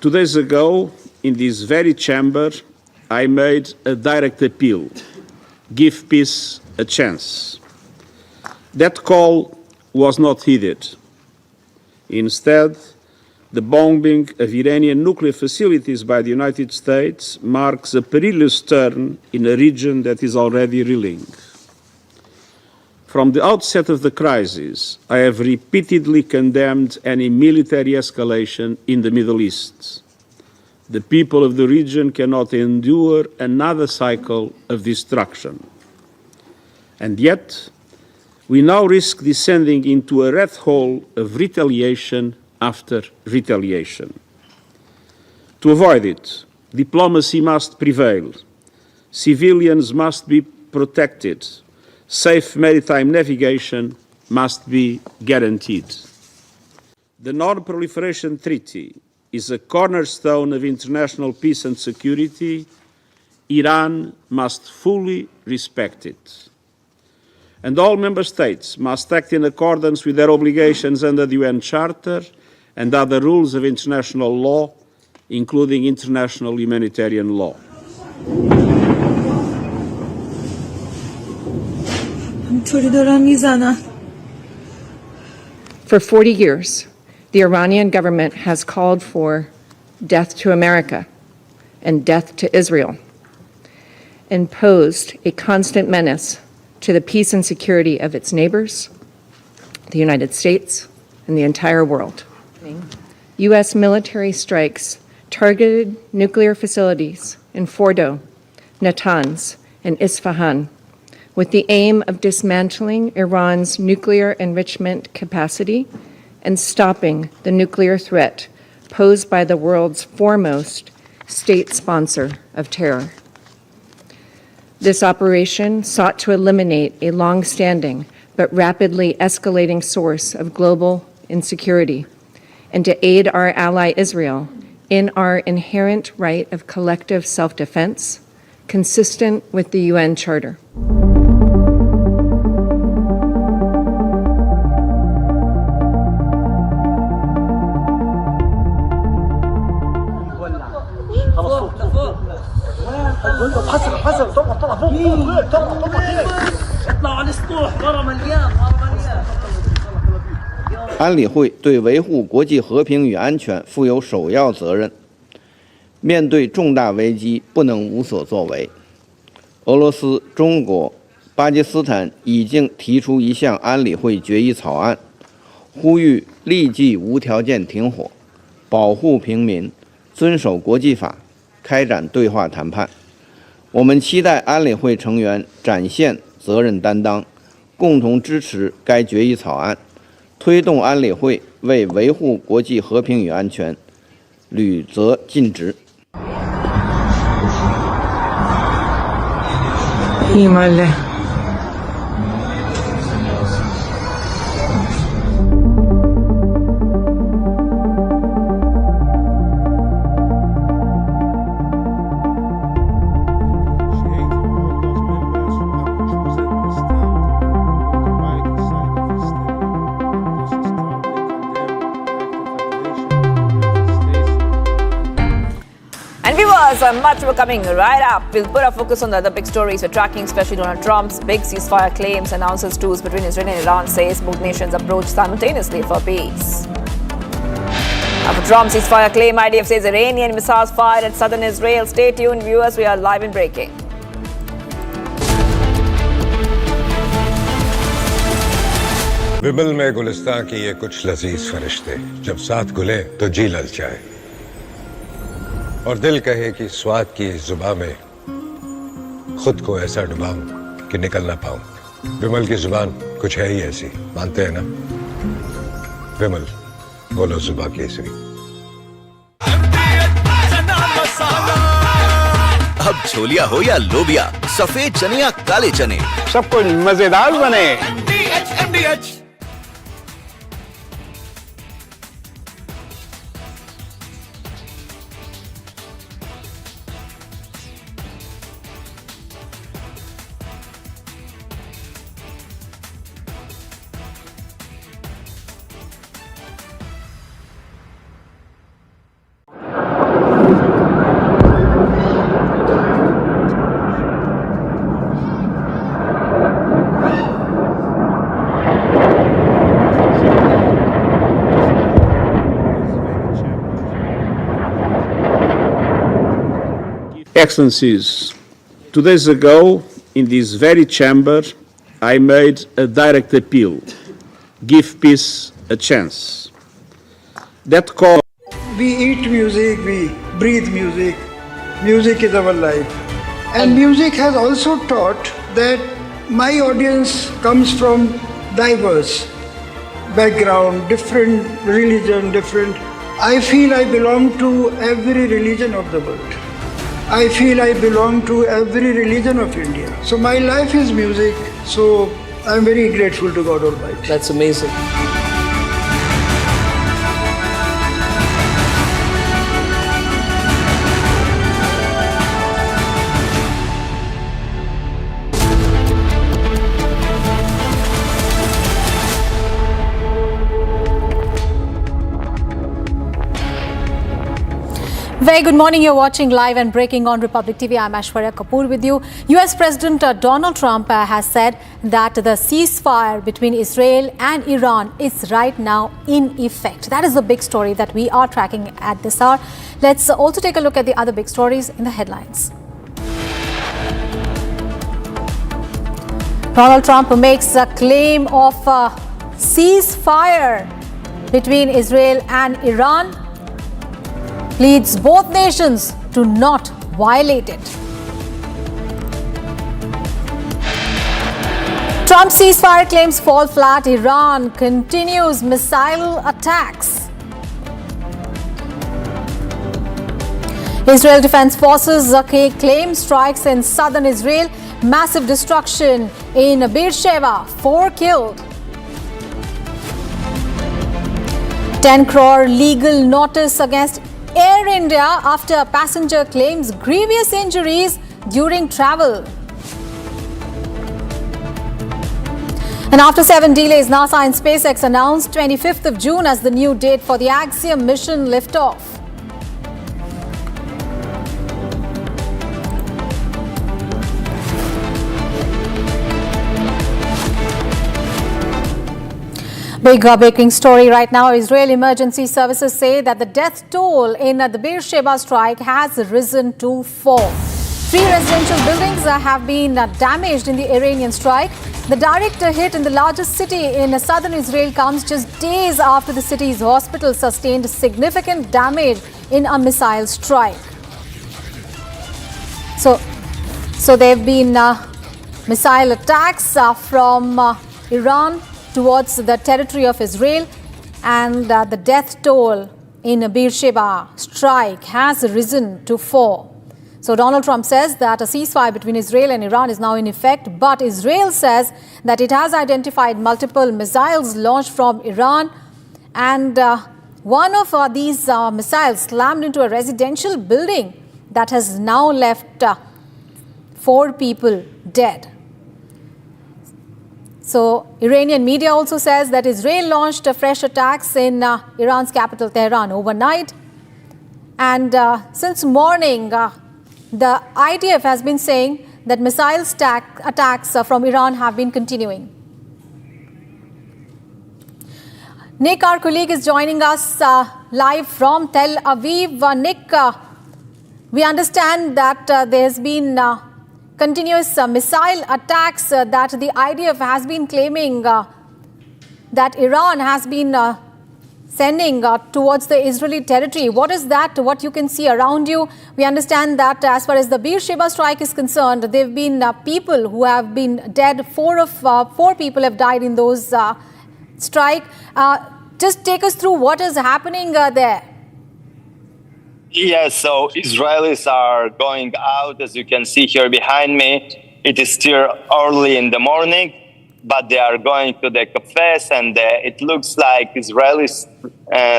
2 days ago, in this very chamber, I made a direct appeal: give peace a chance. That call was not heeded. Instead, the bombing of Iranian nuclear facilities by the United States marks a perilous turn in a region that is already reeling. From the outset of the crisis, I have repeatedly condemned any military escalation in the Middle East. The people of the region cannot endure another cycle of destruction. And yet, we now risk descending into a rat hole of retaliation after retaliation. To avoid it, diplomacy must prevail. Civilians must be protected. Safe maritime navigation must be guaranteed. The Non-Proliferation Treaty is a cornerstone of international peace and security. Iran must fully respect it. And all member states must act in accordance with their obligations under the UN Charter and other rules of international law, including international humanitarian law. For 40 years, the Iranian government has called for death to America and death to Israel, and posed a constant menace to the peace and security of its neighbors, the United States, and the entire world. U.S. military strikes targeted nuclear facilities in Fordo, Natanz, and Isfahan, with the aim of dismantling Iran's nuclear enrichment capacity and stopping the nuclear threat posed by the world's foremost state sponsor of terror. This operation sought to eliminate a long-standing but rapidly escalating source of global insecurity and to aid our ally Israel in our inherent right of collective self-defense, consistent with the UN Charter. اطلعوا على السطوح ورا مليان安理会对维护国际和平与安全负有首要责任，面对重大危机不能无所作为。俄罗斯、中国、巴基斯坦已经提出一项安理会决议草案，呼吁立即无条件停火，保护平民，遵守国际法，开展对话谈判。我们期待安理会成员展现责任担当，共同支持该决议草案，推动安理会为维护国际和平与安全履责尽职。viewers, much more coming right up. We'll put our focus on the other big stories we're tracking, especially Donald Trump's big ceasefire claims, announces truce between Israel and Iran, says both nations approach simultaneously for peace. After Trump's ceasefire claim, IDF says Iranian missiles fired at southern Israel. Stay tuned, viewers. We are live and breaking. विमल में गुलिस्तां की ये कुछ लजीज फरिश्ते जब साथ गुले तो जी ललचाए और दिल कहे कि स्वाद की जुबान में खुद को ऐसा डुबाऊं कि निकल ना पाऊं। विमल की जुबान कुछ है ही ऐसी, मानते हैं ना? विमल बोलो जुबान केसरी। अब छोलिया हो या लोबिया, सफेद चने या काले चने, सब कुछ मजेदार बने। Excellencies, 2 days ago, in this very chamber, I made a direct appeal: give peace a chance. That call. We eat music, we breathe music. Music is our life. And music has also taught that my audience comes from diverse background, different religion, different. I feel I belong to every religion of the world. I feel I belong to every religion of India. So my life is music. So I'm very grateful to God Almighty. That's amazing. Very good morning. You're watching live and breaking on Republic TV. I'm Aishwarya Kapoor with you. U.S. President Donald Trump has said that the ceasefire between Israel and Iran is right now in effect. That is the big story that we are tracking at this hour. Let's also take a look at the other big stories in the headlines. Donald Trump makes a claim of a ceasefire between Israel and Iran, pleads both nations to not violate it. Trump's ceasefire claims fall flat. Iran continues missile attacks. Israel Defense Forces claim strikes in southern Israel. Massive destruction in Beersheba. 4 killed. 10 crore legal notice against Air India after a passenger claims grievous injuries during travel. And after 7 delays, NASA and SpaceX announced 25th of June as the new date for the Axiom mission liftoff. Big breaking story right now. Israel emergency services say that the death toll in the Beersheba strike has risen to 4. 3 residential buildings have been damaged in the Iranian strike. The direct hit in the largest city in southern Israel comes just days after the city's hospital sustained significant damage in a missile strike. So there have been missile attacks from Iran towards the territory of Israel, and the death toll in a Beersheba strike has risen to 4. So Donald Trump says that a ceasefire between Israel and Iran is now in effect, but Israel says that it has identified multiple missiles launched from Iran, and one of these missiles slammed into a residential building that has now left 4 people dead. So Iranian media also says that Israel launched fresh attacks in Iran's capital Tehran overnight. And since morning, the IDF has been saying that missile attacks from Iran have been continuing. Nick, our colleague, is joining us live from Tel Aviv. Nick, we understand that there's been continuous missile attacks that the IDF has been claiming that Iran has been sending towards the Israeli territory. What is that, what you can see around you? We understand that as far as the Beersheba strike is concerned, there have been people who have been dead. Four people have died in those strike. Just take us through what is happening there. Yes, so Israelis are going out, as you can see here behind me. It is still early in the morning, but they are going to the cafes, and it looks like Israelis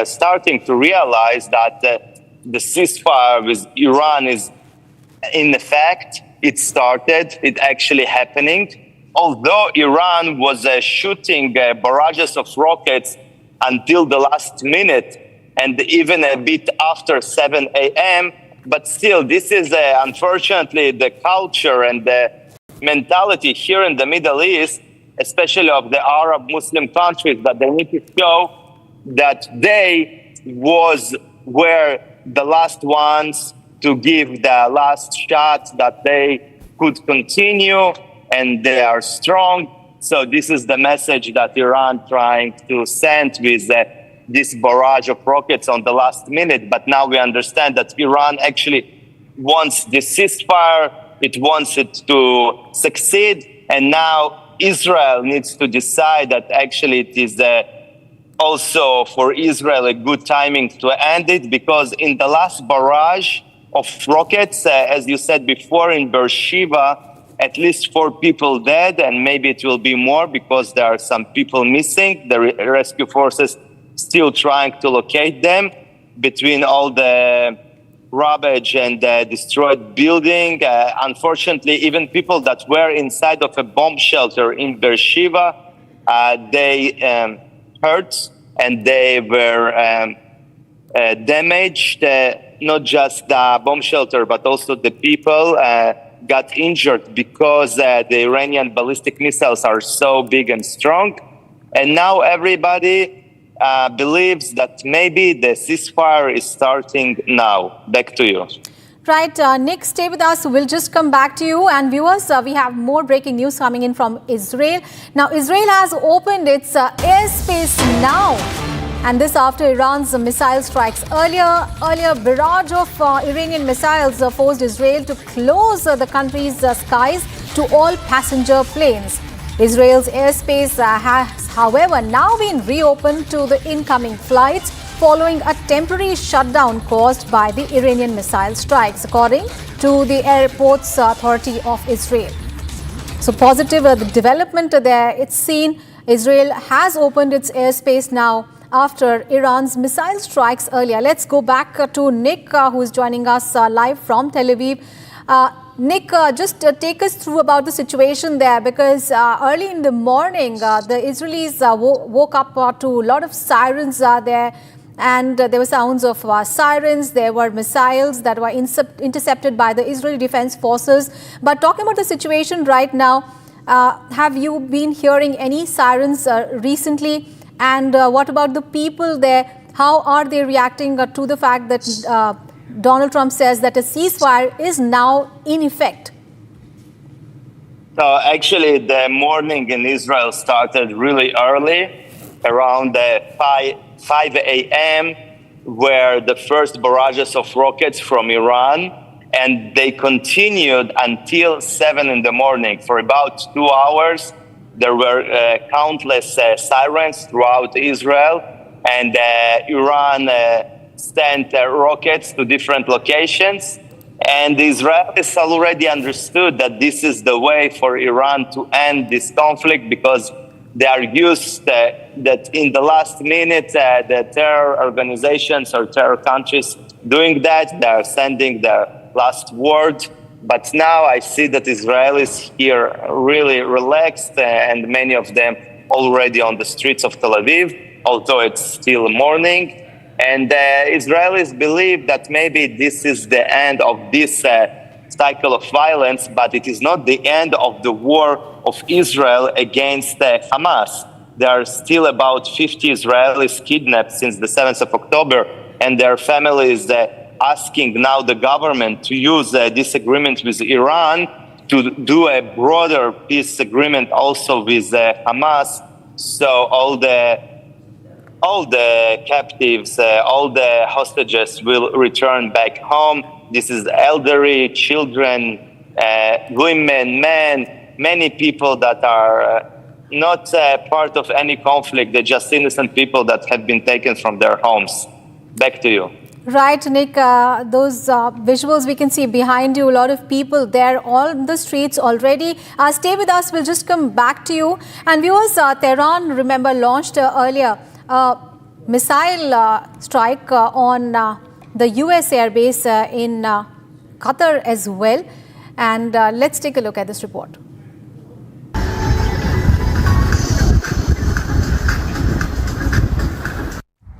starting to realize that the ceasefire with Iran is in effect. It started, it actually happening. Although Iran was shooting barrages of rockets until the last minute, and even a bit after 7 a.m., but still, this is unfortunately the culture and the mentality here in the Middle East, especially of the Arab Muslim countries, that they need to show that they were the last ones to give the last shot, that they could continue and they are strong. So this is the message that Iran trying to send with this barrage of rockets on the last minute. But now we understand that Iran actually wants the ceasefire. It wants it to succeed. And now Israel needs to decide that actually it is also for Israel a good timing to end it, because in the last barrage of rockets, as you said before, in Beersheba, at least 4 people dead, and maybe it will be more because there are some people missing. The rescue forces still trying to locate them between all the rubbish and destroyed building. Unfortunately, even people that were inside of a bomb shelter in Beersheba, they hurt and they were damaged. Not just the bomb shelter, but also the people got injured because the Iranian ballistic missiles are so big and strong. And now everybody believes that maybe the ceasefire is starting now. Back to you. Right, Nick, stay with us. We'll just come back to you. And viewers, we have more breaking news coming in from Israel. Now, Israel has opened its airspace now. And this after Iran's missile strikes. Earlier barrage of Iranian missiles forced Israel to close the country's skies to all passenger planes. Israel's airspace has, however, now been reopened to the incoming flights following a temporary shutdown caused by the Iranian missile strikes, according to the Airports Authority of Israel. So positive development there. It's seen Israel has opened its airspace now after Iran's missile strikes earlier. Let's go back to Nick, who is joining us live from Tel Aviv. Nick, just take us through about the situation there, because early in the morning, the Israelis woke up to a lot of sirens there, and there were sounds of sirens. There were missiles that were intercepted by the Israeli Defense Forces. But talking about the situation right now, have you been hearing any sirens recently? And what about the people there? How are they reacting to the fact that Donald Trump says that a ceasefire is now in effect? So actually, the morning in Israel started really early, around 5 a.m., where the first barrages of rockets from Iran, and they continued until 7 in the morning. For about 2 hours, there were countless sirens throughout Israel, and Iran sent rockets to different locations. And the Israelis already understood that this is the way for Iran to end this conflict, because they are used that in the last minute, the terror organizations or terror countries doing that, they are sending their last word. But now I see that Israelis here really relaxed, and many of them already on the streets of Tel Aviv, although it's still morning. And Israelis believe that maybe this is the end of this cycle of violence, but it is not the end of the war of Israel against Hamas. There are still about 50 Israelis kidnapped since the 7th of October, and their families asking now the government to use this agreement with Iran to do a broader peace agreement also with Hamas. So all the captives, all the hostages will return back home. This is elderly, children, women, men, many people that are not part of any conflict. They're just innocent people that have been taken from their homes. Back to you. Right, Nick, those visuals we can see behind you, a lot of people there on the streets already. Stay with us, we'll just come back to you. And viewers, Tehran, remember, launched earlier a missile strike on the U.S. airbase in Qatar as well. And let's take a look at this report.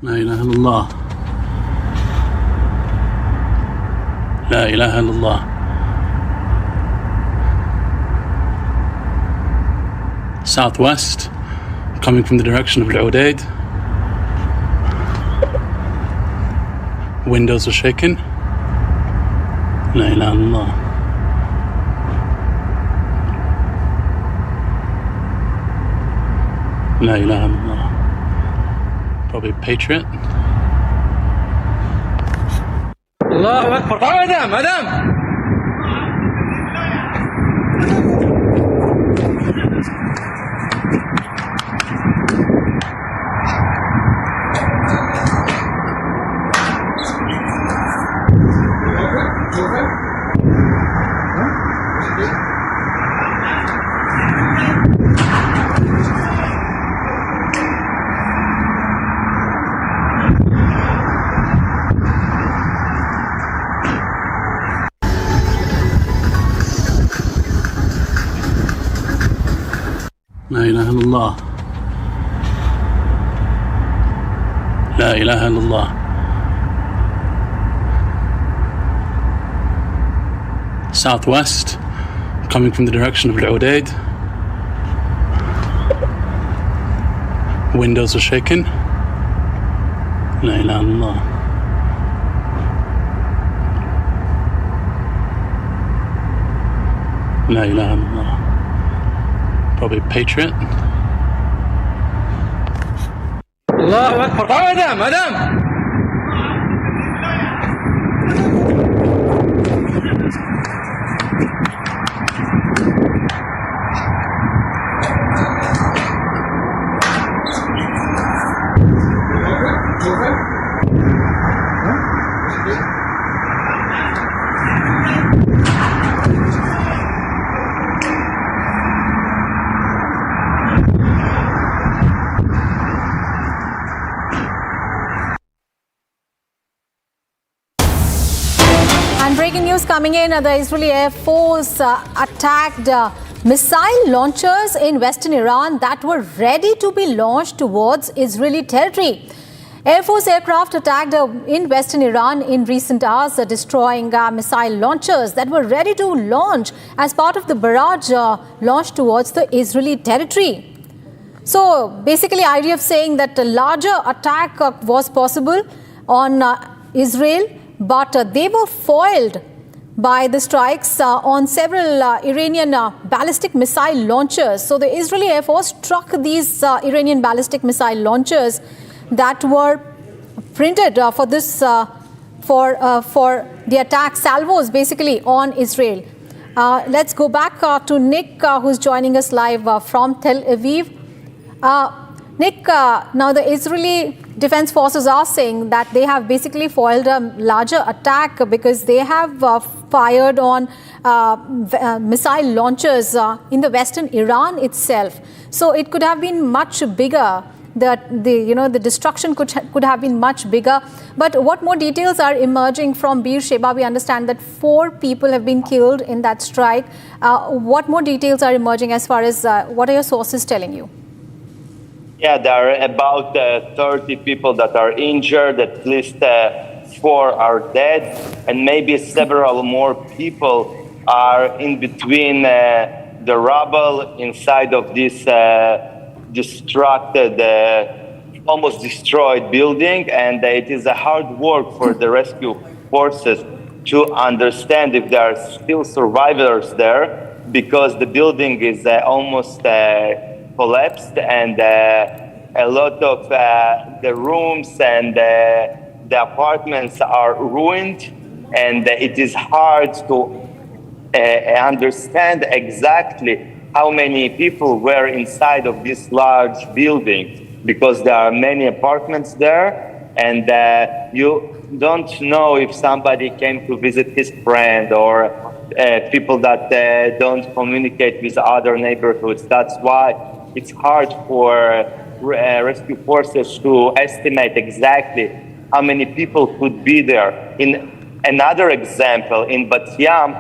La ilaha illallah. La ilaha illallah. Southwest, coming from the direction of Al-Udaid. Windows are shaking. La ilaha illallah. La ilaha illallah. Probably Patriot. Allahu Akbar. Madam, madam. La ilaha illallah. La ilaha illallah. Southwest, coming from the direction of Al-Udaid. Windows are shaking. La ilaha illallah. La ilaha illallah. Probably Patriot. Allahu Akbar. Madam, madam. Breaking news coming in, the Israeli Air Force attacked missile launchers in western Iran that were ready to be launched towards Israeli territory. Air Force aircraft attacked in western Iran in recent hours, destroying missile launchers that were ready to launch as part of the barrage launch towards the Israeli territory. So basically, idea of saying that a larger attack was possible on Israel, but they were foiled by the strikes on several Iranian ballistic missile launchers. So the Israeli Air Force struck these Iranian ballistic missile launchers that were printed for this for the attack salvos basically on Israel. Let's go back to Nick, who's joining us live from Tel Aviv. Nick, now the Israeli Defense Forces are saying that they have basically foiled a larger attack because they have fired on missile launchers in the western Iran itself. So it could have been much bigger. The destruction could have been much bigger. But what more details are emerging from Bir Sheba? We understand that 4 people have been killed in that strike. What more details are emerging as far as what are your sources telling you? Yeah, there are about 30 people that are injured, at least 4 are dead, and maybe several more people are in between the rubble inside of this destructed, almost destroyed building, and it is a hard work for the rescue forces to understand if there are still survivors there, because the building is almost collapsed, and a lot of the rooms and the apartments are ruined, and it is hard to understand exactly how many people were inside of this large building, because there are many apartments there, and you don't know if somebody came to visit his friend or people that don't communicate with other neighborhoods. That's why it's hard for rescue forces to estimate exactly how many people could be there. In another example, in Bat Yam,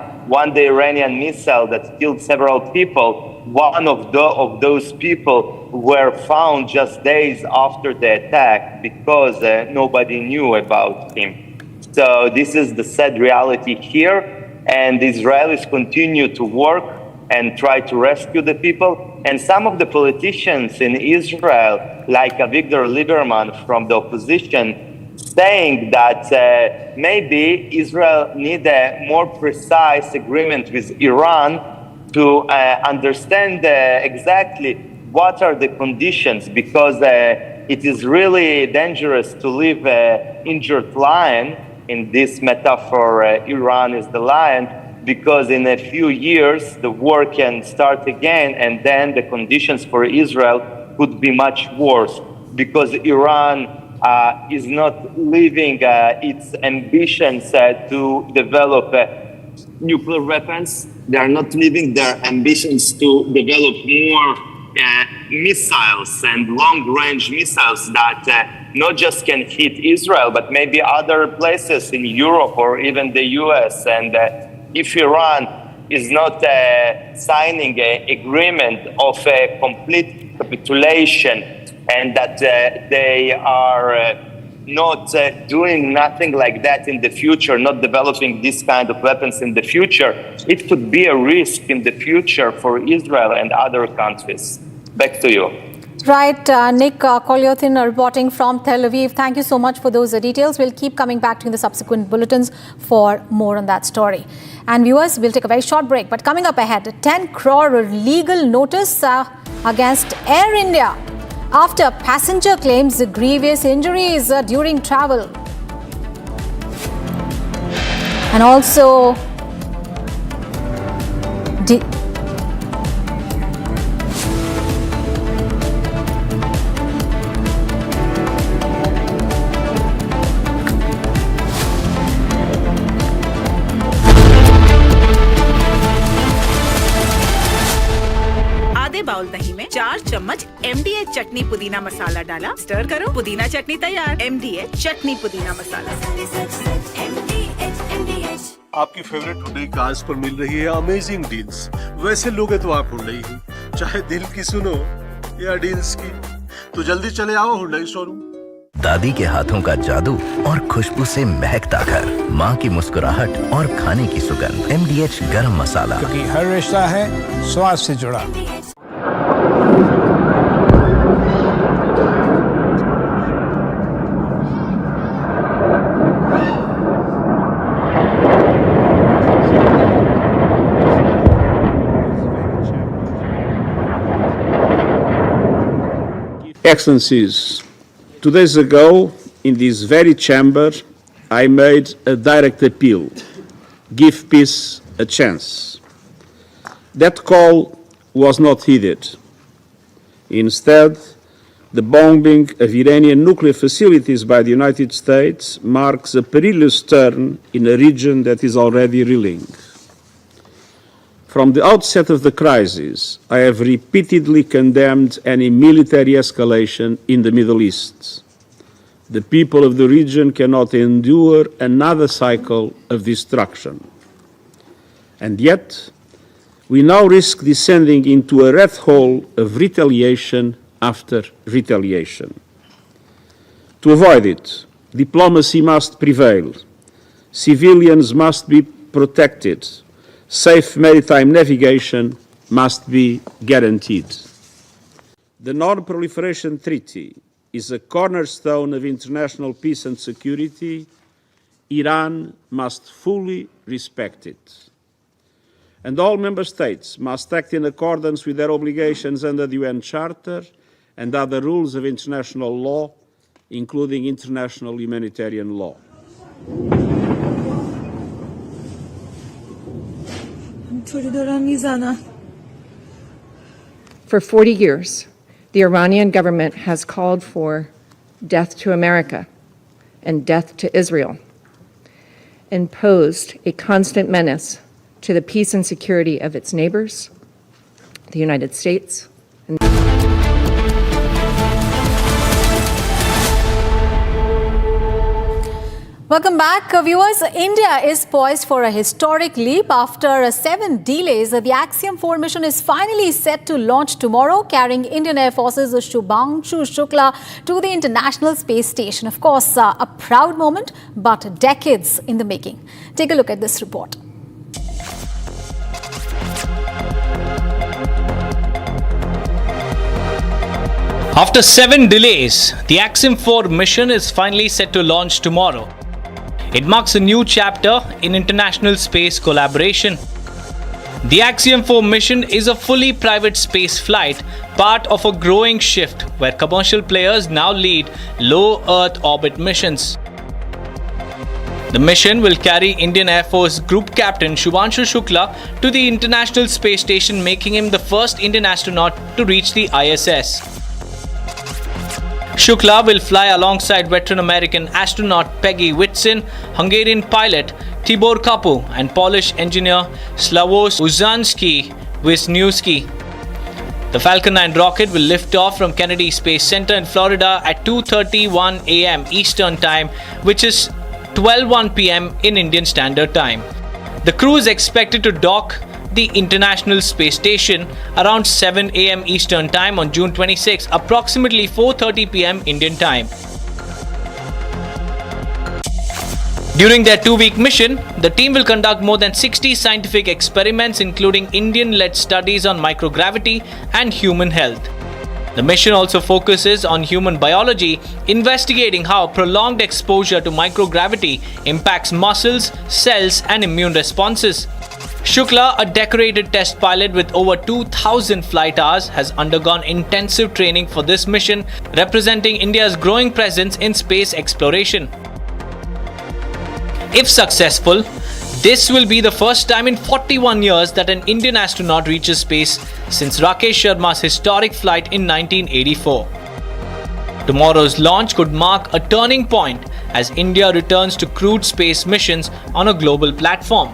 the Iranian missile that killed several people, one of those people were found just days after the attack because nobody knew about him. So this is the sad reality here, and the Israelis continue to work and try to rescue the people. And some of the politicians in Israel, like Avigdor Lieberman from the opposition, saying that maybe Israel needs a more precise agreement with Iran to understand exactly what are the conditions, because it is really dangerous to leave an injured lion. In this metaphor, Iran is the lion, because in a few years the war can start again, and then the conditions for Israel could be much worse, because Iran is not leaving its ambitions to develop nuclear weapons. They are not leaving their ambitions to develop more missiles and long-range missiles that not just can hit Israel, but maybe other places in Europe or even the U.S. And if Iran is not signing an agreement of a complete capitulation, and that they are not doing nothing like that in the future, not developing this kind of weapons in the future, it could be a risk in the future for Israel and other countries. Back to you. Right, Nick Kolyothin reporting from Tel Aviv. Thank you so much for those details. We'll keep coming back to you in the subsequent bulletins for more on that story. And viewers, we'll take a very short break. But coming up ahead, a 10 crore legal notice against Air India after passenger claims grievous injuries during travel. And also bowl दही में 4 चम्मच MDH चटनी पुदीना मसाला डाला, stir करो, पुदीना चटनी तैयार। MDH चटनी पुदीना मसाला। आपकी फेवरेट हुंडई कार्स पर मिल रही है अमेजिंग डील्स। वैसे लोगे तो आप हुंडई ही, चाहे दिल की सुनो या डील्स की, तो जल्दी चले आओ हुंडई शोरूम। दादी के हाथों का जादू और खुशबू से महकता घर, माँ की मुस्कुराहट और खाने की सुगंध। MDH गरम मसाला, क्योंकि हर रिश्ता है स्वाद से जुड़ा। Excellencies, 2 days ago, in this very chamber, I made a direct appeal: give peace a chance. That call was not heeded. Instead, the bombing of Iranian nuclear facilities by the United States marks a perilous turn in a region that is already reeling. From the outset of the crisis, I have repeatedly condemned any military escalation in the Middle East. The people of the region cannot endure another cycle of destruction. And yet, we now risk descending into a rat hole of retaliation after retaliation. To avoid it, diplomacy must prevail. Civilians must be protected. Safe maritime navigation must be guaranteed. The Non-Proliferation Treaty is a cornerstone of international peace and security. Iran must fully respect it. And all member states must act in accordance with their obligations under the UN Charter and other rules of international law, including international humanitarian law. For 40 years, the Iranian government has called for death to America and death to Israel, and posed a constant menace to the peace and security of its neighbors, the United States, and Welcome back, viewers. India is poised for a historic leap. After 7 delays, the Axiom 4 mission is finally set to launch tomorrow, carrying Indian Air Force's Shubhanshu Shukla to the International Space Station. Of course, a proud moment, but decades in the making. Take a look at this report. After 7 delays, the Axiom 4 mission is finally set to launch tomorrow. It marks a new chapter in international space collaboration. The Axiom 4 mission is a fully private space flight, part of a growing shift where commercial players now lead low Earth orbit missions. The mission will carry Indian Air Force Group Captain Shubhanshu Shukla to the International Space Station, making him the first Indian astronaut to reach the ISS. Shukla will fly alongside veteran American astronaut Peggy Whitson, Hungarian pilot Tibor Kapu, and Polish engineer Slavoj Uzanski-Wisniewski. The Falcon 9 rocket will lift off from Kennedy Space Center in Florida at 2:31 a.m. Eastern Time, which is 12:01 p.m. in Indian Standard Time. The crew is expected to dock the International Space Station around 7 a.m. Eastern Time on June 26, approximately 4:30 p.m. Indian Time. During their 2-week mission, the team will conduct more than 60 scientific experiments, including Indian-led studies on microgravity and human health. The mission also focuses on human biology, investigating how prolonged exposure to microgravity impacts muscles, cells, and immune responses. Shukla, a decorated test pilot with over 2,000 flight hours, has undergone intensive training for this mission, representing India's growing presence in space exploration. If successful, this will be the first time in 41 years that an Indian astronaut reaches space since Rakesh Sharma's historic flight in 1984. Tomorrow's launch could mark a turning point as India returns to crewed space missions on a global platform.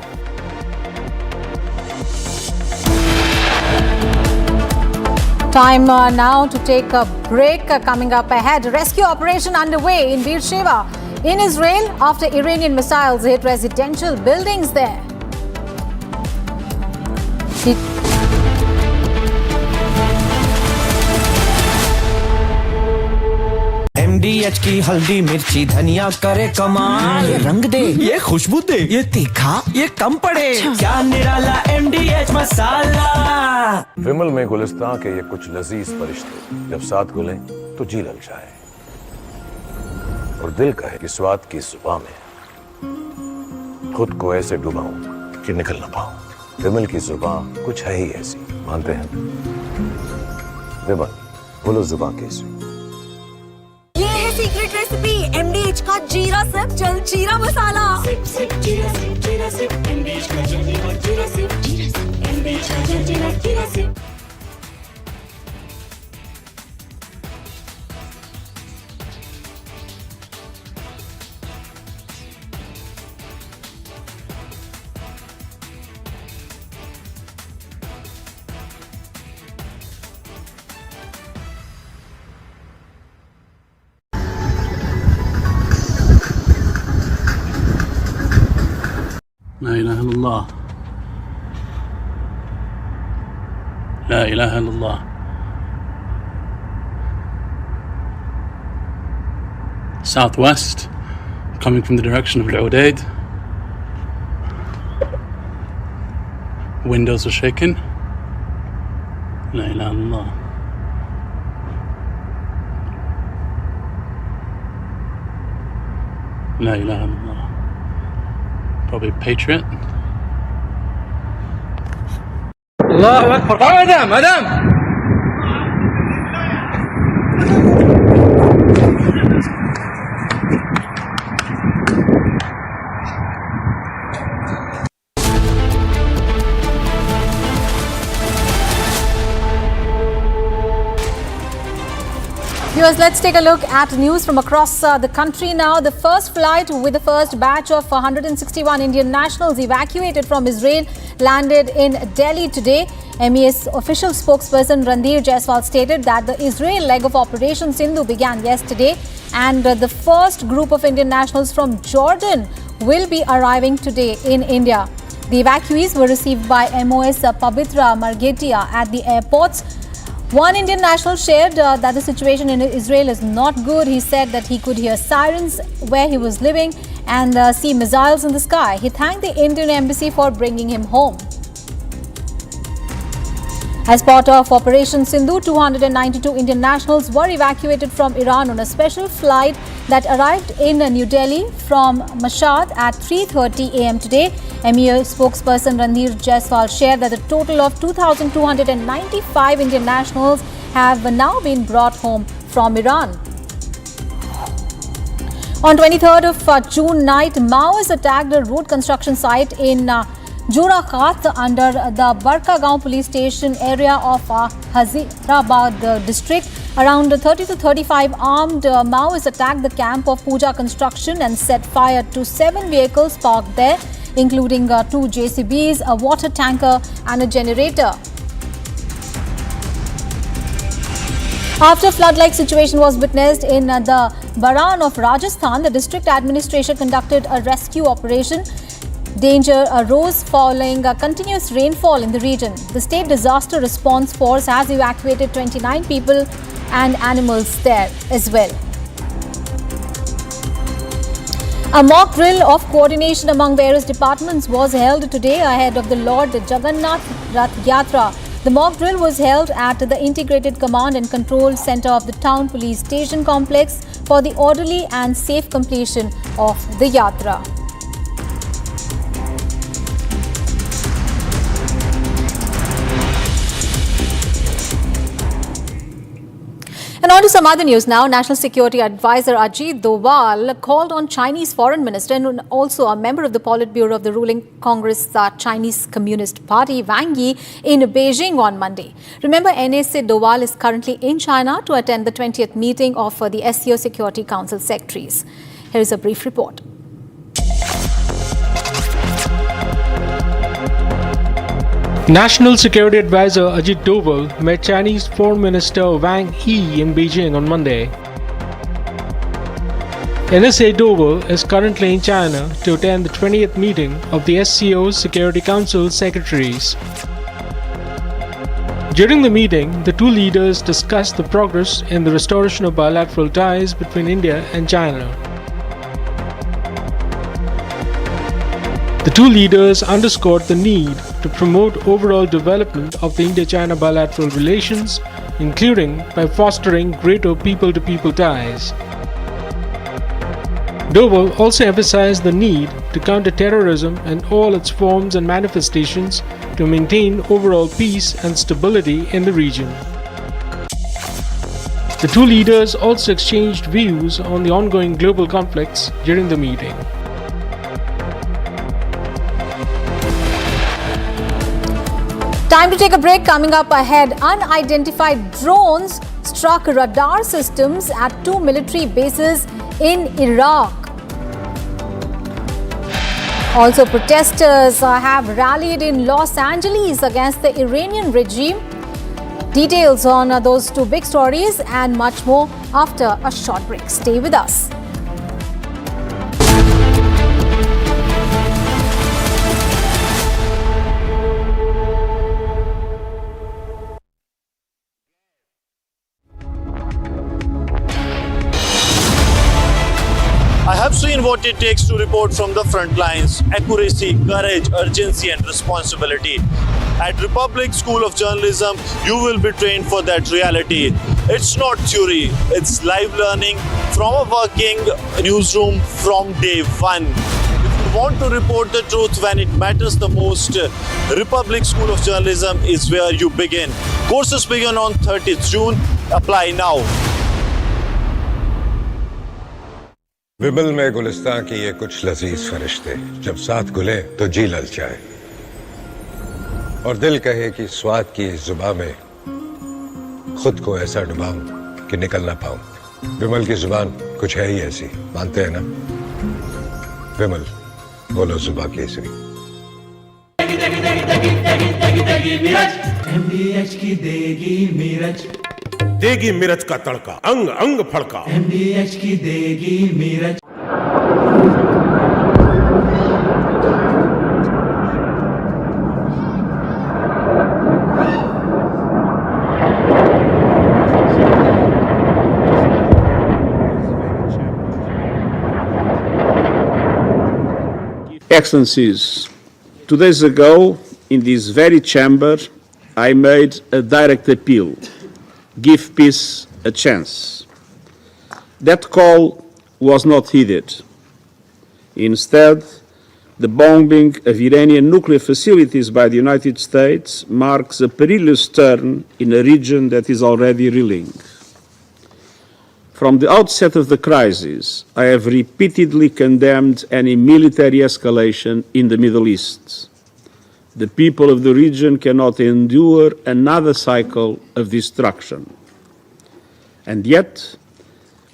Time now to take a break. Coming up ahead, rescue operation underway in Beersheba in Israel after Iranian missiles hit residential buildings there. MDH की हल्दी मिर्ची धनिया करे कमाल, ये रंग दे, ये खुशबू दे, ये तीखा, ये कम पड़े, क्या निराला MDH मसाला। विमल में गुलिस्तां के ये कुछ लजीज फरिश्ते जब साथ घुलें तो जी लग जाए और दिल कहे कि स्वाद की जुबान में खुद को ऐसे डुबाऊं कि निकल ना पाऊं। विमल की जुबान कुछ है ही ऐसी, मानते हैं? विमल, बोलो जुबान कैसी? ये है सीक्रेट रेसिपी MDH का जीरा सिप जल जीरा मसाला। सिप सिप जीरा सिप MDH का जल जीरा सिप MDH का जल जीरा SIP. لا إله إلا الله لا إله إلا الله Southwest, coming from the direction of Al-Udaid. Windows are shaking. La ilaha illallah. La ilaha illallah. Probably Patriot. Allahu Akbar. Madam, madam. Viewers, let's take a look at news from across the country now. The first flight with the first batch of 161 Indian nationals evacuated from Israel landed in Delhi today. MEA's official spokesperson Ranveer Jaiswal stated that the Israel leg of Operation Sindhu began yesterday and the first group of Indian nationals from Jordan will be arriving today in India. The evacuees were received by MOS Pavitra Marghetia at the airports. One Indian national shared that the situation in Israel is not good. He said that he could hear sirens where he was living and see missiles in the sky. He thanked the Indian embassy for bringing him home. As part of Operation Sindhu, 292 Indian nationals were evacuated from Iran on a special flight that arrived in New Delhi from Mashhad at 3:30 a.m. today. MEA spokesperson Ranveer Jaiswal shared that a total of 2,295 Indian nationals have now been brought home from Iran. On 23rd of June night, Maoists attacked a road construction site in Juraghat under the Barkagaon police station area of Hazirabad district. Around 30 to 35 armed Maoists attacked the camp of Puja Construction and set fire to 7 vehicles parked there, including 2 JCBs, a water tanker and a generator. After flood-like situation was witnessed in the Baran of Rajasthan, the district administration conducted a rescue operation. Danger arose following continuous rainfall in the region. The State Disaster Response Force has evacuated 29 people and animals there as well. A mock drill of coordination among various departments was held today ahead of the Lord Jagannath Rath Yatra. The mock drill was held at the Integrated Command and Control Centre of the Town Police Station Complex for the orderly and safe completion of the Yatra. And on to some other news now. National Security Advisor Ajit Doval called on Chinese Foreign Minister and also a member of the Politburo of the ruling Congress Chinese Communist Party, Wang Yi, in Beijing on Monday. Remember, NSA Doval is currently in China to attend the 20th meeting of the SCO Security Council Secretaries. Here is a brief report. National Security Advisor Ajit Doval met Chinese Foreign Minister Wang Yi in Beijing on Monday. NSA Doval is currently in China to attend the 20th meeting of the SCO Security Council Secretaries. During the meeting, the two leaders discussed the progress in the restoration of bilateral ties between India and China. The two leaders underscored the need to promote overall development of the India-China bilateral relations, including by fostering greater people-to-people ties. Doval also emphasized the need to counter terrorism in all its forms and manifestations to maintain overall peace and stability in the region. The two leaders also exchanged views on the ongoing global conflicts during the meeting. Time to take a break. Coming up ahead, unidentified drones struck radar systems at 2 military bases in Iraq. Also, protesters have rallied in Los Angeles against the Iranian regime. Details on those two big stories and much more after a short break. Stay with us. I have seen what it takes to report from the front lines. Accuracy, courage, urgency and responsibility. At Republic School of Journalism, you will be trained for that reality. It's not theory, it's live learning from a working newsroom from day one. If you want to report the truth when it matters the most, Republic School of Journalism is where you begin. Courses begin on 30th June. Apply now. विमल में गुलिस्तां की ये कुछ लजीज फरिश्ते जब साथ गुले तो जी ललचाए और दिल कहे कि स्वाद की इस जुबां में खुद को ऐसा डुबाऊं कि निकल ना पाऊं। विमल की जुबान कुछ है ही ऐसी, मानते हैं ना? विमल, बोलो जुबां केसरी। MDH की देगी मिर्च, देगी मिर्च का तड़का, अंग अंग फड़का। MDH की देगी मिर्च। Excellencies, 2 days ago, in this very chamber, I made a direct appeal. Give peace a chance. That call was not heeded. Instead, the bombing of Iranian nuclear facilities by the United States marks a perilous turn in a region that is already reeling. From the outset of the crisis, I have repeatedly condemned any military escalation in the Middle East. The people of the region cannot endure another cycle of destruction. And yet,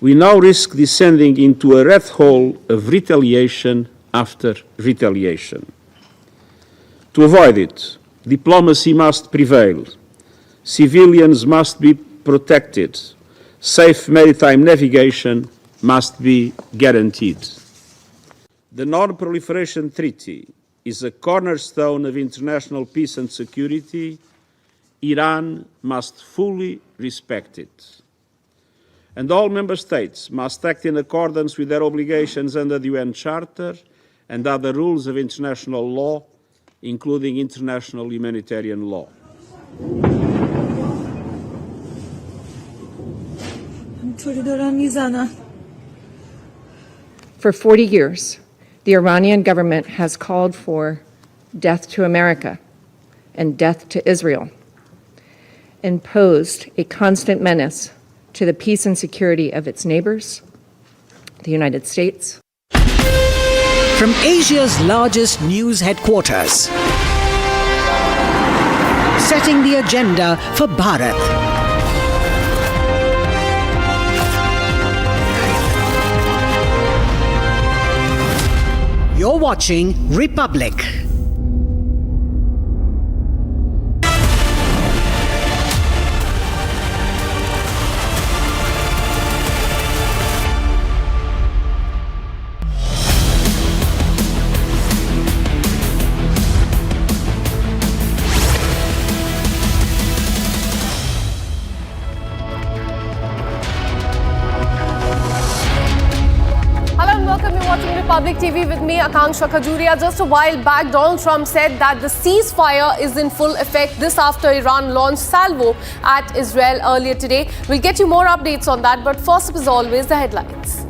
we now risk descending into a rat hole of retaliation after retaliation. To avoid it, diplomacy must prevail. Civilians must be protected. Safe maritime navigation must be guaranteed. The Non-Proliferation Treaty is a cornerstone of international peace and security. Iran must fully respect it. And all member states must act in accordance with their obligations under the UN Charter and other rules of international law, including international humanitarian law. For 40 years, the Iranian government has called for death to America and death to Israel, and posed a constant menace to the peace and security of its neighbors, the United States. From Asia's largest news headquarters, setting the agenda for Bharat. You're watching Republic. Republic TV with me, Akanksha Khajuria. Just a while back, Donald Trump said that the ceasefire is in full effect. This after Iran launched salvo at Israel earlier today. We'll get you more updates on that, but first up, as always, the headlines.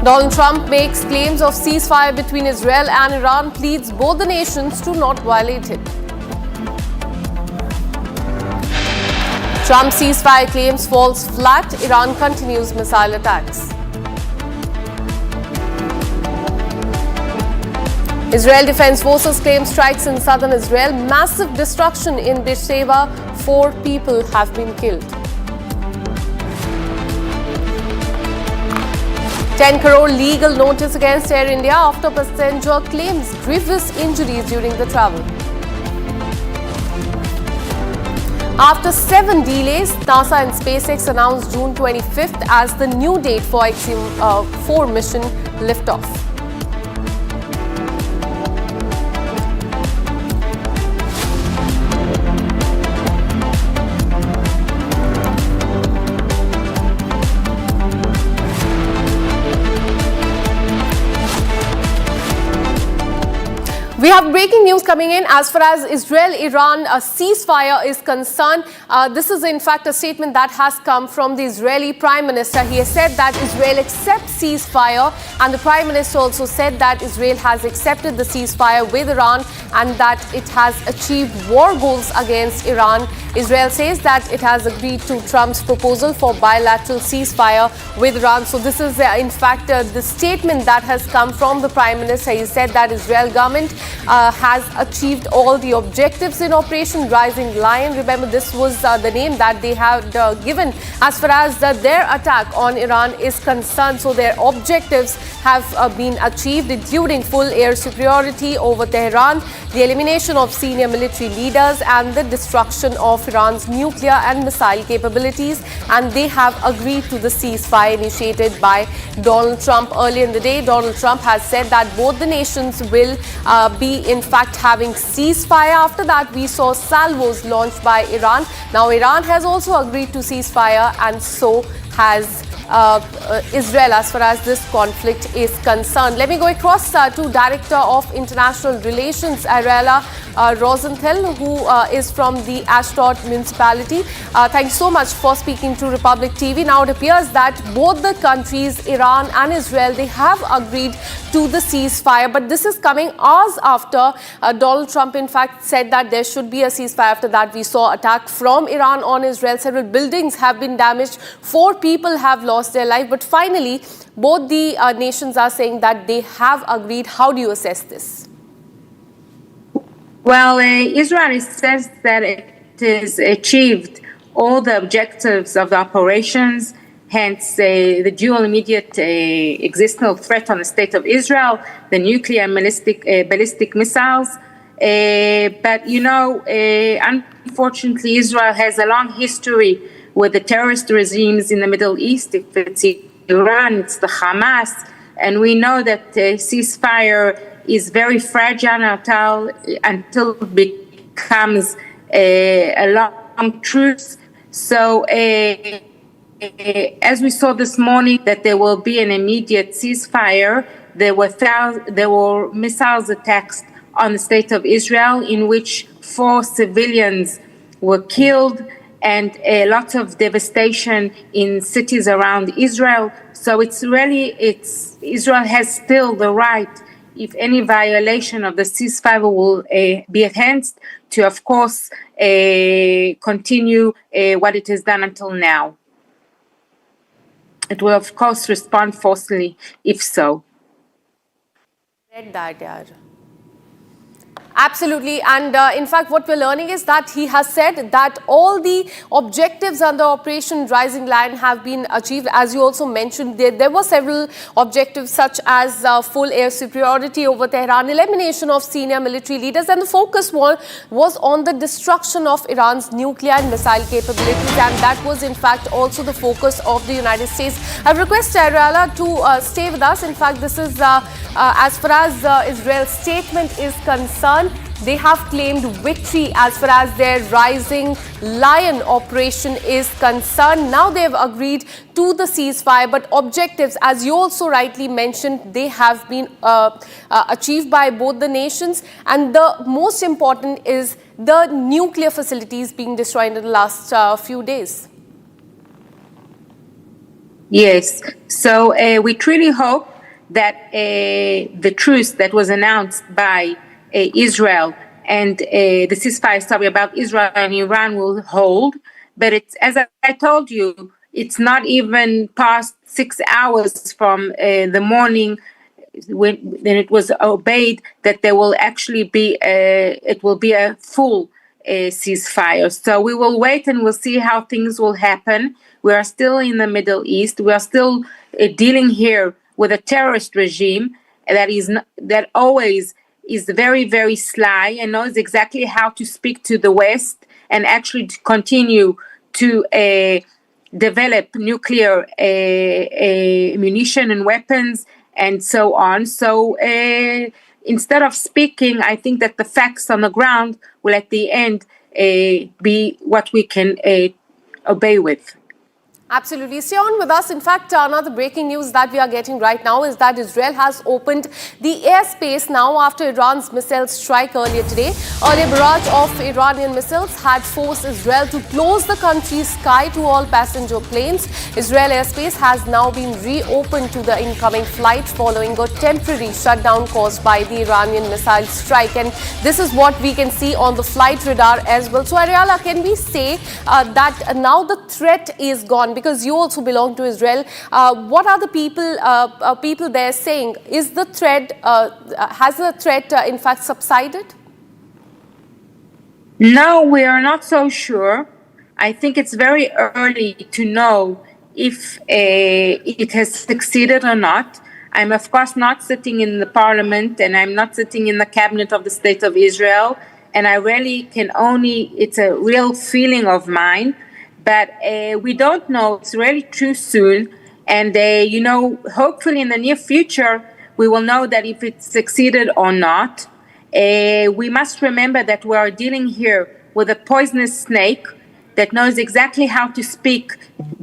Donald Trump makes claims of ceasefire between Israel and Iran, pleads both the nations to not violate it. Trump's ceasefire claims falls flat. Iran continues missile attacks. Israel Defense Forces claim strikes in southern Israel. Massive destruction in Beersheba. 4 people have been killed. 10 crore legal notice against Air India after passenger claims grievous injuries during the travel. After 7 delays, NASA and SpaceX announced June 25th as the new date for Axiom 4 mission liftoff. We have breaking news coming in as far as Israel-Iran ceasefire is concerned. This is in fact a statement that has come from the Israeli Prime Minister. He has said that Israel accepts ceasefire, and the Prime Minister also said that Israel has accepted the ceasefire with Iran and that it has achieved war goals against Iran. Israel says that it has agreed to Trump's proposal for bilateral ceasefire with Iran. So this is in fact the statement that has come from the Prime Minister. He said that Israel government has achieved all the objectives in Operation Rising Lion. Remember, this was the name that they had given as far as their attack on Iran is concerned. So their objectives have been achieved, including full air superiority over Tehran, the elimination of senior military leaders, and the destruction of Iran's nuclear and missile capabilities. And they have agreed to the ceasefire initiated by Donald Trump earlier in the day. Donald Trump has said that both the nations will be in fact having ceasefire. After that, we saw salvos launched by Iran. Now Iran has also agreed to ceasefire, and so has Israel as far as this conflict is concerned. Let me go across to Director of International Relations, Ariella Rosenthal, who is from the Ashdod municipality. Thank you so much for speaking to Republic TV. Now it appears that both the countries, Iran and Israel, they have agreed to the ceasefire, but this is coming hours after Donald Trump in fact said that there should be a ceasefire. After that, we saw attack from Iran on Israel. Several buildings have been damaged. 4 people have lost their life, but finally both the nations are saying that they have agreed. How do you assess this? Well, Israel says that it has achieved all the objectives of the operations, hence the dual immediate existential threat on the state of Israel, the nuclear and ballistic missiles. But, you know, unfortunately, Israel has a long history with the terrorist regimes in the Middle East. If it's Iran, it's the Hamas. And we know that ceasefire is very fragile until it becomes a long truce. So as we saw this morning that there will be an immediate ceasefire, there were missiles attacks on the state of Israel in which 4 civilians were killed and a lot of devastation in cities around Israel. So Israel has still the right, if any violation of the ceasefire will be enhanced, to, of course, continue what it has done until now. It will, of course, respond forcefully if so. Read that, yaar. Absolutely, and in fact what we're learning is that he has said that all the objectives under Operation Rising Lion have been achieved. As you also mentioned, there were several objectives such as full air superiority over Tehran, elimination of senior military leaders, and the focus was on the destruction of Iran's nuclear and missile capabilities, and that was in fact also the focus of the United States. I request Ariella to stay with us. In fact, this is as far as Israel's statement is concerned. They have claimed victory as far as their Rising Lion operation is concerned. Now they have agreed to the ceasefire, but objectives, as you also rightly mentioned, they have been achieved by both the nations. And the most important is the nuclear facilities being destroyed in the last few days. Yes. So we truly hope that the truce that was announced by Israel and the ceasefire about Israel and Iran will hold. But it's, as I told you, it's not even past 6 hours from the morning when it was obeyed that there will actually be it will be a full ceasefire. So we will wait and we'll see how things will happen. We are still in the Middle East. We are still dealing here with a terrorist regime that always is very, very sly and knows exactly how to speak to the West and actually to continue to develop nuclear munition and weapons and so on. So instead of speaking, I think that the facts on the ground will at the end be what we can obey with. Absolutely. Stay on with us. In fact, another breaking news that we are getting right now is that Israel has opened the airspace now after Iran's missile strike earlier today. Earlier, barrage of Iranian missiles had forced Israel to close the country's sky to all passenger planes. Israel airspace has now been reopened to the incoming flight following a temporary shutdown caused by the Iranian missile strike. And this is what we can see on the flight radar as well. So, Ariala, can we say that now the threat is gone? Because you also belong to Israel. What are the people there saying? Is the threat, has the threat in fact subsided? No, we are not so sure. I think it's very early to know if it has succeeded or not. I'm of course not sitting in the parliament and I'm not sitting in the cabinet of the state of Israel. And I really can only, it's a real feeling of mine. But we don't know. It's really too soon. And, hopefully in the near future, we will know that if it succeeded or not. We must remember that we are dealing here with a poisonous snake that knows exactly how to speak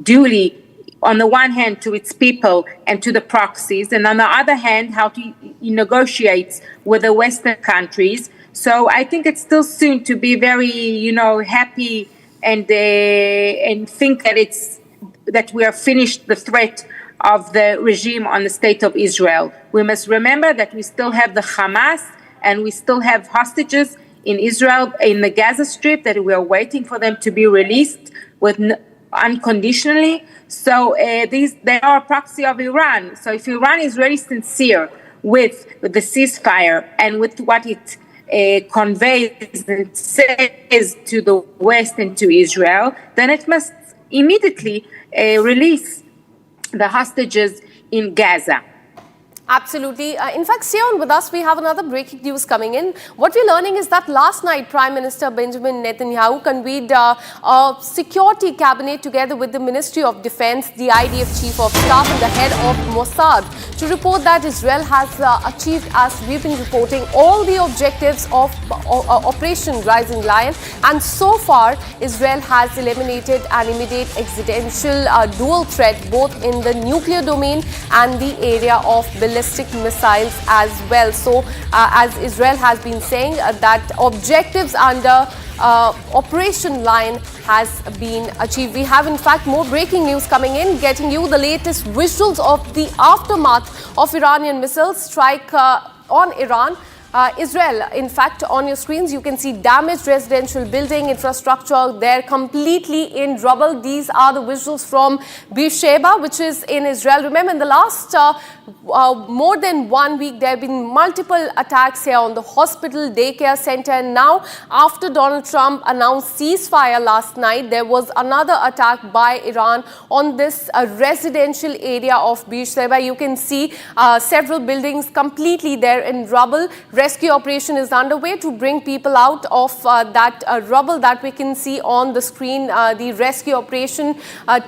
duly, on the one hand, to its people and to the proxies, and on the other hand, how to negotiate with the Western countries. So I think it's still soon to be very, happy and think that we are finished the threat of the regime on the state of Israel. We must remember that we still have the Hamas and we still have hostages in Israel, in the Gaza Strip, that we are waiting for them to be released unconditionally. So they are a proxy of Iran. So if Iran is really sincere with the ceasefire and with what it conveys and says to the West and to Israel, then it must immediately release the hostages in Gaza. Absolutely. In fact, stay on with us. We have another breaking news coming in. What we're learning is that last night, Prime Minister Benjamin Netanyahu convened a security cabinet together with the Ministry of Defense, the IDF Chief of Staff and the head of Mossad to report that Israel has achieved, as we've been reporting, all the objectives of Operation Rising Lion. And so far, Israel has eliminated an immediate existential dual threat both in the nuclear domain and the area of ballistic missiles as well. So as Israel has been saying that objectives under Operation Lion has been achieved. We have in fact more breaking news coming in, getting you the latest visuals of the aftermath of Iranian missile strike on Iran. Israel, in fact, on your screens, you can see damaged residential building infrastructure. They're completely in rubble. These are the visuals from Beersheba, which is in Israel. Remember, in the last more than 1 week, there have been multiple attacks here on the hospital, daycare center. And now, after Donald Trump announced ceasefire last night, there was another attack by Iran on this residential area of Beersheba. You can see several buildings completely there in rubble. Rescue operation is underway to bring people out of that rubble that we can see on the screen. The rescue operation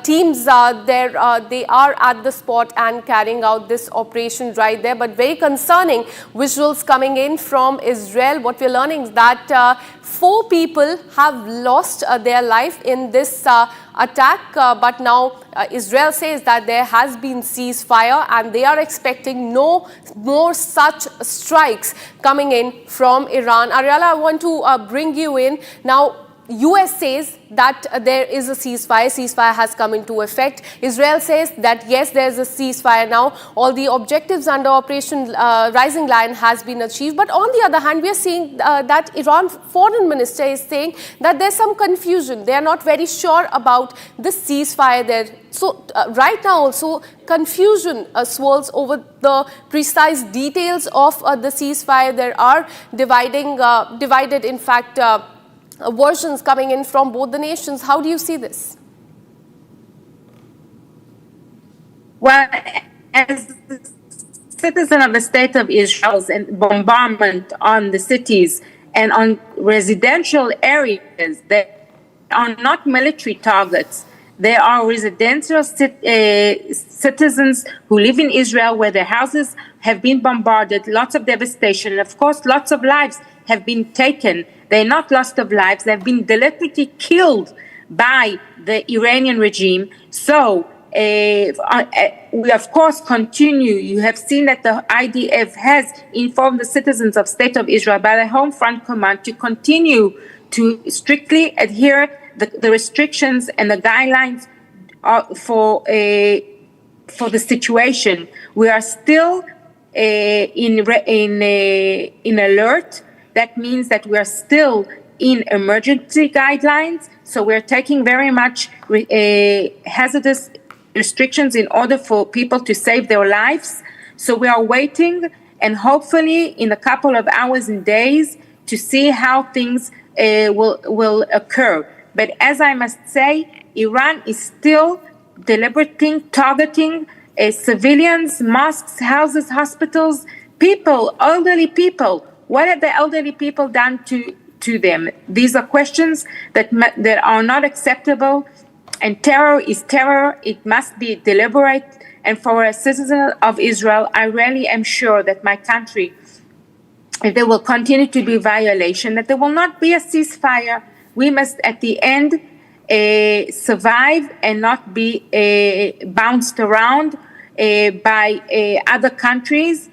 teams they are at the spot and carrying out this operation right there. But very concerning visuals coming in from Israel. What we're learning is that 4 people have lost their life in this attack, but now Israel says that there has been ceasefire and they are expecting no more such strikes coming in from Iran. Ariala, I want to bring you in. Now, U.S. says that there is a ceasefire. Ceasefire has come into effect. Israel says that yes, there is a ceasefire now. All the objectives under Operation Rising Lion has been achieved. But on the other hand, we are seeing that Iran foreign minister is saying that there's some confusion. They are not very sure about the ceasefire there. So right now also confusion swirls over the precise details of the ceasefire. There are divided in fact versions coming in from both the nations. How do you see this? Well, as a citizen of the state of Israel, and bombardment on the cities and on residential areas that are not military targets, they are residential citizens who live in Israel where their houses have been bombarded, lots of devastation, and of course lots of lives have been taken. They're not loss of lives, they've been deliberately killed by the Iranian regime. So we of course continue. You have seen that the IDF has informed the citizens of State of Israel by the Home Front Command to continue to strictly adhere the restrictions and the guidelines for the situation. We are still in alert. That means that we are still in emergency guidelines. So we're taking very much hazardous restrictions in order for people to save their lives. So we are waiting, and hopefully in a couple of hours and days to see how things will occur. But as I must say, Iran is still deliberately targeting civilians, mosques, houses, hospitals, people, elderly people. What have the elderly people done to them? These are questions that are not acceptable. And terror is terror. It must be deliberate. And for a citizen of Israel, I really am sure that my country, if there will continue to be violation, that there will not be a ceasefire. We must, at the end, survive and not be bounced around by other countries,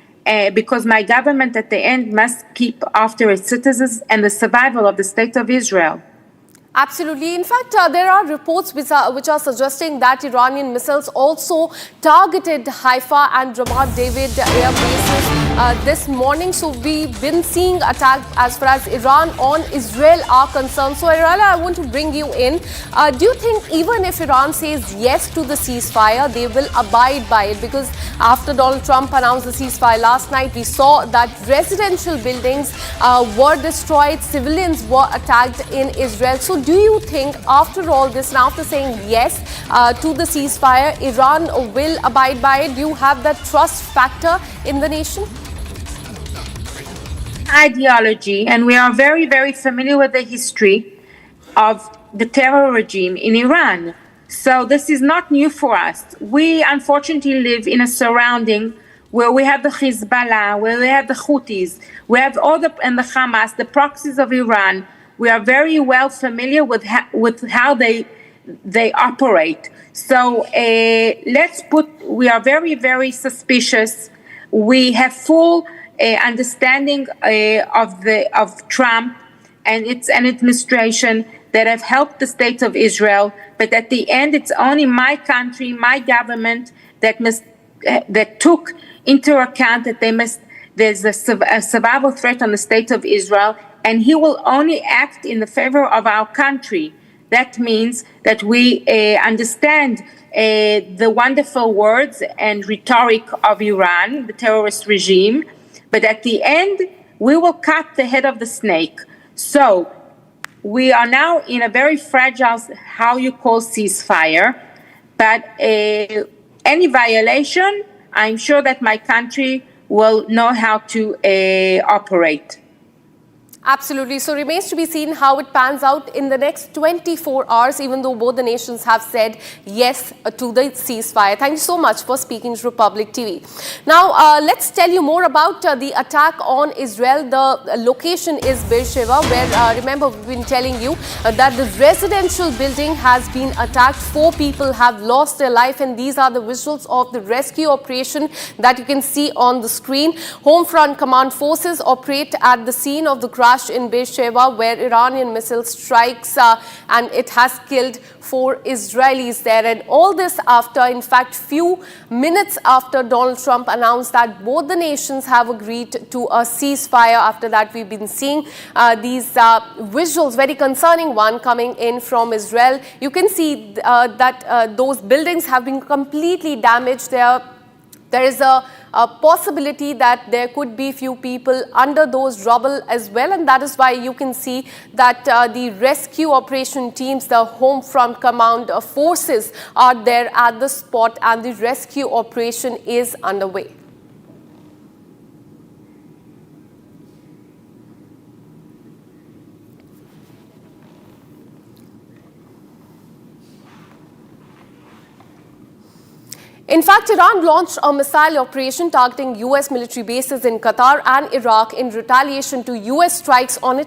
because my government, at the end, must keep after its citizens and the survival of the State of Israel. Absolutely. In fact, there are reports which are suggesting that Iranian missiles also targeted Haifa and Ramat David air bases this morning. So we've been seeing attacks as far as Iran on Israel are concerned. So Irala, I want to bring you in. Do you think even if Iran says yes to the ceasefire, they will abide by it? Because after Donald Trump announced the ceasefire last night, we saw that residential buildings were destroyed, civilians were attacked in Israel. So do you think after all this, and after saying yes to the ceasefire, Iran will abide by it? Do you have that trust factor in the nation? Ideology, and we are very, very familiar with the history of the terror regime in Iran. So this is not new for us. We unfortunately live in a surrounding where we have the Hezbollah, where we have the Houthis, we have and the Hamas, the proxies of Iran. We are very well familiar with how they operate. So we are very, very suspicious. We have full understanding of Trump and its administration that have helped the State of Israel. But at the end, it's only my country, my government that took into account that there's a survival threat on the State of Israel, and he will only act in the favor of our country. That means that we understand the wonderful words and rhetoric of Iran, the terrorist regime, but at the end, we will cut the head of the snake. So we are now in a very fragile, how you call ceasefire, but any violation, I'm sure that my country will know how to operate. Absolutely. So remains to be seen how it pans out in the next 24 hours, even though both the nations have said yes to the ceasefire. Thank you so much for speaking to Republic TV. Now, let's tell you more about the attack on Israel. The location is Beersheba, where, remember, we've been telling you that the residential building has been attacked. 4 people have lost their life, and these are the visuals of the rescue operation that you can see on the screen. Home Front Command forces operate at the scene of the crash in Beersheba, where Iranian missile strikes and it has killed 4 Israelis there. And all this after, in fact, few minutes after Donald Trump announced that both the nations have agreed to a ceasefire. After that, we've been seeing these visuals, very concerning one coming in from Israel. You can see that those buildings have been completely damaged. There is a possibility that there could be few people under those rubble as well, and that is why you can see that the rescue operation teams, the Home Front Command forces are there at the spot, and the rescue operation is underway. In fact, Iran launched a missile operation targeting U.S. military bases in Qatar and Iraq in retaliation to U.S. strikes on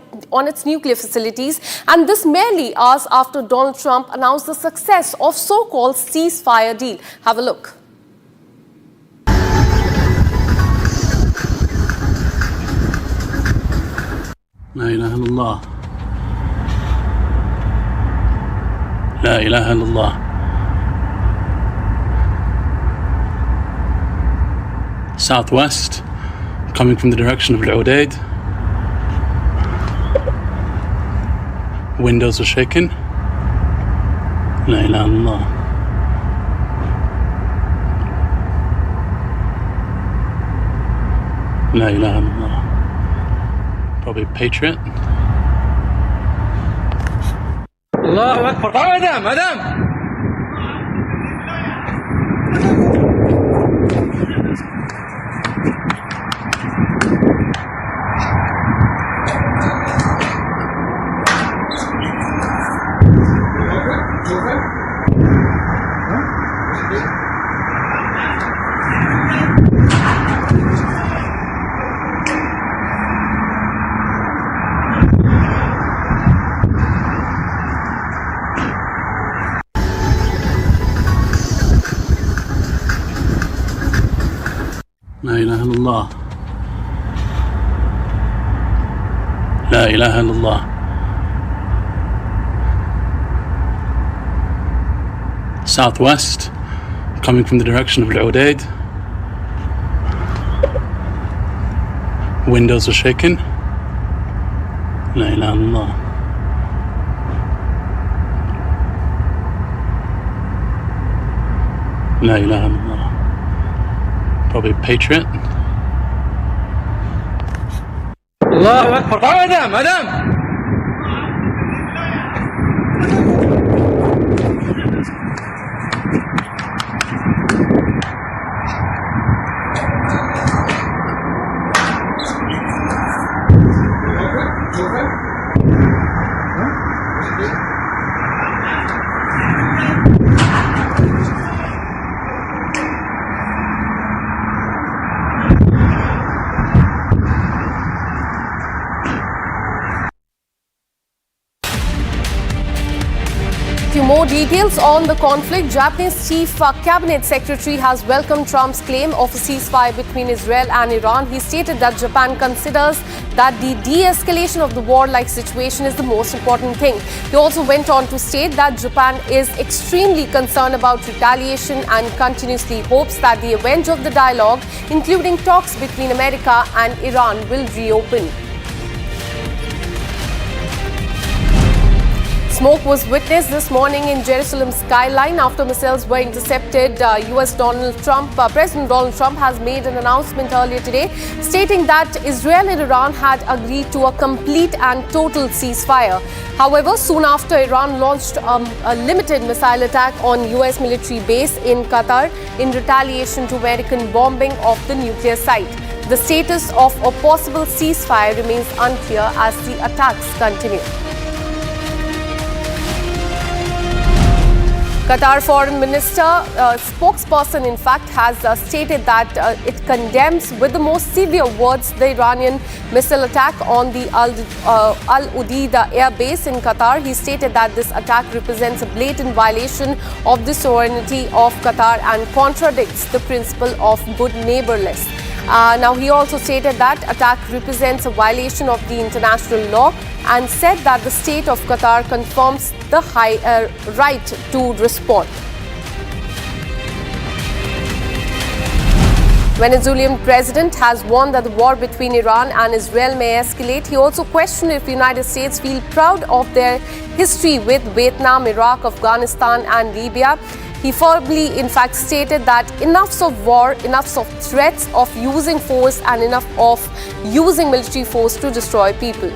its nuclear facilities. And this merely hours after Donald Trump announced the success of so-called ceasefire deal. Have a look. La ilaha illallah. La ilaha illallah. Southwest, coming from the direction of Al-Udaid. Windows are shaking. La ilaha illallah. La ilaha illallah. Probably Patriot. Allahu Akbar. Madam. La ilaha illallah. La ilaha illallah. Southwest, coming from the direction of Al-Udaid. Windows are shaking. La ilaha illallah. La ilaha illallah. Probably Patriot. Allahu Akbar. Madam. More details on the conflict. Japanese Chief Cabinet Secretary has welcomed Trump's claim of a ceasefire between Israel and Iran. He stated that Japan considers that the de-escalation of the war-like situation is the most important thing. He also went on to state that Japan is extremely concerned about retaliation and continuously hopes that the event of the dialogue, including talks between America and Iran, will reopen. Smoke was witnessed this morning in Jerusalem's skyline after missiles were intercepted. President Donald Trump has made an announcement earlier today stating that Israel and Iran had agreed to a complete and total ceasefire. However, soon after, Iran launched a limited missile attack on U.S. military base in Qatar in retaliation to American bombing of the nuclear site. The status of a possible ceasefire remains unclear as the attacks continue. Qatar Foreign Minister spokesperson, in fact, has stated that it condemns with the most severe words the Iranian missile attack on the Al-Udaid air base in Qatar. He stated that this attack represents a blatant violation of the sovereignty of Qatar and contradicts the principle of good neighborliness. Now, he also stated that attack represents a violation of the international law and said that the state of Qatar confirms the right to respond. Venezuelan president has warned that the war between Iran and Israel may escalate. He also questioned if the United States feel proud of their history with Vietnam, Iraq, Afghanistan and Libya. He firmly, in fact, stated that enough of war, enough of threats of using force and enough of using military force to destroy people.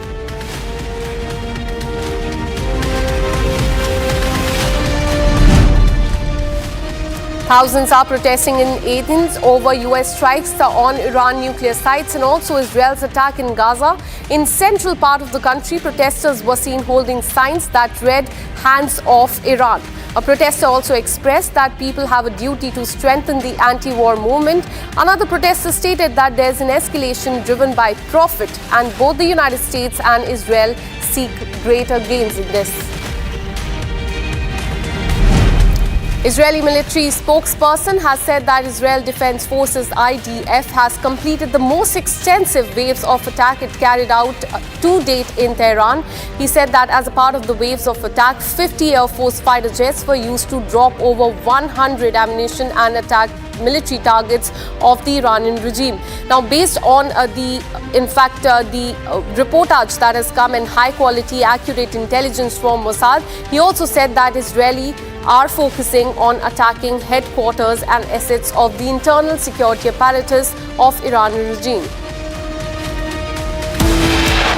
Thousands are protesting in Athens over U.S. strikes on Iran nuclear sites and also Israel's attack in Gaza. In central part of the country, protesters were seen holding signs that read "Hands off Iran." A protester also expressed that people have a duty to strengthen the anti-war movement. Another protester stated that there's an escalation driven by profit, and both the United States and Israel seek greater gains in this. Israeli military spokesperson has said that Israel Defense Forces IDF has completed the most extensive waves of attack it carried out to date in Tehran. He said that as a part of the waves of attack, 50 Air Force fighter jets were used to drop over 100 ammunition and attack military targets of the Iranian regime. Now, based on the reportage that has come and high quality, accurate intelligence from Mossad, he also said that Israeli are focusing on attacking headquarters and assets of the internal security apparatus of Iranian regime.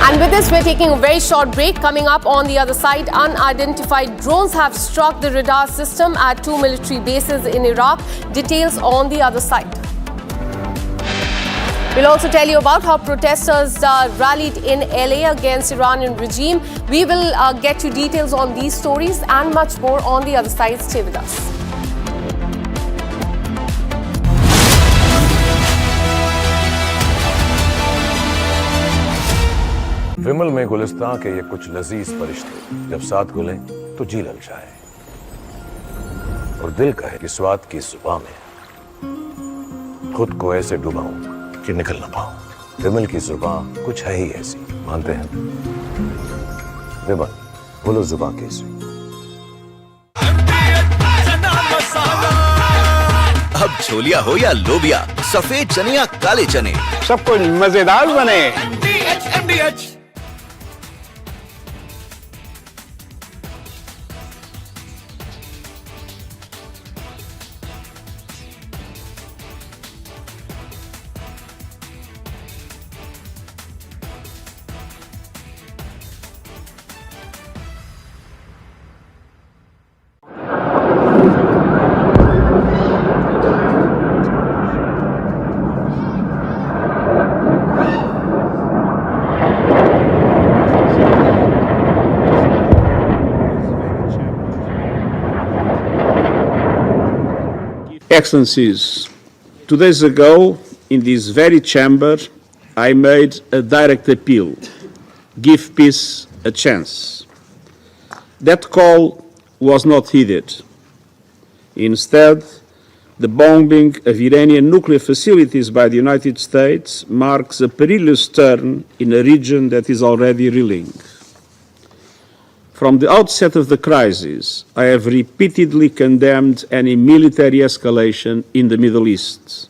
And with this, we're taking a very short break. Coming up on the other side, unidentified drones have struck the radar system at 2 military bases in Iraq. Details on the other side. We'll also tell you about how protesters rallied in LA against Iranian regime. We will get you details on these stories and much more on the other side. Stay with us. विमल में गुलिस्तां के ये कुछ लजीज फरिश्ते जब साथ गुले तो जी ललचाए और दिल कहे कि स्वाद की जुबान में खुद को ऐसे डुबाऊं कि निकल ना पाऊं। विमल की जुबान कुछ है ही ऐसी, मानते हैं विमल, बोलो जुबान कैसी। अब छोलिया हो या लोबिया, सफेद चने या काले चने, सब कुछ मजेदार बने। MDH Excellencies, 2 days ago, in this very chamber, I made a direct appeal: give peace a chance. That call was not heeded. Instead, the bombing of Iranian nuclear facilities by the United States marks a perilous turn in a region that is already reeling. From the outset of the crisis, I have repeatedly condemned any military escalation in the Middle East.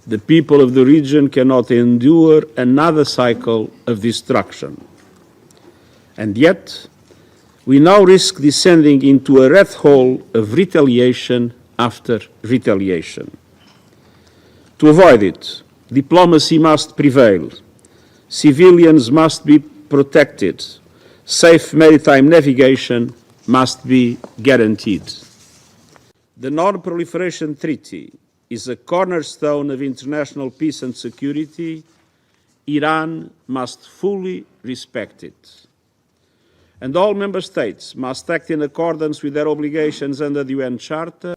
The people of the region cannot endure another cycle of destruction. And yet, we now risk descending into a rat hole of retaliation after retaliation. To avoid it, diplomacy must prevail. Civilians must be protected. Safe maritime navigation must be guaranteed. The Non-Proliferation Treaty is a cornerstone of international peace and security. Iran must fully respect it. And all member states must act in accordance with their obligations under the UN Charter.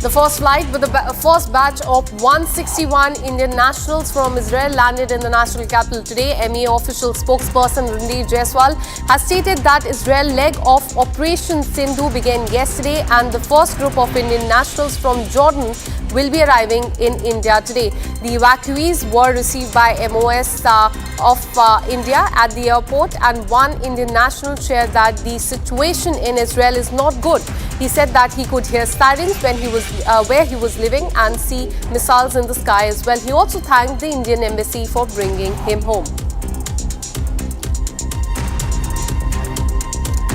The first flight with the first batch of 161 Indian nationals from Israel landed in the national capital today. MEA official spokesperson Randeep Jaiswal has stated that Israel leg of Operation Sindhu began yesterday and the first group of Indian nationals from Jordan will be arriving in India today. The evacuees were received by MOS of India at the airport, and one Indian national shared that the situation in Israel is not good. He said that he could hear sirens when he was where he was living and see missiles in the sky as well. He also thanked the Indian embassy for bringing him home.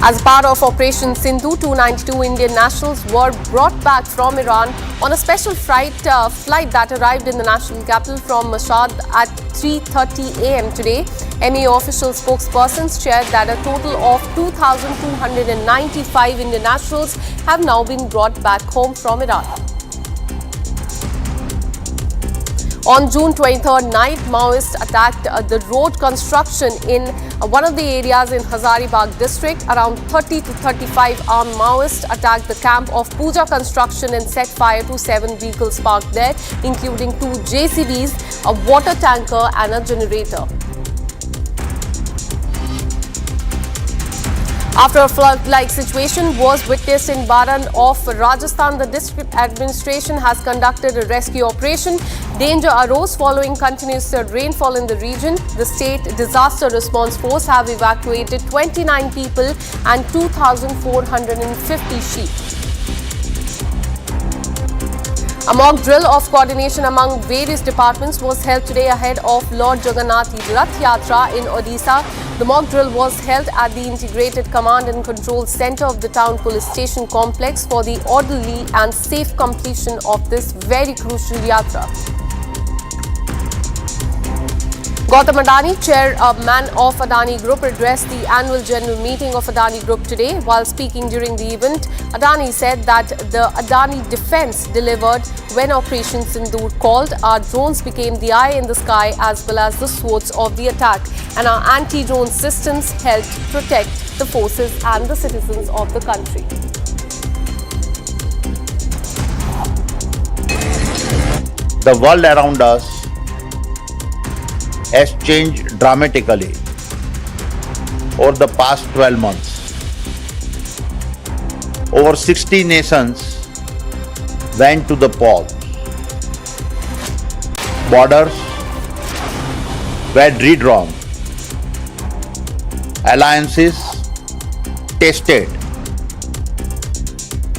As part of Operation Sindhu, 292 Indian nationals were brought back from Iran on a special flight that arrived in the national capital from Mashhad at 3:30 a.m. today. MEA official spokespersons shared that a total of 2,295 Indian nationals have now been brought back home from Iran. On June 23rd night, Maoists attacked the road construction in one of the areas in Hazaribagh district. Around 30 to 35 armed Maoists attacked the camp of Puja Construction and set fire to 7 vehicles parked there, including 2 JCBs, a water tanker and a generator. After a flood-like situation was witnessed in Baran of Rajasthan, the district administration has conducted a rescue operation. Danger arose following continuous rainfall in the region. The state disaster response force have evacuated 29 people and 2,450 sheep. A mock drill of coordination among various departments was held today ahead of Lord Jagannath Rath Yatra in Odisha. The mock drill was held at the Integrated Command and Control Center of the Town Police Station complex for the orderly and safe completion of this very crucial yatra. Gautam Adani, chairman of Adani Group, addressed the annual general meeting of Adani Group today. While speaking during the event, Adani said that the Adani defense delivered when Operation Sindoor called. Our drones became the eye in the sky as well as the swords of the attack, and our anti-drone systems helped protect the forces and the citizens of the country. The world around us has changed dramatically over the past 12 months. Over 60 nations went to the polls. Borders were redrawn. Alliances tested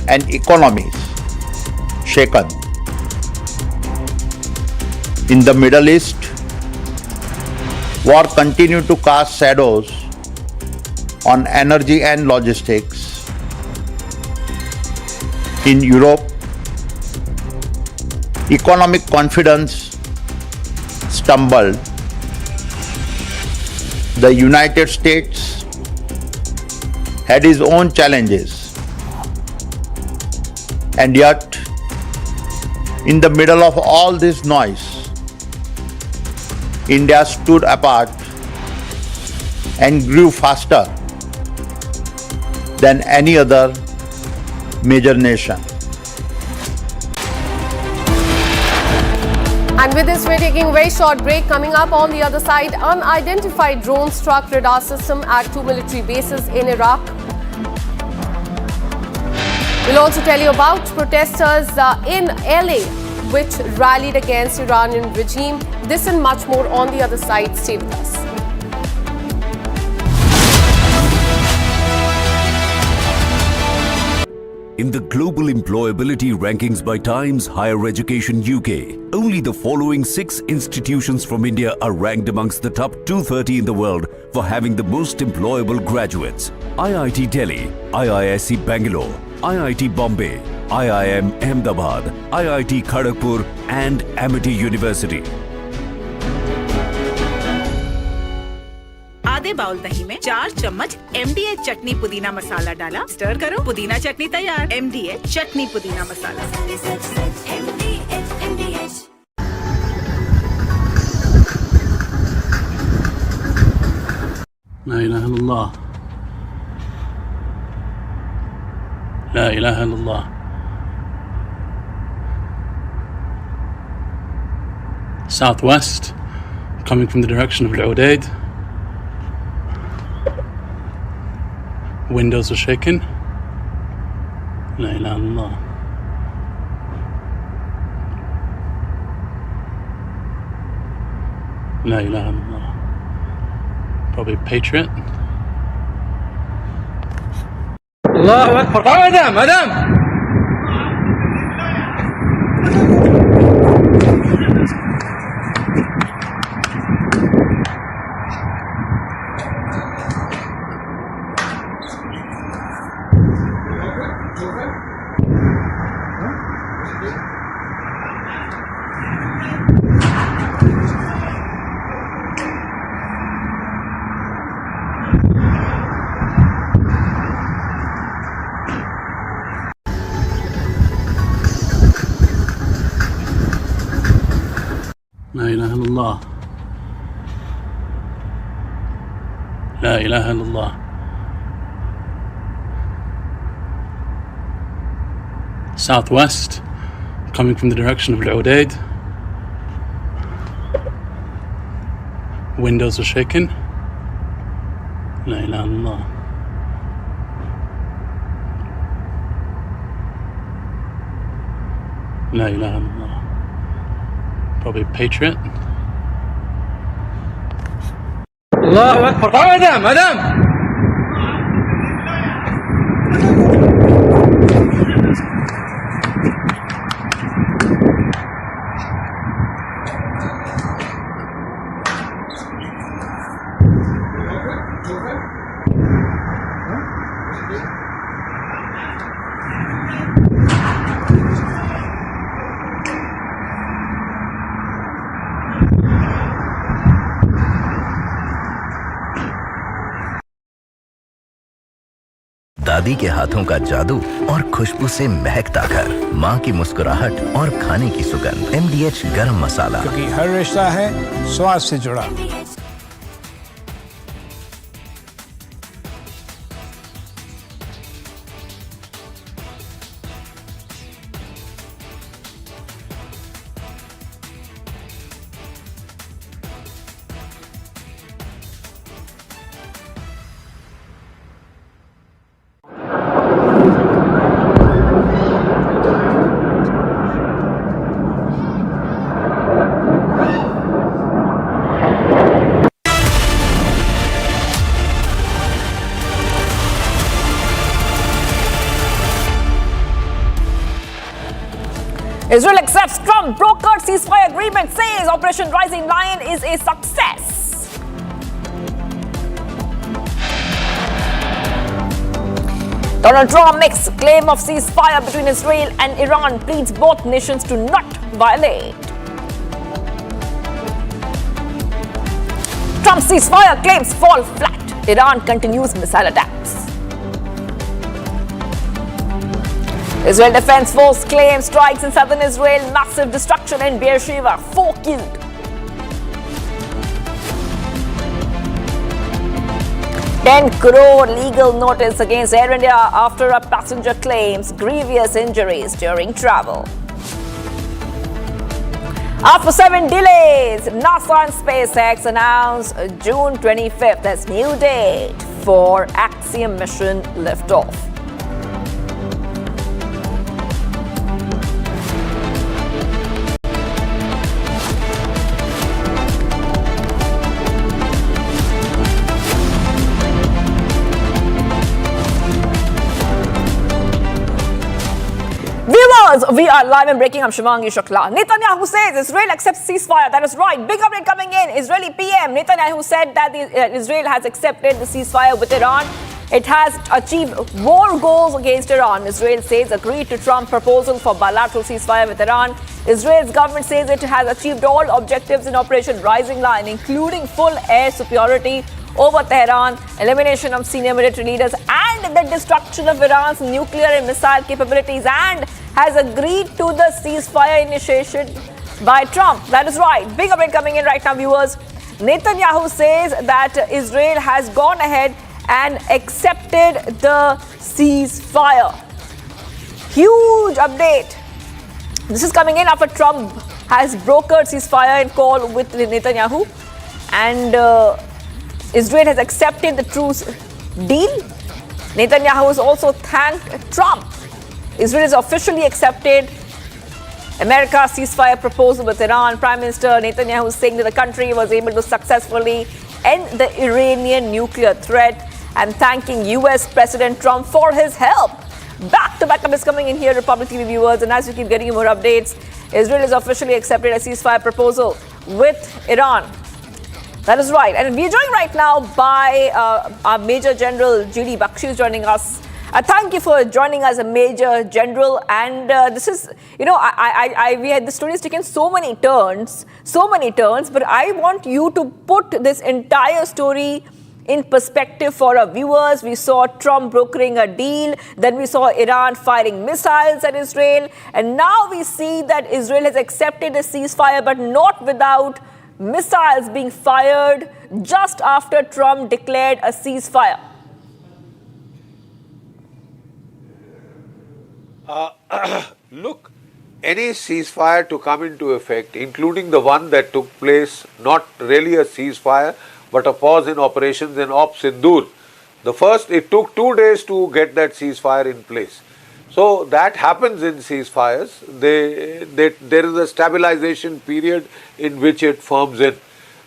and economies shaken. In the Middle East, war continued to cast shadows on energy and logistics. In Europe, economic confidence stumbled. The United States had its own challenges. And yet, in the middle of all this noise, India stood apart and grew faster than any other major nation. And with this, we're taking a very short break. Coming up on the other side, unidentified drone struck radar system at 2 military bases in Iraq. We'll also tell you about protesters in LA which rallied against Iranian regime. This and much more on the other side. Stay with us. In the global employability rankings by Times Higher Education UK, only the following 6 institutions from India are ranked amongst the top 230 in the world for having the most employable graduates. IIT Delhi, IISc Bangalore, IIT Bombay, IIM Ahmedabad, IIT Kharagpur and Amity University. आधे bowl दही में 4 चम्मच MDH चटनी पुदीना मसाला डाला, stir करो, पुदीना चटनी तैयार। MDH चटनी पुदीना मसाला। لا إله إلا الله لا إله إلا الله Southwest, coming from the direction of Al-Udaid. Windows are shaking. La ilaha illallah. La ilaha illallah. Probably Patriot. Allahu Akbar. Madam. illallah. La ilaha illallah. Southwest, coming from the direction of Al-Udaid. Windows are shaking. La ilaha illallah. La ilaha illallah. Probably Patriot. Allahu Akbar. Madam. दादी के हाथों का जादू और खुशबू से महकता घर, माँ की मुस्कुराहट और खाने की सुगंध। MDH गरम मसाला, क्योंकि हर रिश्ता है स्वाद से जुड़ा। Israel accepts Trump brokered ceasefire agreement, says Operation Rising Lion is a success. Donald Trump makes claim of ceasefire between Israel and Iran, pleads both nations to not violate. Trump's ceasefire claims fall flat. Iran continues missile attacks. Israel Defense Force claims strikes in southern Israel, massive destruction in Beersheba, 4 killed. $10 crore legal notice against Air India after a passenger claims grievous injuries during travel. After 7 delays, NASA and SpaceX announced June 25th as new date for Axiom mission liftoff. We are live and breaking. I'm Shivangi Shukla. Netanyahu says Israel accepts ceasefire. That is right. Big update coming in. Israeli PM Netanyahu said that Israel has accepted the ceasefire with Iran. It has achieved war goals against Iran. Israel says agreed to Trump's proposal for bilateral ceasefire with Iran. Israel's government says it has achieved all objectives in Operation Rising Lion, including full air superiority over Tehran, elimination of senior military leaders, and the destruction of Iran's nuclear and missile capabilities, and has agreed to the ceasefire initiation by Trump. That is right. Big update coming in right now, viewers. Netanyahu says that Israel has gone ahead and accepted the ceasefire. Huge update. This is coming in after Trump has brokered ceasefire in call with Netanyahu, and Israel has accepted the truce deal. Netanyahu has also thanked Trump. Israel has officially accepted America's ceasefire proposal with Iran. Prime Minister Netanyahu is saying that the country was able to successfully end the Iranian nuclear threat and thanking U.S. President Trump for his help. Back-to-back updates coming in here, Republic TV viewers, and as we keep getting more updates, Israel has officially accepted a ceasefire proposal with Iran. That is right. And we're joined right now by our Major General G.D. Bakshi is joining us. Thank you for joining us, Major General. And this is, we had the story has taken so many turns, but I want you to put this entire story in perspective for our viewers. We saw Trump brokering a deal, then we saw Iran firing missiles at Israel, and now we see that Israel has accepted a ceasefire, but not without missiles being fired just after Trump declared a ceasefire? Look, any ceasefire to come into effect, including the one that took place, not really a ceasefire, but a pause in operations in Op Sindoor. The first, it took 2 days to get that ceasefire in place. So that happens in ceasefires. There is a stabilization period in which it firms in.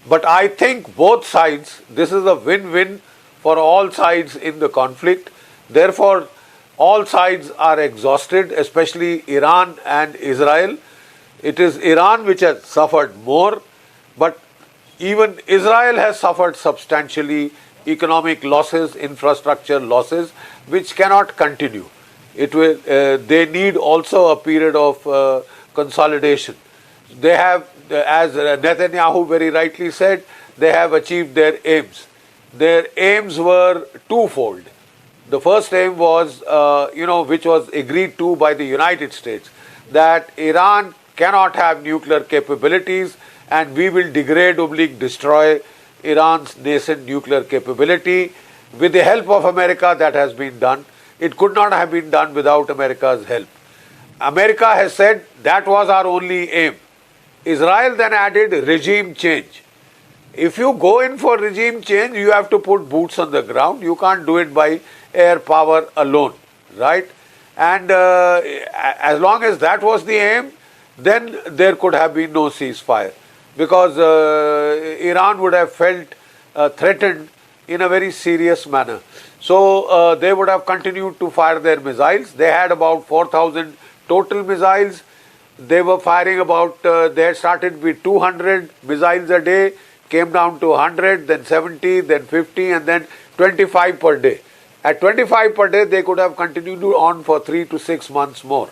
But I think both sides, this is a win-win for all sides in the conflict. Therefore, all sides are exhausted, especially Iran and Israel. It is Iran which has suffered more, but even Israel has suffered substantially economic losses, infrastructure losses, which cannot continue. It will. They need also a period of consolidation. They have, as Netanyahu very rightly said, they have achieved their aims. Their aims were twofold. The first aim was, which was agreed to by the United States, that Iran cannot have nuclear capabilities and we will degrade or destroy Iran's nascent nuclear capability. With the help of America, that has been done. It could not have been done without America's help. America has said that was our only aim. Israel then added regime change. If you go in for regime change, you have to put boots on the ground. You can't do it by air power alone, right? And as long as that was the aim, then there could have been no ceasefire, because Iran would have felt threatened in a very serious manner. So they would have continued to fire their missiles. They had about 4,000 total missiles. They were firing about, they had started with 200 missiles a day, came down to 100, then 70, then 50, and then 25 per day. At 25 per day, they could have continued on for 3 to 6 months more.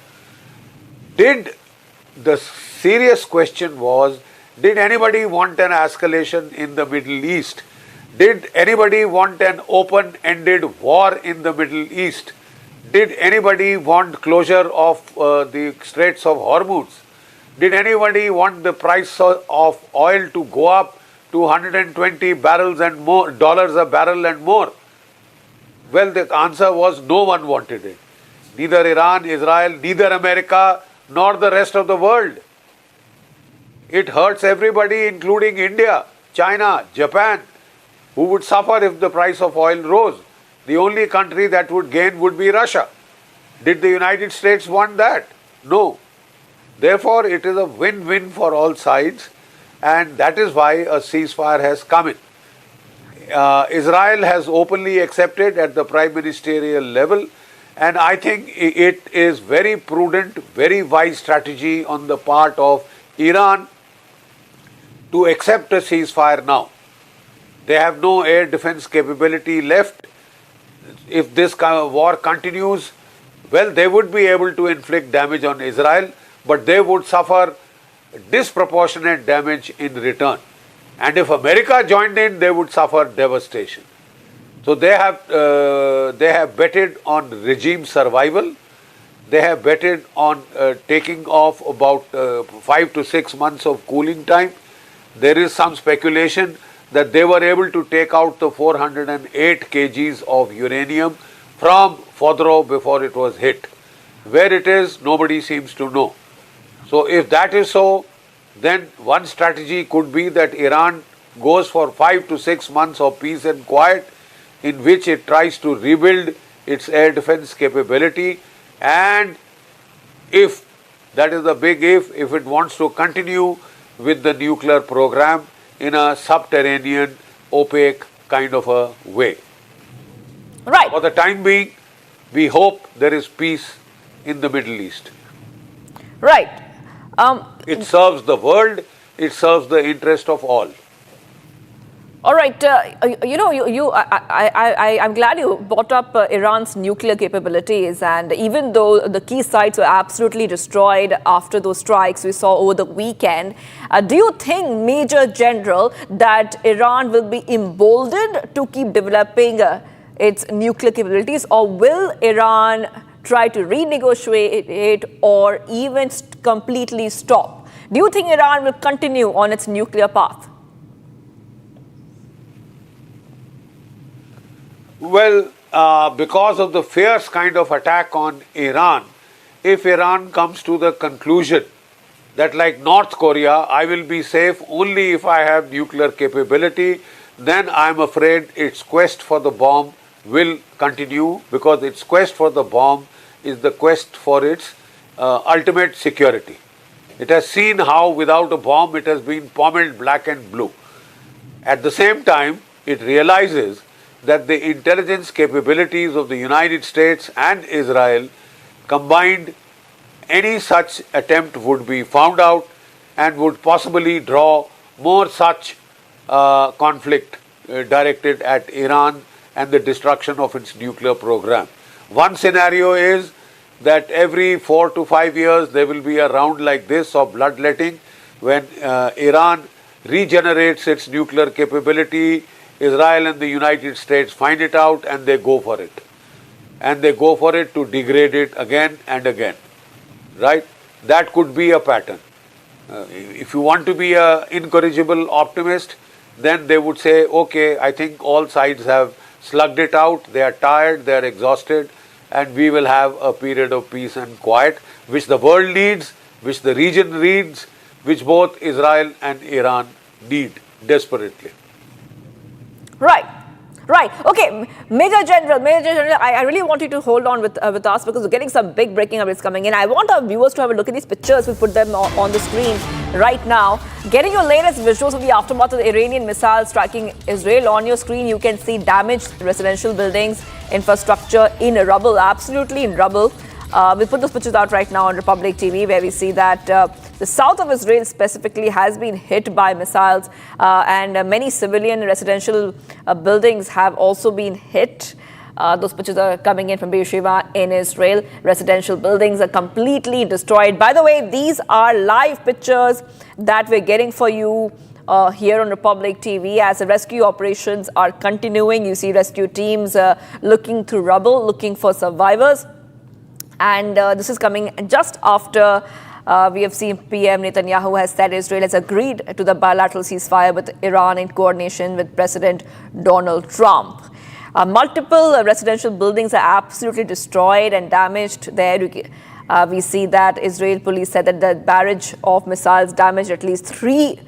The serious question was, did anybody want an escalation in the Middle East? Did anybody want an open-ended war in the Middle East? Did anybody want closure of the Straits of Hormuz? Did anybody want the price of oil to go up to 120 barrels and more, dollars a barrel and more? Well, the answer was no one wanted it. Neither Iran, Israel, neither America, nor the rest of the world. It hurts everybody, including India, China, Japan, who would suffer if the price of oil rose. The only country that would gain would be Russia. Did the United States want that? No. Therefore, it is a win-win for all sides, and that is why a ceasefire has come in. Israel has openly accepted at the prime ministerial level, and I think it is very prudent, very wise strategy on the part of Iran to accept a ceasefire now. They have no air defense capability left. If this kind of war continues, well, they would be able to inflict damage on Israel, but they would suffer disproportionate damage in return. And if America joined in, they would suffer devastation. So they have betted on regime survival. They have betted on taking off about 5 to 6 months of cooling time. There is some speculation that they were able to take out the 408 kgs of uranium from Fodro before it was hit. Where it is, nobody seems to know. So if that is so, then one strategy could be that Iran goes for 5 to 6 months of peace and quiet, in which it tries to rebuild its air defense capability, and if, that is the big if it wants to continue with the nuclear program in a subterranean, opaque kind of a way. Right. For the time being, we hope there is peace in the Middle East. Right. It serves the world, it serves the interest of all. All right, I'm glad you brought up Iran's nuclear capabilities, and even though the key sites were absolutely destroyed after those strikes we saw over the weekend, do you think, Major General, that Iran will be emboldened to keep developing its nuclear capabilities, or will Iran try to renegotiate it or even completely stop? Do you think Iran will continue on its nuclear path? Well, because of the fierce kind of attack on Iran, if Iran comes to the conclusion that, like North Korea, I will be safe only if I have nuclear capability, then I'm afraid its quest for the bomb will continue, because its quest for the bomb is the quest for its ultimate security. It has seen how without a bomb it has been pommeled black and blue. At the same time, it realizes that the intelligence capabilities of the United States and Israel combined, any such attempt would be found out and would possibly draw more such conflict directed at Iran and the destruction of its nuclear program. One scenario is that every 4 to 5 years there will be a round like this of bloodletting when Iran regenerates its nuclear capability. Israel and the United States find it out and they go for it. And they go for it to degrade it again and again. Right? That could be a pattern. If you want to be an incorrigible optimist, then they would say, okay, I think all sides have slugged it out, they are tired, they are exhausted, and we will have a period of peace and quiet, which the world needs, which the region needs, which both Israel and Iran need desperately. Right. Okay, Major General, I really want you to hold on with us, because we're getting some big breaking updates coming in. I want our viewers to have a look at these pictures. We put them on the screen right now. Getting your latest visuals of the aftermath of the Iranian missile striking Israel. On your screen, you can see damaged residential buildings, infrastructure in rubble, absolutely in rubble. We put those pictures out right now on Republic TV, where we see that the south of Israel specifically has been hit by missiles, and many civilian residential buildings have also been hit. Those pictures are coming in from Beersheba in Israel. Residential buildings are completely destroyed. By the way, these are live pictures that we're getting for you here on Republic TV as the rescue operations are continuing. You see rescue teams looking through rubble, looking for survivors. And this is coming just after we have seen PM Netanyahu has said Israel has agreed to the bilateral ceasefire with Iran in coordination with President Donald Trump. Multiple residential buildings are absolutely destroyed and damaged there. We see that Israel police said that the barrage of missiles damaged at least 3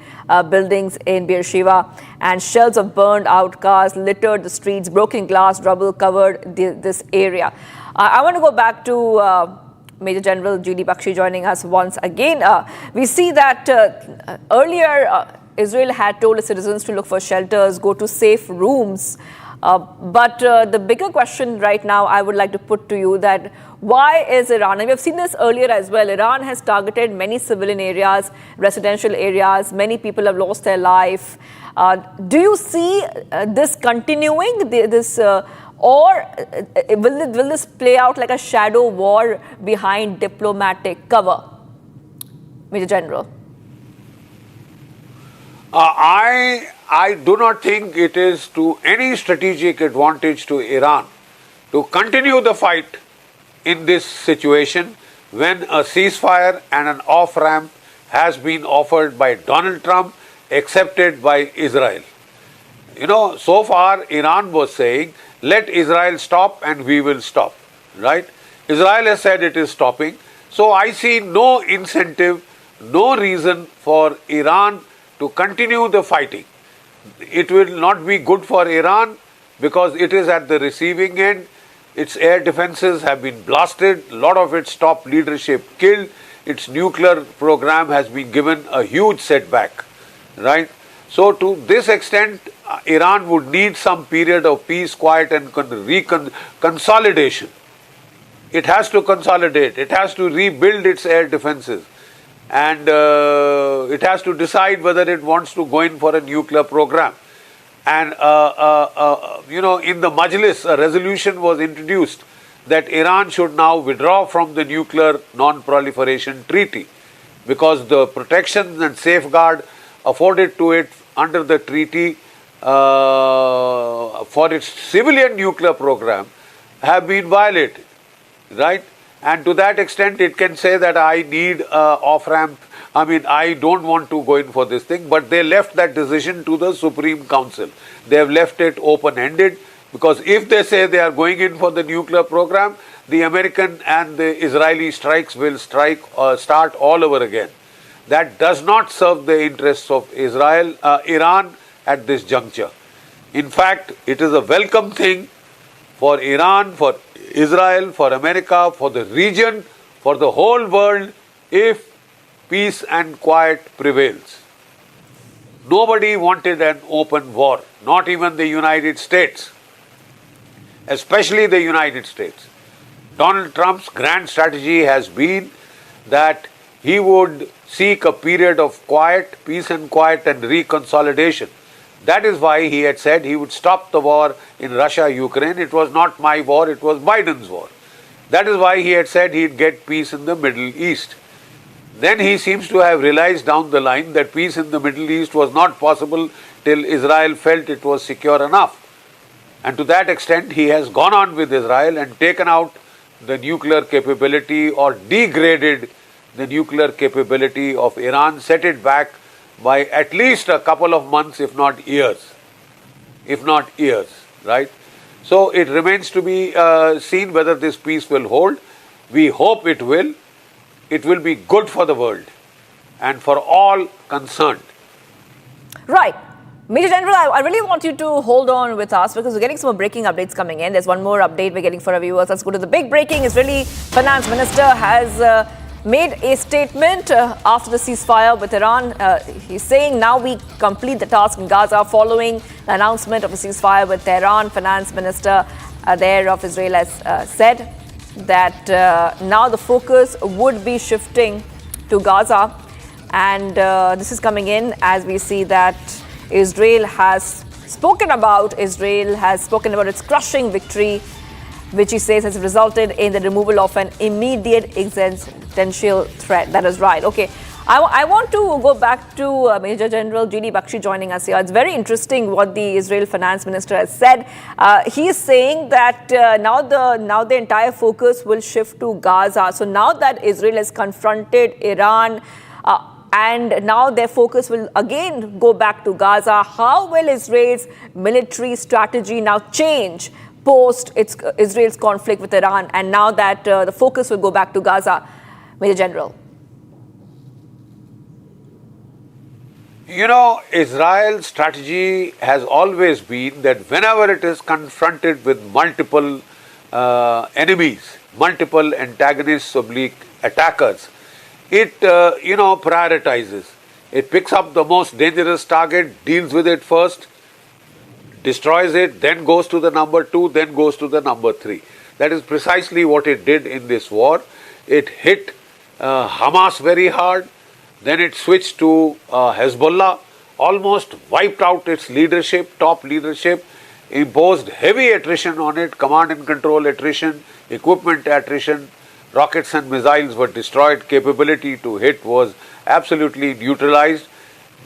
buildings in Beersheba, and shells of burned out cars littered the streets. Broken glass, rubble covered this area. I want to go back to Major General G.D. Bakshi joining us once again. We see that earlier Israel had told its citizens to look for shelters, go to safe rooms. But the bigger question right now I would like to put to you, that why is Iran, and we have seen this earlier as well, Iran has targeted many civilian areas, residential areas, many people have lost their life. Do you see this continuing, or will this play out like a shadow war behind diplomatic cover? Major General. I do not think it is to any strategic advantage to Iran to continue the fight in this situation when a ceasefire and an off-ramp has been offered by Donald Trump, accepted by Israel. You know, so far Iran was saying, let Israel stop and we will stop, right? Israel has said it is stopping. So I see no incentive, no reason for Iran to continue the fighting. It will not be good for Iran because it is at the receiving end. Its air defenses have been blasted, a lot of its top leadership killed. Its nuclear program has been given a huge setback, right? So to this extent, Iran would need some period of peace, quiet and consolidation. It has to consolidate, it has to rebuild its air defenses, and it has to decide whether it wants to go in for a nuclear program. And you know, in the Majlis, a resolution was introduced that Iran should now withdraw from the nuclear non-proliferation treaty, because the protections and safeguard afforded to it under the treaty for its civilian nuclear program have been violated, right? And to that extent, it can say that I need off-ramp, I mean, I don't want to go in for this thing, but they left that decision to the Supreme Council. They have left it open-ended, because if they say they are going in for the nuclear program, the American and the Israeli strikes will start all over again. That does not serve the interests of Iran at this juncture. In fact, it is a welcome thing for Iran, for Israel, for America, for the region, for the whole world, if peace and quiet prevails. Nobody wanted an open war, not even the United States, especially the United States. Donald Trump's grand strategy has been that he would seek a period of quiet, peace and quiet and reconsolidation. That is why he had said he would stop the war in Russia-Ukraine. It was not my war, it was Biden's war. That is why he had said he'd get peace in the Middle East. Then he seems to have realized down the line that peace in the Middle East was not possible till Israel felt it was secure enough. And to that extent, he has gone on with Israel and taken out the nuclear capability or degraded the nuclear capability of Iran, set it back by at least a couple of months, if not years. Right? So it remains to be seen whether this peace will hold. We hope it will. It will be good for the world and for all concerned. Right. Major General, I really want you to hold on with us because we're getting some more breaking updates coming in. There's one more update we're getting for our viewers. Let's go to the big breaking. Israeli Finance Minister has made a statement after the ceasefire with Iran. He's saying now we complete the task in Gaza following the announcement of a ceasefire with Tehran. Finance Minister there of Israel has said that now the focus would be shifting to Gaza. And this is coming in as we see that Israel has spoken about its crushing victory, which he says has resulted in the removal of an immediate existential threat. That is right. Okay. I want to go back to Major General G.D. Bakshi joining us here. It's very interesting what the Israel Finance Minister has said. He is saying that now the entire focus will shift to Gaza. So now that Israel has confronted Iran, and now their focus will again go back to Gaza. How will Israel's military strategy now change post Israel's conflict with Iran, and now that the focus will go back to Gaza? Major General. You know, Israel's strategy has always been that whenever it is confronted with multiple enemies, multiple antagonists, attackers, it prioritizes. It picks up the most dangerous target, deals with it first, destroys it, then goes to the number 2, then goes to the number 3. That is precisely what it did in this war. It hit Hamas very hard, then it switched to Hezbollah, almost wiped out its leadership, top leadership, imposed heavy attrition on it, command and control attrition, equipment attrition. Rockets and missiles were destroyed, capability to hit was absolutely neutralized.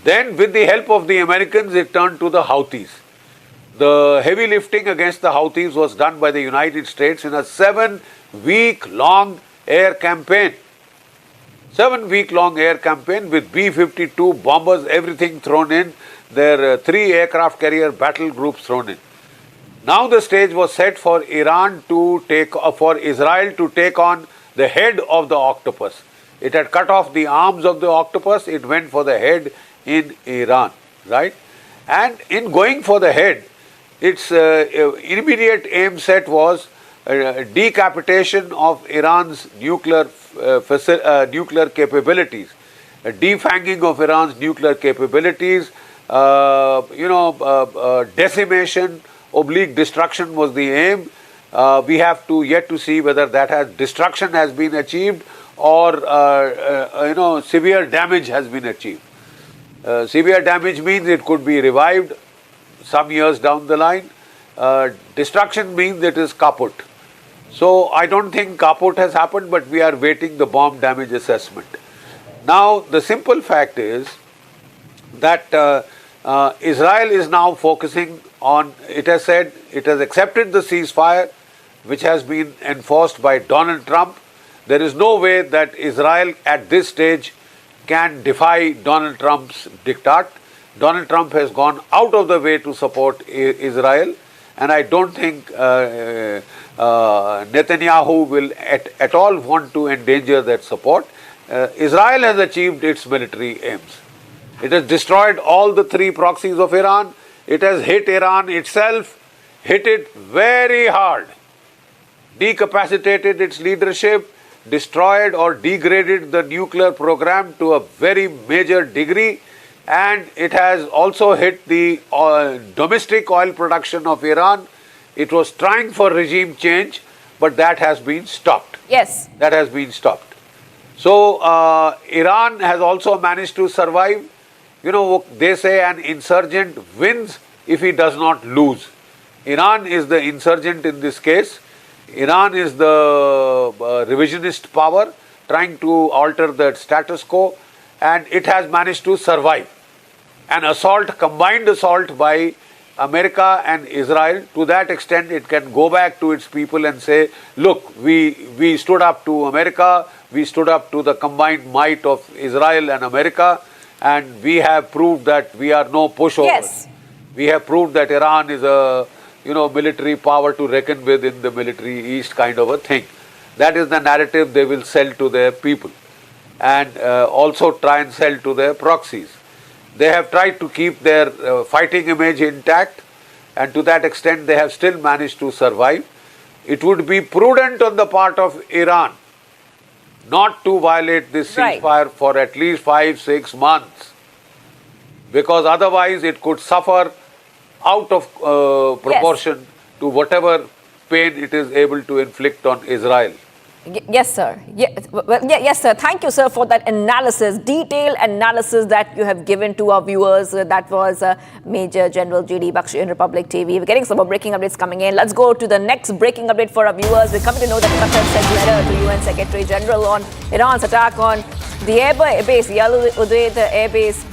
Then with the help of the Americans, it turned to the Houthis. The heavy lifting against the Houthis was done by the United States in a 7-week-long air campaign. 7-week-long air campaign with B-52 bombers, everything thrown in, their 3 aircraft carrier battle groups thrown in. Now the stage was set for Israel to take on the head of the octopus. It had cut off the arms of the octopus. It went for the head in Iran, right? And in going for the head, its immediate aim set was decapitation of Iran's nuclear capabilities, defanging of Iran's nuclear capabilities, decimation, destruction was the aim. We have yet to see whether destruction has been achieved or severe damage has been achieved. Severe damage means it could be revived some years down the line. Destruction means it is kaput. So I don't think kaput has happened, but we are waiting the bomb damage assessment. Now the simple fact is that Israel is now focusing on, it has accepted the ceasefire which has been enforced by Donald Trump. There is no way that Israel at this stage can defy Donald Trump's diktat. Donald Trump has gone out of the way to support Israel, and I don't think Netanyahu will at all want to endanger that support. Israel has achieved its military aims. It has destroyed all the three proxies of Iran. It has hit Iran itself, hit it very hard, decapacitated its leadership, destroyed or degraded the nuclear program to a very major degree, and it has also hit the domestic oil production of Iran. It was trying for regime change, but that has been stopped. Yes. That has been stopped. So Iran has also managed to survive. You know, they say an insurgent wins if he does not lose. Iran is the insurgent in this case. Iran is the revisionist power trying to alter the status quo, and it has managed to survive. An assault, combined assault by America and Israel, to that extent it can go back to its people and say, look, we stood up to America, we stood up to the combined might of Israel and America, and we have proved that we are no pushover. Yes. We have proved that Iran is a military power to reckon with in the military East kind of a thing. That is the narrative they will sell to their people, and also try and sell to their proxies. They have tried to keep their fighting image intact, and to that extent they have still managed to survive. It would be prudent on the part of Iran not to violate this ceasefire for at least 5-6 months, because otherwise it could suffer out of proportion to whatever pain it is able to inflict on Israel. Yes, sir. Yes, sir. Thank you, sir, for that analysis, detailed analysis that you have given to our viewers. That was Major General J.D. Bakshi in Republic TV. We're getting some more breaking updates coming in. Let's go to the next breaking update for our viewers. We're coming to know that Qatar sent a letter to UN Secretary General on Iran's attack on the air base, Yal Udeid Air Base.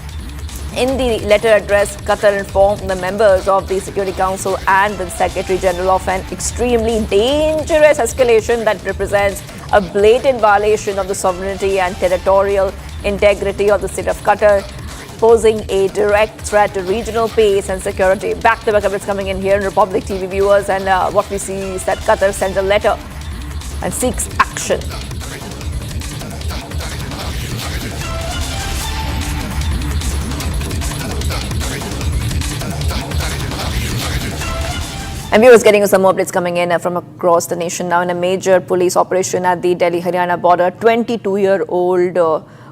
In the letter addressed, Qatar informed the members of the Security Council and the Secretary General of an extremely dangerous escalation that represents a blatant violation of the sovereignty and territorial integrity of the state of Qatar, posing a direct threat to regional peace and security. Back-to-back updates coming in here in Republic TV viewers, and what we see is that Qatar sends a letter and seeks action. And viewers, getting some more updates coming in from across the nation now. In a major police operation at the Delhi-Haryana border, 22-year-old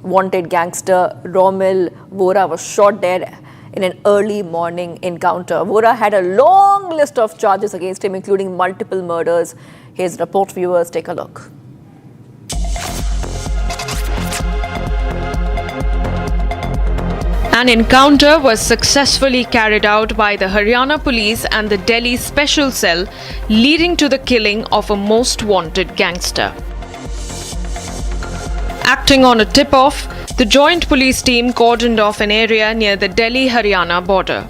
wanted gangster Romil Vora was shot dead in an early morning encounter. Vora had a long list of charges against him, including multiple murders. His report, viewers, take a look. An encounter was successfully carried out by the Haryana police and the Delhi Special Cell, leading to the killing of a most wanted gangster. Acting on a tip-off, the joint police team cordoned off an area near the Delhi-Haryana border.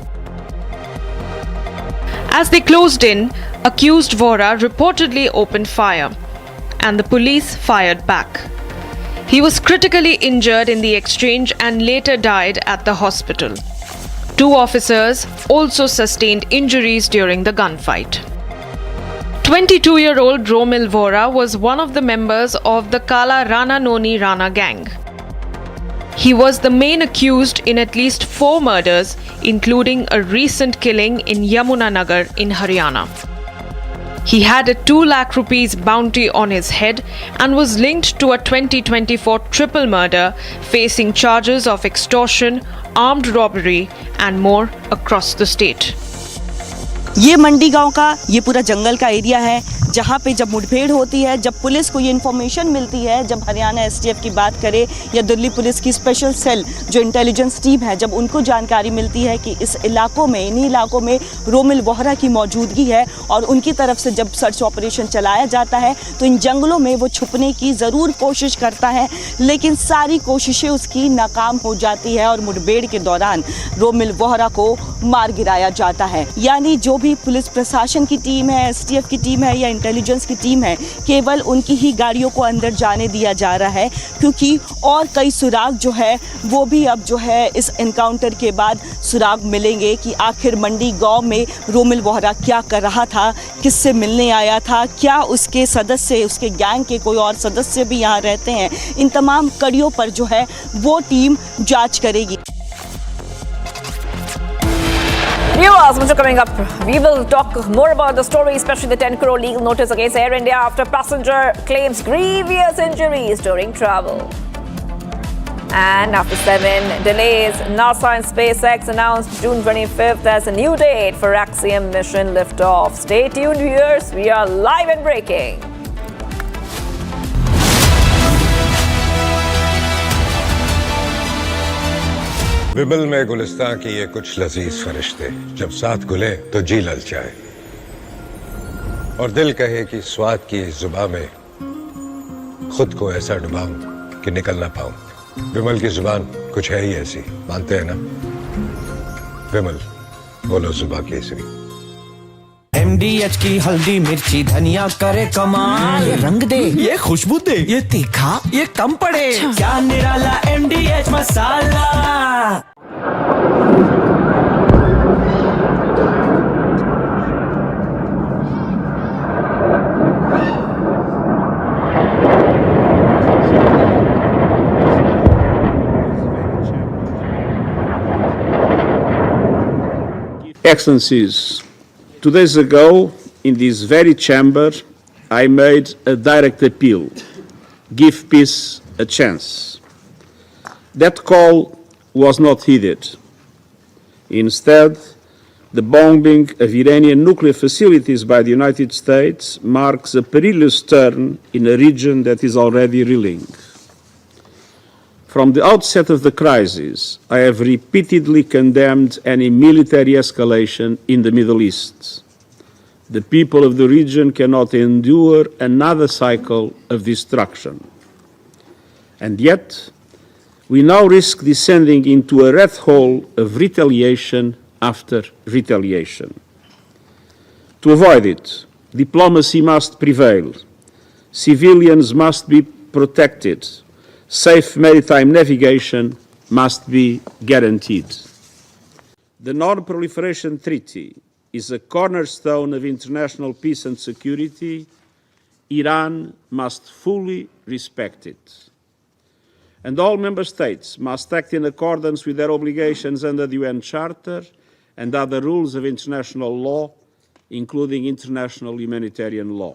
As they closed in, accused Vora reportedly opened fire, and the police fired back. He was critically injured in the exchange and later died at the hospital. 2 officers also sustained injuries during the gunfight. 22-year-old Romil Vora was one of the members of the Kala Rana Noni Rana gang. He was the main accused in at least 4 murders, including a recent killing in Yamunanagar in Haryana. He had a 2 lakh rupees bounty on his head and was linked to a 2024 triple murder, facing charges of extortion, armed robbery and more across the state. ये मंडी गांव का ये पूरा जंगल का area है जहाँ पे जब मुठभेड़ होती है, जब पुलिस को ये इन्फॉर्मेशन मिलती है, जब हरियाणा एसटीएफ की बात करें या दिल्ली पुलिस की स्पेशल सेल जो इंटेलिजेंस टीम है, जब उनको जानकारी मिलती है कि इस इलाकों में, इन्हीं इलाकों में रोमिल वोहरा की मौजूदगी है और उनकी तरफ से जब सर्च ऑपरेशन चलाया जाता है तो इन जंगलों में वो छुपने की ज़रूर कोशिश करता है, लेकिन सारी कोशिशें उसकी नाकाम हो जाती है और मुठभेड़ के दौरान रोमिल वोहरा को मार गिराया जाता है। यानी जो भी भी पुलिस प्रशासन की टीम है, एसटीएफ की टीम है या इंटेलिजेंस की टीम है, केवल उनकी ही गाड़ियों को अंदर जाने दिया जा रहा है, क्योंकि और कई सुराग जो है वो भी अब जो है इस एनकाउंटर के बाद सुराग मिलेंगे कि आखिर मंडी गांव में रोमिल बोहरा क्या कर रहा था, किससे मिलने आया था, क्या उसके सदस्य, उसके गैंग के कोई और सदस्य भी यहाँ रहते हैं। इन तमाम कड़ियों पर जो है वो टीम जांच करेगी। Viewers, coming up, we will talk more about the story, especially the 10 crore legal notice against Air India after passenger claims grievous injuries during travel. And after 7 delays, NASA and SpaceX announced June 25th as a new date for Axiom mission liftoff. Stay tuned, viewers. We are live and breaking. विमल में गुलिस्तां की ये कुछ लजीज फरिश्ते जब साथ घुले तो जी ललचाए और दिल कहे कि स्वाद की इस जुबान में खुद को ऐसा डुबाऊं कि निकल ना पाऊं। विमल की जुबान कुछ है ही ऐसी, मानते हैं ना? विमल, बोलो जुबान केसरी। MDH की हल्दी मिर्ची धनिया करे कमाल, ये रंग दे, ये खुशबू दे, ये तीखा, ये कम पड़े, क्या निराला MDH masala. Excellencies, 2 days ago, in this very chamber, I made a direct appeal: give peace a chance. That call was not heeded. Instead, the bombing of Iranian nuclear facilities by the United States marks a perilous turn in a region that is already reeling. From the outset of the crisis, I have repeatedly condemned any military escalation in the Middle East. The people of the region cannot endure another cycle of destruction. And yet, we now risk descending into a rat hole of retaliation after retaliation. To avoid it, diplomacy must prevail. Civilians must be protected. Safe maritime navigation must be guaranteed. The Non-Proliferation Treaty is a cornerstone of international peace and security. Iran must fully respect it. And all member states must act in accordance with their obligations under the UN Charter and other rules of international law, including international humanitarian law.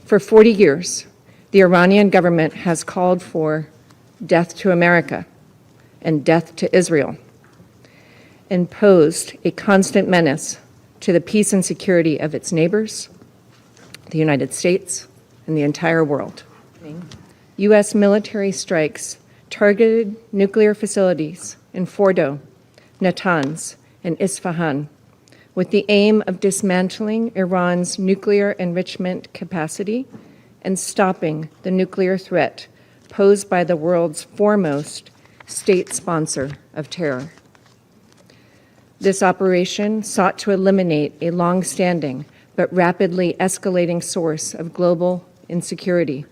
For 40 years, the Iranian government has called for death to America and death to Israel, and posed a constant menace to the peace and security of its neighbors, the United States, and the entire world. U.S. military strikes targeted nuclear facilities in Fordo, Natanz, and Isfahan, with the aim of dismantling Iran's nuclear enrichment capacity and stopping the nuclear threat posed by the world's foremost state sponsor of terror. This operation sought to eliminate a long-standing but rapidly escalating source of global insecurity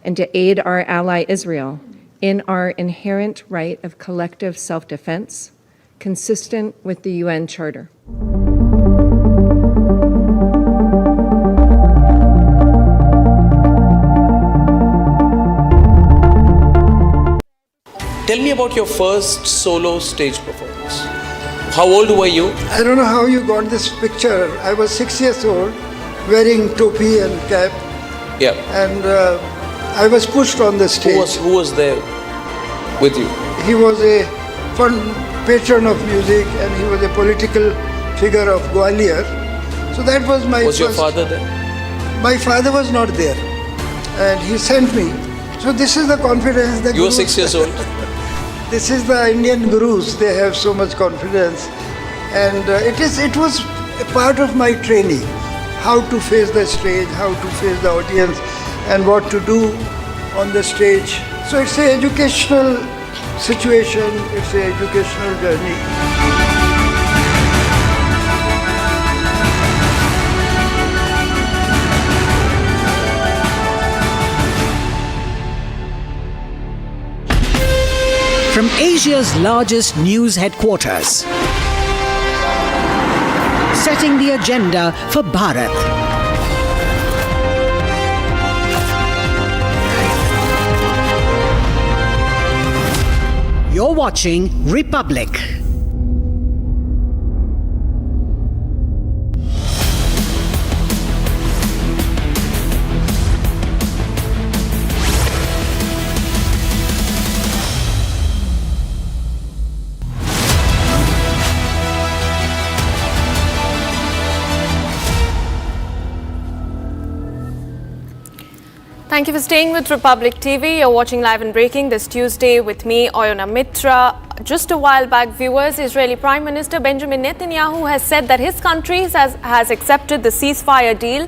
and to aid our ally Israel in our inherent right of collective self-defense, consistent with the UN Charter. Tell me about your first solo stage performance. How old were you? I don't know how you got this picture. I was 6 years old, wearing topi and cap. Yeah. And I was pushed on the stage. Who was there with you? He was a patron of music, and he was a political figure of Gwalior. So that was my Was your father there? My father was not there, and he sent me. So this is the confidence that you were 6 years old. This is the Indian gurus. They have so much confidence, and it was a part of my training, how to face the stage, how to face the audience, and what to do on the stage So it's an educational situation, it's an educational journey. From Asia's largest news headquarters, setting the agenda for Bharat. You're watching Republic. Thank you for staying with Republic TV. You're watching Live and Breaking this Tuesday with me, Oyona Mitra. Just a while back, viewers, Israeli Prime Minister Benjamin Netanyahu has said that his country has accepted the ceasefire deal.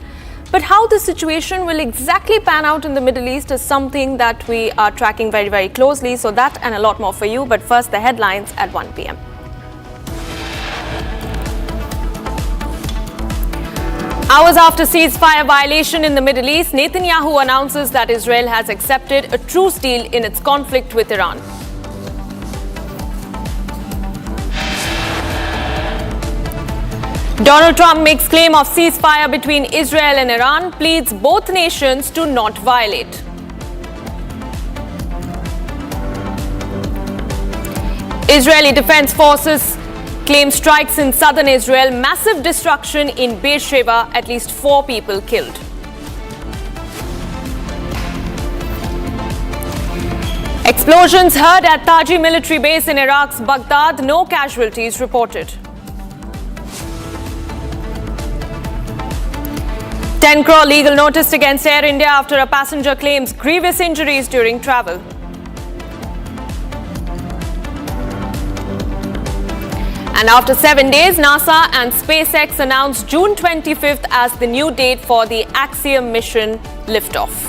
But how the situation will exactly pan out in the Middle East is something that we are tracking very, very closely. So that and a lot more for you. But first, the headlines at 1 p.m. Hours after ceasefire violation in the Middle East, Netanyahu announces that Israel has accepted a truce deal in its conflict with Iran. Donald Trump makes claim of ceasefire between Israel and Iran, pleads both nations to not violate. Israeli Defense Forces claim strikes in southern Israel, massive destruction in Beersheba, at least 4 people killed. Explosions heard at Taji military base in Iraq's Baghdad, no casualties reported. 10 crore legal notice against Air India after a passenger claims grievous injuries during travel. And after 7 days, NASA and SpaceX announced June 25th as the new date for the Axiom mission liftoff.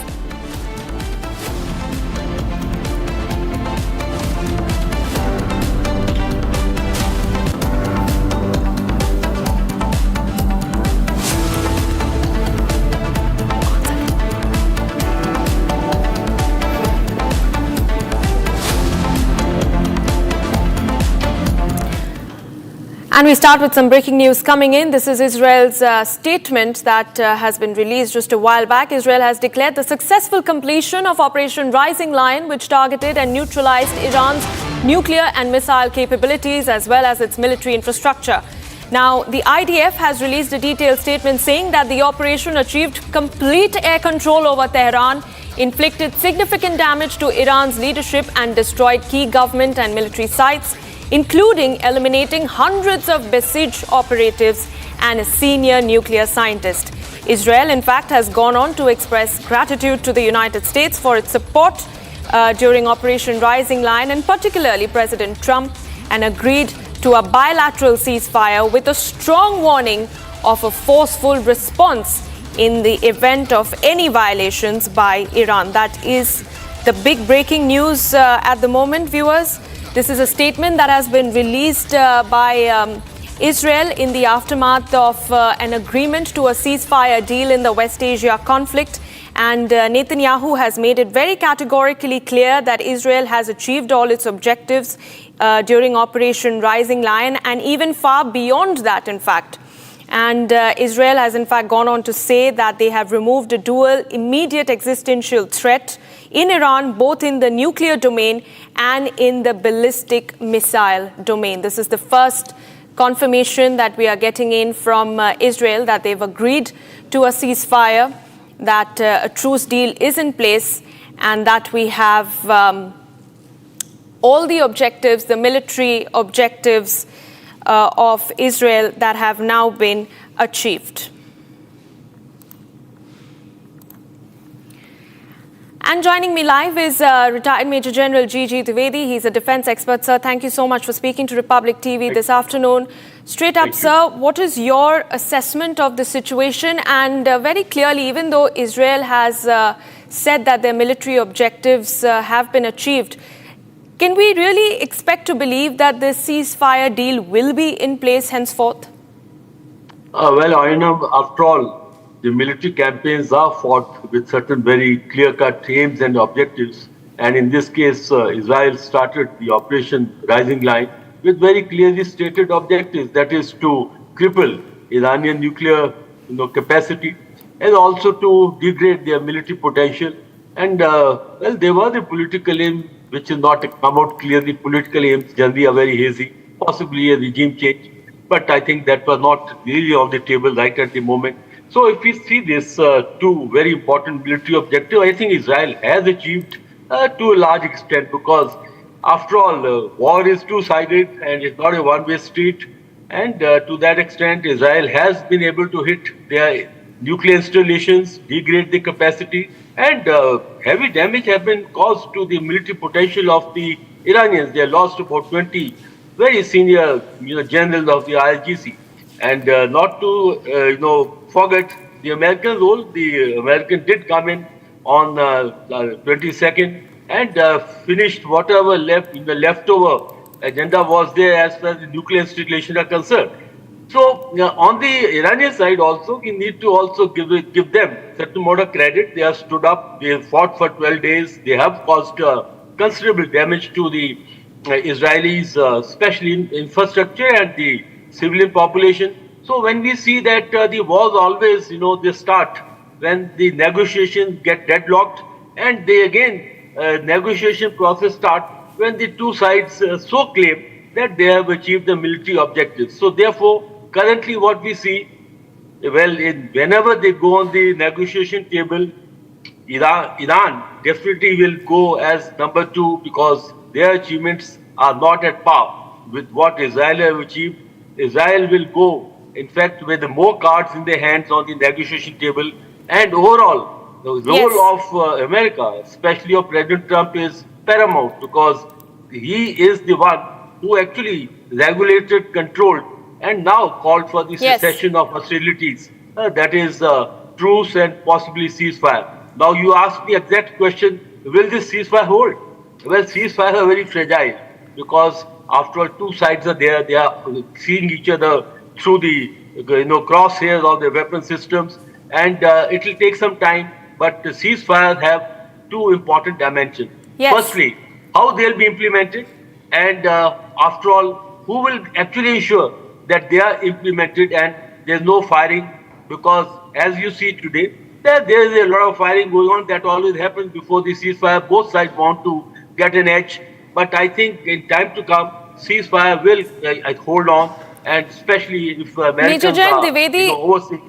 And we start with some breaking news coming in. This is Israel's statement that has been released just a while back. Israel has declared the successful completion of Operation Rising Lion, which targeted and neutralized Iran's nuclear and missile capabilities as well as its military infrastructure. Now, the IDF has released a detailed statement saying that the operation achieved complete air control over Tehran, inflicted significant damage to Iran's leadership and destroyed key government and military sites, including eliminating hundreds of Basij operatives and a senior nuclear scientist. Israel, in fact, has gone on to express gratitude to the United States for its support during Operation Rising Lion, and particularly President Trump, and agreed to a bilateral ceasefire with a strong warning of a forceful response in the event of any violations by Iran. That is the big breaking news at the moment, viewers. This is a statement that has been released by Israel in the aftermath of an agreement to a ceasefire deal in the West Asia conflict. And Netanyahu has made it very categorically clear that Israel has achieved all its objectives during Operation Rising Lion, and even far beyond that, in fact. And Israel has, in fact, gone on to say that they have removed a dual immediate existential threat in Iran, both in the nuclear domain and in the ballistic missile domain. This is the first confirmation that we are getting in from Israel that they've agreed to a ceasefire, that a truce deal is in place, and that we have all the objectives, the military objectives of Israel that have now been achieved. And joining me live is retired Major General G.G. Dwivedi. He's a defense expert. Sir, thank you so much for speaking to Republic TV this afternoon. Straight up, sir, what is your assessment of the situation? And very clearly, even though Israel has said that their military objectives have been achieved. Can we really expect to believe that this ceasefire deal will be in place henceforth? Well, Arnab, after all, the military campaigns are fought with certain very clear-cut aims and objectives. And in this case, Israel started the Operation Rising Line with very clearly stated objectives, that is to cripple Iranian nuclear capacity and also to degrade their military potential. And well, there were the political aims which is not come out clearly. Political aims generally are very hazy, possibly a regime change. But I think that was not really on the table right at the moment. So if we see this two very important military objectives, I think Israel has achieved to a large extent, because after all, war is two-sided and it's not a one-way street. And to that extent, Israel has been able to hit their nuclear installations, degrade the capacity, and heavy damage has been caused to the military potential of the Iranians. They lost about 20 very senior generals of the IRGC. And not to forget the American role. The American did come in on 22nd and finished whatever left in the leftover agenda was there as far as the nuclear installations are concerned. So on the Iranian side also, we need to also give them certain amount of credit. They have stood up, they have fought for 12 days, they have caused considerable damage to the Israelis, especially in infrastructure and the civilian population. So when we see that the wars always, they start when the negotiations get deadlocked, and they again, negotiation process start when the two sides so claim that they have achieved the military objectives. So therefore, currently what we see, well, whenever they go on the negotiation table, Iran definitely will go as number 2, because their achievements are not at par with what Israel have achieved. Israel will go, in fact, with more cards in their hands on the negotiation table. And overall, the role of America, especially of President Trump, is paramount, because he is the one who actually regulated, controlled, and now called for the cessation of hostilities. That is truce and possibly ceasefire. Now you ask the exact question, will this ceasefire hold? Well, ceasefire are very fragile, because after all, two sides are there. They are seeing each other through the crosshairs of their weapon systems, and it will take some time. But the ceasefires have two important dimensions. Firstly, how they'll be implemented, and after all, who will actually ensure that they are implemented and there's no firing, because as you see today, there is a lot of firing going on. That always happens before the ceasefire. Both sides want to get an edge, but I think in time to come, ceasefire will hold on, and especially if Americans overseeing.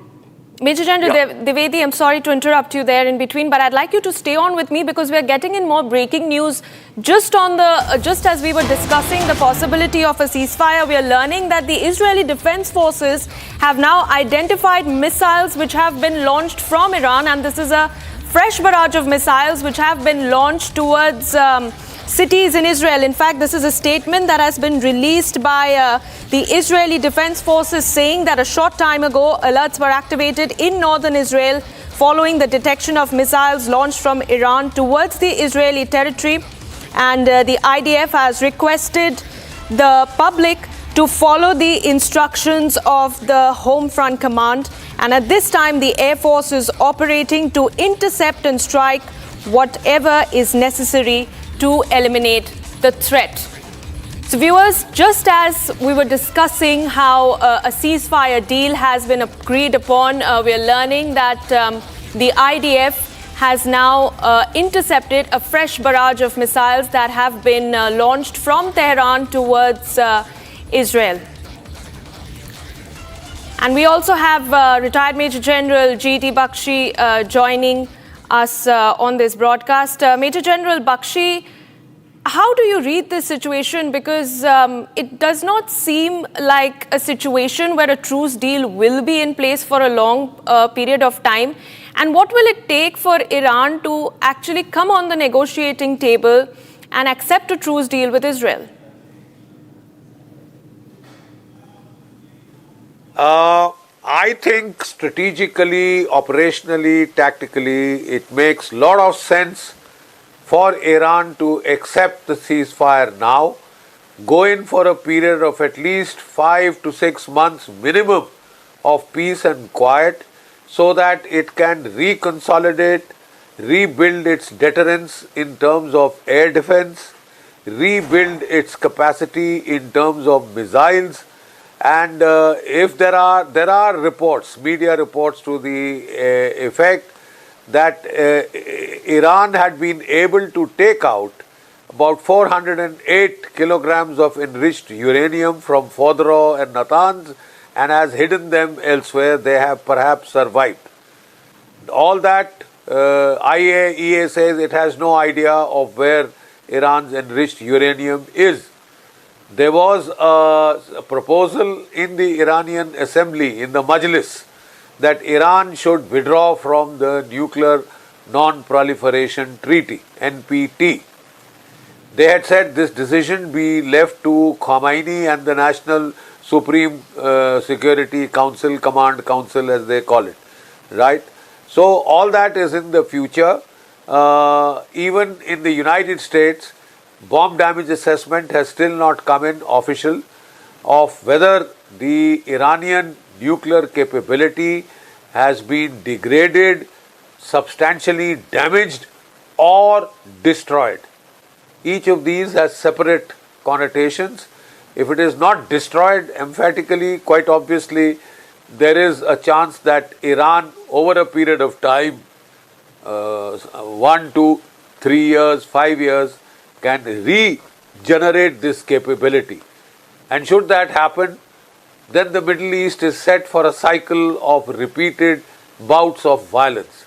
Major General Dwivedi, I'm sorry to interrupt you there in between, but I'd like you to stay on with me, because we're getting in more breaking news. Just as we were discussing the possibility of a ceasefire, we are learning that the Israeli Defense Forces have now identified missiles which have been launched from Iran, and this is a fresh barrage of missiles which have been launched towards cities in Israel. In fact, this is a statement that has been released by the Israeli Defense Forces, saying that a short time ago, alerts were activated in northern Israel following the detection of missiles launched from Iran towards the Israeli territory. And the IDF has requested the public to follow the instructions of the Home Front Command. And at this time, the Air Force is operating to intercept and strike whatever is necessary to eliminate the threat. So viewers, just as we were discussing how a ceasefire deal has been agreed upon, we are learning that the IDF has now intercepted a fresh barrage of missiles that have been launched from Tehran towards Israel. And we also have retired Major General G.T. Bakshi joining us on this broadcast. Major General Bakshi, how do you read this situation? Because it does not seem like a situation where a truce deal will be in place for a long period of time. And what will it take for Iran to actually come on the negotiating table and accept a truce deal with Israel? I I think strategically, operationally, tactically, it makes a lot of sense for Iran to accept the ceasefire now, go in for a period of at least 5 to 6 months minimum of peace and quiet, so that it can reconsolidate, rebuild its deterrence in terms of air defense, rebuild its capacity in terms of missiles. And if there are reports, media reports to the effect that Iran had been able to take out about 408 kilograms of enriched uranium from Fordow and Natanz and has hidden them elsewhere. They have perhaps survived. All that IAEA says it has no idea of where Iran's enriched uranium is. There was a proposal in the Iranian assembly, in the Majlis, that Iran should withdraw from the Nuclear Non-Proliferation Treaty, NPT. They had said this decision be left to Khomeini and the National Supreme Security Council, Command Council as they call it, right? So all that is in the future. Even in the United States, bomb damage assessment has still not come in official of whether the Iranian nuclear capability has been degraded, substantially damaged or destroyed. Each of these has separate connotations. If it is not destroyed emphatically, quite obviously, there is a chance that Iran over a period of time, 1 to 3 years, 5 years, can regenerate this capability. And should that happen, then the Middle East is set for a cycle of repeated bouts of violence.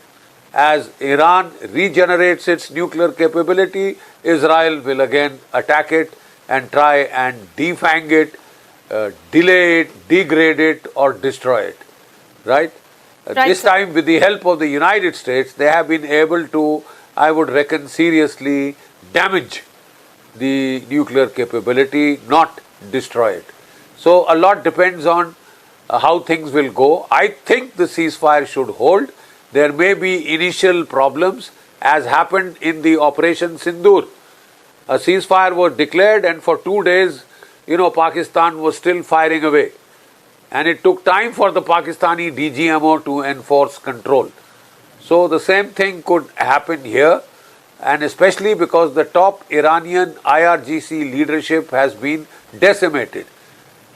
As Iran regenerates its nuclear capability, Israel will again attack it and try and defang it, delay it, degrade it or destroy it. Right? This time with the help of the United States, they have been able to, I would reckon, seriously damage the nuclear capability, not destroy it. So a lot depends on how things will go. I think the ceasefire should hold. There may be initial problems, as happened in the Operation Sindoor. A ceasefire was declared and for 2 days, Pakistan was still firing away. And it took time for the Pakistani DGMO to enforce control. So the same thing could happen here, and especially because the top Iranian IRGC leadership has been decimated.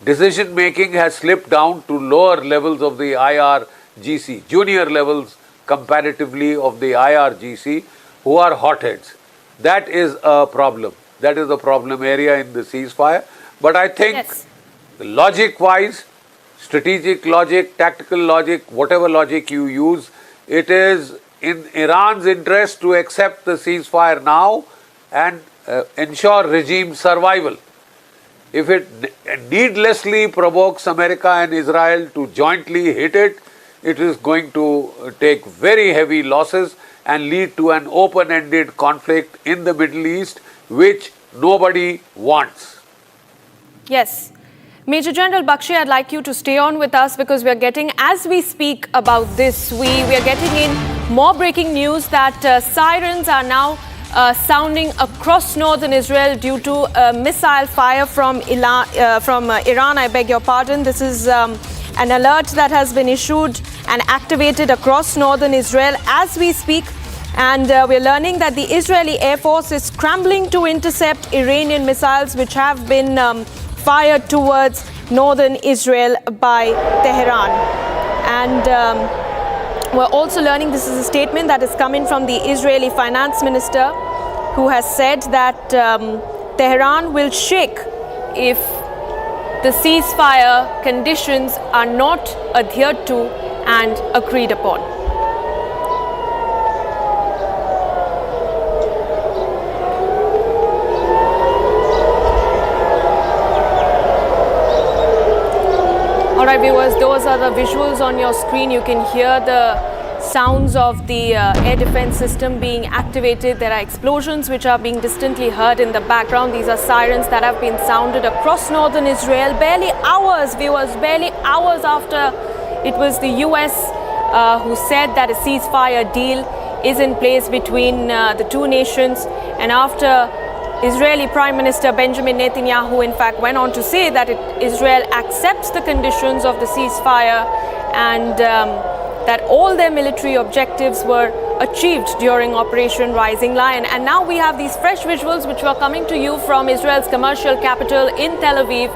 Decision making has slipped down to lower levels of the IRGC, junior levels comparatively of the IRGC, who are hotheads. That is a problem. That is a problem area in the ceasefire. But I think logic-wise, strategic logic, tactical logic, whatever logic you use, it is in Iran's interest to accept the ceasefire now and ensure regime survival. If it needlessly provokes America and Israel to jointly hit it, it is going to take very heavy losses and lead to an open-ended conflict in the Middle East, which nobody wants. Yes. Major General Bakshi, I'd like you to stay on with us because we are getting, as we speak about this, we are getting in more breaking news that sirens are now sounding across northern Israel due to missile fire from Iran. I beg your pardon. This is an alert that has been issued and activated across northern Israel as we speak. And we're learning that the Israeli Air Force is scrambling to intercept Iranian missiles which have been fired towards northern Israel by Tehran. And we're also learning, this is a statement that is coming from the Israeli finance minister, who has said that Tehran will shake if the ceasefire conditions are not adhered to and agreed upon. Alright viewers, those are the visuals on your screen. You can hear the sounds of the air defense system being activated. There are explosions which are being distantly heard in the background. These are sirens that have been sounded across northern Israel barely hours, viewers, barely hours after it was the U.S. Who said that a ceasefire deal is in place between the two nations. And after Israeli Prime Minister Benjamin Netanyahu, in fact, went on to say that Israel accepts the conditions of the ceasefire and that all their military objectives were achieved during Operation Rising Lion. And now we have these fresh visuals which were coming to you from Israel's commercial capital in Tel Aviv,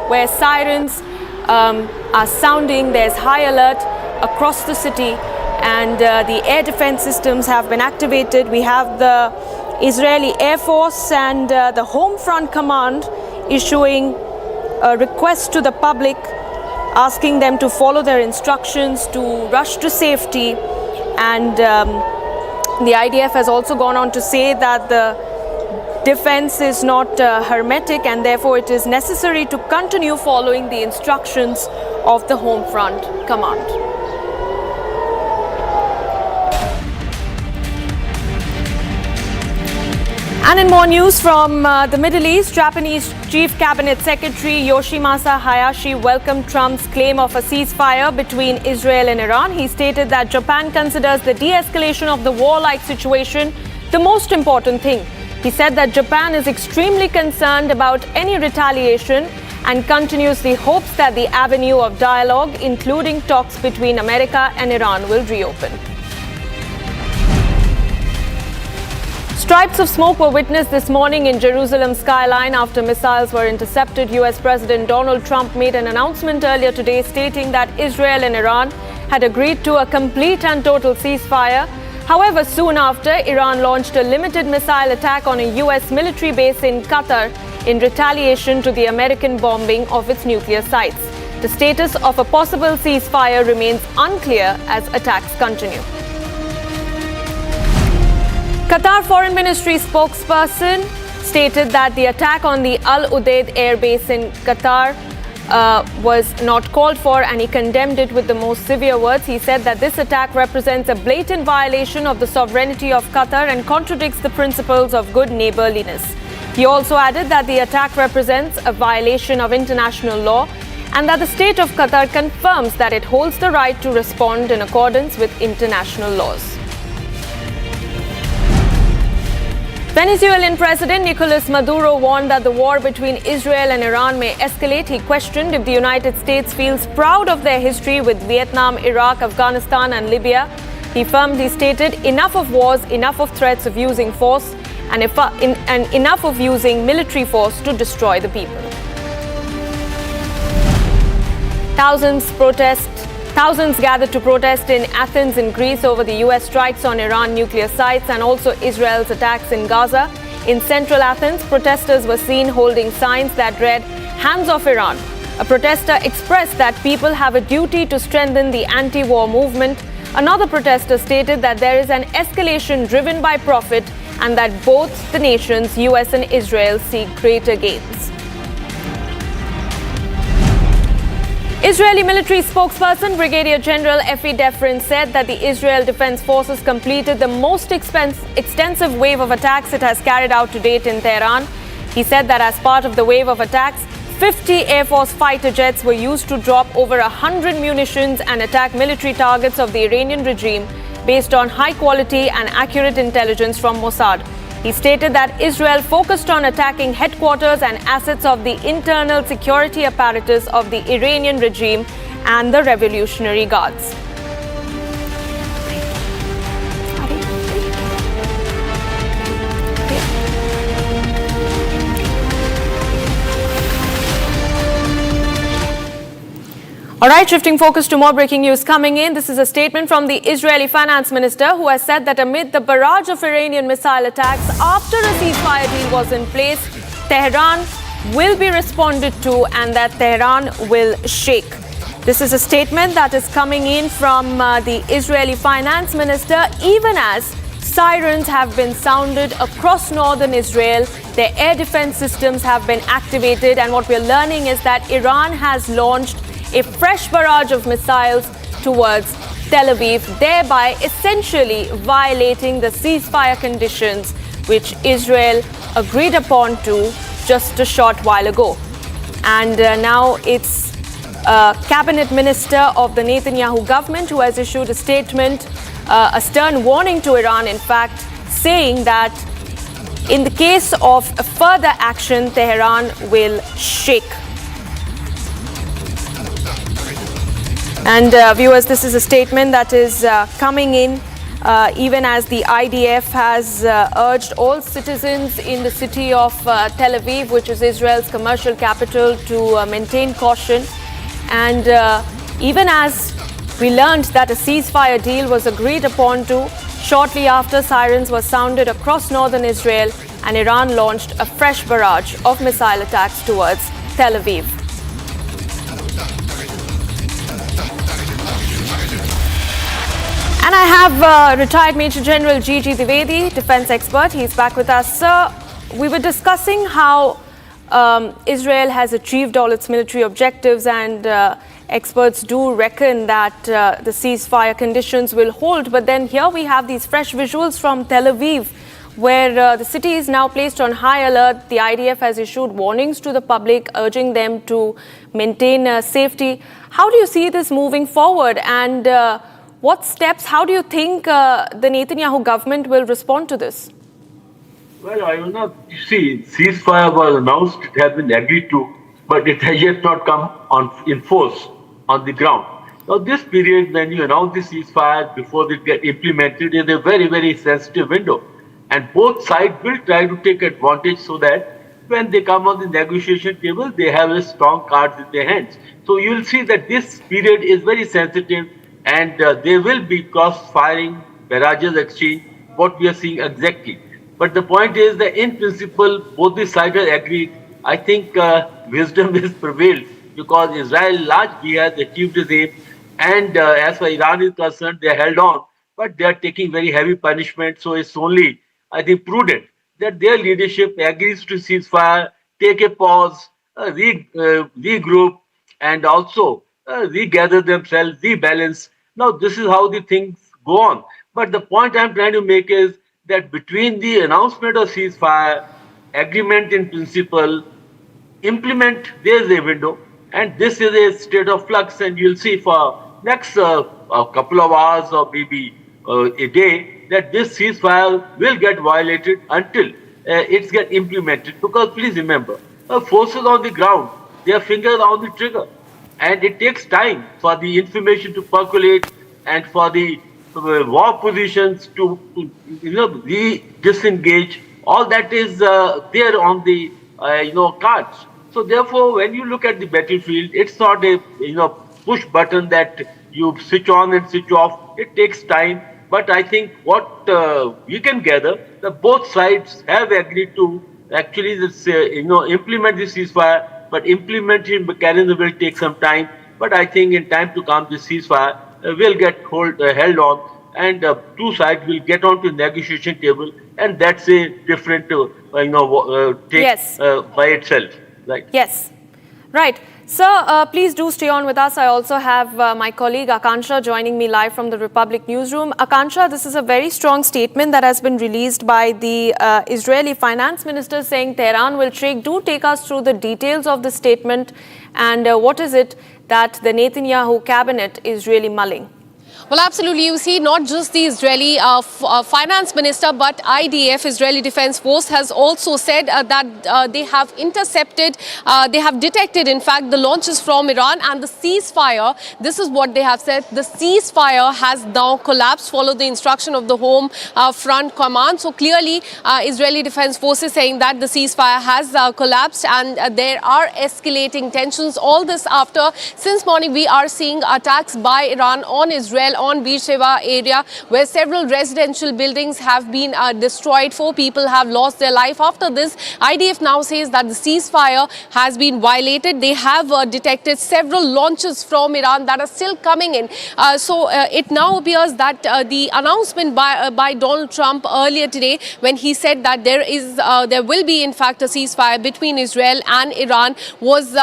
where sirens are sounding. There's high alert across the city, and the air defense systems have been activated. We have the Israeli Air Force and the Home Front Command issuing a request to the public, asking them to follow their instructions to rush to safety. And the IDF has also gone on to say that the defense is not hermetic, and therefore it is necessary to continue following the instructions of the Home Front Command. And in more news from the Middle East, Japanese Chief Cabinet Secretary Yoshimasa Hayashi welcomed Trump's claim of a ceasefire between Israel and Iran. He stated that Japan considers the de-escalation of the warlike situation the most important thing. He said that Japan is extremely concerned about any retaliation and continuously hopes that the avenue of dialogue, including talks between America and Iran, will reopen. Stripes of smoke were witnessed this morning in Jerusalem's skyline after missiles were intercepted. U.S. President Donald Trump made an announcement earlier today stating that Israel and Iran had agreed to a complete and total ceasefire. However, soon after, Iran launched a limited missile attack on a U.S. military base in Qatar in retaliation to the American bombing of its nuclear sites. The status of a possible ceasefire remains unclear as attacks continue. Qatar Foreign Ministry spokesperson stated that the attack on the Al Udeid air base in Qatar was not called for, and he condemned it with the most severe words. He said that this attack represents a blatant violation of the sovereignty of Qatar and contradicts the principles of good neighborliness. He also added that the attack represents a violation of international law and that the state of Qatar confirms that it holds the right to respond in accordance with international laws. Venezuelan President Nicolas Maduro warned that the war between Israel and Iran may escalate. He questioned if the United States feels proud of their history with Vietnam, Iraq, Afghanistan and Libya. He firmly stated, enough of wars, enough of threats of using force, and enough of using military force to destroy the people. Thousands gathered to protest in Athens in Greece over the U.S. strikes on Iran nuclear sites and also Israel's attacks in Gaza. In central Athens, protesters were seen holding signs that read, "Hands off Iran." A protester expressed that people have a duty to strengthen the anti-war movement. Another protester stated that there is an escalation driven by profit and that both the nations, U.S. and Israel, seek greater gains. Israeli military spokesperson Brigadier General Efi Defrin said that the Israel Defense Forces completed the most extensive wave of attacks it has carried out to date in Tehran. He said that as part of the wave of attacks, 50 Air Force fighter jets were used to drop over 100 munitions and attack military targets of the Iranian regime based on high quality and accurate intelligence from Mossad. He stated that Israel focused on attacking headquarters and assets of the internal security apparatus of the Iranian regime and the Revolutionary Guards. All right, shifting focus to more breaking news coming in. This is a statement from the Israeli finance minister who has said that amid the barrage of Iranian missile attacks after a ceasefire deal was in place, Tehran will be responded to and that Tehran will shake. This is a statement that is coming in from the Israeli finance minister even as sirens have been sounded across northern Israel. Their air defense systems have been activated, and what we're learning is that Iran has launched a fresh barrage of missiles towards Tel Aviv, thereby essentially violating the ceasefire conditions which Israel agreed upon to just a short while ago. And now it's cabinet minister of the Netanyahu government, who has issued a statement, a stern warning to Iran, in fact, saying that in the case of further action, Tehran will shake. And viewers, this is a statement that is coming in even as the IDF has urged all citizens in the city of Tel Aviv, which is Israel's commercial capital, to maintain caution. And even as we learned that a ceasefire deal was agreed upon shortly after sirens were sounded across northern Israel, and Iran launched a fresh barrage of missile attacks towards Tel Aviv. And I have retired Major General G.G. Dwivedi, defense expert. He's back with us. Sir, we were discussing how Israel has achieved all its military objectives, and experts do reckon that the ceasefire conditions will hold. But then here we have these fresh visuals from Tel Aviv, where the city is now placed on high alert. The IDF has issued warnings to the public, urging them to maintain safety. How do you see this moving forward? And what steps, how do you think the Netanyahu government will respond to this? Well, I will not see. Ceasefire was announced, it has been agreed to, but it has yet not come in force on the ground. Now, this period when you announce the ceasefire before it gets implemented is a very, very sensitive window. And both sides will try to take advantage so that when they come on the negotiation table, they have a strong cards in their hands. So you will see that this period is very sensitive, and there will be cross-firing, barrages exchange, what we are seeing exactly. But the point is that in principle, both the sides are agreed. I think wisdom is prevailed, because Israel largely has achieved its aim, and as far as Iran is concerned, they are held on, but they are taking very heavy punishment. So it's only, I think, prudent that their leadership agrees to ceasefire, take a pause, regroup, and also regather themselves, rebalance. Now, this is how the things go on. But the point I'm trying to make is that between the announcement of ceasefire, agreement in principle, implement, there's a window, and this is a state of flux, and you'll see for next a couple of hours or maybe a day that this ceasefire will get violated until it's get implemented. Because please remember, forces on the ground, their fingers are on the trigger. And it takes time for the information to percolate and for the war positions to disengage. All that is there on the cards. So therefore, when you look at the battlefield, it's not a push button that you switch on and switch off. It takes time. But I think what we can gather, that both sides have agreed to actually this, implement this ceasefire. But implementing mechanism will take some time. But I think in time to come, this ceasefire will get held on, and two sides will get onto the negotiation table, and that's a different take Yes. By itself. Right? Yes. Right. Sir, please do stay on with us. I also have my colleague Akansha joining me live from the Republic newsroom. Akansha, this is a very strong statement that has been released by the Israeli finance minister saying Tehran will shake. Do take us through the details of the statement, and what is it that the Netanyahu cabinet is really mulling? Well, absolutely. You see, not just the Israeli finance minister, but IDF, Israeli Defense Force, has also said that they have intercepted, they have detected, in fact, the launches from Iran, and the ceasefire. This is what they have said. The ceasefire has now collapsed, followed the instruction of the Home Front Command. So clearly, Israeli Defense Forces saying that the ceasefire has collapsed, and there are escalating tensions. All this after, since morning, we are seeing attacks by Iran on Israel, on Beersheba area, where several residential buildings have been destroyed. 4 people have lost their life. After this, IDF now says that the ceasefire has been violated. They have detected several launches from Iran that are still coming in. So it now appears that the announcement by Donald Trump earlier today, when he said that there will be in fact a ceasefire between Israel and Iran, was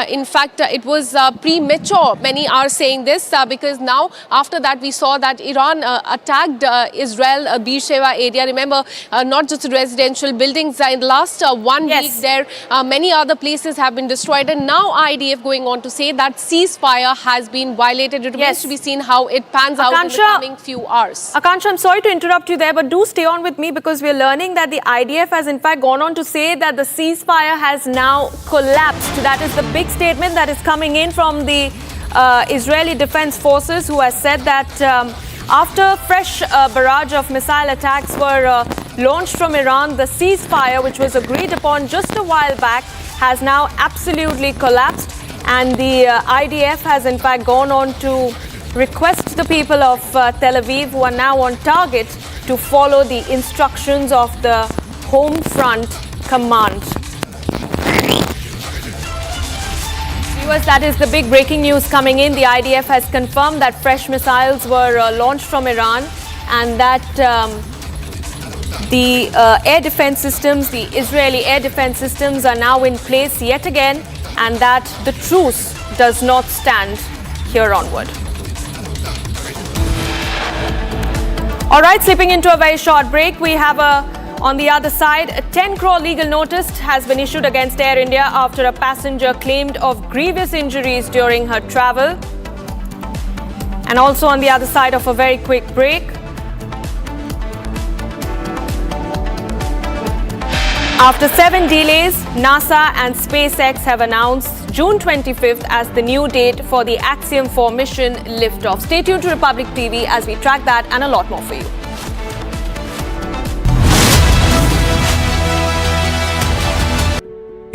in fact it was premature. Many are saying this because now after after that we saw that Iran attacked Israel, Beersheba area. Remember, not just residential buildings. In the last 1 week there, many other places have been destroyed, and now IDF going on to say that ceasefire has been violated. It remains to be seen how it pans out in the coming few hours. Akansha, I'm sorry to interrupt you there, but do stay on with me, because we're learning that the IDF has in fact gone on to say that the ceasefire has now collapsed. That is the big statement that is coming in from the Israeli Defense Forces, who has said that after fresh barrage of missile attacks were launched from Iran, the ceasefire, which was agreed upon just a while back, has now absolutely collapsed. And the IDF has in fact gone on to request the people of Tel Aviv, who are now on target, to follow the instructions of the Home Front Command. Viewers, that is the big breaking news coming in. The IDF has confirmed that fresh missiles were launched from Iran, and that the air defense systems, the Israeli air defense systems, are now in place yet again, and that the truce does not stand here onward. All right, slipping into a very short break, we have on the other side, a 10 crore legal notice has been issued against Air India after a passenger claimed of grievous injuries during her travel. And also on the other side of a very quick break, after 7 delays, NASA and SpaceX have announced June 25th as the new date for the Axiom 4 mission liftoff. Stay tuned to Republic TV as we track that and a lot more for you.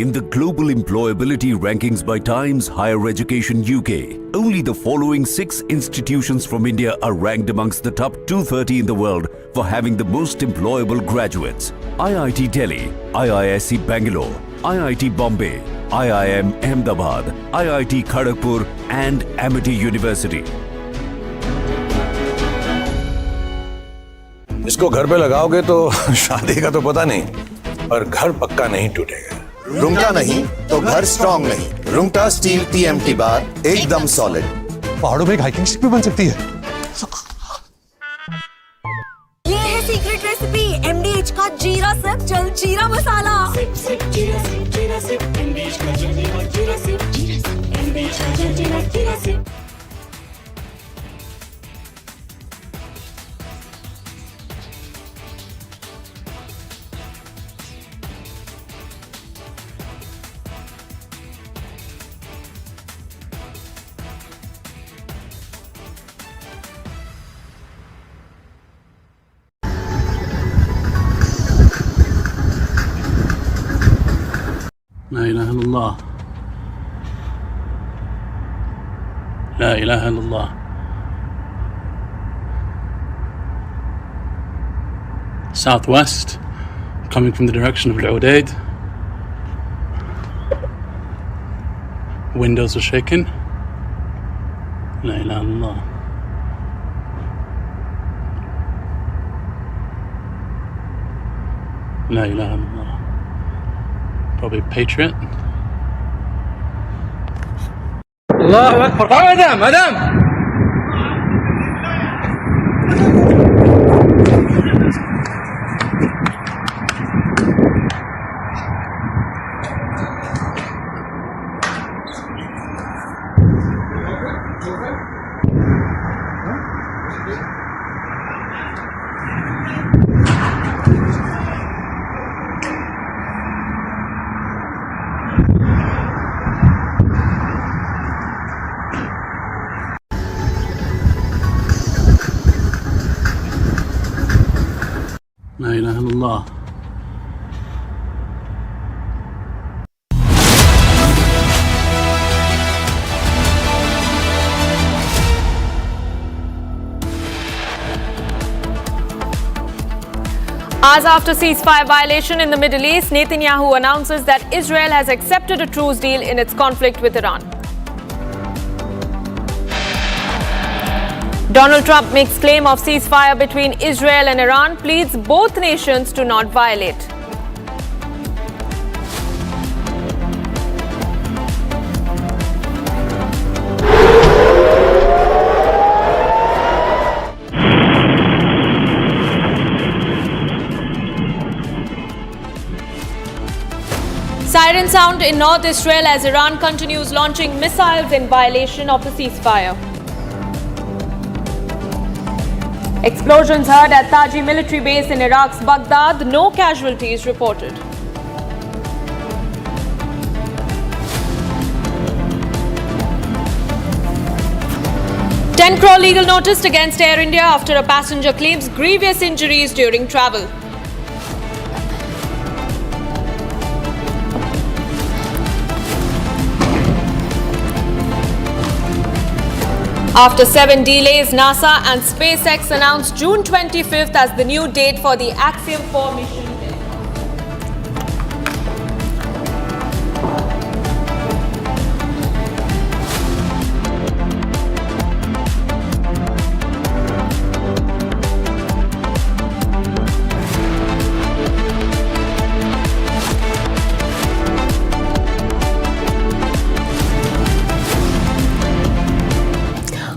In the global employability rankings by Times Higher Education UK, only the following 6 institutions from India are ranked amongst the top 230 in the world for having the most employable graduates: IIT Delhi, IISc Bangalore, IIT Bombay, IIM Ahmedabad, IIT Kharagpur and Amity University. इसको घर पे लगाओगे तो शादी का तो पता नहीं, पर घर पक्का नहीं टूटेगा। रुंगटा नहीं तो घर स्ट्रॉन्ग नहीं। रुंगटा स्टील TMT बार एकदम सॉलिड। पहाड़ों में एक हाइकिंग स्टिक भी बन सकती है। ये है सीक्रेट रेसिपी MDH का जीरा सिप जल जीरा मसाला। जीरा सिप MDH का जल जीरा सिप MDH का जल जीरा SIP. لا إله إلا الله لا إله إلا الله Southwest, coming from the direction of Al-Udaid. Windows are shaking. لا إله إلا الله لا إله إلا الله. Probably Patriot. الله أكبر. مدام لا إله إلا الله. Hours after ceasefire violation in the Middle East, Netanyahu announces that Israel has accepted a truce deal in its conflict with Iran. Donald Trump makes claim of ceasefire between Israel and Iran, pleads both nations to not violate. sound in North Israel as Iran continues launching missiles in violation of the ceasefire. Explosions heard at Taji military base in Iraq's Baghdad. No casualties reported. $10 crore legal notice against Air India after a passenger claims grievous injuries during travel. After 7 delays, NASA and SpaceX announced June 25th as the new date for the Axiom 4 mission.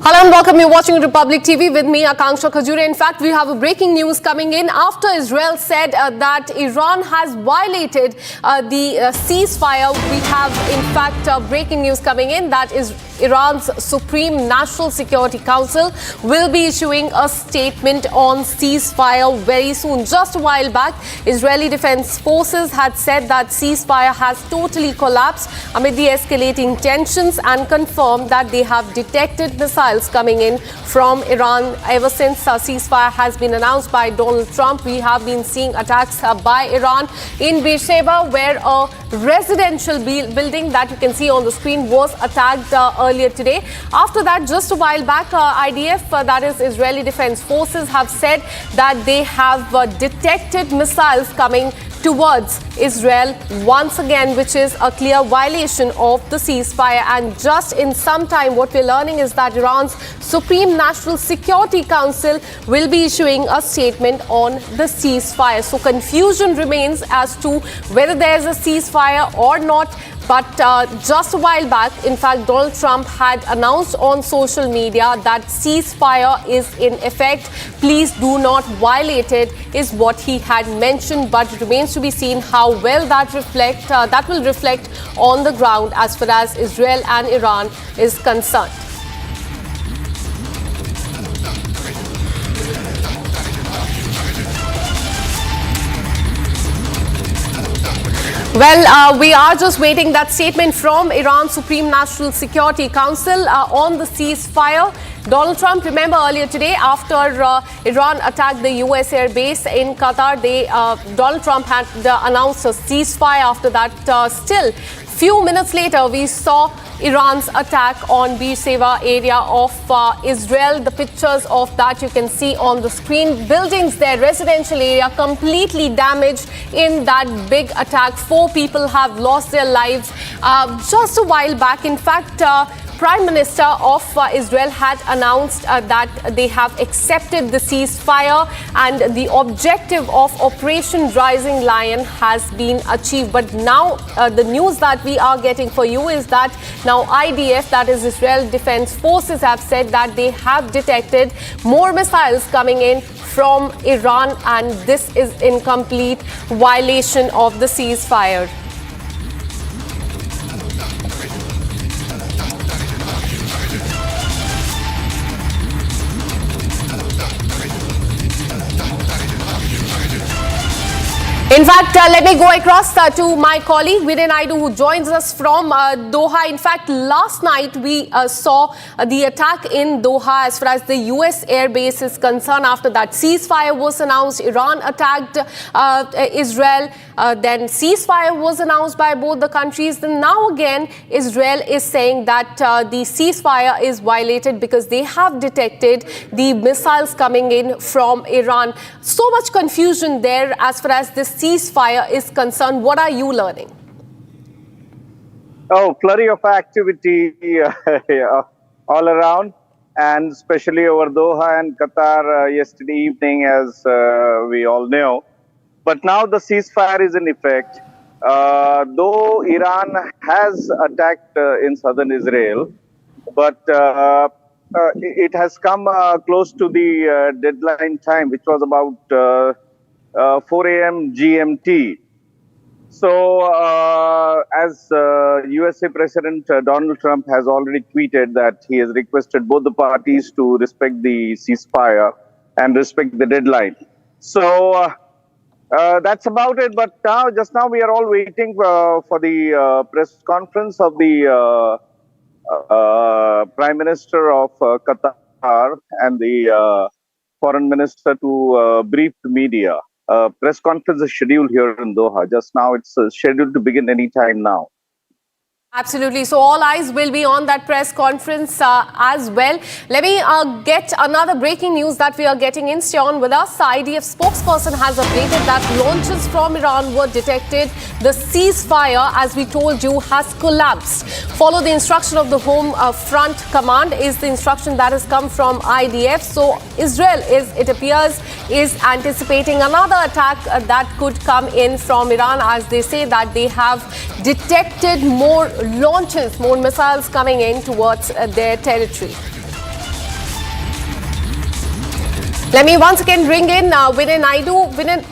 Hello and welcome. You're watching Republic TV with me, Akanksha Khajuria. In fact, we have a breaking news coming in after Israel said that Iran has violated the ceasefire. We have, in fact, breaking news coming in that is Iran's Supreme National Security Council will be issuing a statement on ceasefire very soon. Just a while back, Israeli Defense Forces had said that ceasefire has totally collapsed amid the escalating tensions and confirmed that they have detected missiles coming in from Iran. Ever since ceasefire has been announced by Donald Trump, we have been seeing attacks by Iran in Beersheba, where a residential building that you can see on the screen was attacked earlier today. After that, just a while back, IDF, that is Israeli Defense Forces, have said that they have detected missiles coming towards Israel once again, which is a clear violation of the ceasefire. And just in some time, what we're learning is that Iran's Supreme National Security Council will be issuing a statement on the ceasefire. So confusion remains as to whether there's a ceasefire or not. But just a while back, in fact, Donald Trump had announced on social media that ceasefire is in effect. Please do not violate it, is what he had mentioned. But it remains to be seen how well that will reflect on the ground as far as Israel and Iran is concerned. Well, we are just waiting that statement from Iran's Supreme National Security Council on the ceasefire. Donald Trump, remember earlier today, after Iran attacked the U.S. air base in Qatar, Donald Trump had announced a ceasefire. After that, still few minutes later, we saw Iran's attack on Beersheba area of Israel. The pictures of that you can see on the screen. Buildings there, residential area, completely damaged in that big attack. 4 people have lost their lives just a while back. In fact, Prime Minister of Israel had announced that they have accepted the ceasefire and the objective of Operation Rising Lion has been achieved. But now the news that we are getting for you is that now IDF, that is Israel Defense Forces, have said that they have detected more missiles coming in from Iran, and this is in complete violation of the ceasefire. In fact, let me go across to my colleague Viren Naidu, who joins us from Doha. In fact, last night we saw the attack in Doha as far as the U.S. air base is concerned. After that, ceasefire was announced. Iran attacked Israel. Then ceasefire was announced by both the countries. Then now again, Israel is saying that the ceasefire is violated because they have detected the missiles coming in from Iran. So much confusion there as far as this ceasefire is concerned. What are you learning? Oh, flurry of activity all around, and especially over Doha and Qatar yesterday evening, as we all know. But now the ceasefire is in effect. Though Iran has attacked in southern Israel, but it has come close to the deadline time, which was about 4 a.m. GMT. So, as USA President Donald Trump has already tweeted that he has requested both the parties to respect the ceasefire and respect the deadline. So, that's about it. But now, just now, we are all waiting for the press conference of the Prime Minister of Qatar and the Foreign Minister to brief the media. Press conference is scheduled here in Doha. Just now, it's scheduled to begin any time now. Absolutely. So all eyes will be on that press conference as well. Let me get another breaking news that we are getting in. Stay on with us. The IDF spokesperson has updated that launches from Iran were detected. The ceasefire, as we told you, has collapsed. Follow the instruction of the Home Front Command is the instruction that has come from IDF. So Israel, it appears, is anticipating another attack that could come in from Iran, as they say that they have detected more launches, more missiles coming in towards their territory. Let me once again bring in Vinay Naidu. Vinay,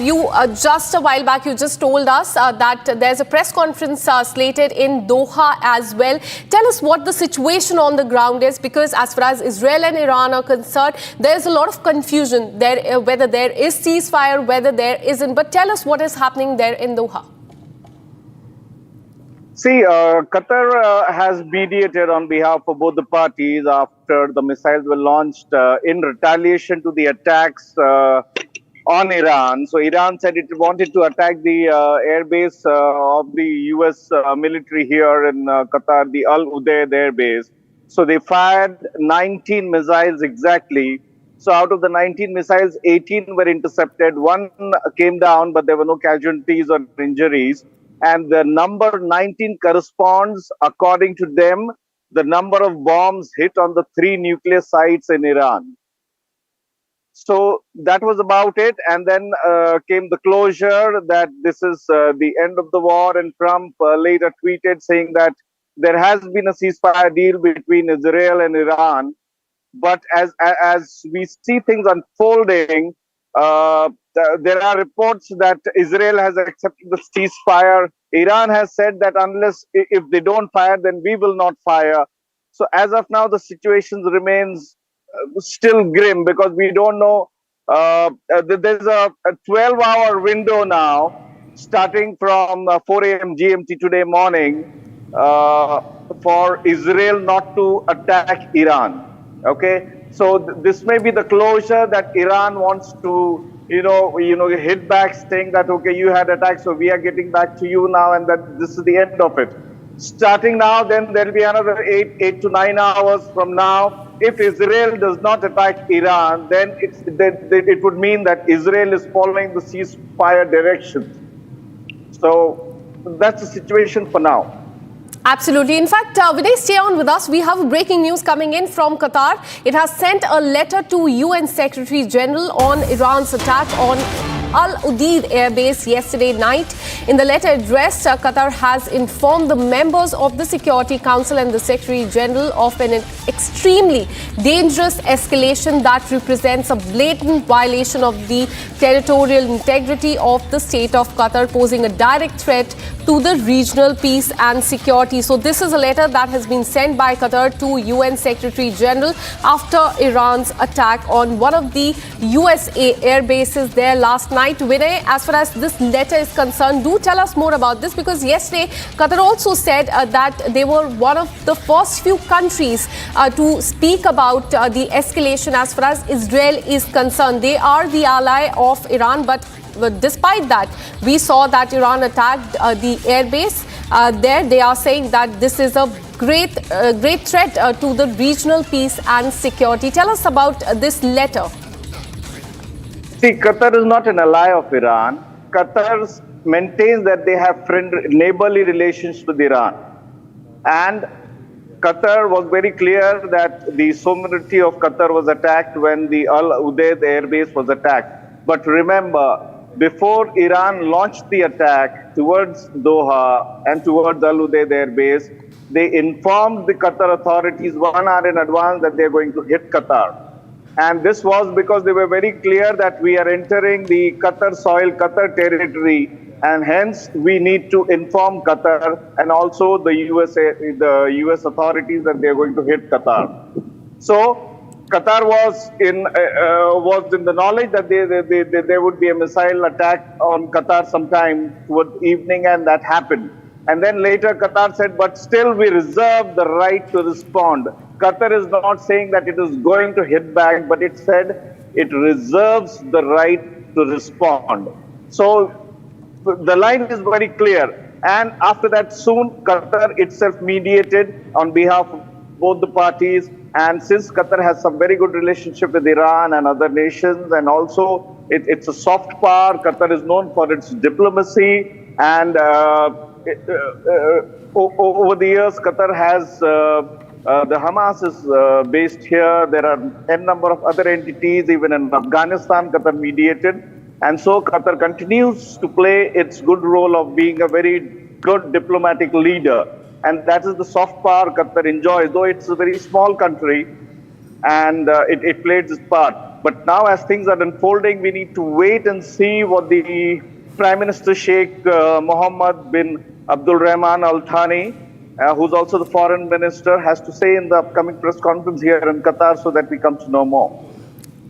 you just a while back, you just told us that there's a press conference slated in Doha as well. Tell us what the situation on the ground is, because as far as Israel and Iran are concerned, there's a lot of confusion there, whether there is ceasefire, whether there isn't. But tell us what is happening there in Doha. See, Qatar has mediated on behalf of both the parties after the missiles were launched in retaliation to the attacks on Iran. So Iran said it wanted to attack the airbase of the U.S. Military here in Qatar, the Al Udeid airbase. So they fired 19 missiles exactly. So out of the 19 missiles, 18 were intercepted. One came down, but there were no casualties or injuries. And the number 19 corresponds, according to them, the number of bombs hit on the 3 nuclear sites in Iran. So that was about it. And then came the closure that this is the end of the war. And Trump later tweeted saying that there has been a ceasefire deal between Israel and Iran. But as we see things unfolding, there are reports that Israel has accepted the ceasefire. Iran has said that if they don't fire, then we will not fire. So as of now, the situation remains still grim, because we don't know. There's a 12-hour window now, starting from 4 a.m. GMT today morning, for Israel not to attack Iran. Okay, so this may be the closure that Iran wants to, hit back, saying that, okay, you had attacked, so we are getting back to you now, and that this is the end of it. Starting now, then there will be another 8 to 9 hours from now. If Israel does not attack Iran, then it would mean that Israel is following the ceasefire directions. So that's the situation for now. Absolutely. In fact, Vinay, stay on with us. We have breaking news coming in from Qatar. It has sent a letter to UN Secretary General on Iran's attack on Al Udeid airbase yesterday night. In the letter addressed, Qatar has informed the members of the Security Council and the Secretary General of an extremely dangerous escalation that represents a blatant violation of the territorial integrity of the state of Qatar, posing a direct threat to the regional peace and security. So this is a letter that has been sent by Qatar to UN Secretary General after Iran's attack on one of the USA air bases there last night. Vinay, as far as this letter is concerned, do tell us more about this, because yesterday Qatar also said that they were one of the first few countries to speak about the escalation as far as Israel is concerned. They are the ally of Iran, but despite that, we saw that Iran attacked the airbase there. They are saying that this is a great threat to the regional peace and security. Tell us about this letter. See, Qatar is not an ally of Iran. Qatar maintains that they have neighborly relations with Iran. And Qatar was very clear that the sovereignty of Qatar was attacked when the Al Udeid airbase was attacked. But remember, before Iran launched the attack towards Doha and towards Al Udeid airbase, they informed the Qatar authorities 1 hour in advance that they are going to hit Qatar. And this was because they were very clear that we are entering the Qatar soil, Qatar territory, and hence we need to inform Qatar and also the US authorities that they are going to hit Qatar. So Qatar was in the knowledge that there would be a missile attack on Qatar sometime towards evening, and that happened. And then later Qatar said, but still we reserve the right to respond. Qatar is not saying that it is going to hit back, but it said it reserves the right to respond. So the line is very clear. And after that, soon Qatar itself mediated on behalf of both the parties. And since Qatar has some very good relationship with Iran and other nations, and also it's a soft power, Qatar is known for its diplomacy, and over the years, Qatar has, the Hamas is based here. There are n number of other entities, even in Afghanistan, Qatar mediated. And so Qatar continues to play its good role of being a very good diplomatic leader. And that is the soft power Qatar enjoys, though it's a very small country, and it played its part. But now as things are unfolding, we need to wait and see what the Prime Minister Sheikh Mohammed bin Abdul Rahman Al Thani, who's also the foreign minister, has to say in the upcoming press conference here in Qatar, so that we come to know more.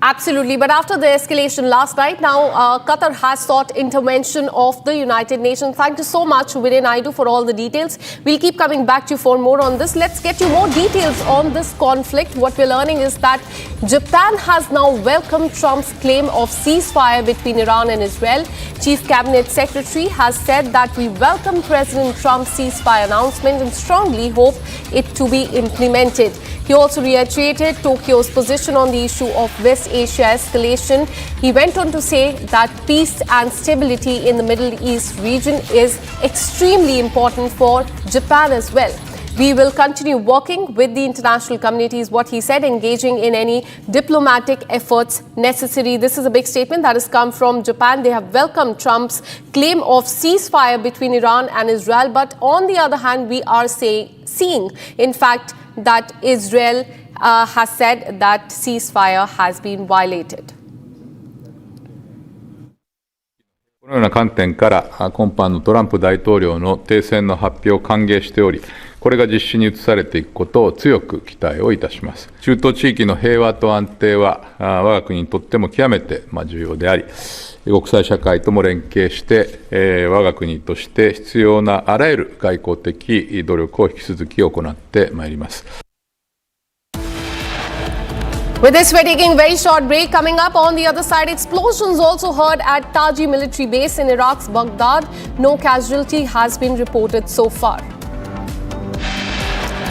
Absolutely. But after the escalation last night, now Qatar has sought intervention of the United Nations. Thank you so much, Vinay Naidu, for all the details. We'll keep coming back to you for more on this. Let's get you more details on this conflict. What we're learning is that Japan has now welcomed Trump's claim of ceasefire between Iran and Israel. Chief Cabinet Secretary has said that we welcome President Trump's ceasefire announcement and strongly hope it to be implemented. He also reiterated Tokyo's position on the issue of West Asia escalation. He went on to say that peace and stability in the Middle East region is extremely important for Japan as well. We will continue working with the international community, is what he said, engaging in any diplomatic efforts necessary. This is a big statement that has come from Japan. They have welcomed Trump's claim of ceasefire between Iran and Israel. But on the other hand, we are seeing, in fact, that Israel has said that ceasefire has been violated. このような観点から今般のトランプ大統領の停戦の発表を歓迎しており、これが実施に移されていくことを強く期待をいたします。中東地域の平和と安定は我が国にとっても極めて重要であり、国際社会とも連携して我が国として必要なあらゆる外交的努力を引き続き行ってまいります。With this, we're taking a very short break. Coming up on the other side, explosions also heard at Taji military base in Iraq's Baghdad. No casualty has been reported so far.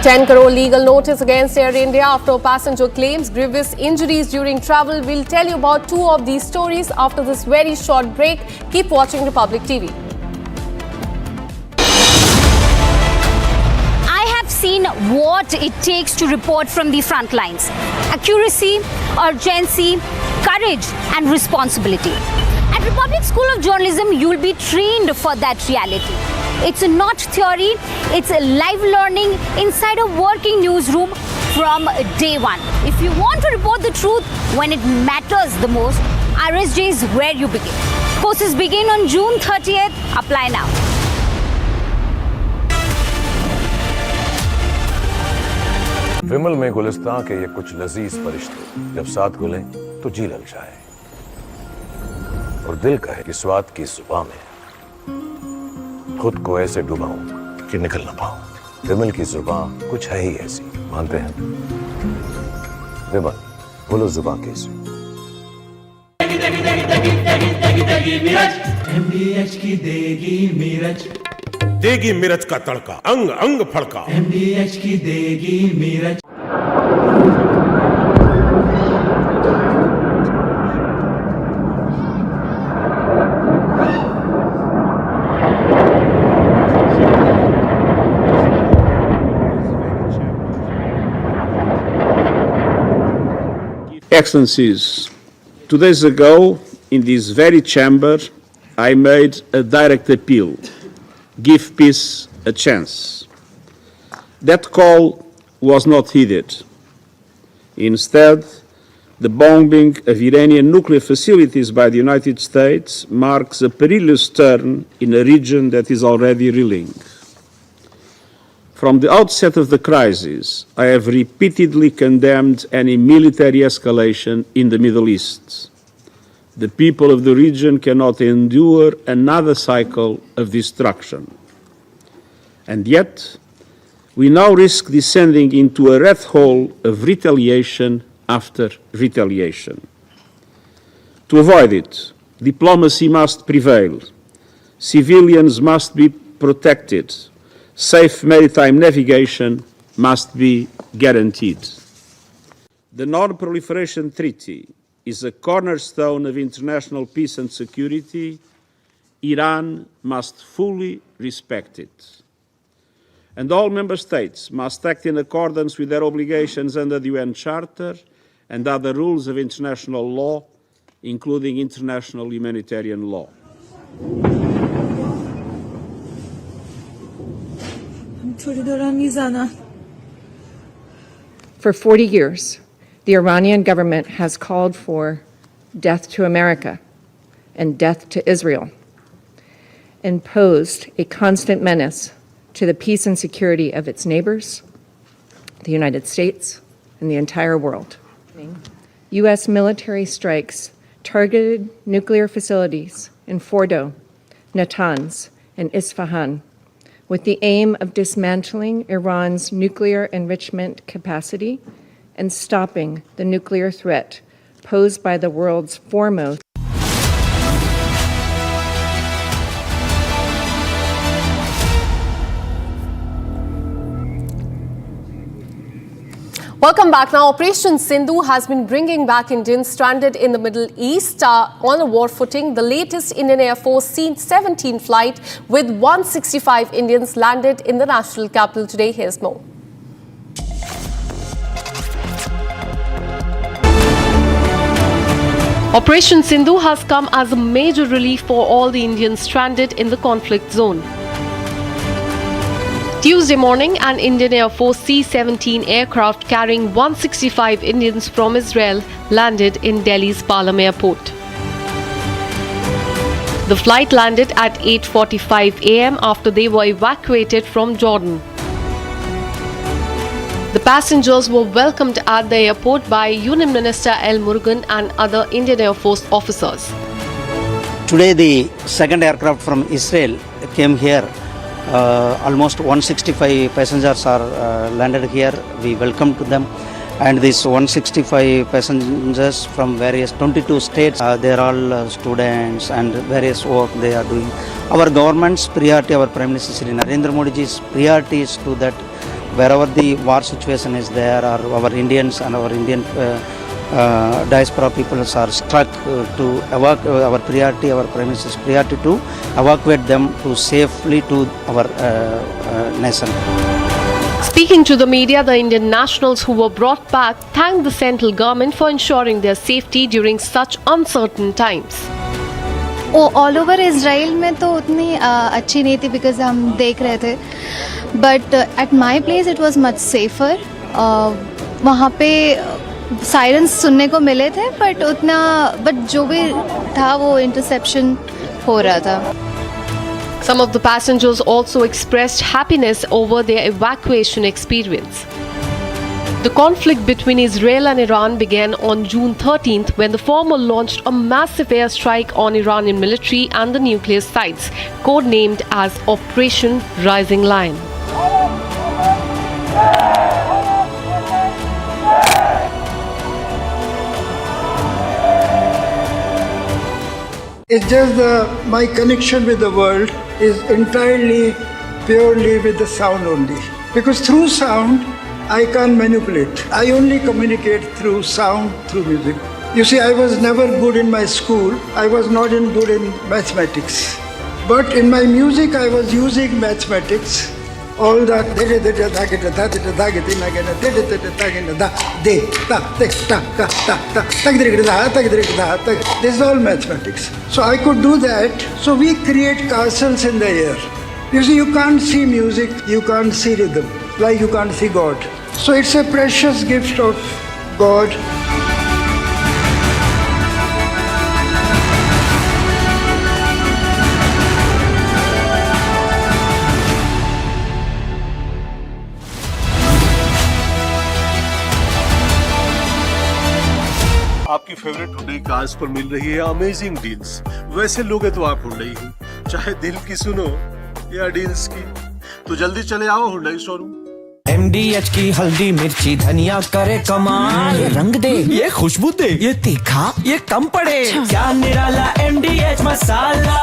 10 crore legal notice against Air India after a passenger claims grievous injuries during travel. We'll tell you about two of these stories after this very short break. Keep watching Republic TV. Seen what it takes to report from the front lines. Accuracy, urgency, courage and responsibility. At Republic School of Journalism, you'll be trained for that reality. It's not theory, it's a live learning inside a working newsroom from day one. If you want to report the truth when it matters the most, RSJ is where you begin. Courses begin on June 30th. Apply now. विमल में गुलिस्तां के ये कुछ लजीज फरिश्ते जब साथ गुलें तो जी लग जाए और दिल कहे कि स्वाद की जुबान में खुद को ऐसे डुबाऊं कि निकल ना पाऊं। विमल की जुबान कुछ है ही ऐसी, मानते हैं? विमल, बोलो जुबान कैसी? MDH की देगी मिर्च, देगी मिर्च का तड़का, अंग अंग फड़का। MDH की देगी मिर्च। Excellencies, 2 days ago, in this very chamber, I made a direct appeal. Give peace a chance. That call was not heeded. Instead, The bombing of Iranian nuclear facilities by the United States marks a perilous turn in a region that is already reeling. From the outset of the crisis, I have repeatedly condemned any military escalation in the Middle East. The people of the region cannot endure another cycle of destruction. And yet, we now risk descending into a rat hole of retaliation after retaliation. To avoid it, diplomacy must prevail. Civilians must be protected. Safe maritime navigation must be guaranteed. The Non-Proliferation Treaty is a cornerstone of international peace and security. Iran must fully respect it. And all member states must act in accordance with their obligations under the UN Charter and other rules of international law, including international humanitarian law. For 40 years, the Iranian government has called for death to America and death to Israel, and posed a constant menace to the peace and security of its neighbors, the United States, and the entire world. U.S. military strikes targeted nuclear facilities in Fordo, Natanz, and Isfahan, with the aim of dismantling Iran's nuclear enrichment capacity and stopping the nuclear threat posed by the world's foremost. Welcome back. Now, Operation Sindhu has been bringing back Indians stranded in the Middle East on a war footing. The latest Indian Air Force C-17 flight with 165 Indians landed in the national capital today. Here's more. Operation Sindhu has come as a major relief for all the Indians stranded in the conflict zone. Tuesday morning, an Indian Air Force C-17 aircraft carrying 165 Indians from Israel landed in Delhi's Palam Airport. The flight landed at 8:45 a.m. after they were evacuated from Jordan. The passengers were welcomed at the airport by Union Minister L. Murugan and other Indian Air Force officers. Today, the second aircraft from Israel came here. Almost 165 passengers are landed here. We welcome to them, and these 165 passengers from various 22 states, they are all students and various work they are doing. Our government's priority, our Prime Minister Shri Narendra Modi's priority is to that wherever the war situation is there, or our Indians and our Indian diaspora peoples are struck, to evacuate. Our priority, our Prime Minister's priority to evacuate them to safely to our nation. Speaking to the media, the Indian nationals who were brought back thanked the central government for ensuring their safety during such uncertain times. All over Israel में तो उतनी अच्छी नहीं थी because हम देख रहे थे, but at my place it was much safer. वहाँ पे सायरन्स सुनने को मिले थे, but जो भी था वो इंटरसेप्शन हो रहा था. Some of the passengers also expressed happiness over their evacuation experience. The conflict between Israel and Iran began on June 13th when the former launched a massive airstrike on Iranian military and the nuclear sites, codenamed as Operation Rising Lion. It's just my connection with the world is entirely, purely with the sound only. Because through sound, I can't manipulate. I only communicate through sound, through music. You see, I was never good in my school. I was not good in mathematics. But in my music, I was using mathematics. All that, this is all mathematics. So I could do that. So we create castles in the air. You see, you can't see music, you can't see rhythm, like you can't see God. So it's a precious gift of God. आपकी favourite Hyundai cars पर मिल रही है amazing deals. वैसे लोगे तो आप Hyundai ही, चाहे दिल की सुनो या डील्स की, तो जल्दी चले आओ हुंडई शोरूम। MDH की हल्दी मिर्ची धनिया करे कमाल, ये रंग दे, ये खुशबू दे, ये तीखा, ये कम पड़े, क्या निराला MDH masala.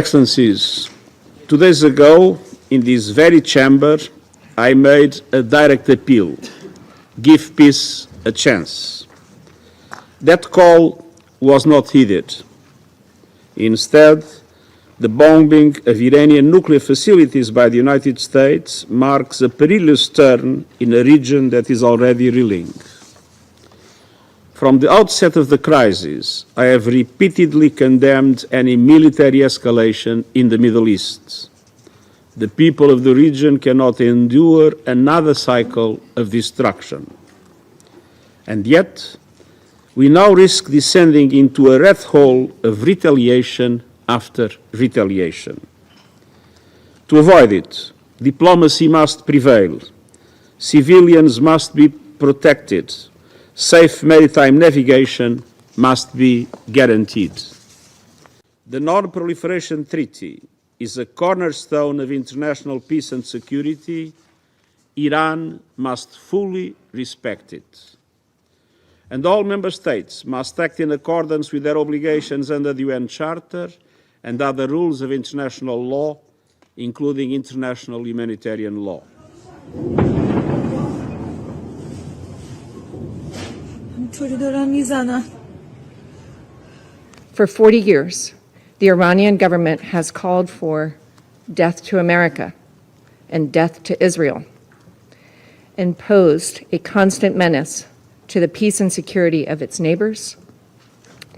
Excellencies, 2 days ago, in this very chamber, I made a direct appeal: give peace a chance. That call was not heeded. Instead, the bombing of Iranian nuclear facilities by the United States marks a perilous turn in a region that is already reeling. From the outset of the crisis, I have repeatedly condemned any military escalation in the Middle East. The people of the region cannot endure another cycle of destruction. And yet, we now risk descending into a rat hole of retaliation after retaliation. To avoid it, diplomacy must prevail. Civilians must be protected. Safe maritime navigation must be guaranteed. The Non-Proliferation Treaty is a cornerstone of international peace and security. Iran must fully respect it. And all member states must act in accordance with their obligations under the UN Charter and other rules of international law, including international humanitarian law. For 40 years, the Iranian government has called for death to America and death to Israel, and posed a constant menace to the peace and security of its neighbors,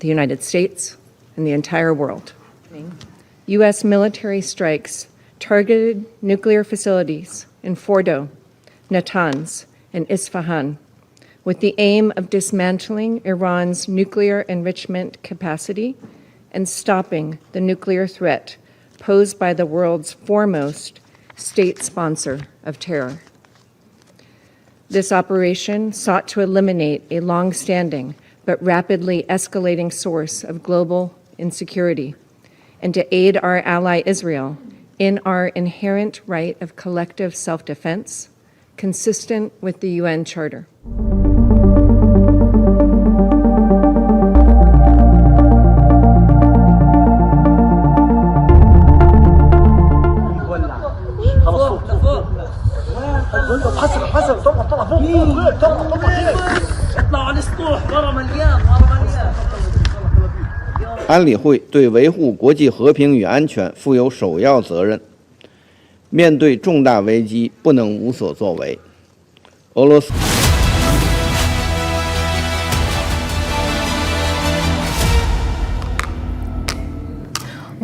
the United States, and the entire world. U.S. military strikes targeted nuclear facilities in Fordo, Natanz, and Isfahan, with the aim of dismantling Iran's nuclear enrichment capacity and stopping the nuclear threat posed by the world's foremost state sponsor of terror. This operation sought to eliminate a long-standing but rapidly escalating source of global insecurity and to aid our ally Israel in our inherent right of collective self-defense, consistent with the UN Charter. اطلعوا على السطوح ورا مليان ورا مليان 安理会对维护国际和平与安全负有首要责任，面对重大危机不能无所作为。俄罗斯。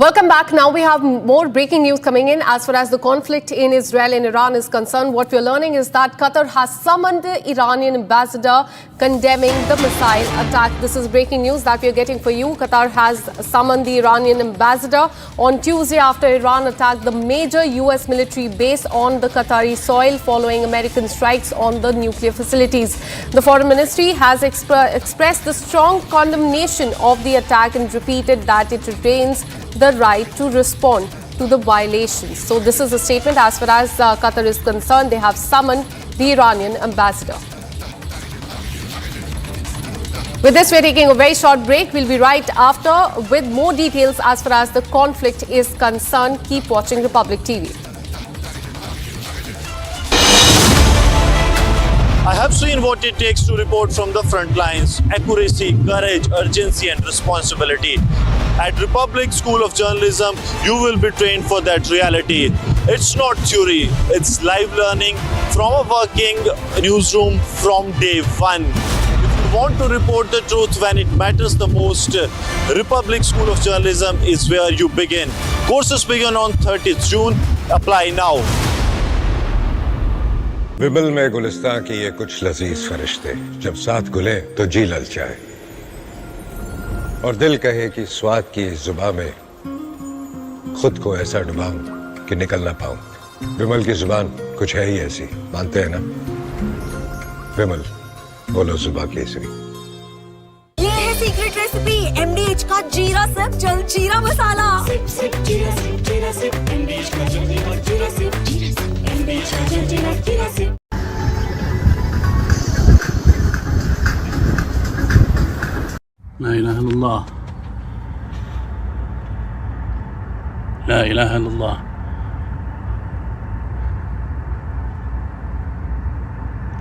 Welcome back. Now we have more breaking news coming in as far as the conflict in Israel and Iran is concerned. What we're learning is that Qatar has summoned the Iranian ambassador condemning the missile attack. This is breaking news that we're getting for you. Qatar has summoned the Iranian ambassador on Tuesday after Iran attacked the major U.S. military base on the Qatari soil following American strikes on the nuclear facilities. The foreign ministry has expressed the strong condemnation of the attack and repeated that it retains the right to respond to the violations. So this is a statement as far as Qatar is concerned. They have summoned the Iranian ambassador. With this, we're taking a very short break. We'll be right after with more details as far as the conflict is concerned. Keep watching Republic TV. I have seen what it takes to report from the front lines: accuracy, courage, urgency, and responsibility. At Republic School of Journalism, you will be trained for that reality. It's not theory, it's live learning from a working newsroom from day one. If you want to report the truth when it matters the most, Republic School of Journalism is where you begin. Courses begin on 30th June. Apply now. विमल में गुलिस्तां की ये कुछ लजीज फरिश्ते जब साथ घुले तो जी ललचाए और दिल कहे कि स्वाद की जुबान में खुद को ऐसा डुबाऊं कि निकल ना पाऊं। विमल की जुबान कुछ है ही ऐसी, मानते हैं ना? विमल, बोलो जुबान केसरी। ये है सीक्रेट रेसिपी MDH का जीरा सिप जल जीरा मसाला। सिप सिप जीरा सिप MDH का जल जीरा सिप MDH का जल जीरा SIP. لا إله إلا الله لا إله إلا الله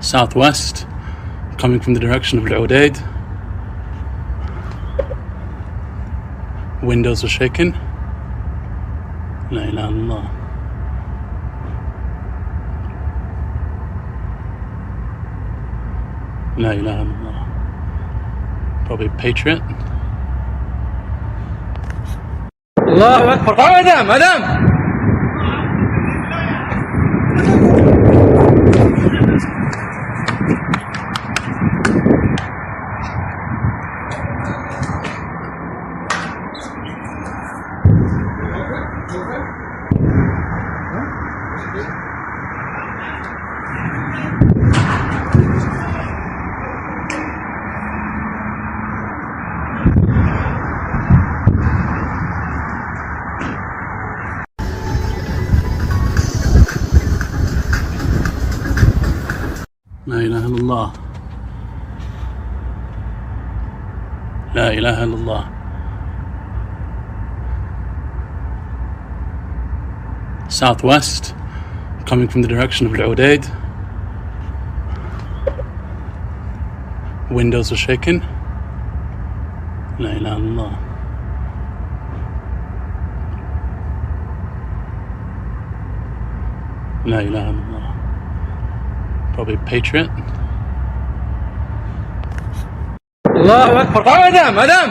Southwest coming from the direction of Al-Udaid. Windows are shaking. La ilaha illallah. La ilaha illallah. Probably Patriot. الله أكبر. مدام لا إله إلا الله لا إله إلا الله Southwest coming from the direction of Al-Udaid. Windows are shaking. La ilaha illallah. La ilaha illallah. Probably Patriot. الله أكبر. مدام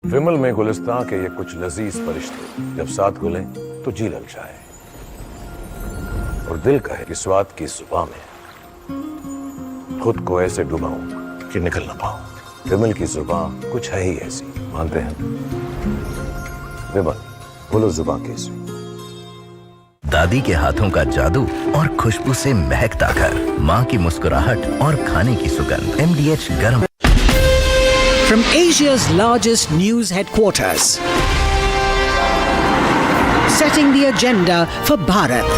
विमल में गुलिस्तां के ये कुछ लजीज फरिश्ते जब साथ घुले तो जी ललचाए और दिल कहे कि स्वाद की जुबान में खुद को ऐसे डुबाऊं कि निकल ना पाऊं। विमल की जुबान कुछ है ही ऐसी, मानते हैं? विमल, बोलो जुबान कैसी? दादी के हाथों का जादू और खुशबू से महकता घर, माँ की मुस्कुराहट और खाने की सुगंध। MDH गरम। From Asia's largest news headquarters, setting the agenda for Bharat.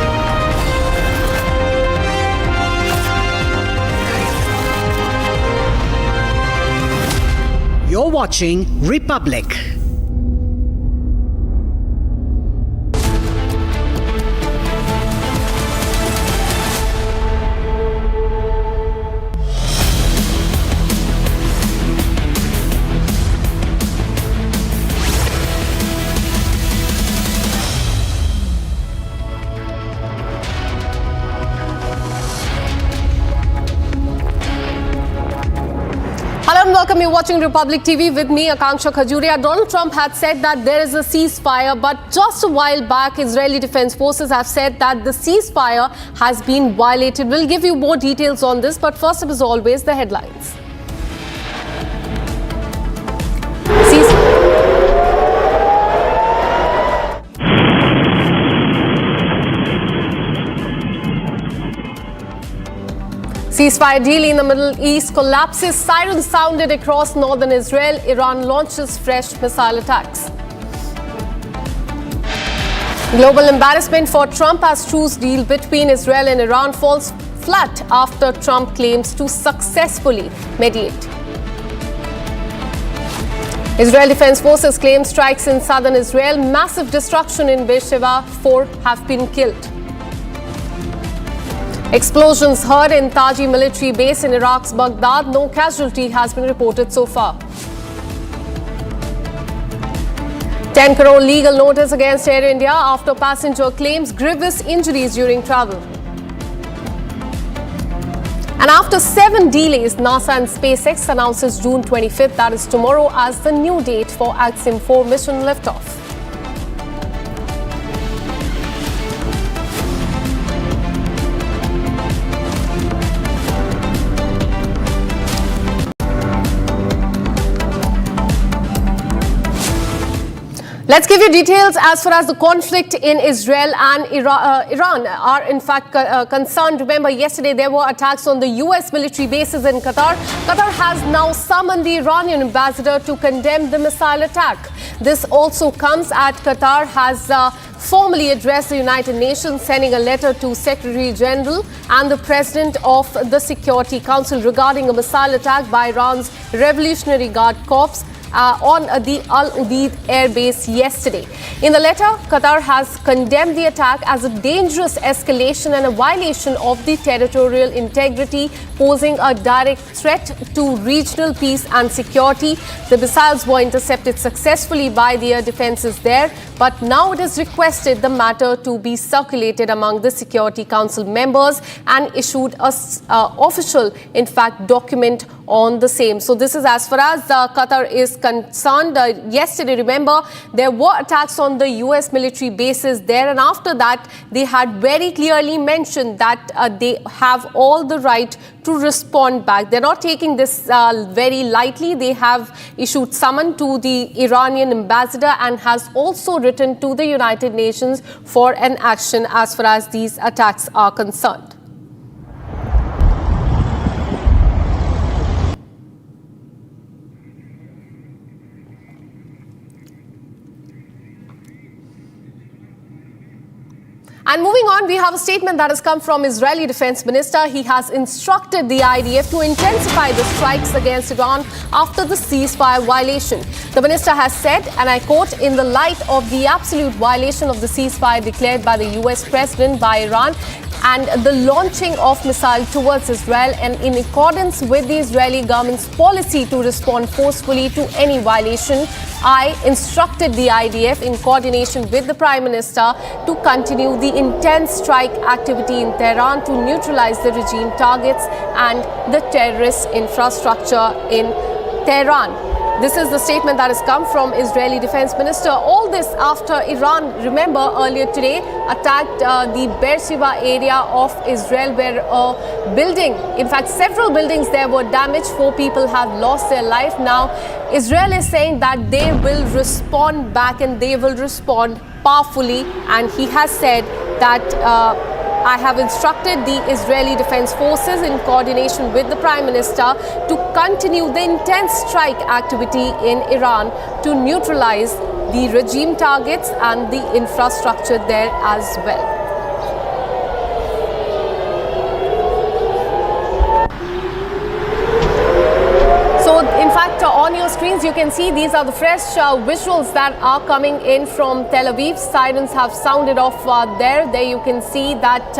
You're watching Republic. Hello and welcome. You're watching Republic TV with me, Akanksha Khajuria. Donald Trump had said that there is a ceasefire, but just a while back, Israeli Defense Forces have said that the ceasefire has been violated. We'll give you more details on this, but first, as always, the headlines. Ceasefire deal in the Middle East collapses. Sirens sounded across northern Israel. Iran launches fresh missile attacks. Global embarrassment for Trump as truce deal between Israel and Iran falls flat after Trump claims to successfully mediate. Israel Defense Forces claim strikes in southern Israel. Massive destruction in Beersheba. 4 have been killed. Explosions heard in Taji military base in Iraq's Baghdad. No casualty has been reported so far. 10 crore legal notice against Air India after passenger claims grievous injuries during travel. And after 7 delays, NASA and SpaceX announces June 25th, that is tomorrow, as the new date for Axiom 4 mission liftoff. Let's give you details as far as the conflict in Israel and Iran are in fact concerned. Remember, yesterday there were attacks on the U.S. military bases in Qatar. Qatar has now summoned the Iranian ambassador to condemn the missile attack. This also comes as Qatar has formally addressed the United Nations, sending a letter to Secretary General and the President of the Security Council regarding a missile attack by Iran's Revolutionary Guard Corps on the Al Udeid air base yesterday. In the letter, Qatar has condemned the attack as a dangerous escalation and a violation of the territorial integrity, posing a direct threat to regional peace and security. The missiles were intercepted successfully by the air defenses there, but now it is requested the matter to be circulated among the Security Council members and issued a official, in fact, document on the same. So this is as far as Qatar is concerned. Yesterday, remember, there were attacks on the U.S. military bases there, and after that, they had very clearly mentioned that they have all the right to respond back. They're not taking this very lightly. They have issued summon to the Iranian ambassador and has also written to the United Nations for an action as far as these attacks are concerned. And moving on, we have a statement that has come from Israeli Defense Minister. He has instructed the IDF to intensify the strikes against Iran after the ceasefire violation. The minister has said, and I quote, "In the light of the absolute violation of the ceasefire declared by the U.S. President by Iran and the launching of missile towards Israel, and in accordance with the Israeli government's policy to respond forcefully to any violation, I instructed the IDF in coordination with the Prime Minister to continue the intense strike activity in Tehran to neutralize the regime targets and the terrorist infrastructure in Tehran." This is the statement that has come from Israeli Defense Minister. All this after Iran, remember, earlier today attacked the Beersheba area of Israel, where a building, in fact several buildings there were damaged. 4 people have lost their life. Now Israel is saying that they will respond back and they will respond powerfully, and he has said that I have instructed the Israeli Defense Forces in coordination with the Prime Minister to continue the intense strike activity in Iran to neutralize the regime targets and the infrastructure there as well. On your screens, you can see these are the fresh visuals that are coming in from Tel Aviv. Sirens have sounded off there. There you can see that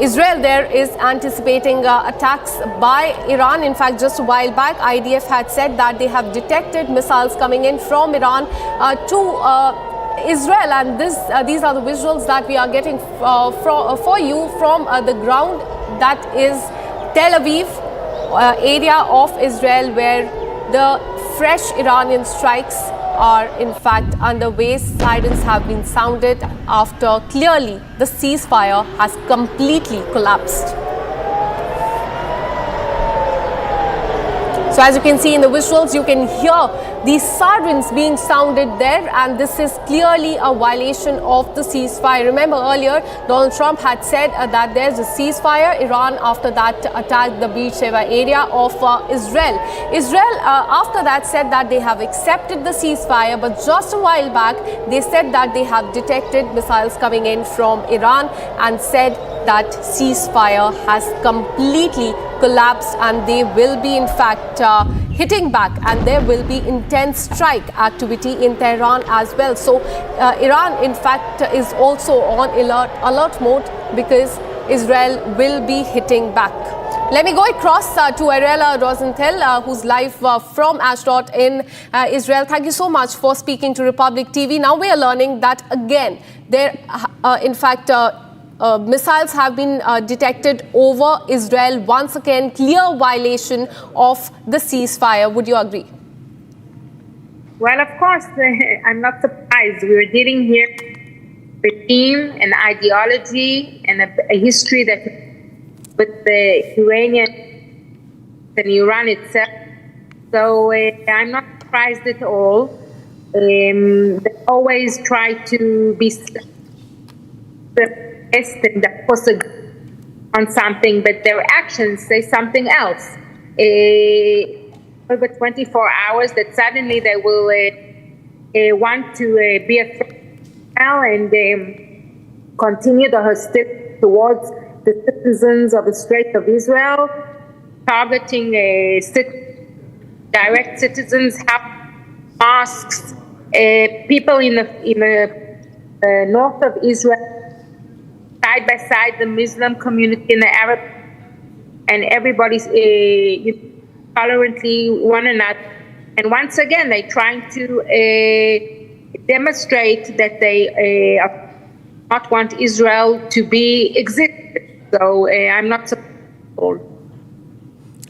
Israel there is anticipating attacks by Iran. In fact, just a while back, IDF had said that they have detected missiles coming in from Iran to Israel, and these are the visuals that we are getting for you from the ground. That is Tel Aviv area of Israel, where the fresh Iranian strikes are in fact underway. Sirens have been sounded after clearly the ceasefire has completely collapsed. So as you can see in the visuals, you can hear these sirens being sounded there, and this is clearly a violation of the ceasefire. Remember earlier, Donald Trump had said that there's a ceasefire. Iran after that attacked the Beersheba area of Israel. Israel after that said that they have accepted the ceasefire, but just a while back they said that they have detected missiles coming in from Iran and said that ceasefire has completely collapsed, and they will be in fact hitting back, and there will be intense strike activity in Tehran as well. So Iran in fact is also on alert mode because Israel will be hitting back. Let me go across to Ariella Rosenthal, who's live from Ashdod in Israel. Thank you so much for speaking to Republic TV. Now we are learning that again, there in fact missiles have been detected over Israel. Once again, clear violation of the ceasefire. Would you agree? Well, of course, I'm not surprised. We were dealing here with a theme, an ideology, and a history that with the Iranian and Iran itself. So I'm not surprised at all. They always try to be and on something, but their actions say something else. Over 24 hours that suddenly they will want to be a threat and continue the hostility towards the citizens of the Strait of Israel, targeting direct citizens, mosques, people in the north of Israel, side by side, the Muslim community and the Arab, and everybody's tolerantly one another. And once again, they're trying to demonstrate that they not want Israel to be existent. So I'm not surprised.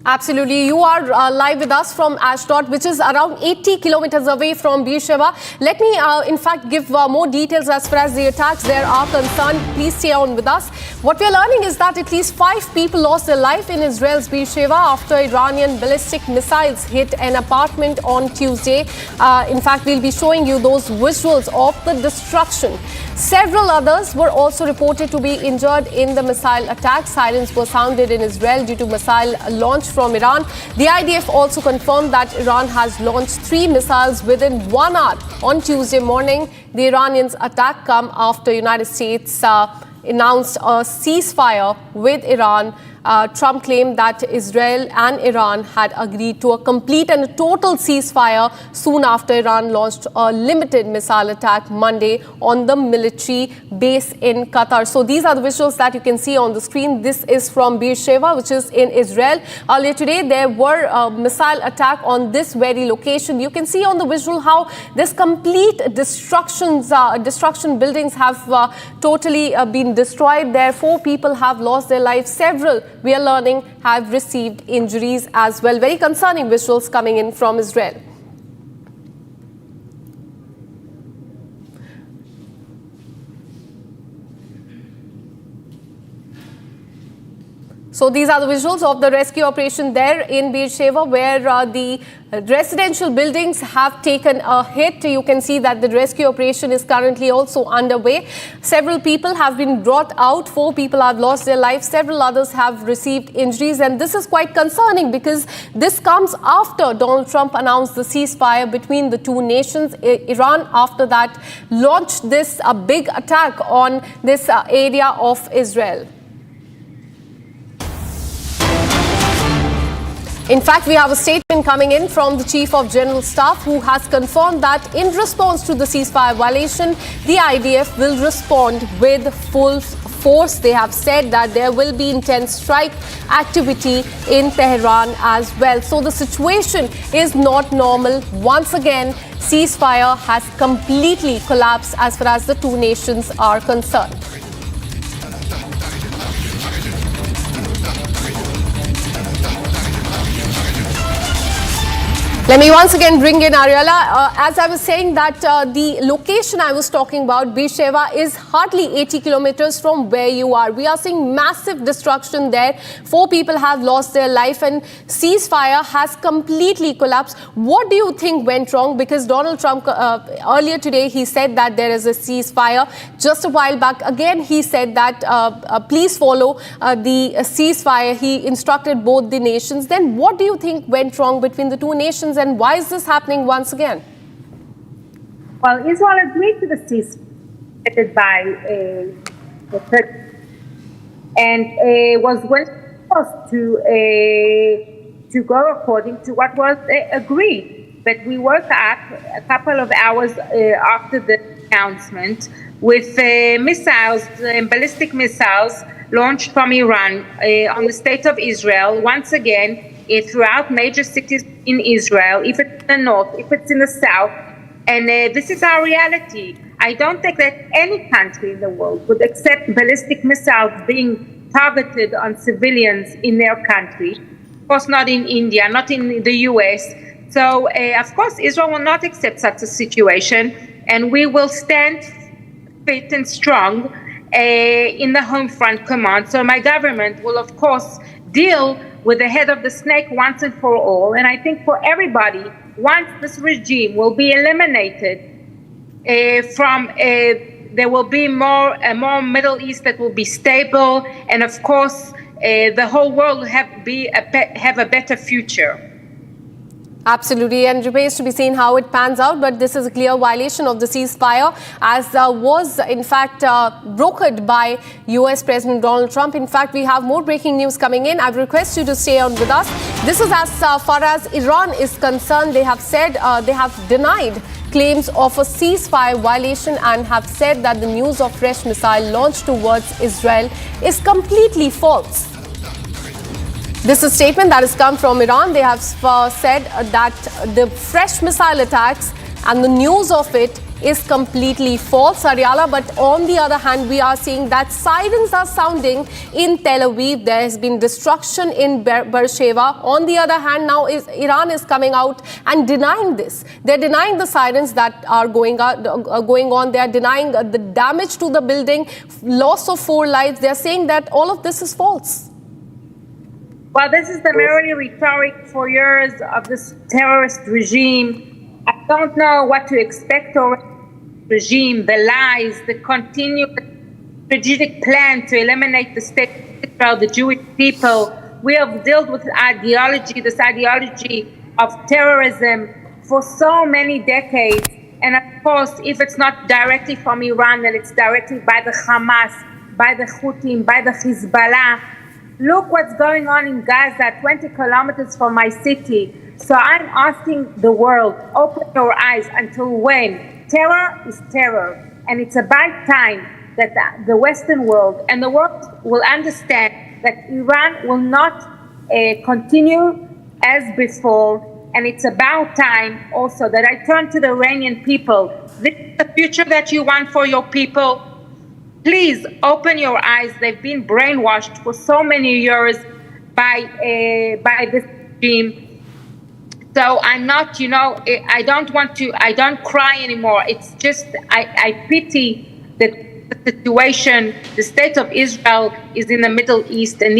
Absolutely. You are live with us from Ashdod, which is around 80 kilometers away from Beersheba. Let me, in fact, give more details as far as the attacks there are concerned. Please stay on with us. What we're learning is that at least 5 people lost their life in Israel's Beersheba after Iranian ballistic missiles hit an apartment on Tuesday. In fact, we'll be showing you those visuals of the destruction. Several others were also reported to be injured in the missile attack. Sirens were sounded in Israel due to missile launch from Iran. The IDF also confirmed that Iran has launched 3 missiles within 1 hour on Tuesday morning. The Iranians' attack come after United States announced a ceasefire with Iran. Trump claimed that Israel and Iran had agreed to a complete and a total ceasefire soon after Iran launched a limited missile attack Monday on the military base in Qatar. So these are the visuals that you can see on the screen. This is from Beersheba, which is in Israel. Earlier today, there were a missile attack on this very location. You can see on the visual how this complete destruction buildings have totally been destroyed. There, 4 people have lost their lives. Several, we are learning, have received injuries as well. Very concerning visuals coming in from Israel. So these are the visuals of the rescue operation there in Beersheba, where the residential buildings have taken a hit. You can see that the rescue operation is currently also underway. Several people have been brought out. 4 people have lost their lives. Several others have received injuries. And this is quite concerning because this comes after Donald Trump announced the ceasefire between the 2 nations. Iran, after that, launched this big attack on this area of Israel. In fact, we have a statement coming in from the Chief of General Staff, who has confirmed that in response to the ceasefire violation, the IDF will respond with full force. They have said that there will be intense strike activity in Tehran as well. So the situation is not normal. Once again, ceasefire has completely collapsed as far as the 2 nations are concerned. Let me once again bring in Ariella. As I was saying that the location I was talking about, Beersheba, is hardly 80 kilometers from where you are. We are seeing massive destruction there. 4 people have lost their life and ceasefire has completely collapsed. What do you think went wrong? Because Donald Trump earlier today, he said that there is a ceasefire. Just a while back, again, he said that please follow the ceasefire. He instructed both the nations. Then what do you think went wrong between the two nations? And why is this happening once again? Well, Israel agreed to the ceasefire by the Turkey and was supposed to go according to what was agreed. But we woke up a couple of hours after the announcement with missiles, ballistic missiles launched from Iran on the state of Israel, once again, throughout major cities in Israel, if it's in the north, if it's in the south. And this is our reality. I don't think that any country in the world would accept ballistic missiles being targeted on civilians in their country. Of course, not in India, not in the U.S. So, of course, Israel will not accept such a situation. And we will stand fit and strong in the home front command. So my government will, of course, deal with the head of the snake once and for all. And I think for everybody, once this regime will be eliminated there will be a more Middle East that will be stable. And of course, the whole world will have a better future. Absolutely, and remains to be seen how it pans out, but this is a clear violation of the ceasefire, as was in fact brokered by U.S. President Donald Trump. In fact, we have more breaking news coming in. I request you to stay on with us. This is as far as Iran is concerned. They have said they have denied claims of a ceasefire violation and have said that the news of fresh missile launched towards Israel is completely false. This is a statement that has come from Iran. They have said that the fresh missile attacks and the news of it is completely false, Ariala. But on the other hand, we are seeing that sirens are sounding in Tel Aviv. There has been destruction in Beersheba. On the other hand, now Iran is coming out and denying this. They're denying the sirens that are going on. They are denying the damage to the building, loss of 4 lives. They are saying that all of this is false. Well, this is the merry rhetoric for years of this terrorist regime. I don't know what to expect of the regime, the lies, the continued strategic plan to eliminate the state of Israel, the Jewish people. We have dealt with this ideology of terrorism for so many decades. And of course, if it's not directly from Iran, then it's directly by the Hamas, by the Houthis, by the Hezbollah. Look what's going on in Gaza, 20 kilometers from my city. So I'm asking the world, open your eyes. Until when? Terror is terror. And it's about time that the Western world and the world will understand that Iran will not continue as before. And it's about time also that I turn to the Iranian people. This is the future that you want for your people. Please open your eyes. They've been brainwashed for so many years by this regime. So I'm not, I don't cry anymore. It's just, I pity the situation. The state of Israel is in the Middle East, and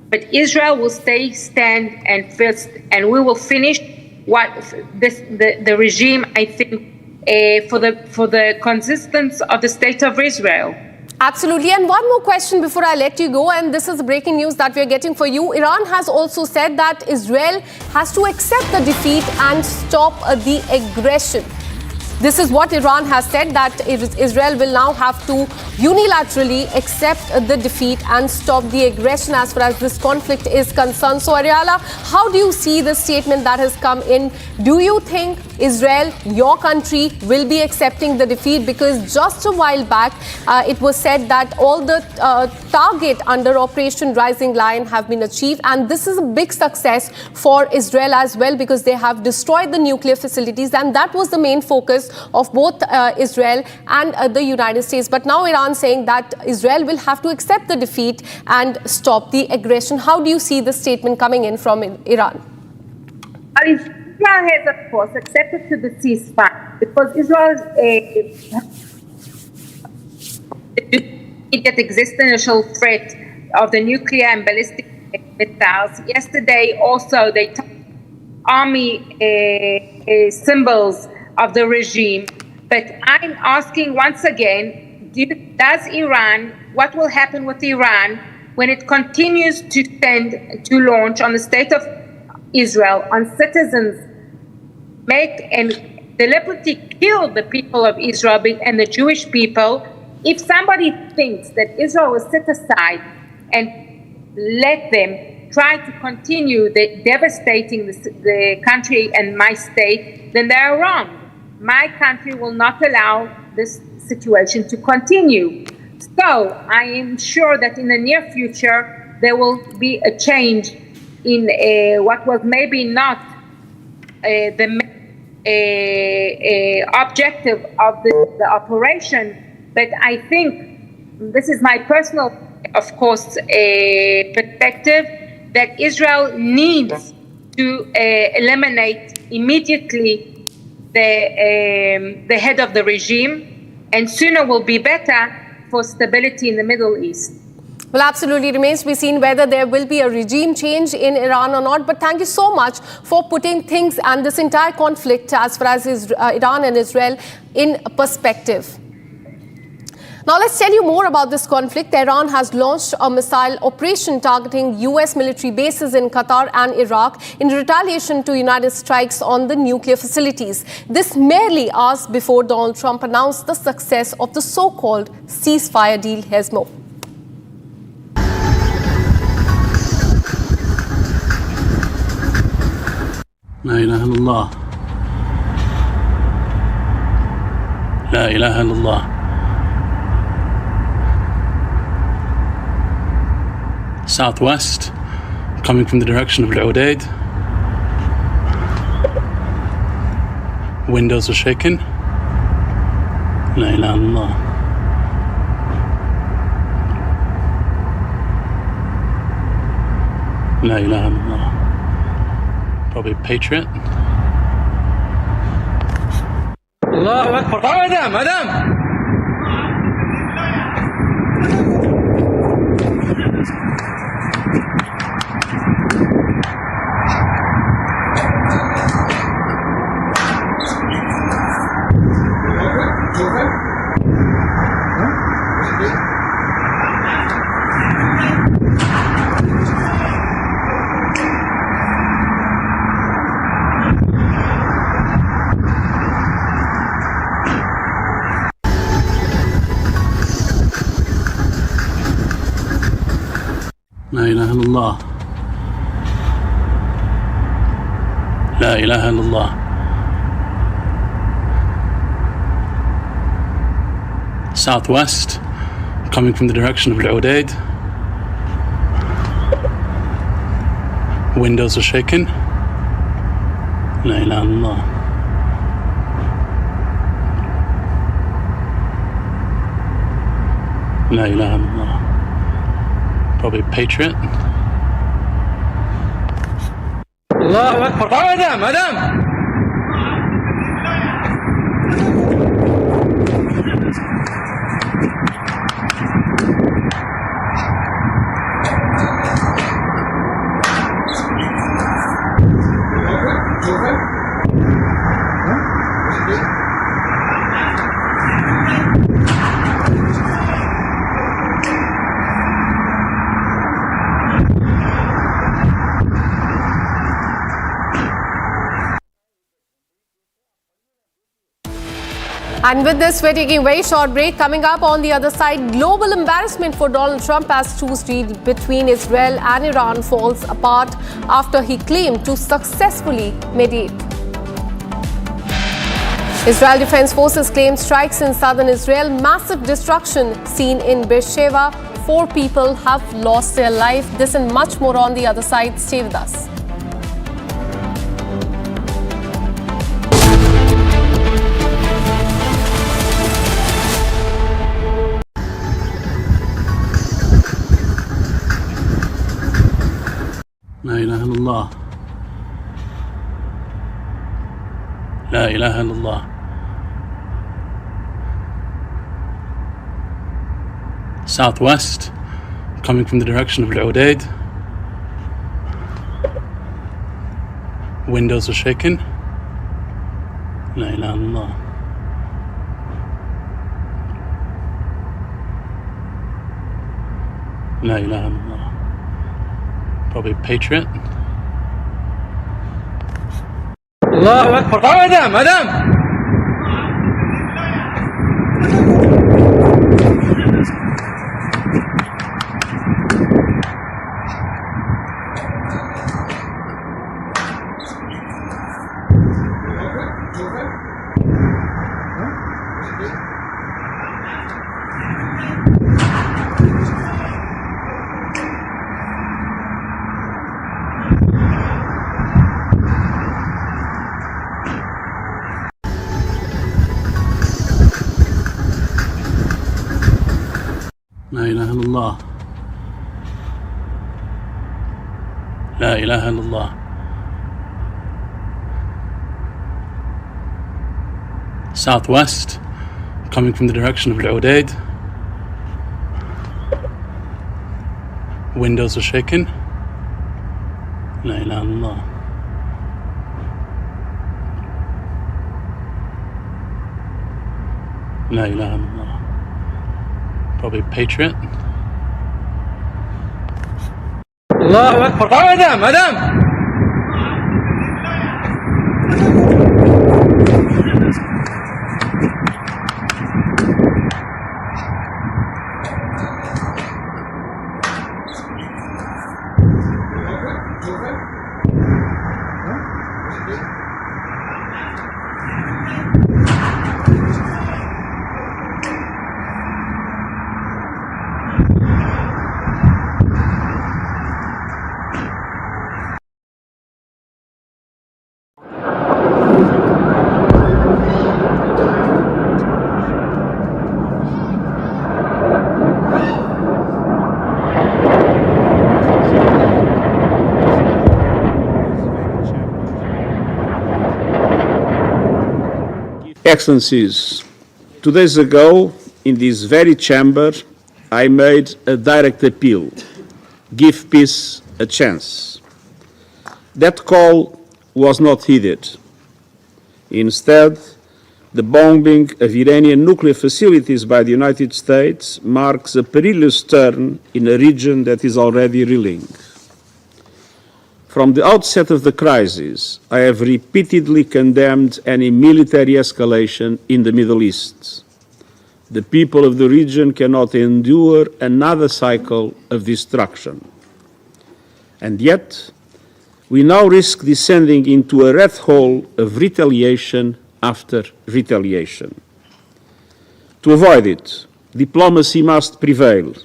but Israel will stand and first, and we will finish the regime, I think, for the consistence of the state of Israel. Absolutely. And one more question before I let you go, and this is breaking news that we are getting for you. Iran has also said that Israel has to accept the defeat and stop the aggression. This is what Iran has said, that Israel will now have to unilaterally accept the defeat and stop the aggression as far as this conflict is concerned. So, Ariala, how do you see the statement that has come in? Do you think Israel, your country, will be accepting the defeat? Because just a while back, it was said that all the target under Operation Rising Lion have been achieved. And this is a big success for Israel as well, because they have destroyed the nuclear facilities. And that was the main focus of both Israel and the United States. But now Iran saying that Israel will have to accept the defeat and stop the aggression. How do you see the statement coming in from Iran? Israel has, of course, accepted to the ceasefire because Israel's immediate existential threat of the nuclear and ballistic missiles. Yesterday, also, they took army symbols of the regime. But I'm asking once again, does Iran, what will happen with Iran when it continues to launch on the state of Israel, on citizens, make and deliberately kill the people of Israel and the Jewish people? If somebody thinks that Israel will sit aside and let them try to continue devastating the country and my state, then they are wrong. My country will not allow this situation to continue. So I am sure that in the near future, there will be a change in what was maybe not the objective of the operation, but I think this is my personal, of course, perspective, that Israel needs to eliminate immediately the head of the regime, and sooner will be better for stability in the Middle East. Well, absolutely remains to be seen whether there will be a regime change in Iran or not. But thank you so much for putting things and this entire conflict as far as Iran and Israel in perspective. Now, let's tell you more about this conflict. Tehran has launched a missile operation targeting U.S. military bases in Qatar and Iraq in retaliation to United strikes on the nuclear facilities. This merely hours before Donald Trump announced the success of the so-called ceasefire deal. Here's more. La ilaha illallah. La ilaha illallah. Southwest, coming from the direction of Al-Udaid. Windows are shaking. La ilaha illallah. La ilaha illallah. Probably Patriot. Allahu Akbar. Madam. La ilaha illallah. La ilaha illallah. Southwest, coming from the direction of Al-Udaid. Windows are shaking. La ilaha illallah. La ilaha illallah. Probably Patriot. Allahu Akbar. Madam. And with this, we're taking a very short break. Coming up on the other side, global embarrassment for Donald Trump as truce deal between Israel and Iran falls apart after he claimed to successfully mediate. Israel Defense Forces claim strikes in southern Israel, massive destruction seen in Beersheba. 4 people have lost their life. This and much more on the other side. Stay with us. La ilaha illallah. لا إله إلا الله. Southwest, coming from the direction of Al-Udaid. Windows are shaking. La ilaha illallah. La ilaha illallah. Probably Patriot. Allahu Akbar. Madam. La ilaha illallah. La ilaha illallah. Southwest, coming from the direction of Al-Udaid. Windows are shaking. La ilaha illallah. La ilaha illallah. Probably Patriot. Allahu Akbar. Madam. Excellencies, 2 days ago, in this very chamber, I made a direct appeal: give peace a chance. That call was not heeded. Instead, the bombing of Iranian nuclear facilities by the United States marks a perilous turn in a region that is already reeling. From the outset of the crisis, I have repeatedly condemned any military escalation in the Middle East. The people of the region cannot endure another cycle of destruction. And yet, we now risk descending into a rat hole of retaliation after retaliation. To avoid it, diplomacy must prevail.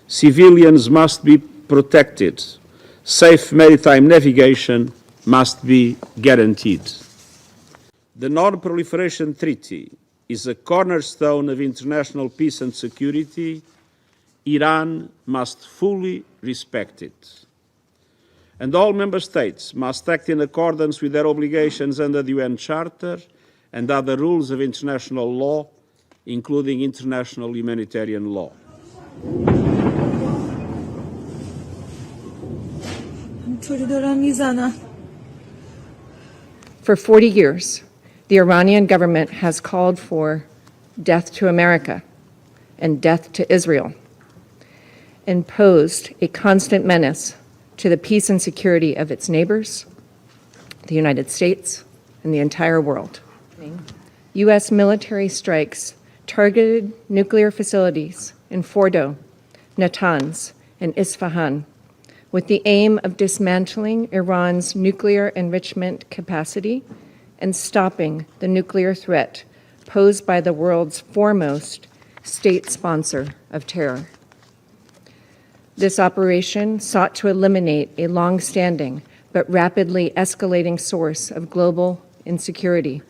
Civilians must be protected. Safe maritime navigation must be guaranteed. The Non-Proliferation Treaty is a cornerstone of international peace and security. Iran must fully respect it. And all member states must act in accordance with their obligations under the UN Charter and other rules of international law, including international humanitarian law. For 40 years, the Iranian government has called for death to America and death to Israel, and posed a constant menace to the peace and security of its neighbors, the United States, and the entire world. U.S. military strikes targeted nuclear facilities in Fordo, Natanz, and Isfahan, with the aim of dismantling Iran's nuclear enrichment capacity and stopping the nuclear threat posed by the world's foremost state sponsor of terror. This operation sought to eliminate a long-standing but rapidly escalating source of global insecurity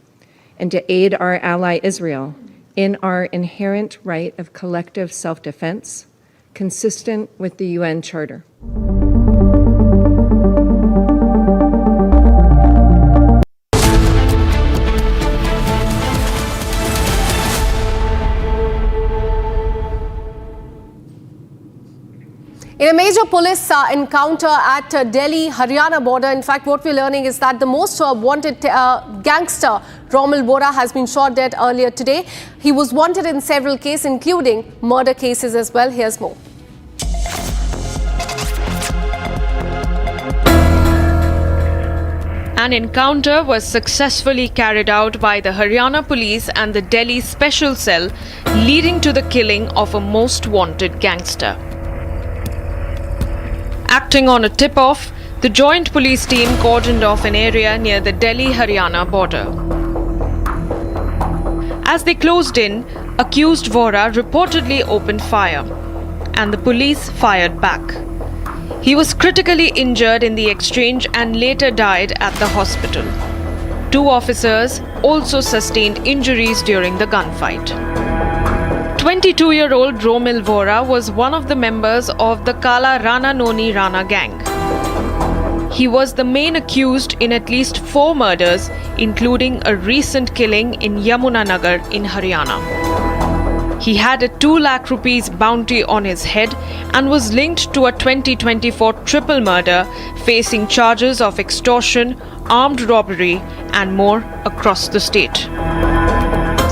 and to aid our ally Israel in our inherent right of collective self-defense, consistent with the UN Charter. In a major police encounter at Delhi, Haryana border, in fact, what we're learning is that the most wanted gangster, Romil Vora, has been shot dead earlier today. He was wanted in several cases, including murder cases as well. Here's more. An encounter was successfully carried out by the Haryana police and the Delhi special cell, leading to the killing of a most wanted gangster. Acting on a tip-off, the joint police team cordoned off an area near the Delhi-Haryana border. As they closed in, accused Vora reportedly opened fire, and the police fired back. He was critically injured in the exchange and later died at the hospital. 2 officers also sustained injuries during the gunfight. 22-year-old Romil Vora was one of the members of the Kala Rana Noni Rana gang. He was the main accused in at least 4 murders, including a recent killing in Yamunanagar in Haryana. He had a 2 lakh rupees bounty on his head and was linked to a 2024 triple murder, facing charges of extortion, armed robbery and more across the state.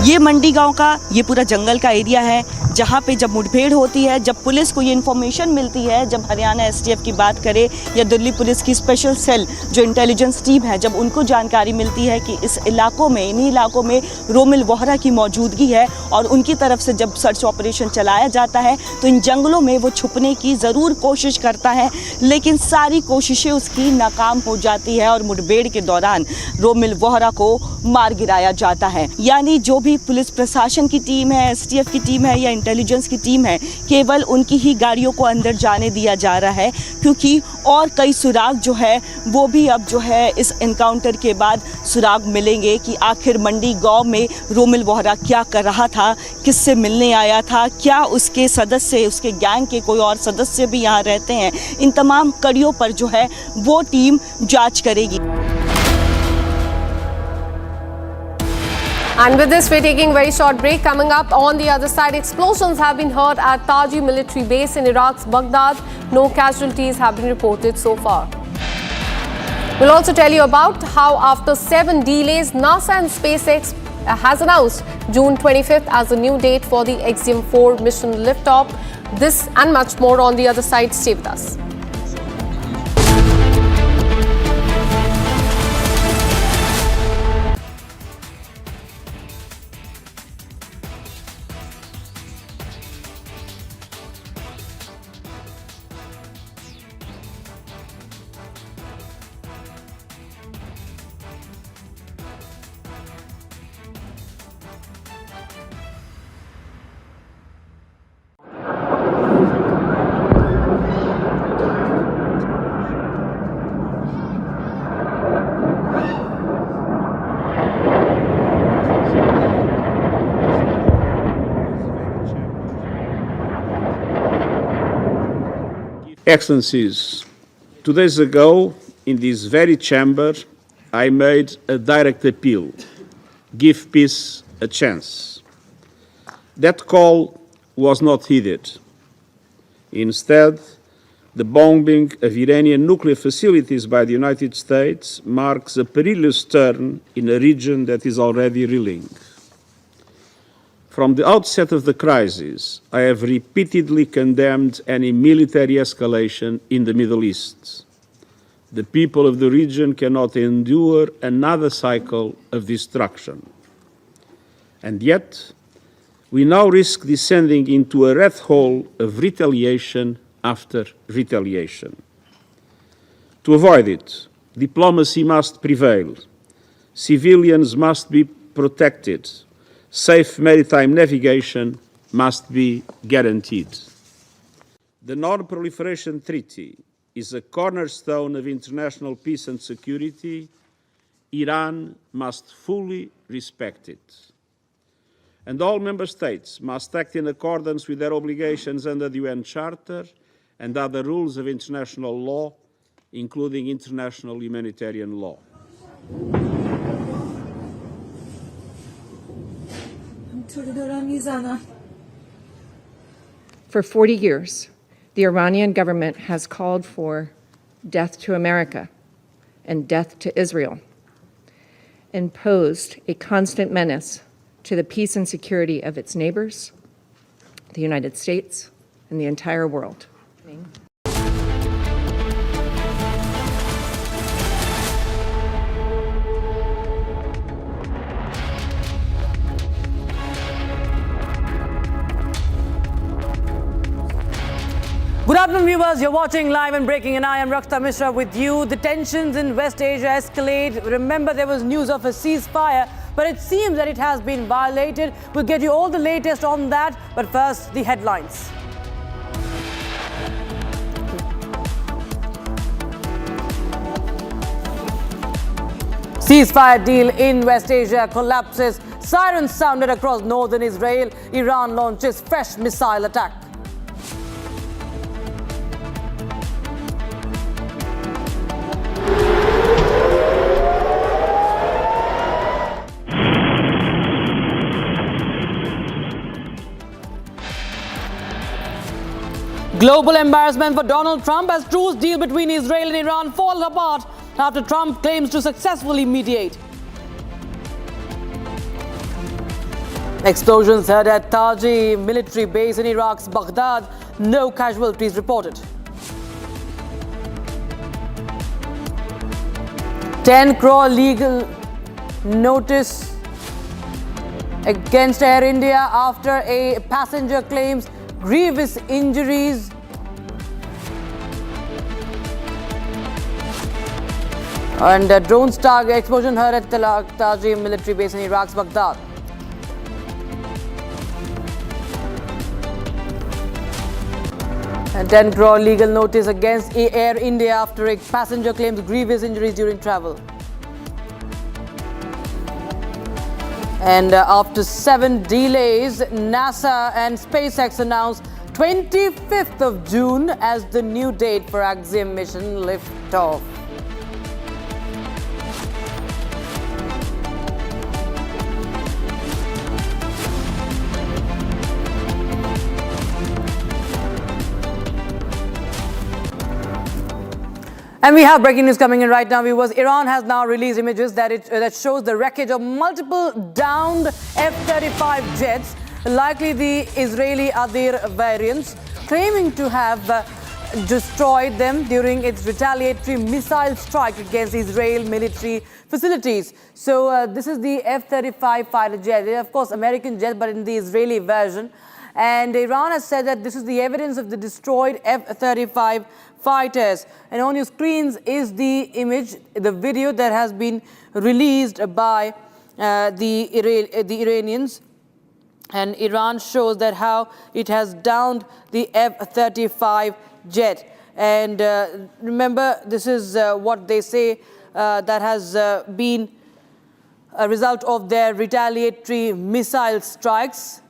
ये मंडी गांव का ये पूरा जंगल का area है जहाँ पे जब मुठभेड़ होती है, जब पुलिस को ये इन्फॉर्मेशन मिलती है, जब हरियाणा एसटीएफ की बात करें या दिल्ली पुलिस की स्पेशल सेल जो इंटेलिजेंस टीम है, जब उनको जानकारी मिलती है कि इस इलाकों में, इन्हीं इलाकों में रोमिल वोहरा की मौजूदगी है और उनकी तरफ से जब सर्च ऑपरेशन चलाया जाता है तो इन जंगलों में वो छुपने की ज़रूर कोशिश करता है, लेकिन सारी कोशिशें उसकी नाकाम हो जाती है और मुठभेड़ के दौरान रोमिल वोहरा को मार गिराया जाता है। यानी जो भी पुलिस प्रशासन की टीम है, एसटीएफ की टीम है या इंटेलिजेंस की टीम है, केवल उनकी ही गाड़ियों को अंदर जाने दिया जा रहा है, क्योंकि और कई सुराग जो है वो भी अब जो है इस एनकाउंटर के बाद सुराग मिलेंगे कि आखिर मंडी गांव में रोमिल वोहरा क्या कर रहा था, किससे मिलने आया था, क्या उसके सदस्य, उसके गैंग के कोई और सदस्य भी यहाँ रहते हैं। इन तमाम कड़ियों पर जो है वो टीम जांच करेगी। And with this, we're taking a very short break. Coming up on the other side, explosions have been heard at Taji military base in Iraq's Baghdad. No casualties have been reported so far. We'll also tell you about how after 7 delays, NASA and SpaceX has announced June 25th as the new date for the Axiom-4 mission liftoff. This and much more on the other side. Stay with us. Excellencies, 2 days ago, in this very chamber, I made a direct appeal: give peace a chance. That call was not heeded. Instead, the bombing of Iranian nuclear facilities by the United States marks a perilous turn in a region that is already reeling. From the outset of the crisis, I have repeatedly condemned any military escalation in the Middle East. The people of the region cannot endure another cycle of destruction. And yet, we now risk descending into a rat hole of retaliation after retaliation. To avoid it, diplomacy must prevail. Civilians must be protected. Safe maritime navigation must be guaranteed. The Non-Proliferation Treaty is a cornerstone of international peace and security. Iran must fully respect it. And all member states must act in accordance with their obligations under the UN Charter and other rules of international law, including international humanitarian law. For 40 years, The Iranian government has called for death to America and death to Israel, and posed a constant menace to the peace and security of its neighbors, the United States, and the entire world. Good afternoon, viewers. You're watching Live and Breaking, and I am Rakhta Mishra with you. The tensions in West Asia escalate. Remember, there was news of a ceasefire, but it seems that it has been violated. We'll get you all the latest on that, but first, the headlines. Ceasefire deal in West Asia collapses. Sirens sounded across northern Israel. Iran launches fresh missile attack. Global embarrassment for Donald Trump as truce deal between Israel and Iran falls apart after Trump claims to successfully mediate. Explosions heard at Taji military base in Iraq's Baghdad. No casualties reported. 10 crore legal notice against Air India after a passenger claims grievous injuries. And a drone star explosion heard at Taji military base in Iraq's Baghdad. And 10 crore legal notice against Air India after a passenger claims grievous injuries during travel. And after 7 delays, NASA and SpaceX announced 25th of June as the new date for Axiom mission liftoff. And we have breaking news coming in right now, viewers. Iran has now released images that shows the wreckage of multiple downed F-35 jets, likely the Israeli Adir variants, claiming to have destroyed them during its retaliatory missile strike against Israel military facilities. So this is the F-35 fighter jet, of course American jet, but in the Israeli version. And Iran has said that this is the evidence of the destroyed F-35 fighters. And on your screens is the image, the video that has been released by the Iranians. And Iran shows that how it has downed the F-35 jet. And remember, this is what they say that has been a result of their retaliatory missile strikes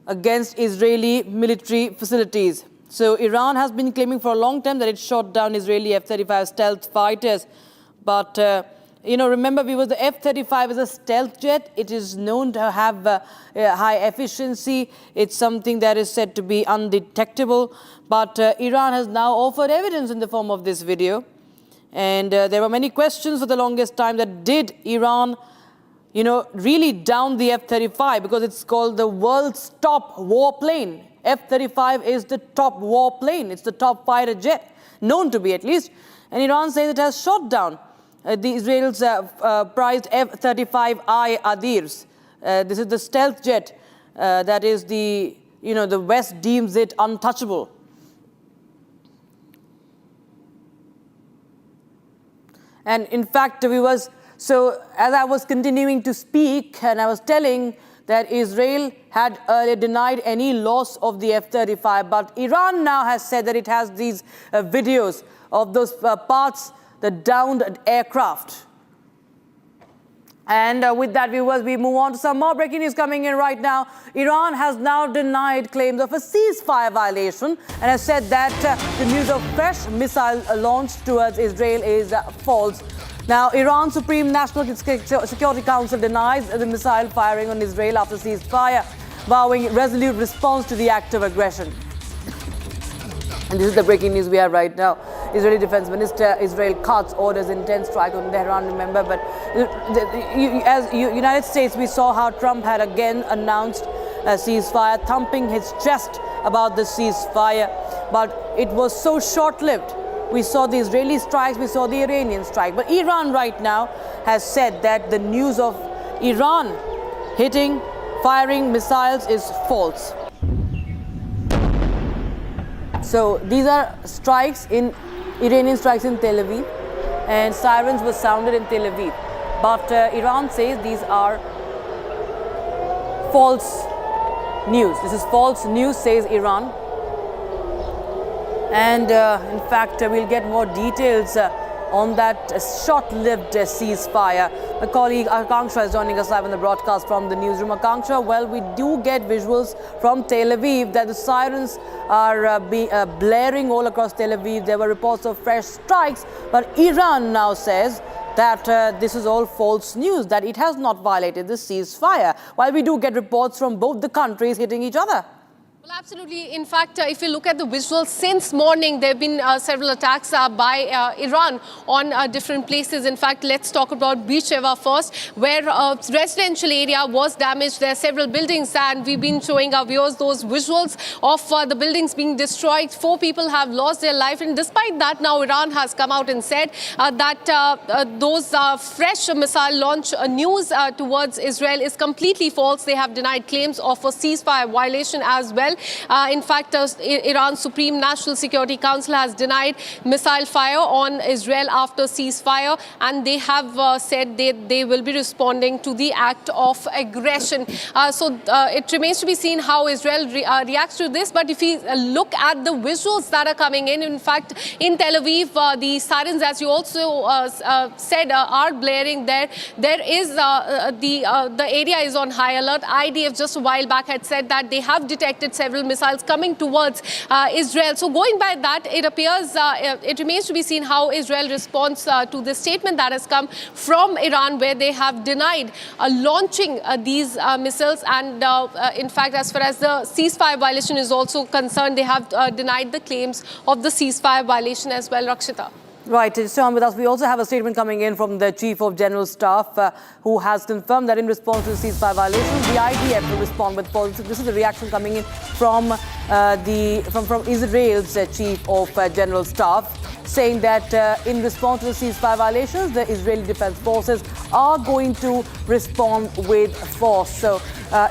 against Israeli military facilities. So Iran has been claiming for a long time that it shot down Israeli F-35 stealth fighters. But, remember, the F-35 is a stealth jet. It is known to have high efficiency. It's something that is said to be undetectable. But Iran has now offered evidence in the form of this video. And there were many questions for the longest time that did Iran really down the F-35, because it's called the world's top warplane. F-35 is the top warplane. It's the top fighter jet, known to be at least. And Iran says it has shot down the Israel's prized F-35I Adirs. This is the stealth jet that is the West deems it untouchable. And in fact, so as I was continuing to speak and I was telling that Israel had earlier denied any loss of the F-35, but Iran now has said that it has these videos of those parts, the downed aircraft. And with that, viewers, we move on to some more breaking news coming in right now. Iran has now denied claims of a ceasefire violation and has said that the news of fresh missile launched towards Israel is false. Now, Iran's Supreme National Security Council denies the missile firing on Israel after ceasefire, vowing resolute response to the act of aggression. And this is the breaking news we have right now. Israeli Defense Minister Israel cuts orders intense strike on Tehran, remember. But as United States, we saw how Trump had again announced a ceasefire, thumping his chest about the ceasefire. But it was so short-lived. We saw the Israeli strikes, we saw the Iranian strike. But Iran right now has said that the news of Iran firing missiles is false. So these are Iranian strikes in Tel Aviv, and sirens were sounded in Tel Aviv. But Iran says these are false news. This is false news, says Iran. And in fact, we'll get more details on that short-lived ceasefire. My colleague Akanksha is joining us live on the broadcast from the newsroom. Akanksha, well, we do get visuals from Tel Aviv that the sirens are blaring all across Tel Aviv. There were reports of fresh strikes, but Iran now says that this is all false news, that it has not violated the ceasefire, while we do get reports from both the countries hitting each other. Well, absolutely. In fact, if you look at the visuals since morning, there have been several attacks by Iran on different places. In fact, let's talk about Beersheba first, where a residential area was damaged. There are several buildings, and we've been showing our viewers those visuals of the buildings being destroyed. 4 people have lost their life. And despite that, now Iran has come out and said that those fresh missile launch news towards Israel is completely false. They have denied claims of a ceasefire violation as well. In fact, Iran's Supreme National Security Council has denied missile fire on Israel after ceasefire, and they have said they will be responding to the act of aggression. So it remains to be seen how Israel reacts to this. But if we look at the visuals that are coming in fact, in Tel Aviv, the sirens, as you also said, are blaring there. There is the area is on high alert. IDF just a while back had said that they have detected several missiles coming towards Israel. So going by that, it appears, it remains to be seen how Israel responds to the statement that has come from Iran, where they have denied launching these missiles. And in fact, as far as the ceasefire violation is also concerned, they have denied the claims of the ceasefire violation as well, Rakshita. Right, to stay on with us, we also have a statement coming in from the Chief of General Staff who has confirmed that in response to the ceasefire violation, the IDF will respond with force. This is the reaction coming in from Israel's Chief of General Staff, saying that in response to the ceasefire violations, the Israeli Defense Forces are going to respond with force. So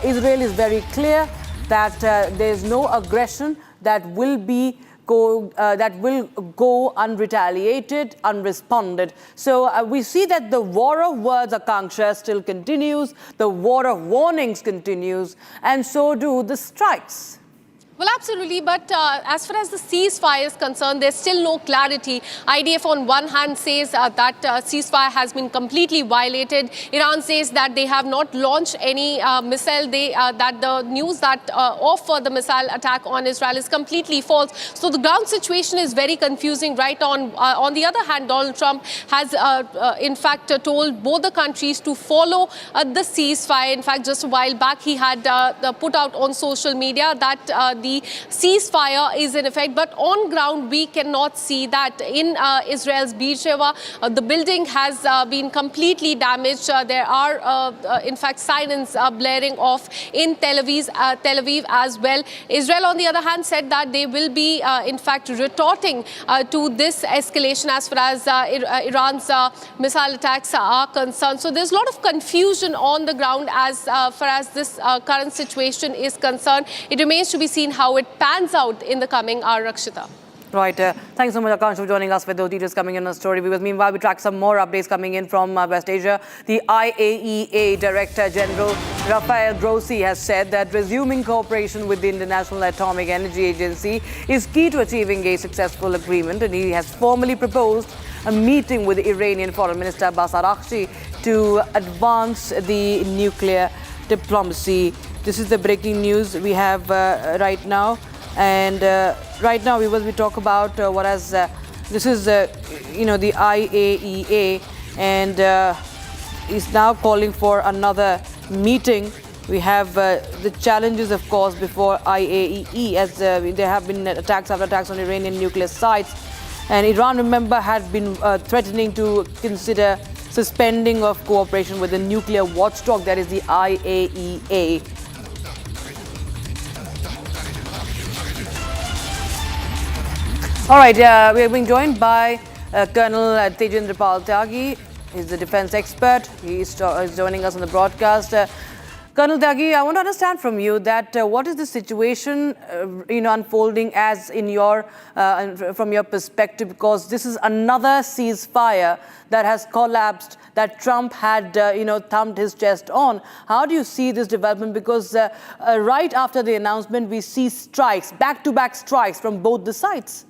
Israel is very clear that there is no aggression that will go unretaliated, unresponded. So we see that the war of words, Akanksha, still continues, the war of warnings continues, and so do the strikes. Well, absolutely. But as far as the ceasefire is concerned, there's still no clarity. IDF on one hand says that ceasefire has been completely violated. Iran says that they have not launched any missile. That the news that of the missile attack on Israel is completely false. So the ground situation is very confusing right on. On the other hand, Donald Trump has in fact told both the countries to follow the ceasefire. In fact, just a while back, he had put out on social media that the ceasefire is in effect, but on ground we cannot see that. In Israel's Beersheba, the building has been completely damaged. There are in fact sirens blaring off in Tel Aviv as well. Israel on the other hand said that they will be in fact retorting to this escalation as far as Iran's missile attacks are concerned. So there's a lot of confusion on the ground as far as this current situation is concerned. It remains to be seen how it pans out in the coming hour, Rakshita. Right. Thanks so much, Akash, for joining us with those details coming in on the story. Because meanwhile, we track some more updates coming in from West Asia. The IAEA Director General Rafael Grossi has said that resuming cooperation with the International Atomic Energy Agency is key to achieving a successful agreement, and he has formally proposed a meeting with the Iranian Foreign Minister Abbas Araghchi to advance the nuclear diplomacy. This is the breaking news we have right now. And right now, we talk about what has this is the IAEA, and is now calling for another meeting We have the challenges, of course, before IAEA, as there have been attacks after attacks on Iranian nuclear sites. And Iran, remember, had been threatening to consider suspending of cooperation with the nuclear watchdog, that is the IAEA. All right, we are being joined by Colonel Tejendra Pal Tyagi. He's the defense expert. He is joining us on the broadcast. Colonel Tyagi, I want to understand from you that what is the situation, unfolding as in your, from your perspective, because this is another ceasefire that has collapsed, that Trump had, thumped his chest on. How do you see this development? Because right after the announcement, we see strikes, back-to-back strikes from both the sides.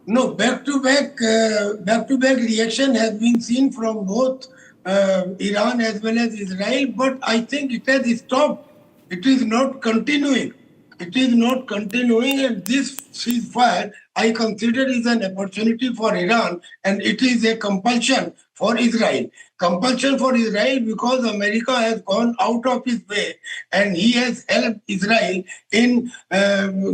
No, back-to-back reaction has been seen from both Iran as well as Israel, but I think it has stopped. It is not continuing. It is not continuing, and this ceasefire I consider is an opportunity for Iran, and it is a compulsion for Israel. Compulsion for Israel because America has gone out of its way, and he has helped Israel in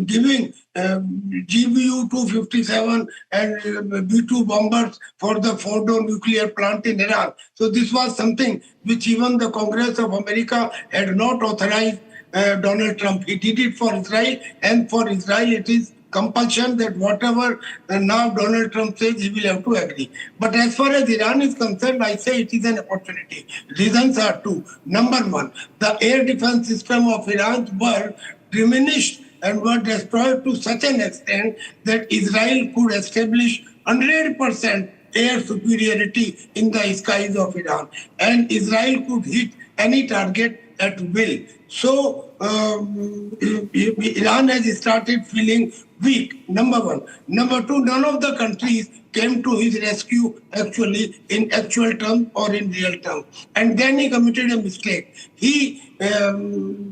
giving GBU-257 and B-2 bombers for the Fordo nuclear plant in Iran. So this was something which even the Congress of America had not authorized Donald Trump. He did it for Israel, and for Israel it is compulsion that whatever now Donald Trump says, he will have to agree. But as far as Iran is concerned, I say it is an opportunity. Reasons are two. Number one, the air defense system of Iran were diminished and were destroyed to such an extent that Israel could establish 100% air superiority in the skies of Iran. And Israel could hit any target at will. So Iran has started feeling weak, number one. Number two, none of the countries came to his rescue actually in actual terms or in real terms. And then he committed a mistake. He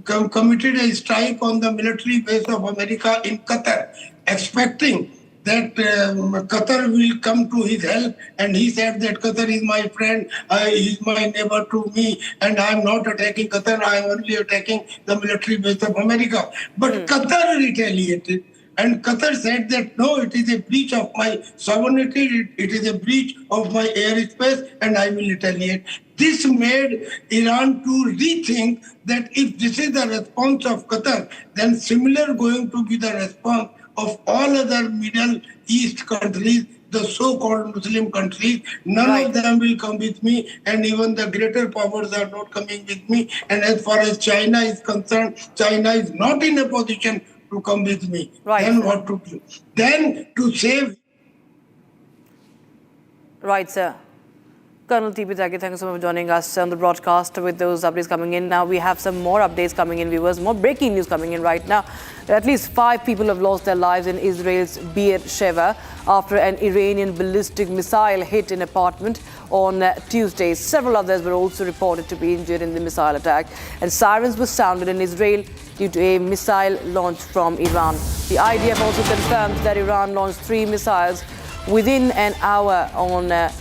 committed a strike on the military base of America in Qatar, expecting that Qatar will come to his help, and he said that Qatar is my friend, he is my neighbor to me, and I am not attacking Qatar, I am only attacking the military base of America. But Qatar retaliated, and Qatar said that no, it is a breach of my sovereignty, it is a breach of my airspace, and I will retaliate. This made Iran to rethink that if this is the response of Qatar, then similar going to be the response of all other Middle East countries, the so-called Muslim countries. None of them will come with me, and even the greater powers are not coming with me. And as far as China is concerned, China is not in a position to come with me. Then what to do? Then to save. Right, sir. Colonel T.P. Tyagi, thank you so much for joining us on the broadcast with those updates coming in. Now we have some more updates coming in, viewers, more breaking news coming in right now. At least 5 people have lost their lives in Israel's Beersheba after an Iranian ballistic missile hit an apartment on Tuesday. Several others were also reported to be injured in the missile attack, and sirens were sounded in Israel due to a missile launched from Iran. The IDF also confirmed that Iran launched 3 missiles within an hour on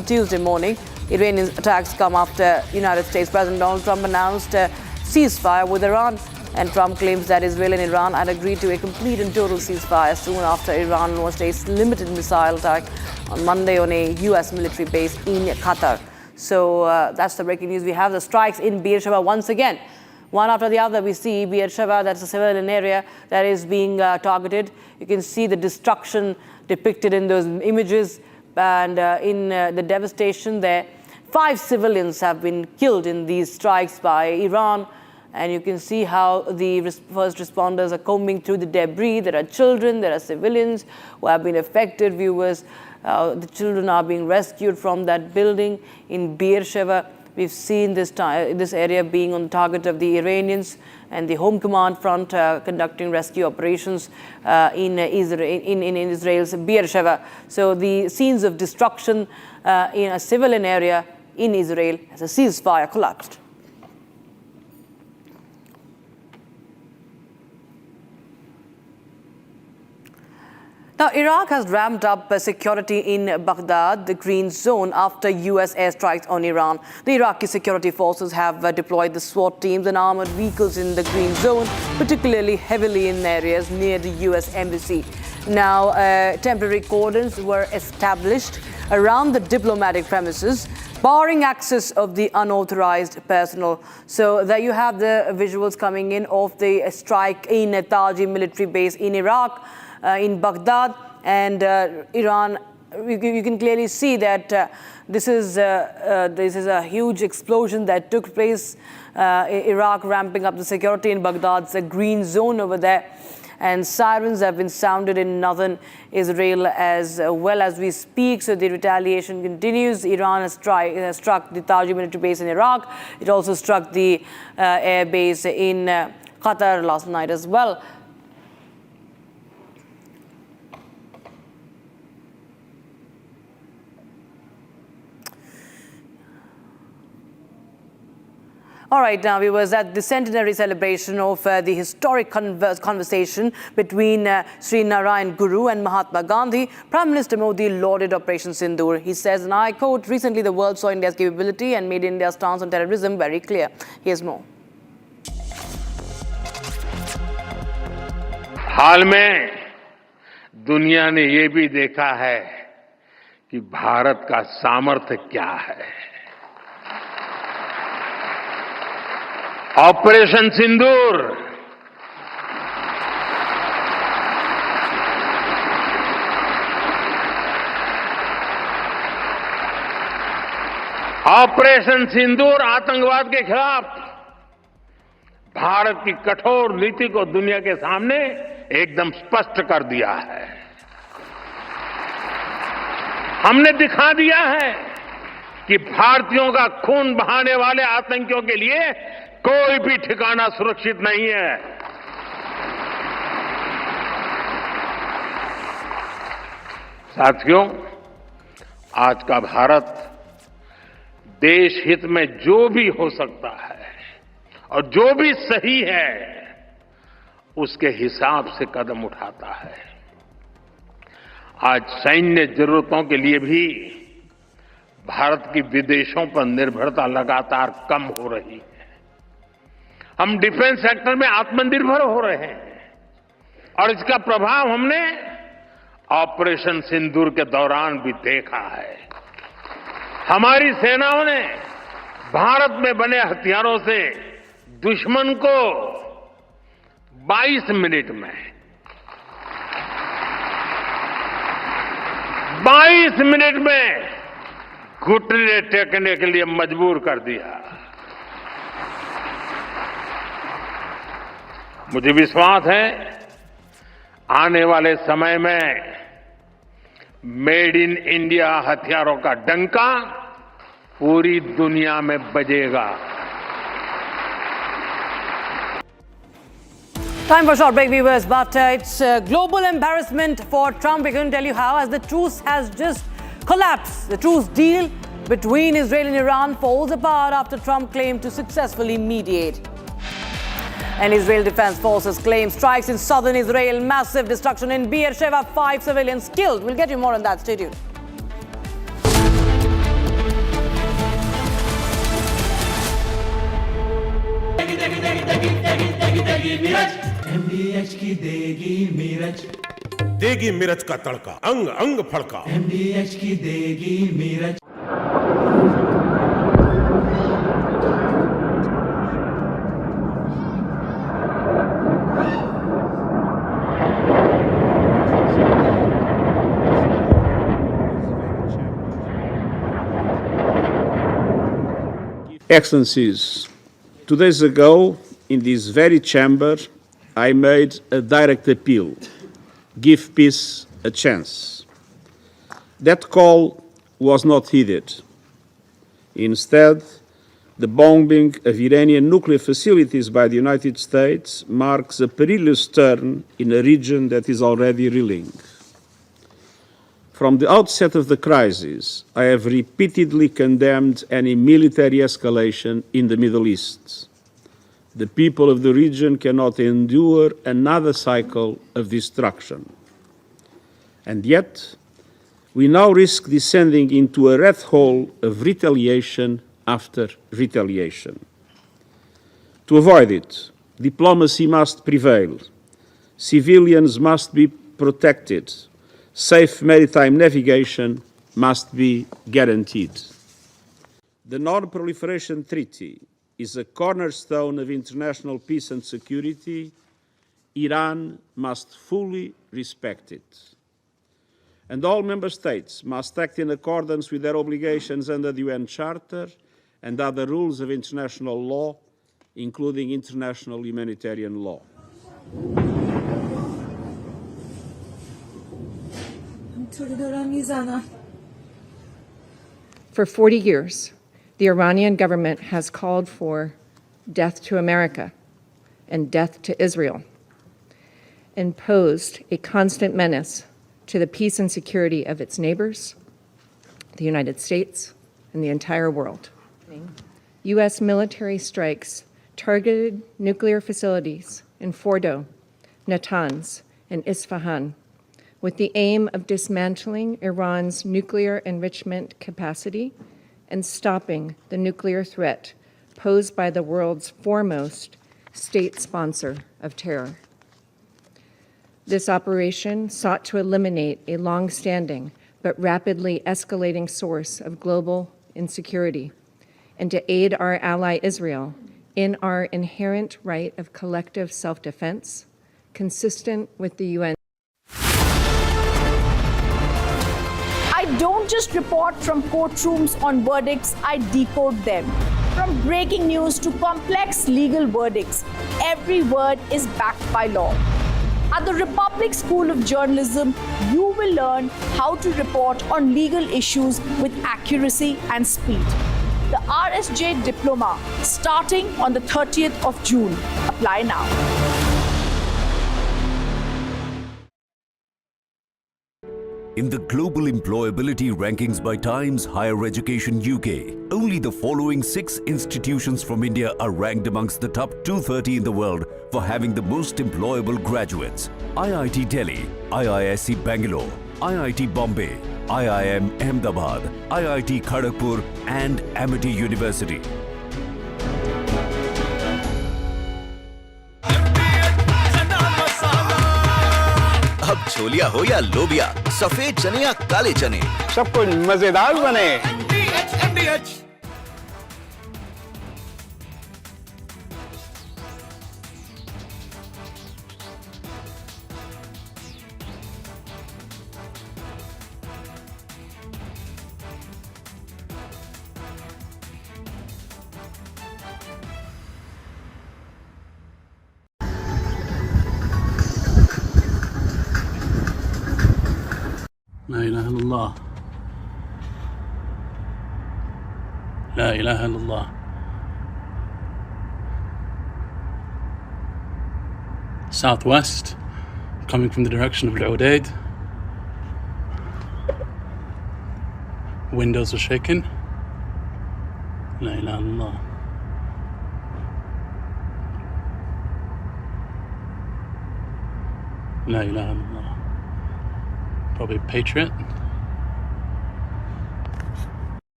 Tuesday morning. Iranian attacks come after United States President Donald Trump announced a ceasefire with Iran, and Trump claims that Israel and Iran had agreed to a complete and total ceasefire soon after Iran launched a limited missile attack on Monday on a U.S. military base in Qatar. So that's the breaking news. We have the strikes in Beersheba once again. One after the other, we see Beersheba, that's a civilian area that is being targeted. You can see the destruction depicted in those images, and in the devastation there. 5 civilians have been killed in these strikes by Iran, and you can see how the first responders are combing through the debris. There are children, there are civilians who have been affected, viewers. The children are being rescued from that building in Beersheba. We've seen this area being on the target of the Iranians, and the Home Command Front conducting rescue operations in Israel's Beersheba. So the scenes of destruction in a civilian area in Israel as a ceasefire collapsed. Now, Iraq has ramped up security in Baghdad, the green zone, after U.S. airstrikes on Iran. The Iraqi security forces have deployed the SWAT teams and armored vehicles in the green zone, particularly heavily in areas near the U.S. embassy. Now, temporary cordons were established around the diplomatic premises, barring access of the unauthorized personnel. So there you have the visuals coming in of the strike in Taji military base in Iraq. In Baghdad and Iran, you can clearly see that this is a huge explosion that took place. Iraq ramping up the security in Baghdad's a green zone over there, and sirens have been sounded in northern Israel as well as we speak. So the retaliation continues. Iran has struck the Taji military base in Iraq. It also struck the air base in Qatar last night as well. All right, now viewers, at the centenary celebration of the historic conversation between Sri Narayan Guru and Mahatma Gandhi, Prime Minister Modi lauded Operation Sindoor. He says, and I quote, "Recently the world saw India's capability and made India's stance on terrorism very clear." Here's more. हाल में दुनिया ने ये भी देखा है कि भारत का सामर्थ्य क्या है। ऑपरेशन सिंदूर आतंकवाद के खिलाफ भारत की कठोर नीति को दुनिया के सामने एकदम स्पष्ट कर दिया है। हमने दिखा दिया है कि भारतीयों का खून बहाने वाले आतंकियों के लिए कोई भी ठिकाना सुरक्षित नहीं है। साथियों, आज का भारत देश हित में जो भी हो सकता है और जो भी सही है उसके हिसाब से कदम उठाता है। आज सैन्य जरूरतों के लिए भी भारत की विदेशों पर निर्भरता लगातार कम हो रही है। हम डिफेंस सेक्टर में आत्मनिर्भर हो रहे हैं और इसका प्रभाव हमने ऑपरेशन सिंदूर के दौरान भी देखा है। हमारी सेनाओं ने भारत में बने हथियारों से दुश्मन को 22 मिनट में 22 मिनट में घुटने टेकने के लिए मजबूर कर दिया। मुझे विश्वास है आने वाले समय में मेड इन इंडिया हथियारों का डंका पूरी दुनिया में बजेगा। Time for a short break, viewers, but it's a global embarrassment for Trump. We're going to tell you how, as the truce has just collapsed. The truce deal between Israel and Iran falls apart after Trump claimed to successfully mediate. And Israel Defense Forces claim strikes in southern Israel, massive destruction in Beersheba, 5 civilians killed. We'll get you more on that. Stay tuned. MDH की देगी मिर्च, देगी मिर्च का तड़का, अंग अंग फड़का। MDH की देगी मिर्च। Excellencies, 2 days ago, in this very chamber, I made a direct appeal: give peace a chance. That call was not heeded. Instead, the bombing of Iranian nuclear facilities by the United States marks a perilous turn in a region that is already reeling. From the outset of the crisis, I have repeatedly condemned any military escalation in the Middle East. The people of the region cannot endure another cycle of destruction. And yet, we now risk descending into a rat hole of retaliation after retaliation. To avoid it, diplomacy must prevail, civilians must be protected, safe maritime navigation must be guaranteed. The Non-Proliferation Treaty is a cornerstone of international peace and security. Iran must fully respect it. And all member states must act in accordance with their obligations under the UN Charter and other rules of international law, including international humanitarian law. For 40 years, the Iranian government has called for death to America and death to Israel, and posed a constant menace to the peace and security of its neighbors, the United States, and the entire world. U.S. military strikes targeted nuclear facilities in Fordo, Natanz, and Isfahan, with the aim of dismantling Iran's nuclear enrichment capacity and stopping the nuclear threat posed by the world's foremost state sponsor of terror. This operation sought to eliminate a long-standing but rapidly escalating source of global insecurity and to aid our ally Israel in our inherent right of collective self-defense, consistent with the UN. I don't just report from courtrooms on verdicts, I decode them. From breaking news to complex legal verdicts, every word is backed by law. At the Republic School of Journalism, you will learn how to report on legal issues with accuracy and speed. The RSJ Diploma, starting on the 30th of June. Apply now. In the global employability rankings by Times Higher Education UK, only the following 6 institutions from India are ranked amongst the top 230 in the world for having the most employable graduates. IIT Delhi, IISc Bangalore, IIT Bombay, IIM Ahmedabad, IIT Kharagpur and Amity University. अब छोलिया हो या लोबिया, सफेद चने या काले चने, सब कुछ मजेदार बने। لا إله إلا الله لا إله إلا الله Southwest, coming from the direction of Al-Udaid. Windows are shaking. La ilaha illallah. La ilaha illallah. Probably Patriot.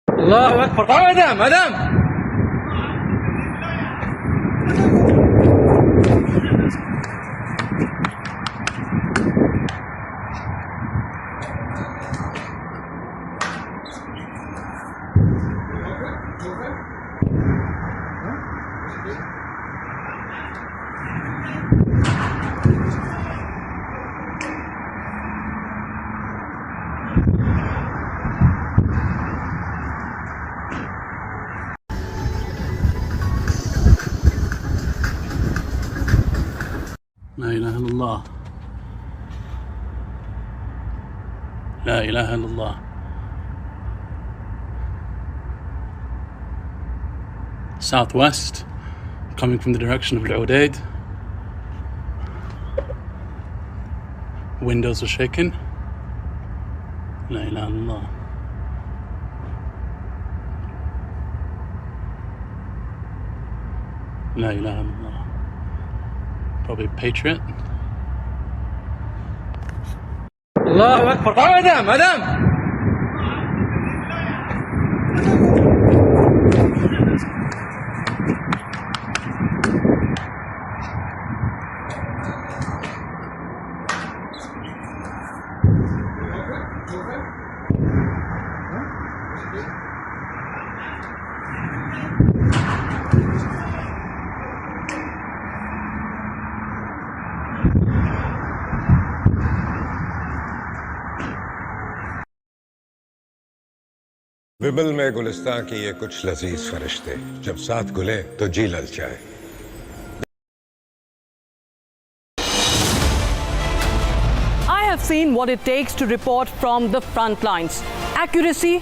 Allahu Akbar. Adam, Adam. La ilaha illallah. La ilaha illallah. Southwest, coming from the direction of Al-Udaid. Windows are shaking. La ilaha illallah. La ilaha illallah. Probably Patriot. الله أكبر مدام مدام विमल में गुलिस्तां की ये कुछ लजीज फरिश्ते जब साथ घुले तो जी ललचाए। I have seen what it takes to report from the front lines. Accuracy,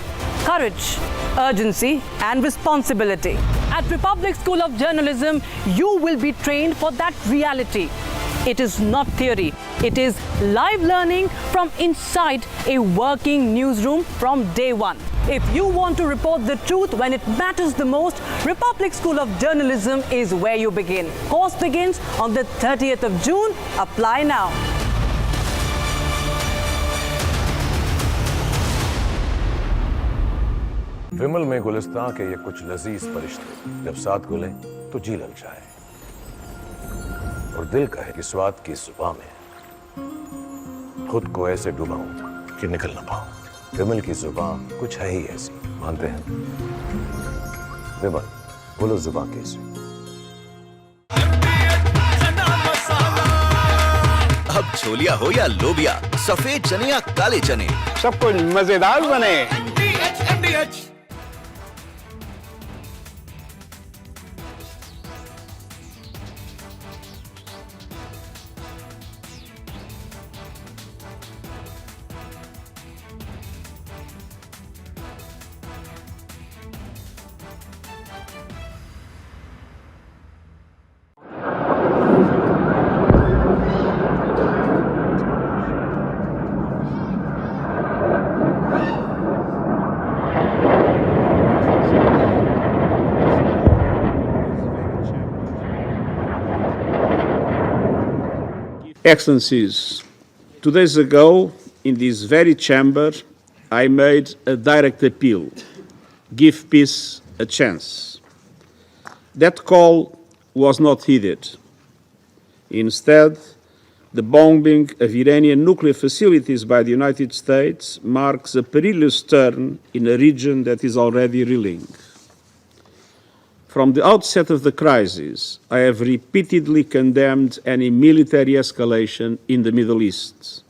courage, urgency and responsibility. At Republic School of Journalism, you will be trained for that reality. It is not theory. It is live learning from inside a working newsroom from day one. If you want to report the truth when it matters the most, Republic School of Journalism is where you begin. Course begins on the 30th of June. Apply now. विमल में गुलिस्तां के ये कुछ लजीज फरिश्ते जब साथ घुले तो जी ललचाए और दिल कहे कि स्वाद की जुबान में खुद को ऐसे डुबाऊं कि निकल ना पाऊं। विमल की जुबान कुछ है ही ऐसी, मानते हैं? विमल बोलो जुबान कैसी? अब छोलिया हो या लोबिया, सफेद चने या काले चने, सब कुछ मजेदार बने। Excellencies, 2 days ago, in this very chamber, I made a direct appeal: give peace a chance. That call was not heeded. Instead, the bombing of Iranian nuclear facilities by the United States marks a perilous turn in a region that is already reeling. From the outset of the crisis, I have repeatedly condemned any military escalation in the Middle East.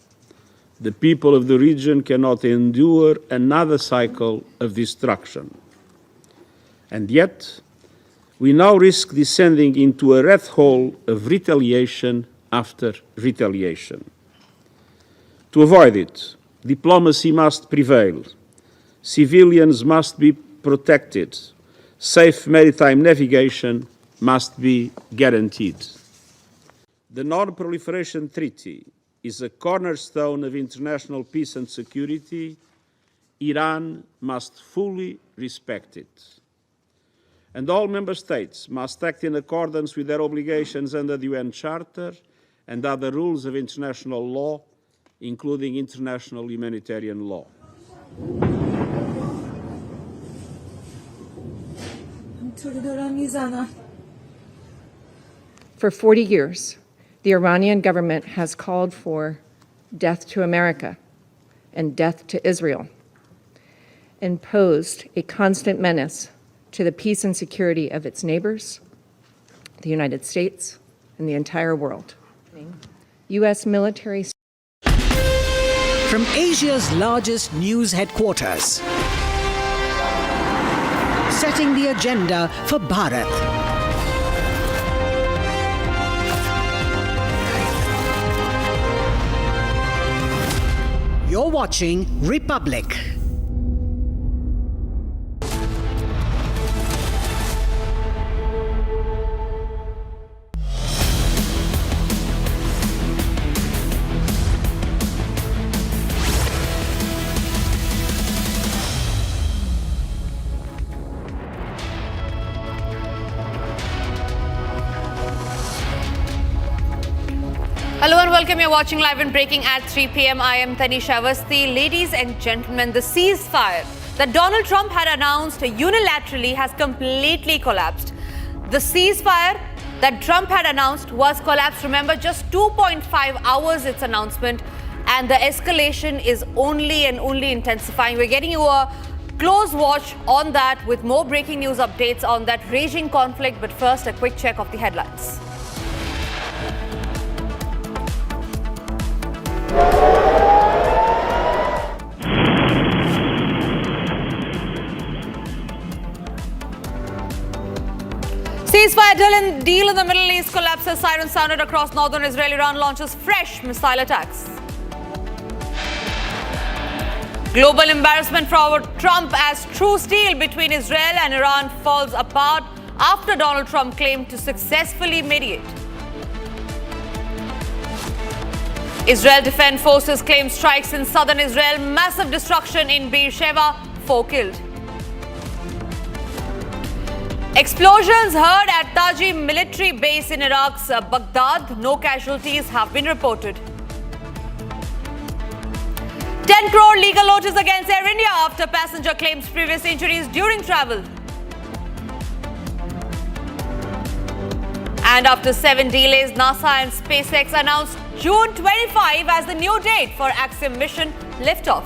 The people of the region cannot endure another cycle of destruction. And yet, we now risk descending into a rat hole of retaliation after retaliation. To avoid it, diplomacy must prevail. Civilians must be protected. Safe maritime navigation must be guaranteed. The Non-Proliferation Treaty is a cornerstone of international peace and security. Iran must fully respect it. And all member states must act in accordance with their obligations under the UN Charter and other rules of international law, including international humanitarian law. For 40 years, the Iranian government has called for death to America and death to Israel, and posed a constant menace to the peace and security of its neighbors, the United States, and the entire world. U.S. military. From Asia's largest news headquarters, setting the agenda for Bharat. You're watching Republic. Hello and welcome. You're watching Live and Breaking at 3 p.m. I am Tanisha Avasthi. Ladies and gentlemen, the ceasefire that Donald Trump had announced unilaterally has completely collapsed. The ceasefire that Trump had announced was collapsed. Remember, just 2.5 hours its announcement, and the escalation is only intensifying. We're getting you a close watch on that with more breaking news updates on that raging conflict. But first, a quick check of the headlines. Ceasefire deal in the Middle East collapses. Sirens sounded across northern Israel. Iran launches fresh missile attacks. Global embarrassment for Trump as truce deal between Israel and Iran falls apart after Donald Trump claimed to successfully mediate. Israel Defense Forces claim strikes in southern Israel. Massive destruction in Beersheba. 4 killed. Explosions heard at Taji military base in Iraq's Baghdad. No casualties have been reported. 10 crore legal notice against Air India after passenger claims previous injuries during travel. And after 7 delays, NASA and SpaceX announced June 25 as the new date for Axiom mission liftoff.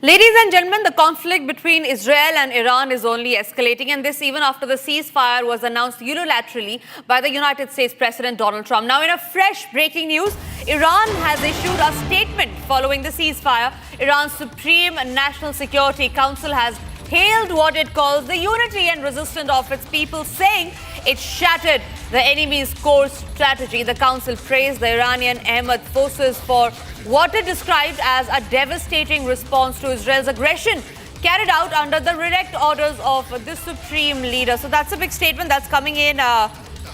Ladies and gentlemen, the conflict between Israel and Iran is only escalating, and this even after the ceasefire was announced unilaterally by the United States President Donald Trump. Now, in a fresh breaking news, Iran has issued a statement following the ceasefire. Iran's Supreme National Security Council has hailed what it calls the unity and resistance of its people, saying it shattered the enemy's core strategy. The council praised the Iranian Ahmad forces for what it described as a devastating response to Israel's aggression carried out under the direct orders of the supreme leader. So that's a big statement that's coming in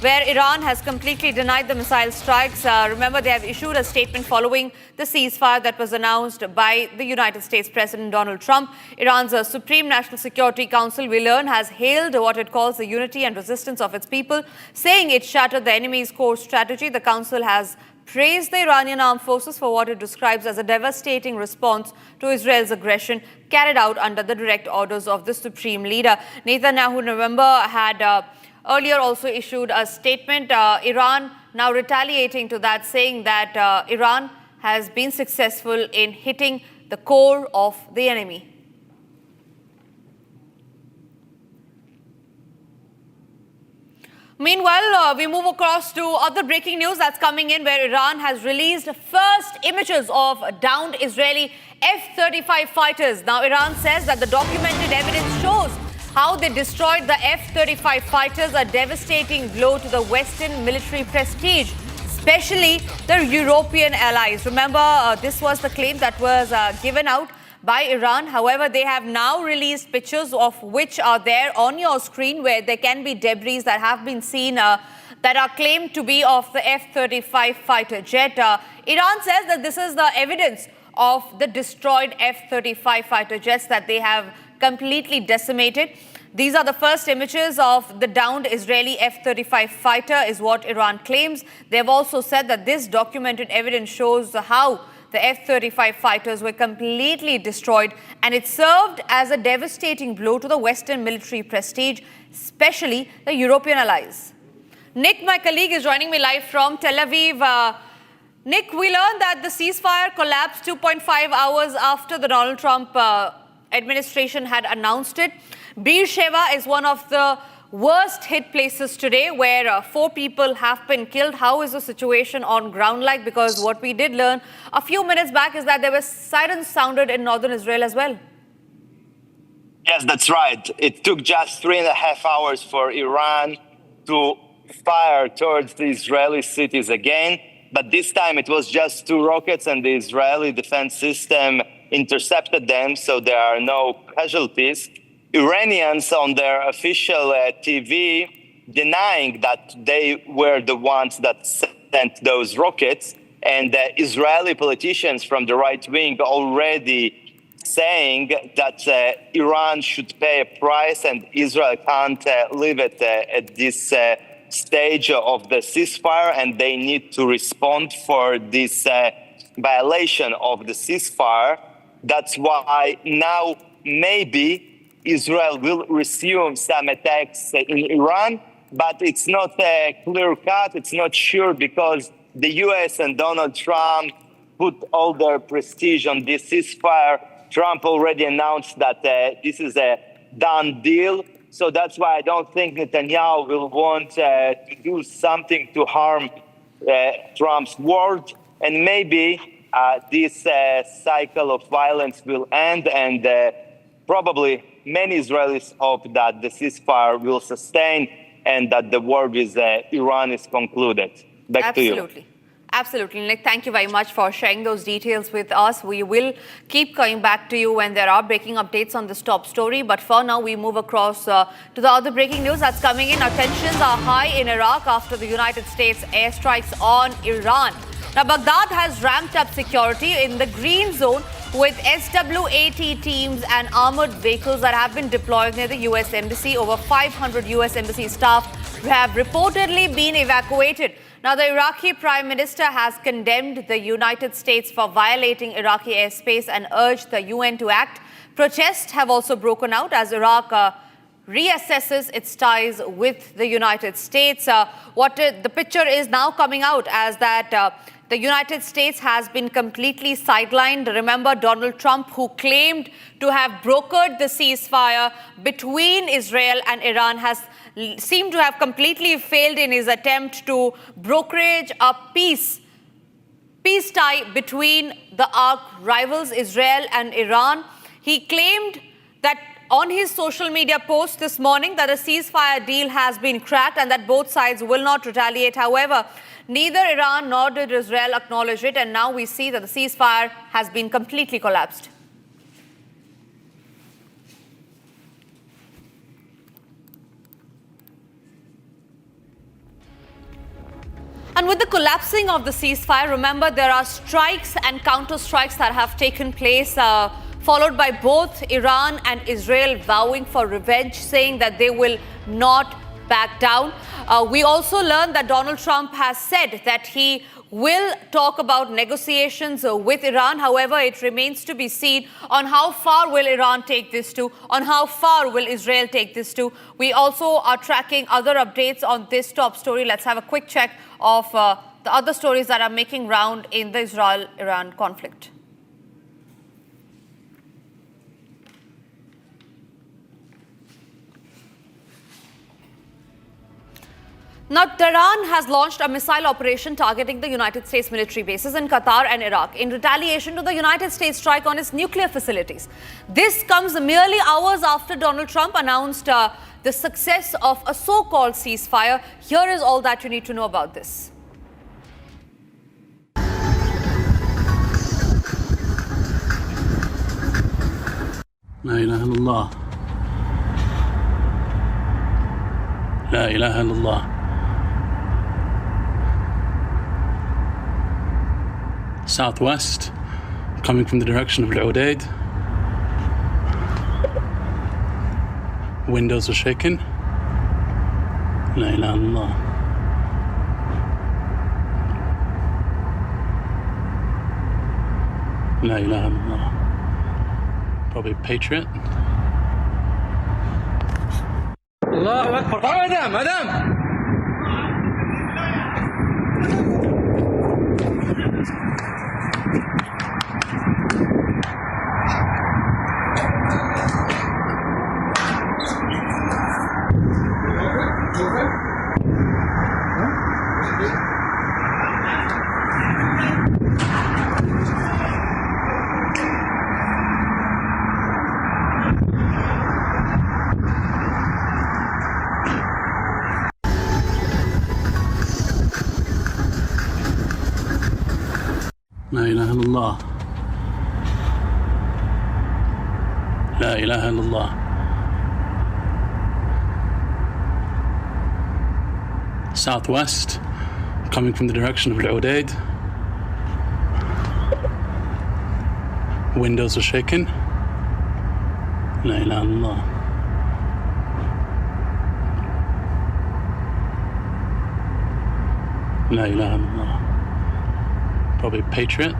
where Iran has completely denied the missile strikes. Remember, they have issued a statement following the ceasefire that was announced by the United States President Donald Trump. Iran's Supreme National Security Council, we learn, has hailed what it calls the unity and resistance of its people, saying it shattered the enemy's core strategy. The council has praised the Iranian armed forces for what it describes as a devastating response to Israel's aggression carried out under the direct orders of the supreme leader. Netanyahu, remember, had earlier also issued a statement. Iran now retaliating to that, saying that Iran has been successful in hitting the core of the enemy. Meanwhile, we move across to other breaking news that's coming in, where Iran has released first images of downed Israeli F-35 fighters. Now, Iran says that the documented evidence shows how they destroyed the F-35 fighters, a devastating blow to the Western military prestige, especially the European allies. Remember, this was the claim that was given out by Iran. However, they have now released pictures of which are there on your screen, where there can be debris that have been seen that are claimed to be of the F-35 fighter jet. Iran says that this is the evidence of the destroyed F-35 fighter jets that they have completely decimated. These are the first images of the downed Israeli F-35 fighter, is what Iran claims. They have also said that this documented evidence shows how the F-35 fighters were completely destroyed, and it served as a devastating blow to the Western military prestige, especially the European allies. Nick, my colleague, is joining me live from Tel Aviv. Nick, we learned that the ceasefire collapsed 2.5 hours after the Donald Trump administration had announced it. Beersheba is one of the worst hit places today, where 4 people have been killed. How is the situation on ground like? Because what we did learn a few minutes back is that there were sirens sounded in northern Israel as well. Yes, that's right. It took just 3.5 hours for Iran to fire towards the Israeli cities again. But this time it was just 2 rockets, and the Israeli defense system intercepted them, so there are no casualties. Iranians on their official TV denying that they were the ones that set sent those rockets. And Israeli politicians from the right wing already saying that Iran should pay a price and Israel can't leave it at this stage of the ceasefire, and they need to respond for this violation of the ceasefire. That's why now maybe Israel will resume some attacks in Iran, but it's not clear cut, it's not sure, because the U.S. and Donald Trump put all their prestige on this ceasefire. Trump already announced that this is a done deal. So that's why I don't think Netanyahu will want to do something to harm Trump's word. And maybe this cycle of violence will end, and probably many Israelis hope that the ceasefire will sustain and that the war with Iran is concluded. Back to you. Absolutely. Nick, thank you very much for sharing those details with us. We will keep coming back to you when there are breaking updates on this top story. But for now, we move across to the other breaking news that's coming in. Our tensions are high in Iraq after the United States airstrikes on Iran. Now, Baghdad has ramped up security in the green zone with SWAT teams and armored vehicles that have been deployed near the U.S. Embassy. Over 500 U.S. Embassy staff have reportedly been evacuated. Now, the Iraqi Prime Minister has condemned the United States for violating Iraqi airspace and urged the UN to act. Protests have also broken out as Iraq reassesses its ties with the United States. The picture is now coming out as that the United States has been completely sidelined. Remember, Donald Trump, who claimed to have brokered the ceasefire between Israel and Iran, has seemed to have completely failed in his attempt to brokerage a peace tie between the arch rivals Israel and Iran. He claimed that on his social media post this morning that a ceasefire deal has been cracked and that both sides will not retaliate. However, neither Iran nor did Israel acknowledge it, and now we see that the ceasefire has been completely collapsed. And with the collapsing of the ceasefire, remember, there are strikes and counter-strikes that have taken place, followed by both Iran and Israel vowing for revenge, saying that they will not back down. We also learned that Donald Trump has said that he will talk about negotiations with Iran. However, it remains to be seen on how far will Iran take this to, on how far will Israel take this to. We also are tracking other updates on this top story. Let's have a quick check of the other stories that are making round in the Israel-Iran conflict. Now, Tehran has launched a missile operation targeting the United States military bases in Qatar and Iraq in retaliation to the United States strike on its nuclear facilities. This comes merely hours after Donald Trump announced the success of a so-called ceasefire. Here is all that you need to know about this. La ilaha illallah. La ilaha illallah. Southwest, coming from the direction of Al-Udaid. Windows are shaking. La ilaha illallah. La ilaha illallah. Probably Patriot. Allahu Akbar. Madam. La ilaha illallah. La ilaha illallah. Southwest, coming from the direction of Al-Udaid. Windows are shaking. La ilaha illallah. La ilaha illallah. Probably Patriot.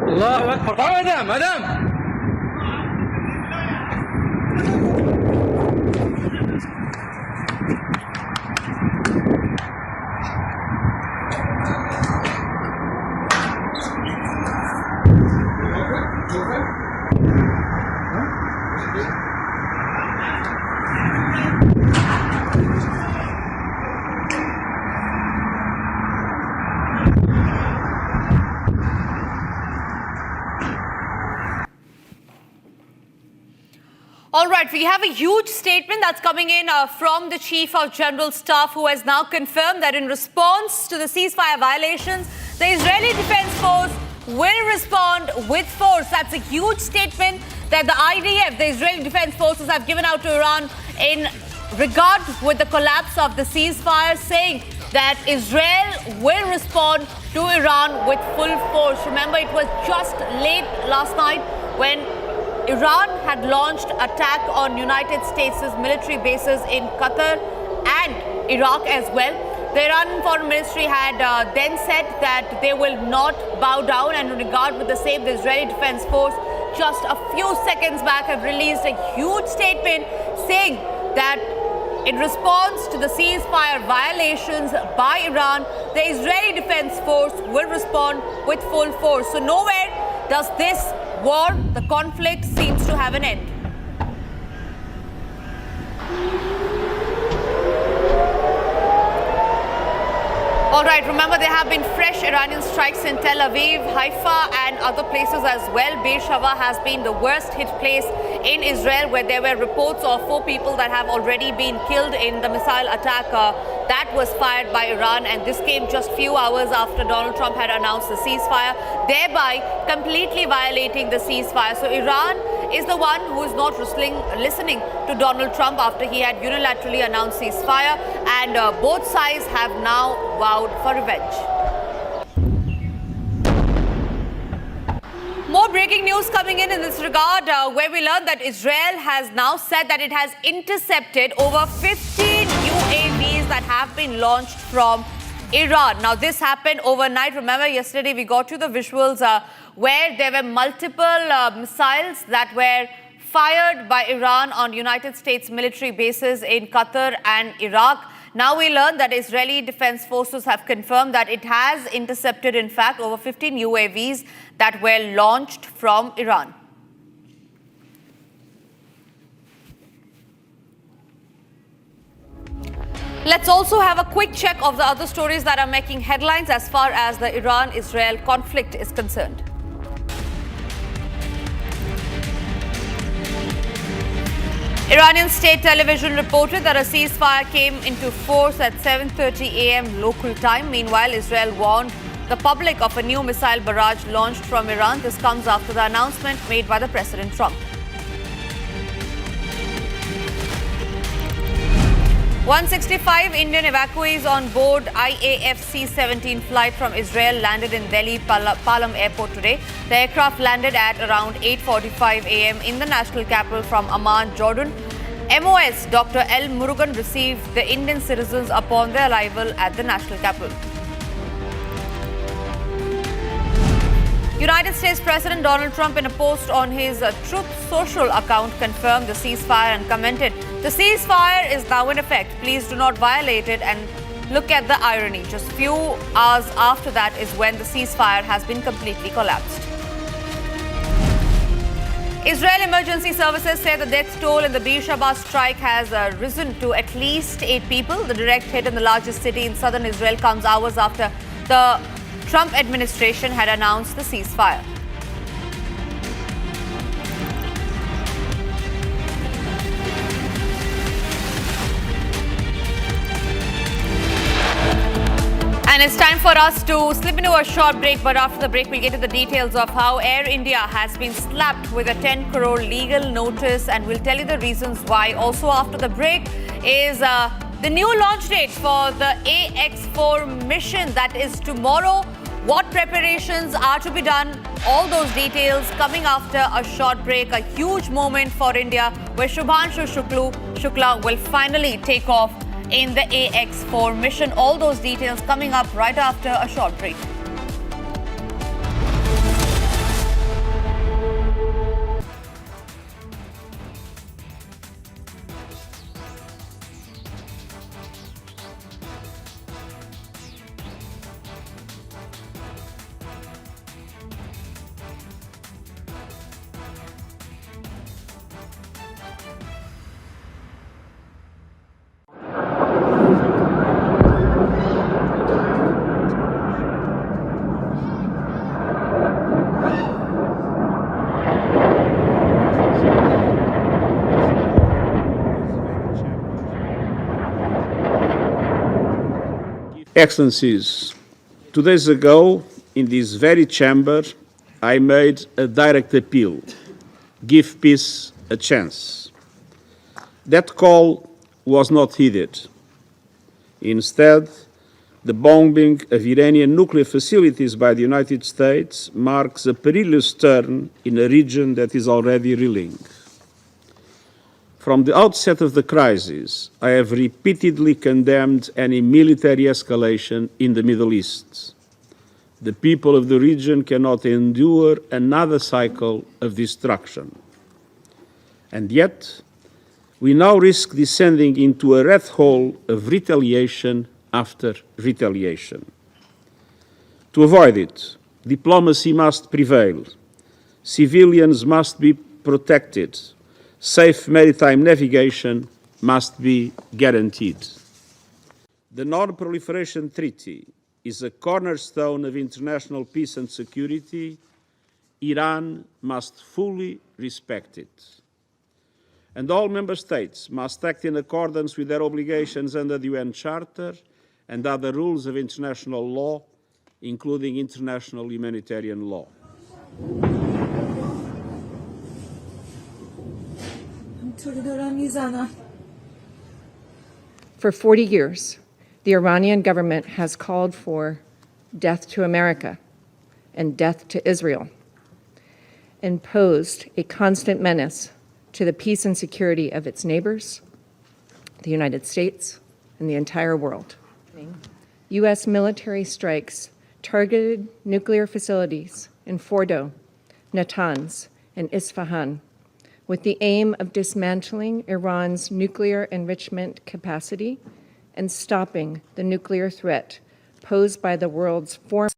Allahu Akbar. Madam. All right, we have a huge statement that's coming in from the Chief of General Staff, who has now confirmed that in response to the ceasefire violations, the Israeli Defense Force will respond with force. That's a huge statement that the IDF, the Israeli Defense Forces, have given out to Iran in regard with the collapse of the ceasefire, saying that Israel will respond to Iran with full force. Remember, it was just late last night when Iran had launched attack on United States' military bases in Qatar and Iraq as well. The Iranian Foreign Ministry had then said that they will not bow down, and in regard with the same, the Israeli Defense Force just a few seconds back have released a huge statement saying that in response to the ceasefire violations by Iran, the Israeli Defense Force will respond with full force. So nowhere does this war, the conflict, seems to have an end. All right, remember there have been fresh Iranian strikes in Tel Aviv, Haifa and other places as well. Beersheba has been the worst hit place in Israel, where there were reports of 4 people that have already been killed in the missile attack that was fired by Iran. And this came just few hours after Donald Trump had announced the ceasefire, thereby completely violating the ceasefire. So Iran is the one who is not listening to Donald Trump after he had unilaterally announced ceasefire, and both sides have now vowed for revenge. More breaking news coming in this regard, where we learned that Israel has now said that it has intercepted over 15 UAVs that have been launched from Iran. Now, this happened overnight. Remember, yesterday we got to the visuals where there were multiple missiles that were fired by Iran on United States military bases in Qatar and Iraq. Now we learn that Israeli Defense Forces have confirmed that it has intercepted, in fact, over 15 UAVs that were launched from Iran. Let's also have a quick check of the other stories that are making headlines as far as the Iran-Israel conflict is concerned. Iranian state television reported that a ceasefire came into force at 7:30 a.m. local time. Meanwhile, Israel warned the public of a new missile barrage launched from Iran. This comes after the announcement made by the President Trump. 165 Indian evacuees on board IAF C-17 flight from Israel landed in Delhi Palam Airport today. The aircraft landed at around 8:45 a.m. in the national capital from Amman, Jordan. MOS Dr. L. Murugan received the Indian citizens upon their arrival at the national capital. United States President Donald Trump, in a post on his Truth Social account, confirmed the ceasefire and commented, "The ceasefire is now in effect. Please do not violate it." And look at the irony. Just few hours after that is when the ceasefire has been completely collapsed. Israel Emergency Services say the death toll in the Beersheba strike has risen to at least 8 people. The direct hit in the largest city in southern Israel comes hours after the Trump administration had announced the ceasefire. And it's time for us to slip into a short break, but after the break we'll get to the details of how Air India has been slapped with a 10 crore legal notice, and we'll tell you the reasons why. Also after the break is The new launch date for the AX-4 mission, that is tomorrow. What preparations are to be done? All those details coming after a short break. A huge moment for India where Shubhanshu Shukla will finally take off in the AX-4 mission. All those details coming up right after a short break. Excellencies, 2 days ago, in this very chamber, I made a direct appeal: give peace a chance. That call was not heeded. Instead, the bombing of Iranian nuclear facilities by the United States marks a perilous turn in a region that is already reeling. From the outset of the crisis, I have repeatedly condemned any military escalation in the Middle East. The people of the region cannot endure another cycle of destruction. And yet, we now risk descending into a rat hole of retaliation after retaliation. To avoid it, diplomacy must prevail. Civilians must be protected. Safe maritime navigation must be guaranteed. The Non-Proliferation Treaty is a cornerstone of international peace and security. Iran must fully respect it. And all member states must act in accordance with their obligations under the UN Charter and other rules of international law, including international humanitarian law. For 40 years, the Iranian government has called for death to America and death to Israel, and posed a constant menace to the peace and security of its neighbors, the United States, and the entire world. U.S. military strikes targeted nuclear facilities in Fordo, Natanz, and Isfahan, with the aim of dismantling Iran's nuclear enrichment capacity and stopping the nuclear threat posed by the world's foremost.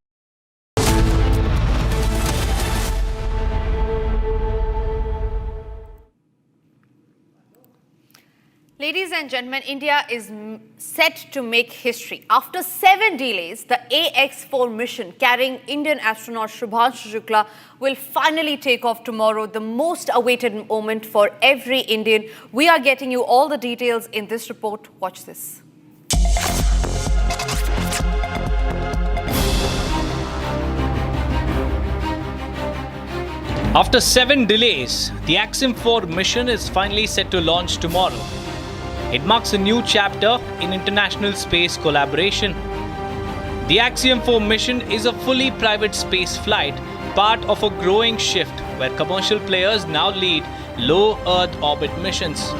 Ladies and gentlemen, India is set to make history. After 7 delays, the AX-4 mission carrying Indian astronaut Shubhanshu Shukla will finally take off tomorrow, the most awaited moment for every Indian. We are getting you all the details in this report. Watch this. After 7 delays, the AX-4 mission is finally set to launch tomorrow. It marks a new chapter in international space collaboration. The AX-4 mission is a fully private space flight, part of a growing shift where commercial players now lead low Earth orbit missions.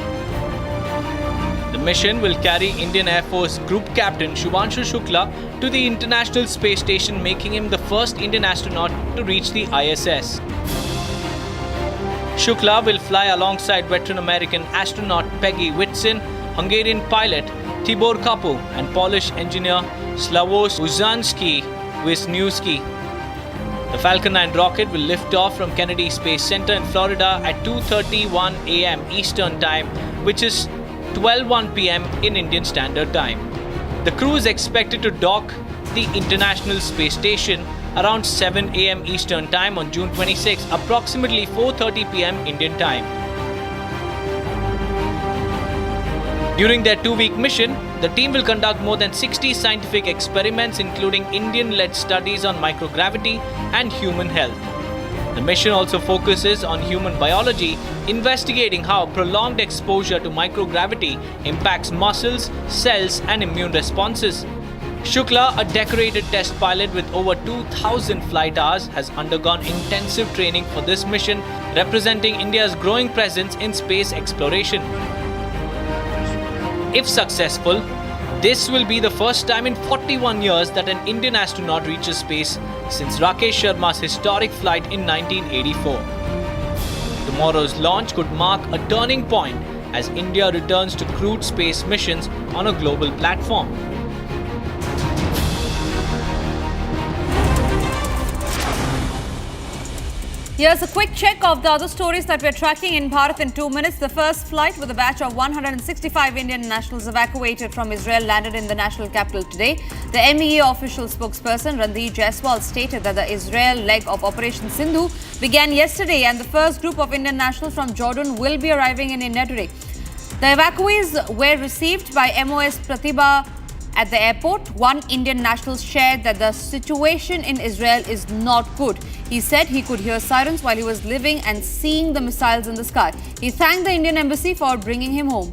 The mission will carry Indian Air Force Group Captain Shubhanshu Shukla to the International Space Station, making him the first Indian astronaut to reach the ISS. Shukla will fly alongside veteran American astronaut Peggy Whitson, Hungarian pilot Tibor Kapo, and Polish engineer Slavoj Uzanski-Wisniewski. The Falcon 9 rocket will lift off from Kennedy Space Center in Florida at 2:31 a.m. Eastern Time, which is 12:01 p.m. in Indian Standard Time. The crew is expected to dock the International Space Station around 7 a.m. Eastern Time on June 26, approximately 4:30 p.m. Indian Time. During their 2-week mission, the team will conduct more than 60 scientific experiments, including Indian-led studies on microgravity and human health. The mission also focuses on human biology, investigating how prolonged exposure to microgravity impacts muscles, cells, and immune responses. Shukla, a decorated test pilot with over 2,000 flight hours, has undergone intensive training for this mission, representing India's growing presence in space exploration. If successful, this will be the first time in 41 years that an Indian astronaut reaches space since Rakesh Sharma's historic flight in 1984. Tomorrow's launch could mark a turning point as India returns to crewed space missions on a global platform. Here's a quick check of the other stories that we're tracking in Bharat in 2 minutes. The first flight with a batch of 165 Indian nationals evacuated from Israel landed in the national capital today. The MEA official spokesperson Ranveer Jaiswal stated that the Israel leg of Operation Sindhu began yesterday and the first group of Indian nationals from Jordan will be arriving in India today. The evacuees were received by MOS Pratibha at the airport. One Indian national shared that the situation in Israel is not good. He said he could hear sirens while he was living and seeing the missiles in the sky. He thanked the Indian embassy for bringing him home.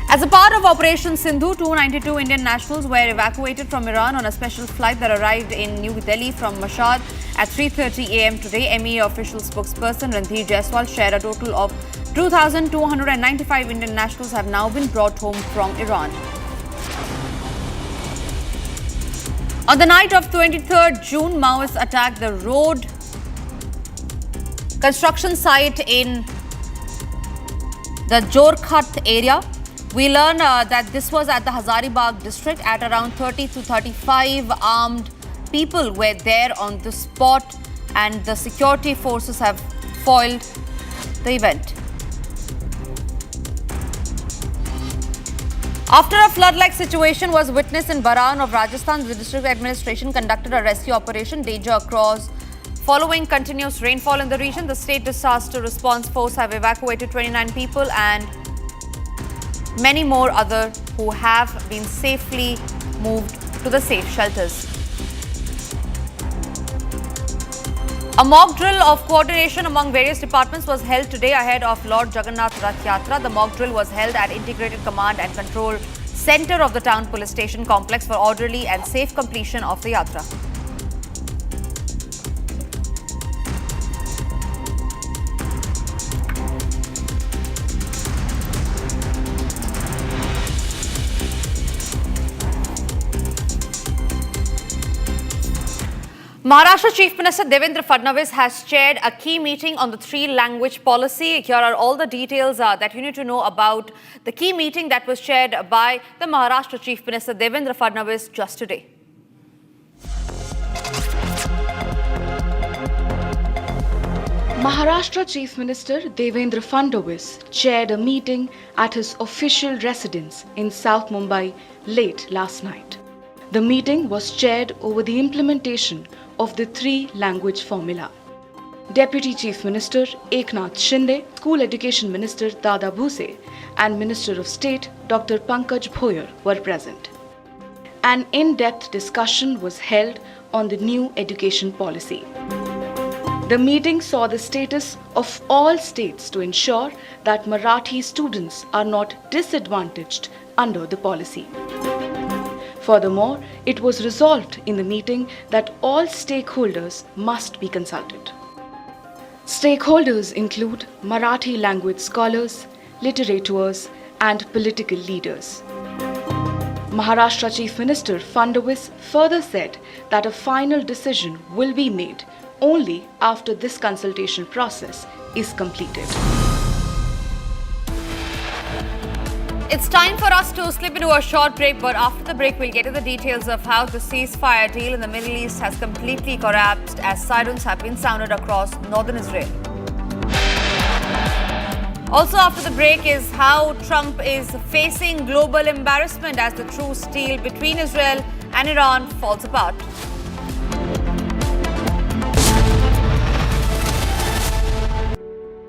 As a part of Operation Sindhu, 292 Indian nationals were evacuated from Iran on a special flight that arrived in New Delhi from Mashhad at 3:30 a.m. today. MEA official spokesperson Ranveer Jaiswal shared a total of 2,295 Indian nationals have now been brought home from Iran. On the night of 23rd June, Maoists attacked the road construction site in the Jorkhat area. We learned that this was at the Hazaribagh district. At around 30 to 35 armed people were there on the spot and the security forces have foiled the event. After a flood-like situation was witnessed in Baran of Rajasthan, the district administration conducted a rescue operation. Danger across following continuous rainfall in the region. The state disaster response force have evacuated 29 people and many more others who have been safely moved to the safe shelters. A mock drill of coordination among various departments was held today ahead of Lord Jagannath Rath Yatra. The mock drill was held at Integrated Command and Control Center of the Town Police Station complex for orderly and safe completion of the Yatra. Maharashtra Chief Minister Devendra Fadnavis has chaired a key meeting on the three-language policy. Here are all the details that you need to know about the key meeting that was chaired by the Maharashtra Chief Minister Devendra Fadnavis just today. Maharashtra Chief Minister Devendra Fadnavis chaired a meeting at his official residence in South Mumbai late last night. The meeting was chaired over the implementation of the three-language formula. Deputy Chief Minister Eknath Shinde, School Education Minister Dada Bhuse and Minister of State Dr. Pankaj Bhoyer were present. An in-depth discussion was held on the new education policy. The meeting saw the status of all states to ensure that Marathi students are not disadvantaged under the policy. Furthermore, it was resolved in the meeting that all stakeholders must be consulted. Stakeholders include Marathi language scholars, literateurs, and political leaders. Maharashtra Chief Minister Fadnavis further said that a final decision will be made only after this consultation process is completed. It's time for us to slip into a short break, but after the break, we'll get to the details of how the ceasefire deal in the Middle East has completely collapsed as sirens have been sounded across northern Israel. Also after the break is how Trump is facing global embarrassment as the truce deal between Israel and Iran falls apart.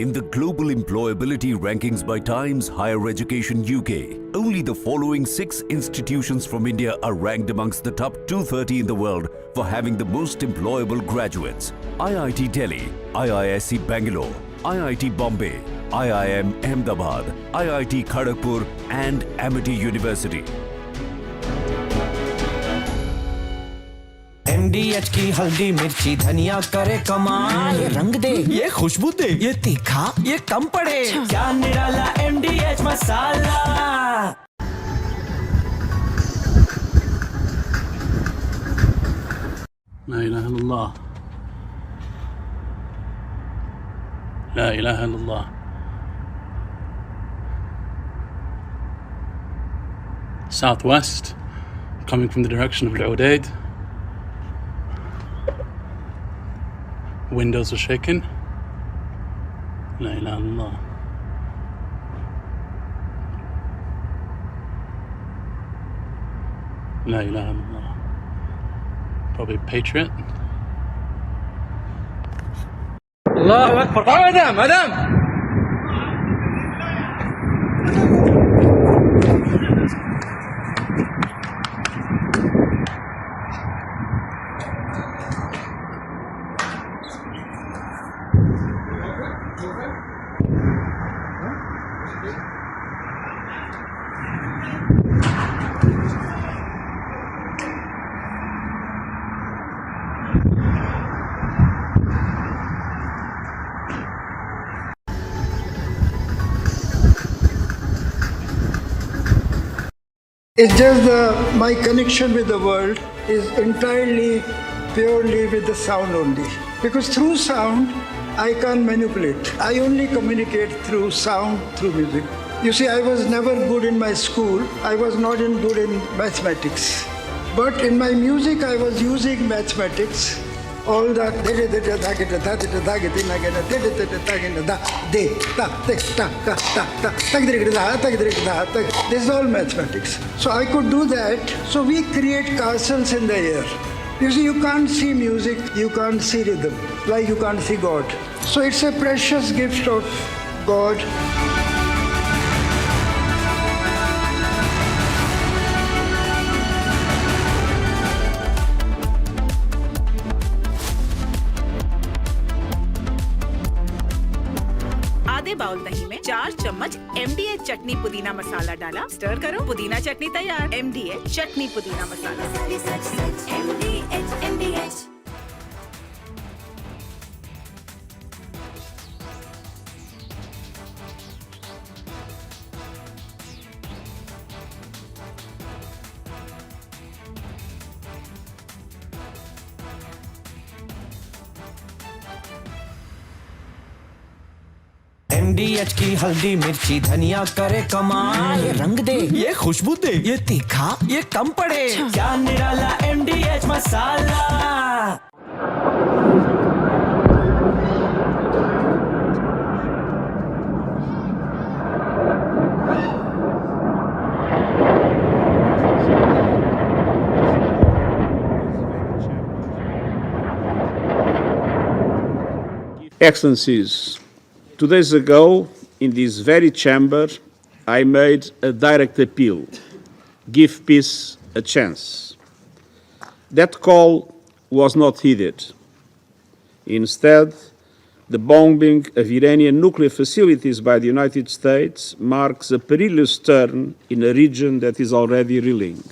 In the global employability rankings by Times Higher Education UK, only the following 6 institutions from India are ranked amongst the top 230 in the world for having the most employable graduates: IIT Delhi, IISc Bangalore, IIT Bombay, IIM Ahmedabad, IIT Kharagpur and Amity University. MDH की हल्दी मिर्ची धनिया करे कमाल, ये रंग दे, ये खुशबू दे, ये तीखा, ये कम पड़े, क्या निराला MDH masala. لا إله إلا الله لا إله إلا الله. Southwest, coming from the direction of Al-Udaid. Windows are shaking. La ilaha illallah. La ilaha illallah. Probably Patriot. Allahu Akbar. Madam, madam. It's just my connection with the world is entirely, purely with the sound only. Because through sound, I can't manipulate. I only communicate through sound, through music. You see, I was never good in my school. I was not good in mathematics. But in my music, I was using mathematics. All that, this is all mathematics. So I could do that. So we create castles in the air. You see, you can't see music, you can't see rhythm, like you can't see God. So it's a precious gift of God. आधे bowl दही में 4 चम्मच MDH चटनी पुदीना मसाला डाला, stir करो, पुदीना चटनी तैयार। MDH चटनी पुदीना मसाला। MDH। MDH की हल्दी मिर्ची धनिया करे कमाल, ये रंग दे, ये खुशबू दे, ये तीखा, ये कम पड़े, क्या निराला MDH masala. Excellencies, 2 days ago, in this very chamber, I made a direct appeal: give peace a chance. That call was not heeded. Instead, the bombing of Iranian nuclear facilities by the United States marks a perilous turn in a region that is already reeling.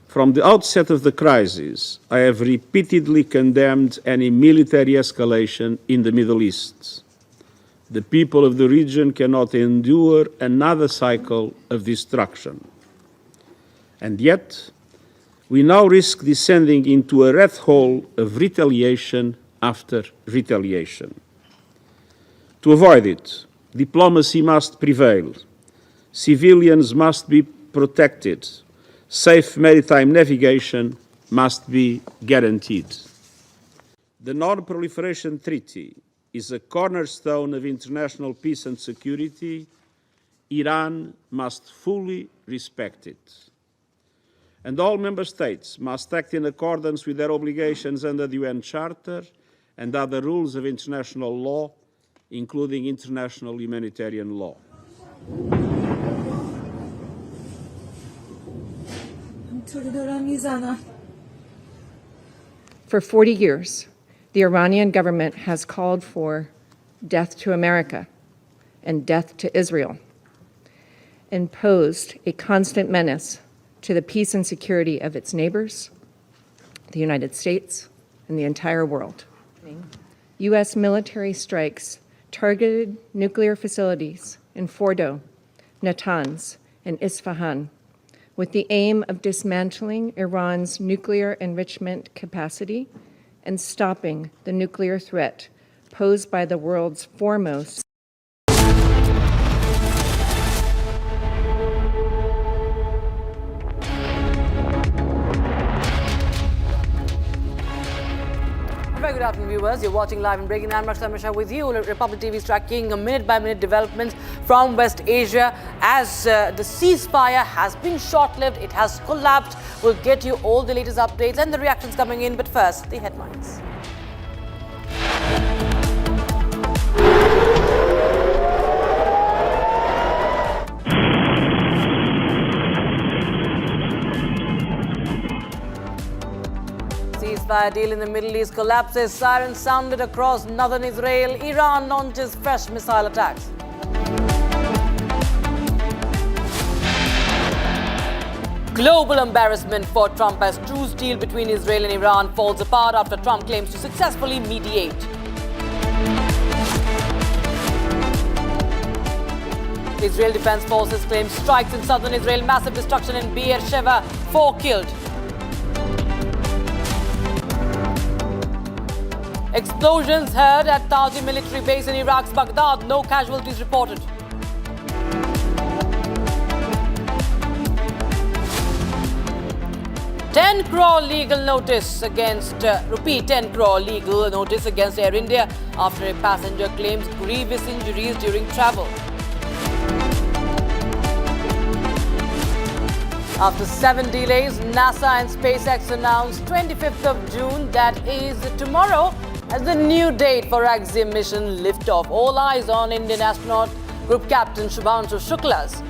From the outset of the crisis, I have repeatedly condemned any military escalation in the Middle East. The people of the region cannot endure another cycle of destruction. And yet, we now risk descending into a rat hole of retaliation after retaliation. To avoid it, diplomacy must prevail. Civilians must be protected. Safe maritime navigation must be guaranteed. The Non-Proliferation Treaty is a cornerstone of international peace and security. Iran must fully respect it. And all member states must act in accordance with their obligations under the UN Charter and other rules of international law including international humanitarian law. For 40 years, the Iranian government has called for death to America and death to Israel, and posed a constant menace to the peace and security of its neighbors, the United States, and the entire world. U.S. military strikes targeted nuclear facilities in Fordo, Natanz, and Isfahan, with the aim of dismantling Iran's nuclear enrichment capacity and stopping the nuclear threat posed by the world's foremost Very good afternoon, viewers. You're watching live and breaking. I'm Arnab with you. Republic TV is tracking minute-by-minute developments from West Asia as the ceasefire has been short-lived. It has collapsed. We'll get you all the latest updates and the reactions coming in. But first, the headlines. Ceasefire deal in the Middle East collapses. Sirens sounded across northern Israel. Iran launches fresh missile attacks. Global embarrassment for Trump as truce deal between Israel and Iran falls apart after Trump claims to successfully mediate. Israel Defense Forces claim strikes in southern Israel, massive destruction in Beersheba, 4 killed. Explosions heard at Taji military base in Iraq's Baghdad, no casualties reported. ₹10 crore legal notice against ₹10 crore legal notice against Air India after a passenger claims grievous injuries during travel. After 7 delays, NASA and SpaceX announced 25th of June, that is tomorrow, as the new date for Axiom mission liftoff. All eyes on Indian astronaut Group Captain Shubhanshu Shukla's.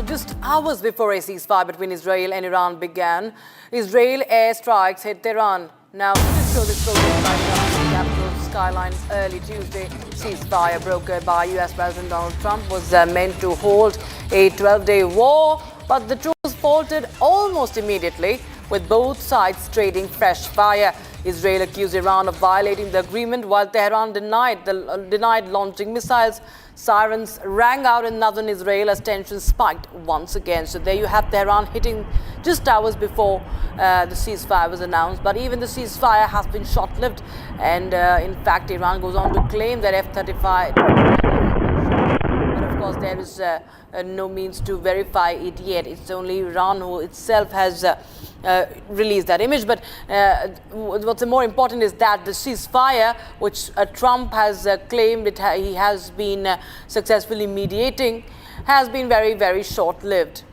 Just hours before a ceasefire between Israel and Iran began, Israel airstrikes hit Tehran. Now, this shows explosions by Iran's capital skyline early Tuesday. Ceasefire brokered by U.S. President Donald Trump was meant to hold a 12-day war, but the truce faltered almost immediately, with both sides trading fresh fire. Israel accused Iran of violating the agreement, while Tehran denied launching missiles. Sirens rang out in northern Israel as tensions spiked once again. So there you have Tehran hitting just hours before the ceasefire was announced. But even the ceasefire has been short-lived. And in fact, Iran goes on to claim that F-35... But of course, there is no means to verify it yet. It's only Iran who itself has released that image. But what's more important is that the ceasefire, which Trump has claimed he has been successfully mediating, has been very, very short-lived.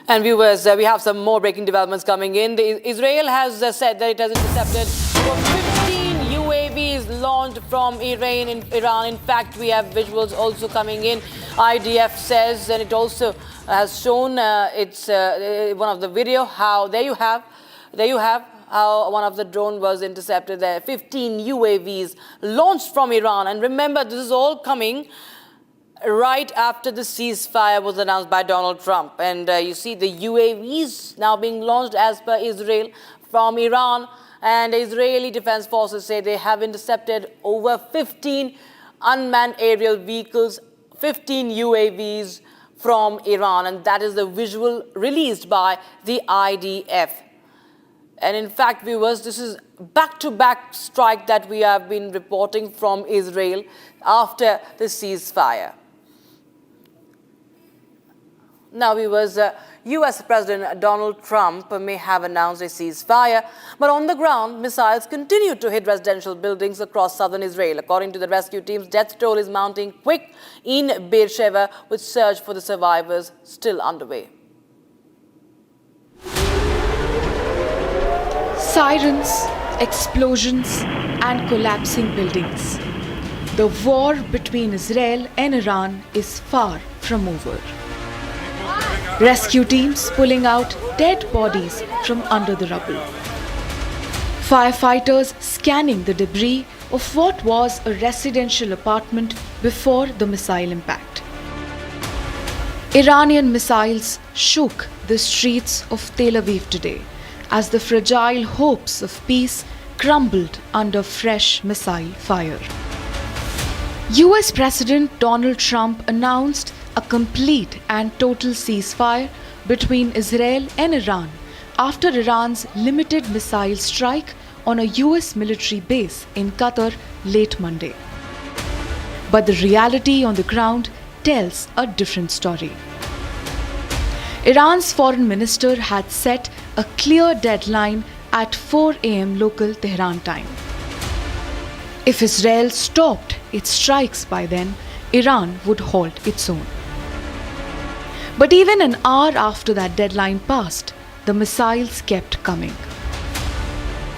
And viewers, we have some more breaking developments coming in. Israel has said that it has intercepted 15 UAVs launched from Iran. In fact, we have visuals also coming in. IDF says, and it also has shown it's one of the video how there you have how one of the drone was intercepted there. 15 UAVs launched from Iran. And remember, this is all coming right after the ceasefire was announced by Donald Trump. And you see the UAVs now being launched as per Israel from Iran. And Israeli Defense Forces say they have intercepted over 15 unmanned aerial vehicles, 15 UAVs from Iran. And that is the visual released by the IDF. And in fact, viewers, this is back-to-back strike that we have been reporting from Israel after the ceasefire. Now, U.S. President Donald Trump may have announced a ceasefire, but on the ground, missiles continue to hit residential buildings across southern Israel. According to the rescue teams, death toll is mounting quick in Beersheba, with search for the survivors still underway. Sirens, explosions, and collapsing buildings. The war between Israel and Iran is far from over. Rescue teams pulling out dead bodies from under the rubble. Firefighters scanning the debris of what was a residential apartment before the missile impact. Iranian missiles shook the streets of Tel Aviv today as the fragile hopes of peace crumbled under fresh missile fire. U.S. President Donald Trump announced a complete and total ceasefire between Israel and Iran after Iran's limited missile strike on a U.S. military base in Qatar late Monday. But the reality on the ground tells a different story. Iran's foreign minister had set a clear deadline at 4 a.m. local Tehran time. If Israel stopped its strikes by then, Iran would halt its own. But even an hour after that deadline passed, the missiles kept coming.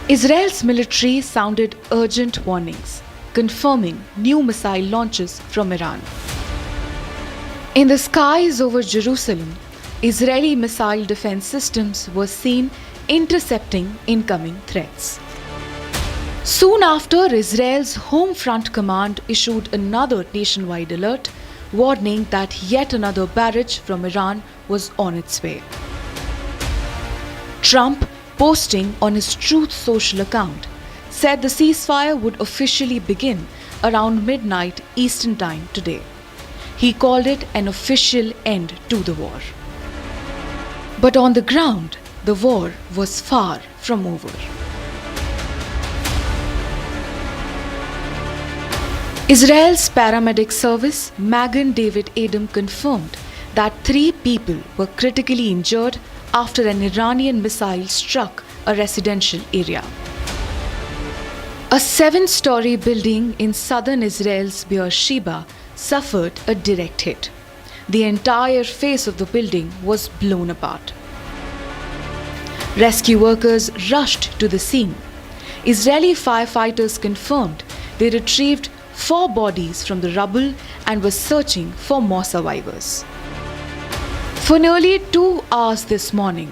Israel's military sounded urgent warnings, confirming new missile launches from Iran. In the skies over Jerusalem, Israeli missile defense systems were seen intercepting incoming threats. Soon after, Israel's Home Front Command issued another nationwide alert, warning that yet another barrage from Iran was on its way. Trump, posting on his Truth social account, said the ceasefire would officially begin around midnight Eastern Time today. He called it an official end to the war. But on the ground, the war was far from over. Israel's paramedic service, Magen David Adom, confirmed that 3 people were critically injured after an Iranian missile struck a residential area. A 7-story building in southern Israel's Beersheba suffered a direct hit. The entire face of the building was blown apart. Rescue workers rushed to the scene. Israeli firefighters confirmed they retrieved 4 bodies from the rubble and were searching for more survivors. For nearly 2 hours this morning,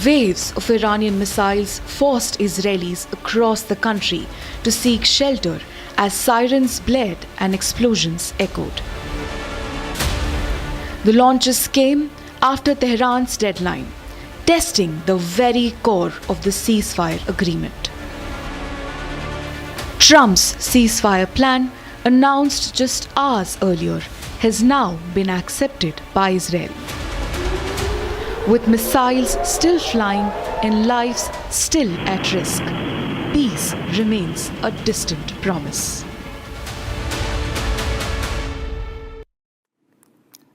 waves of Iranian missiles forced Israelis across the country to seek shelter as sirens blared and explosions echoed. The launches came after Tehran's deadline, testing the very core of the ceasefire agreement. Trump's ceasefire plan, announced just hours earlier, has now been accepted by Israel. With missiles still flying and lives still at risk, peace remains a distant promise.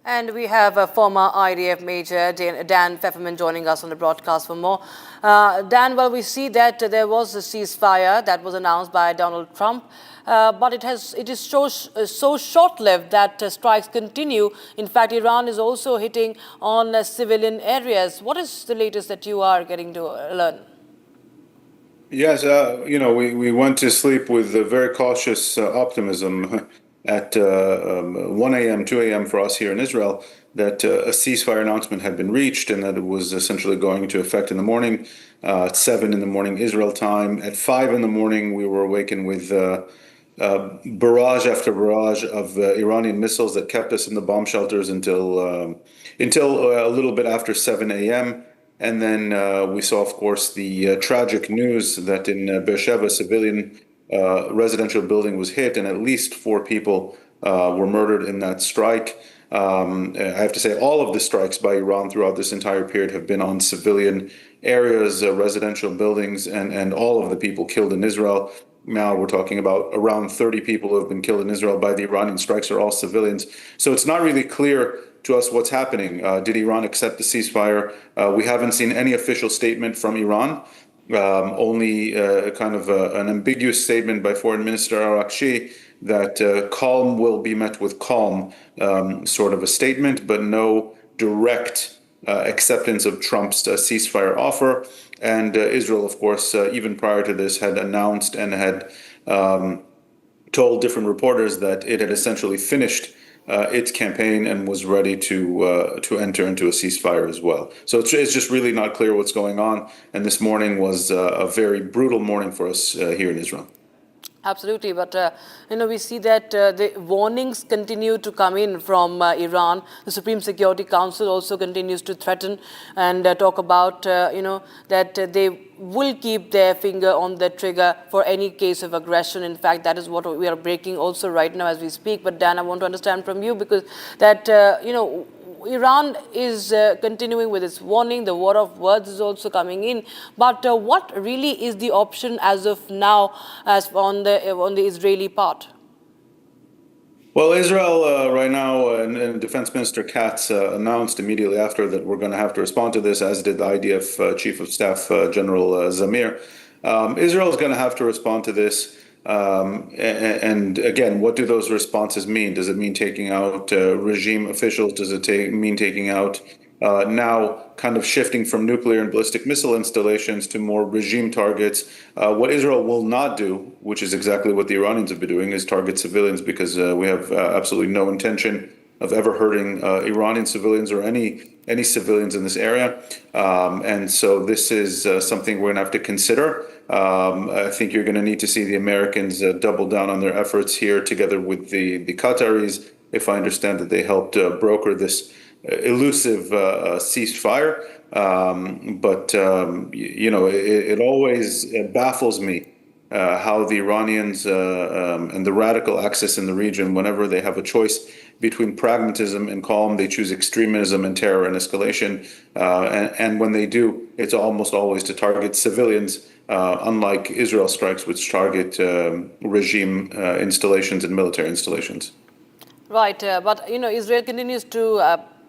And we have a former IDF Major Dan Pfefferman joining us on the broadcast for more. Dan, well, we see that there was a ceasefire that was announced by Donald Trump, but it is so short-lived that strikes continue. In fact, Iran is also hitting on civilian areas. What is the latest that you are getting to learn? Yes, we went to sleep with a very cautious optimism at 1 a.m., 2 a.m. for us here in Israel, that a ceasefire announcement had been reached and that it was essentially going into effect in the morning, at 7 in the morning Israel time. At 5 in the morning, we were awakened with barrage after barrage of Iranian missiles that kept us in the bomb shelters until a little bit after 7 a.m. And then we saw, of course, the tragic news that in Beersheba, a civilian residential building was hit and at least 4 people were murdered in that strike. I have to say all of the strikes by Iran throughout this entire period have been on civilian areas, residential buildings, and all of the people killed in Israel. Now we're talking about around 30 people who have been killed in Israel by the Iranian strikes are all civilians. So it's not really clear to us what's happening. Did Iran accept the ceasefire? We haven't seen any official statement from Iran. Only kind of an ambiguous statement by Foreign Minister Arakshi that calm will be met with calm, sort of a statement, but no direct acceptance of Trump's ceasefire offer. And Israel, of course, even prior to this, had announced and had told different reporters that it had essentially finished its campaign and was ready to enter into a ceasefire as well. So it's just really not clear what's going on. And this morning was a very brutal morning for us here in Israel. Absolutely, but we see that the warnings continue to come in from Iran. The Supreme Security Council also continues to threaten and talk about, that they will keep their finger on the trigger for any case of aggression. In fact, that is what we are breaking also right now as we speak. But Dan, I want to understand from you, because that, Iran is continuing with its warning. The war of words is also coming in. But what really is the option as of now, as on the Israeli part? Well, Israel right now, and Defense Minister Katz announced immediately after that we're going to have to respond to this, as did the IDF Chief of Staff General Zamir. Israel is going to have to respond to this. And again, what do those responses mean? Does it mean taking out regime officials? Does it mean taking out now kind of shifting from nuclear and ballistic missile installations to more regime targets? What Israel will not do, which is exactly what the Iranians have been doing, is target civilians, because we have absolutely no intention of ever hurting Iranian civilians or any civilians in this area. And so this is something we're going to have to consider. I think you're going to need to see the Americans double down on their efforts here together with the Qataris, if I understand that they helped broker this elusive ceasefire. But it always baffles me how the Iranians and the radical axis in the region, whenever they have a choice between pragmatism and calm, they choose extremism and terror and escalation. And when they do, it's almost always to target civilians, unlike Israel strikes, which target regime installations and military installations. Right, but Israel continues to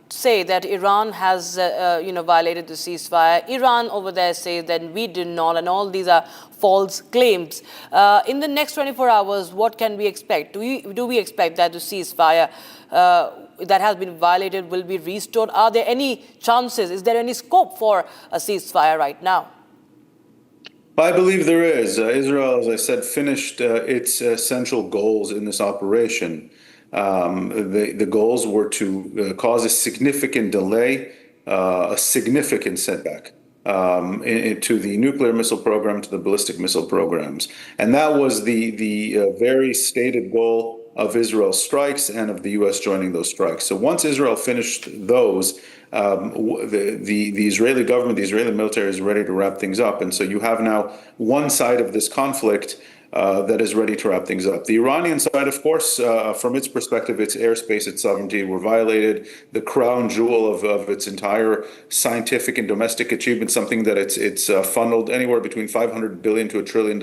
say that Iran has violated the ceasefire. Iran over there says that we did not, and all these are false claims. In the next 24 hours, what can we expect? Do we expect that the ceasefire that has been violated will be restored? Are there any chances? Is there any scope for a ceasefire right now? I believe there is. Israel, as I said, finished its essential goals in this operation. The goals were to cause a significant delay, a significant setback to the nuclear missile program, to the ballistic missile programs. And that was the very stated goal of Israel's strikes and of the U.S. joining those strikes. So once Israel finished those, the Israeli government, the Israeli military is ready to wrap things up. And so you have now one side of this conflict that is ready to wrap things up. The Iranian side, of course, from its perspective, its airspace, its sovereignty were violated. The crown jewel of its entire scientific and domestic achievement, something that it's funneled anywhere between $500 billion to $1 trillion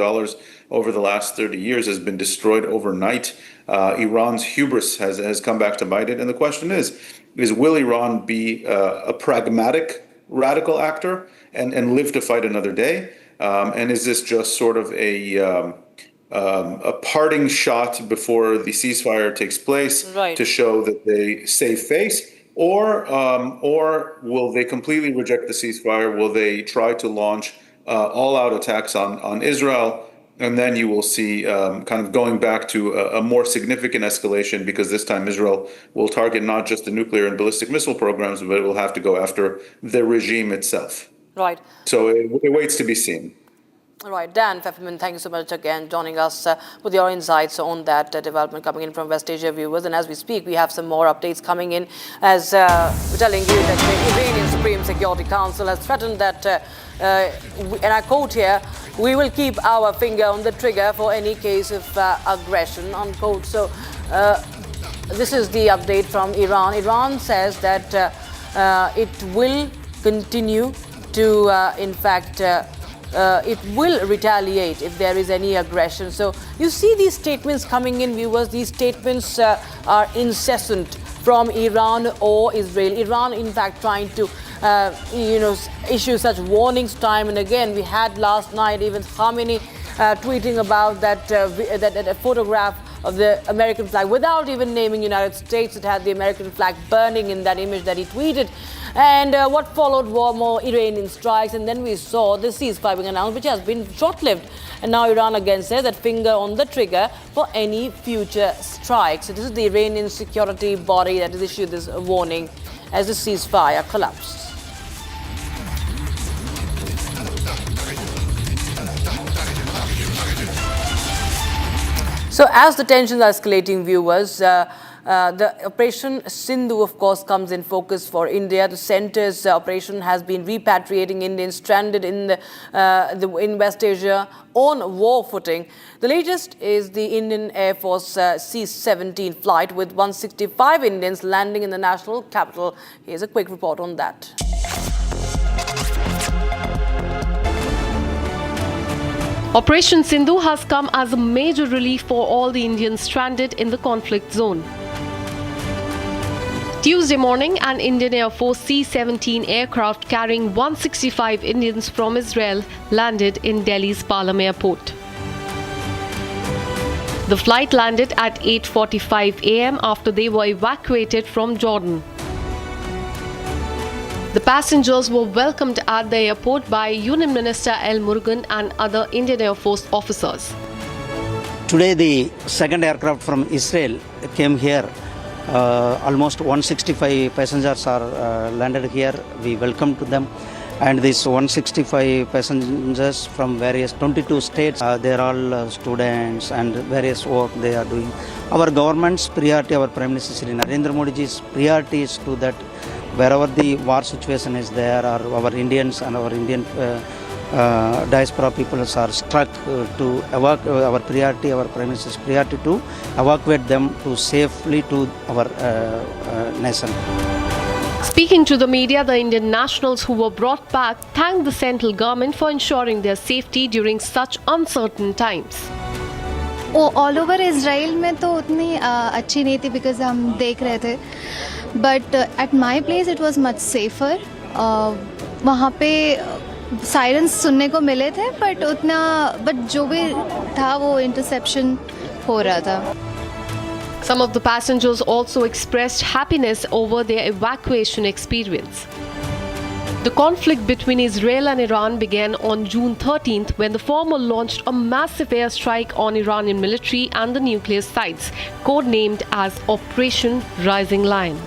over the last 30 years, has been destroyed overnight. Iran's hubris has come back to bite it. And the question is will Iran be a pragmatic radical actor and live to fight another day? And is this just sort of a parting shot before the ceasefire takes place, right, to show that they save face? Or will they completely reject the ceasefire? Will they try to launch all-out attacks on Israel? And then you will see kind of going back to a more significant escalation, because this time Israel will target not just the nuclear and ballistic missile programs, but it will have to go after the regime itself. Right. So it waits to be seen. All right, Dan Pfefferman, thank you so much again joining us with your insights on that development coming in from West Asia viewers. And as we speak, we have some more updates coming in, as we're telling you that the Iranian Supreme Security Council has threatened that, and I quote here, "We will keep our finger on the trigger for any case of aggression," unquote. So This is the update from Iran. Iran says that it will continue to, it will retaliate if there is any aggression. So you see these statements coming in, viewers. These statements are incessant from Iran or Israel. Iran, in fact, trying to, issue such warnings time and again. We had last night even Khamenei tweeting about that photograph of the American flag without even naming United States. It had the American flag burning in that image that he tweeted. And what followed were more Iranian strikes. And then we saw the ceasefire being announced, which has been short-lived. And now Iran again says that finger on the trigger for any future strikes. So this is the Iranian security body that has issued this warning as the ceasefire collapsed. So as the tensions are escalating, viewers, the Operation Sindhu, of course, comes in focus for India. The centre's operation has been repatriating Indians stranded in West Asia on war footing. The latest is the Indian Air Force C-17 flight with 165 Indians landing in the national capital. Here's a quick report on that. Operation Sindhu has come as a major relief for all the Indians stranded in the conflict zone. Tuesday morning, an Indian Air Force C-17 aircraft carrying 165 Indians from Israel landed in Delhi's Palam Airport. The flight landed at 8:45 a.m. after they were evacuated from Jordan. The passengers were welcomed at the airport by Union Minister L. Murugan and other Indian Air Force officers. Today, the second aircraft from Israel came here. Almost 165 passengers are landed here. We welcome to them. And these 165 passengers from various 22 states, they're all students and various work they are doing. Our government's priority, our Prime Minister Shri Narendra Modiji's priority is to that wherever the war situation is there, or our Indians and our Indian diaspora peoples are struck to evacuate, our priority, our Prime Minister's priority to evacuate them to safely to our nation. Speaking to the media, the Indian nationals who were brought back thanked the central government for ensuring their safety during such uncertain times. All over Israel में तो उतनी अच्छी नहीं थी because हम देख रहे थे. But at my place it was much safer. वहाँ पे sirens सुनने को मिले थे, but जो भी था वो interception हो रहा था. Some of the passengers also expressed happiness over their evacuation experience. The conflict between Israel and Iran began on June 13th when the former launched a massive airstrike on Iranian military and the nuclear sites, codenamed as Operation Rising Lion.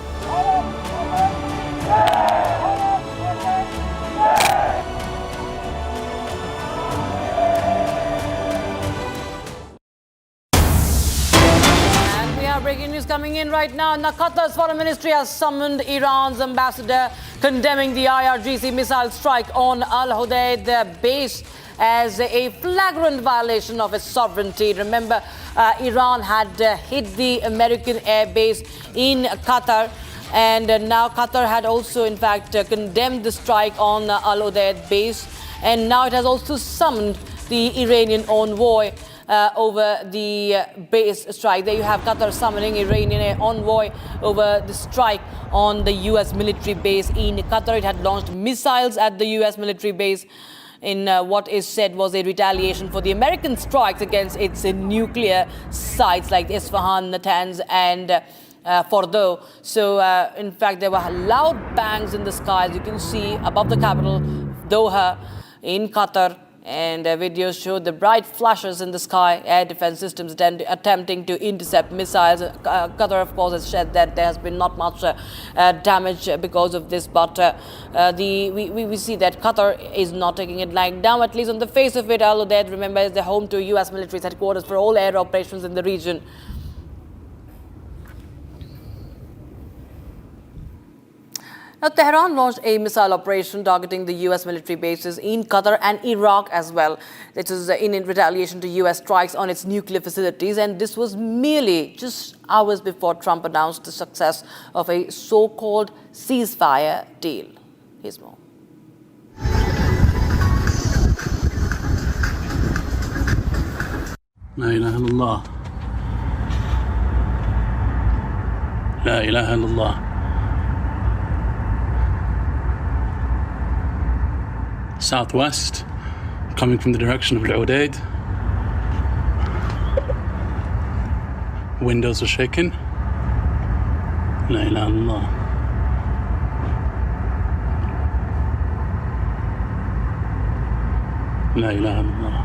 Breaking news coming in right now. Now, Qatar's foreign ministry has summoned Iran's ambassador, condemning the IRGC missile strike on Al Udeid base as a flagrant violation of its sovereignty. Remember, Iran had hit the American air base in Qatar, and now Qatar had also, in fact, condemned the strike on Al Udeid base, and now it has also summoned the Iranian envoy over the base strike. There you have Qatar summoning Iranian envoy over the strike on the U.S. military base in Qatar. It had launched missiles at the U.S. military base in what is said was a retaliation for the American strikes against its nuclear sites like Isfahan, Natanz and Fordo. So, in fact, there were loud bangs in the sky, as you can see, above the capital, Doha, in Qatar. And videos showed the bright flashes in the sky, air defense systems attempting to intercept missiles. Qatar, of course, has said that there has been not much damage because of this, but we see that Qatar is not taking it lying down, at least on the face of it. Al Udeid, remember, is the home to U.S. military headquarters for all air operations in the region. Now, Tehran launched a missile operation targeting the U.S. military bases in Qatar and Iraq as well. This is in retaliation to U.S. strikes on its nuclear facilities, and this was merely just hours before Trump announced the success of a so-called ceasefire deal. Here's more. لا إله إلا الله لا إله إلا الله Southwest, coming from the direction of Al-Udaid. Windows are shaking. La ilaha illallah. La ilaha illallah.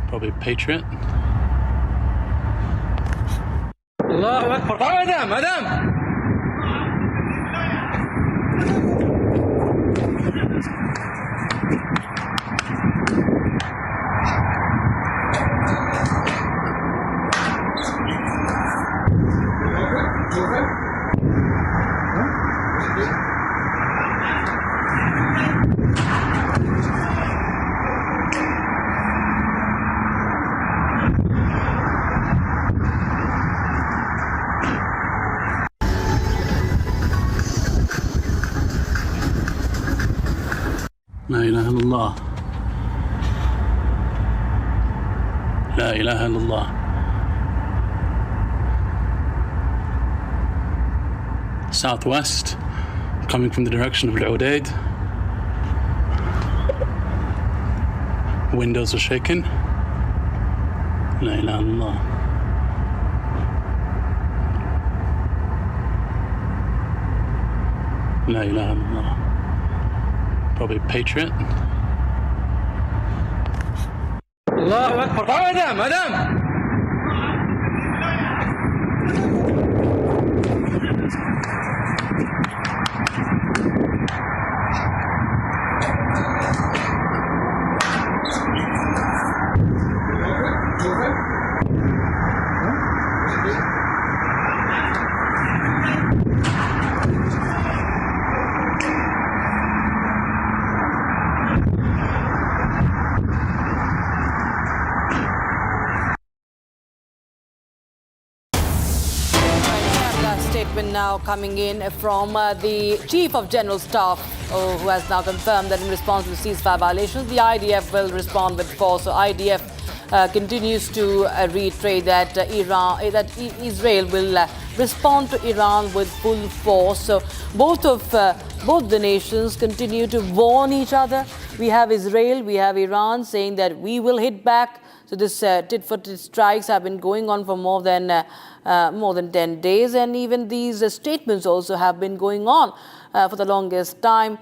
Probably Patriot. Allahu Akbar. Madam. لا إله إلا الله لا إله إلا الله Southwest, coming from the direction of Al-Udaid. Windows are shaking. La ilaha illallah. La ilaha illallah. Probably Patriot. Allahu Akbar. Madam. Statement now coming in from the Chief of General Staff, who has now confirmed that in response to the ceasefire violations, the IDF will respond with force. So IDF continues to reiterate that Israel will respond to Iran with full force. So both the nations continue to warn each other. We have Israel, we have Iran saying that we will hit back. So this tit-for-tit strikes have been going on for more than 10 days, and even these statements also have been going on for the longest time.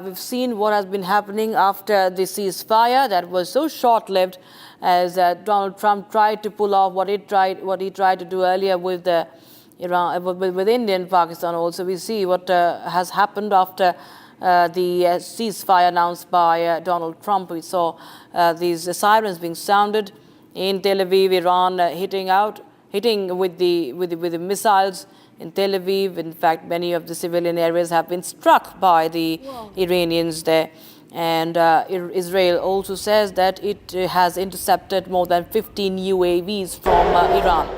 We've seen what has been happening after the ceasefire that was so short-lived, as Donald Trump tried to pull off what he tried to do earlier with Iran, with India and Pakistan. Also, we see what has happened after the ceasefire announced by Donald Trump. We saw these sirens being sounded in Tel Aviv, Iran hitting with the missiles in Tel Aviv. In fact, many of the civilian areas have been struck by the Iranians there. And Israel also says that it has intercepted more than 15 UAVs from Iran.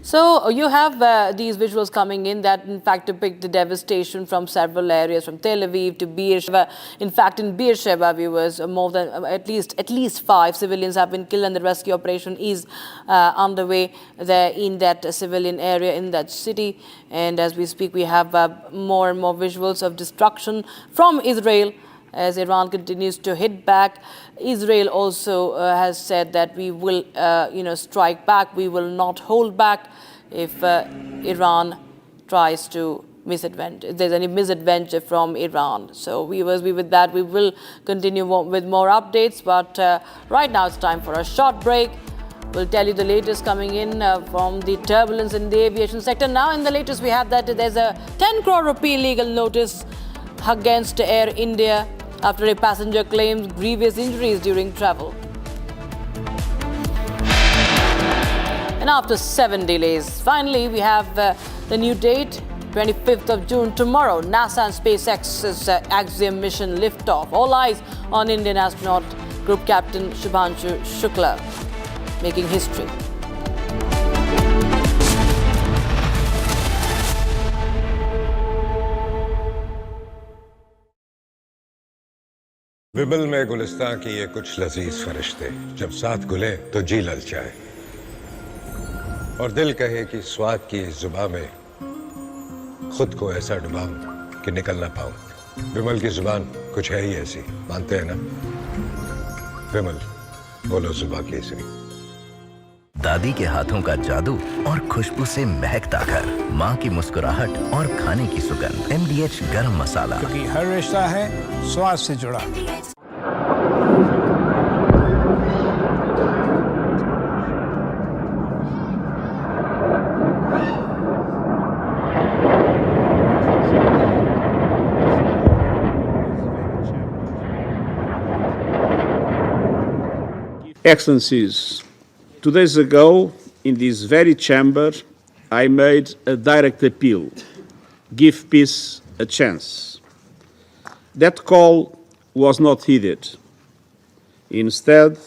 So you have these visuals coming in that in fact depict the devastation from several areas, from Tel Aviv to Beersheba. In fact, in Beersheba, viewers, more than at least 5 civilians have been killed, and the rescue operation is underway there in that civilian area in that city. And as we speak, we have more and more visuals of destruction from Israel as Iran continues to hit back. Israel also has said that we will, strike back. We will not hold back if Iran tries to if there's any misadventure from Iran. So with that, we will continue with more updates. But right now, it's time for a short break. We'll tell you the latest coming in from the turbulence in the aviation sector. Now, in the latest, we have that there's a 10 crore rupee legal notice against Air India after a passenger claims grievous injuries during travel. And after 7 delays, finally we have the new date, 25th of June, tomorrow. NASA and SpaceX's Axiom mission liftoff. All eyes on Indian astronaut Group Captain Shubhanshu Shukla, making history. विमल में गुलिस्तां की ये कुछ लजीज फरिश्ते जब साथ गुले तो जी ललचाए और दिल कहे कि स्वाद की इस जुबां में खुद को ऐसा डुबाऊं कि निकल ना पाऊं। विमल की जुबान कुछ है ही ऐसी, मानते हैं ना? विमल, बोलो जुबां केसरी। दादी के हाथों का जादू और खुशबू से महकता घर, माँ की मुस्कुराहट और खाने की सुगंध। MDH गरम मसाला, क्योंकि हर रिश्ता है स्वाद से जुड़ा। Excellencies, 2 days ago, in this very chamber, I made a direct appeal: give peace a chance. That call was not heeded. Instead,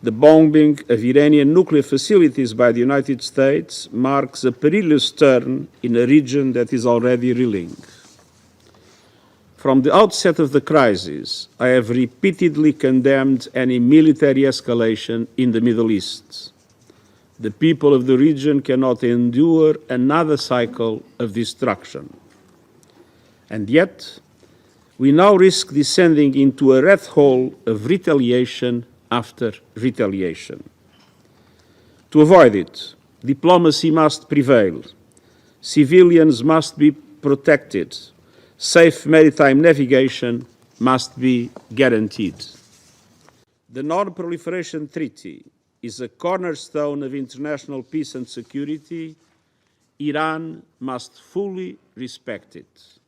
the bombing of Iranian nuclear facilities by the United States marks a perilous turn in a region that is already reeling. From the outset of the crisis, I have repeatedly condemned any military escalation in the Middle East. The people of the region cannot endure another cycle of destruction. And yet, we now risk descending into a rat hole of retaliation after retaliation. To avoid it, diplomacy must prevail. Civilians must be protected. Safe maritime navigation must be guaranteed. The Non-Proliferation Treaty is a cornerstone of international peace and security. Iran must fully respect it.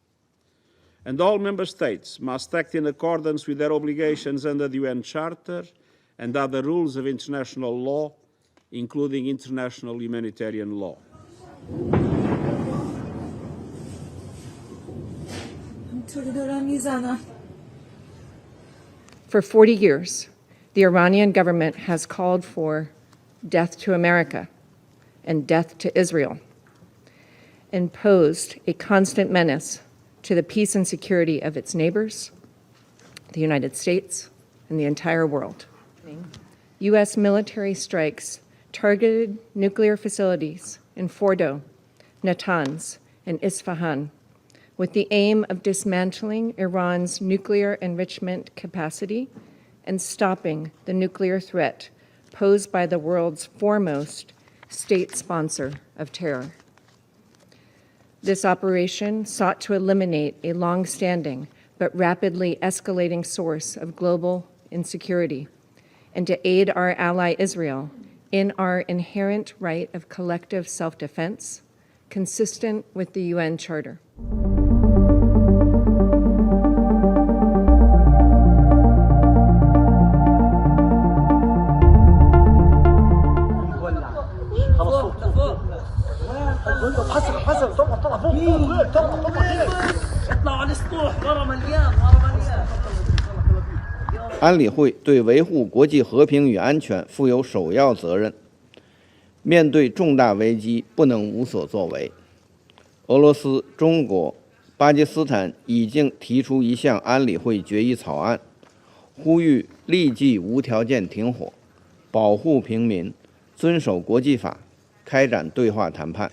And all member states must act in accordance with their obligations under the UN Charter and other rules of international law, including international humanitarian law. For 40 years, the Iranian government has called for death to America and death to Israel, and posed a constant menace to the peace and security of its neighbors, the United States, and the entire world. U.S. military strikes targeted nuclear facilities in Fordo, Natanz, and Isfahan, with the aim of dismantling Iran's nuclear enrichment capacity and stopping the nuclear threat posed by the world's foremost state sponsor of terror. This operation sought to eliminate a long-standing but rapidly escalating source of global insecurity and to aid our ally Israel in our inherent right of collective self-defense, consistent with the UN Charter.安理会对维护国际和平与安全负有首要责任，面对重大危机不能无所作为。俄罗斯、中国、巴基斯坦已经提出一项安理会决议草案，呼吁立即无条件停火，保护平民，遵守国际法，开展对话谈判。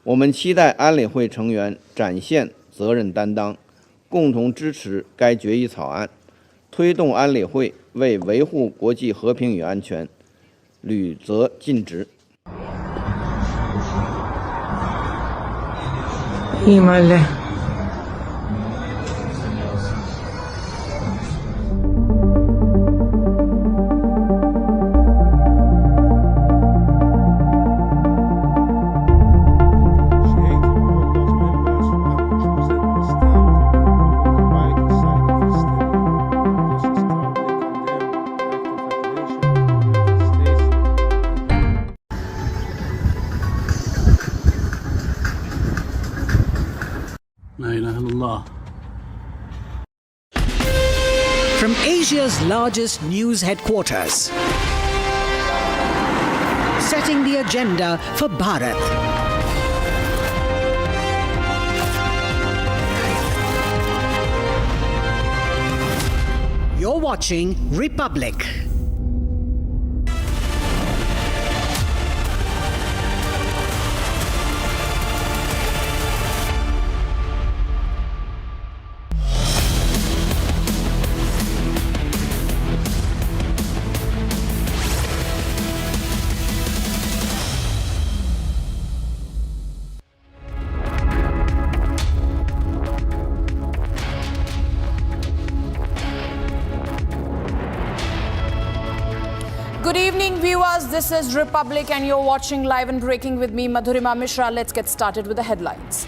我们期待安理会成员展现责任担当，共同支持该决议草案，推动安理会为维护国际和平与安全履责尽职。Asia's largest news headquarters, setting the agenda for Bharat. You're watching Republic. Good evening, viewers. This is Republic and you're watching Live and Breaking with me, Madhurima Mishra. Let's get started with the headlines.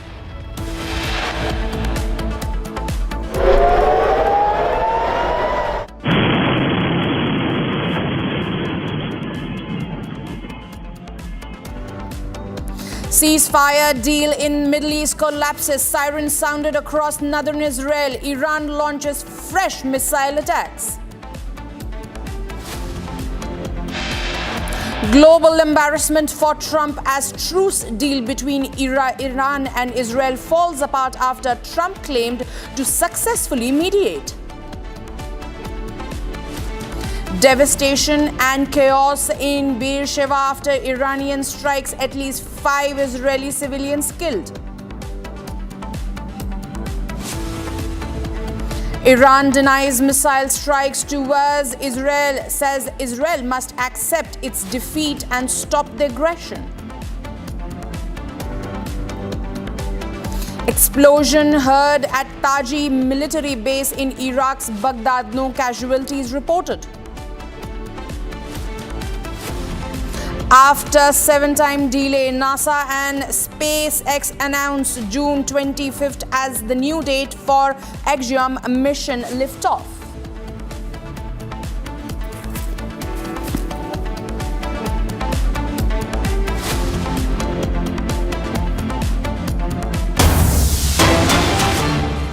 Ceasefire deal in Middle East collapses. Sirens sounded across northern Israel. Iran launches fresh missile attacks. Global embarrassment for Trump as truce deal between Iran and Israel falls apart after Trump claimed to successfully mediate. Devastation and chaos in Beersheba after Iranian strikes, at least 5 Israeli civilians killed. Iran denies missile strikes towards Israel, says Israel must accept its defeat and stop the aggression. Explosion heard at Taji military base in Iraq's Baghdad. No casualties reported. After 7-time delay, NASA and SpaceX announced June 25th as the new date for Axiom mission liftoff.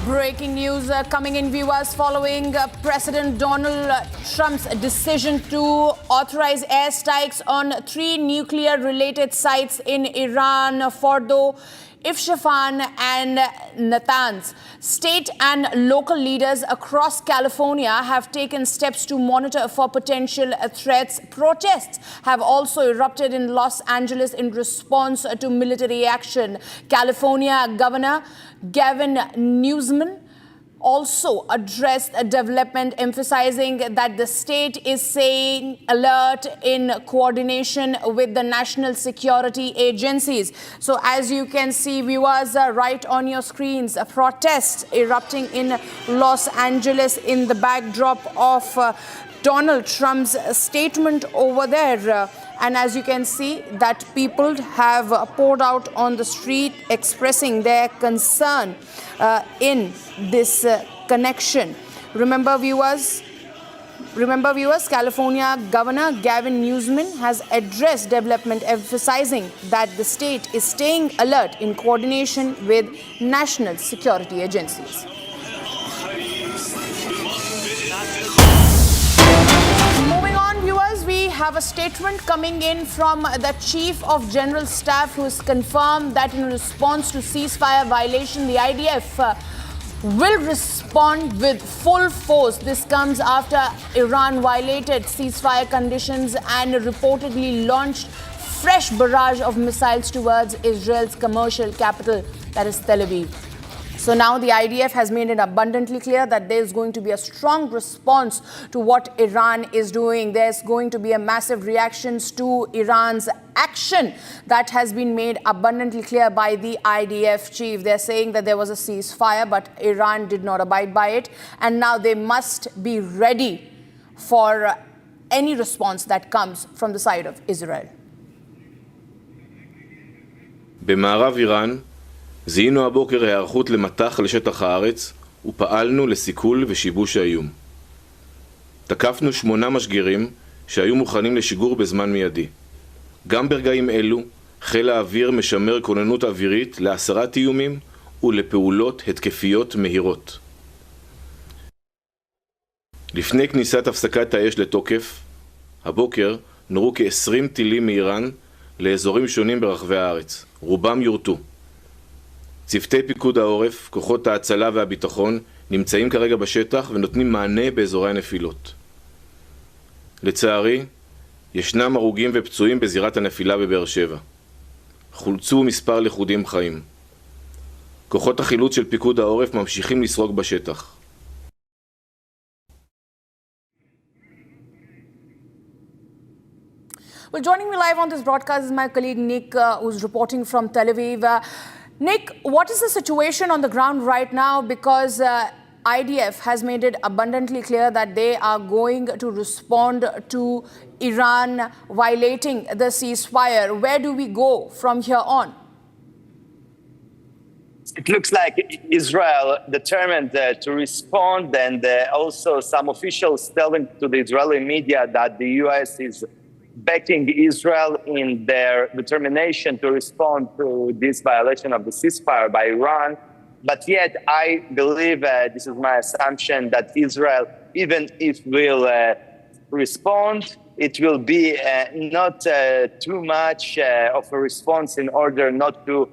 Breaking news coming in, viewers, following President Donald Trump's decision to authorize airstrikes on 3 nuclear-related sites in Iran, Fordo, Isfahan and Natanz. State and local leaders across California have taken steps to monitor for potential threats. Protests have also erupted in Los Angeles in response to military action. California Governor Gavin Newsom also addressed a development, emphasizing that the state is staying alert in coordination with the national security agencies. So as you can see, viewers, right on your screens, protests erupting in Los Angeles in the backdrop of Donald Trump's statement over there. And as you can see, that people have poured out on the street expressing their concern in this connection. Remember viewers, California Governor Gavin Newsom has addressed development, emphasizing that the state is staying alert in coordination with national security agencies. Moving on, viewers, we have a statement coming in from the Chief of General Staff, who has confirmed that in response to ceasefire violation, the IDF will respond with full force. This comes after Iran violated ceasefire conditions and reportedly launched fresh barrage of missiles towards Israel's commercial capital, that is Tel Aviv. So now the IDF has made it abundantly clear that there's going to be a strong response to what Iran is doing. There's going to be a massive reaction to Iran's action. That has been made abundantly clear by the IDF chief. They're saying that there was a ceasefire, but Iran did not abide by it. And now they must be ready for any response that comes from the side of Israel. במערב איראן זיהינו הבוקר הערכות למטח לשטח הארץ ופעלנו לסיכול ושיבוש האיום. תקפנו 8 משגרים שהיו מוכנים לשיגור בזמן מיידי. גם ברגעים אלו חיל האוויר משמר כוננות אווירית להסרת איומים ולפעולות התקפיות מהירות. לפני כניסת הפסקת האש לתוקף, הבוקר נורו כ-20 טילים מאיראן לאזורים שונים ברחבי הארץ. רובם יורטו. צוותי פיקוד העורף, כוחות ההצלה והביטחון, נמצאים כרגע בשטח ונותנים מענה באזורי הנפילות. לצערי, ישנם הרוגים ופצועים בזירת הנפילה בבאר שבע. חולצו מספר לכודים חיים. כוחות החילוץ של פיקוד העורף ממשיכים לסרוג בשטח. Well, joining me live on this broadcast is my colleague Nick, who's reporting from Tel Aviv. Nick, what is the situation on the ground right now? Because IDF has made it abundantly clear that they are going to respond to Iran violating the ceasefire. Where do we go from here on? It looks like Israel determined to respond, and also some officials telling to the Israeli media that the U.S. is backing Israel in their determination to respond to this violation of the ceasefire by Iran. But yet, I believe, this is my assumption, that Israel, even if will respond, it will be not too much of a response in order not to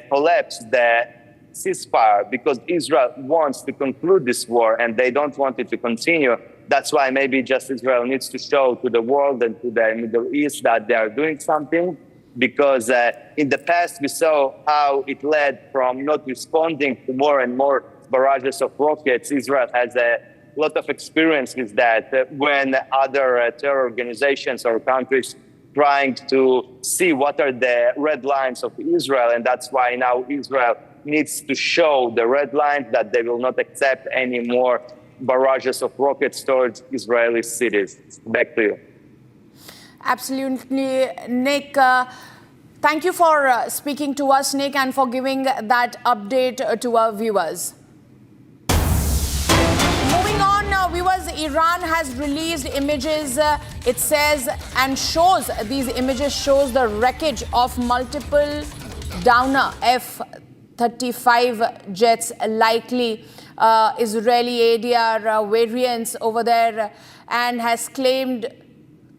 collapse the ceasefire, because Israel wants to conclude this war and they don't want it to continue. That's why maybe just Israel needs to show to the world and to the Middle East that they are doing something, because in the past we saw how it led from not responding to more and more barrages of rockets. Israel has a lot of experience with that when other terror organizations or countries trying to see what are the red lines of Israel, and that's why now Israel needs to show the red lines that they will not accept any more barrages of rockets towards Israeli cities. Back to you. Absolutely, Nick. Thank you for speaking to us, Nick, and for giving that update to our viewers. Moving on, viewers, Iran has released images, it says, and shows, these images shows the wreckage of multiple Downer F-35 jets, likely Israeli ADR variants over there, and has claimed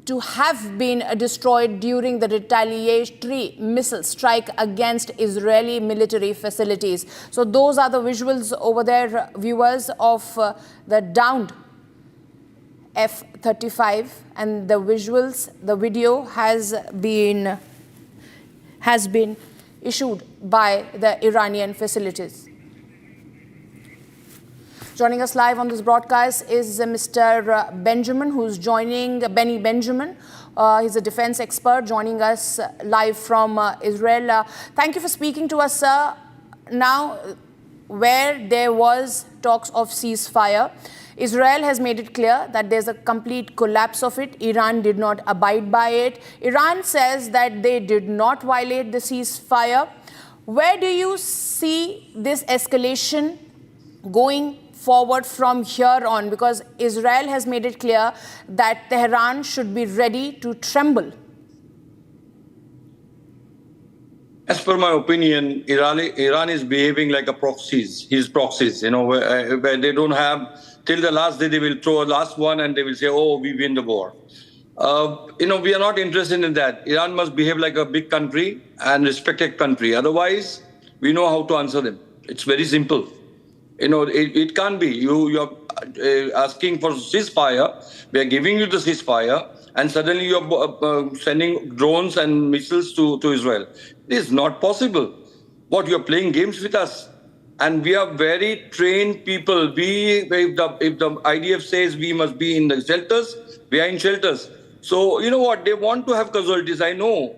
to have been destroyed during the retaliatory missile strike against Israeli military facilities. So those are the visuals over there, viewers, of the downed F-35, and the visuals, the video has been issued by the Iranian facilities. Joining us live on this broadcast is Mr. Benjamin, who's joining, Benny Benjamin. He's a defense expert joining us live from Israel. Thank you for speaking to us, sir. Now, where there was talks of ceasefire, Israel has made it clear that there's a complete collapse of it. Iran did not abide by it. Iran says that they did not violate the ceasefire. Where do you see this escalation going forward from here on? Because Israel has made it clear that Tehran should be ready to tremble. As per my opinion, Iran is behaving like his proxies, where they don't have, till the last day they will throw a last one and they will say, oh, we win the war. We are not interested in that. Iran must behave like a big country and respected country. Otherwise, we know how to answer them. It's very simple. It can't be. You're asking for ceasefire. We are giving you the ceasefire, and suddenly you're sending drones and missiles to Israel. It is not possible. What, you're playing games with us? And we are very trained people. If the IDF says we must be in the shelters, we are in shelters. So, you know what? They want to have casualties. I know.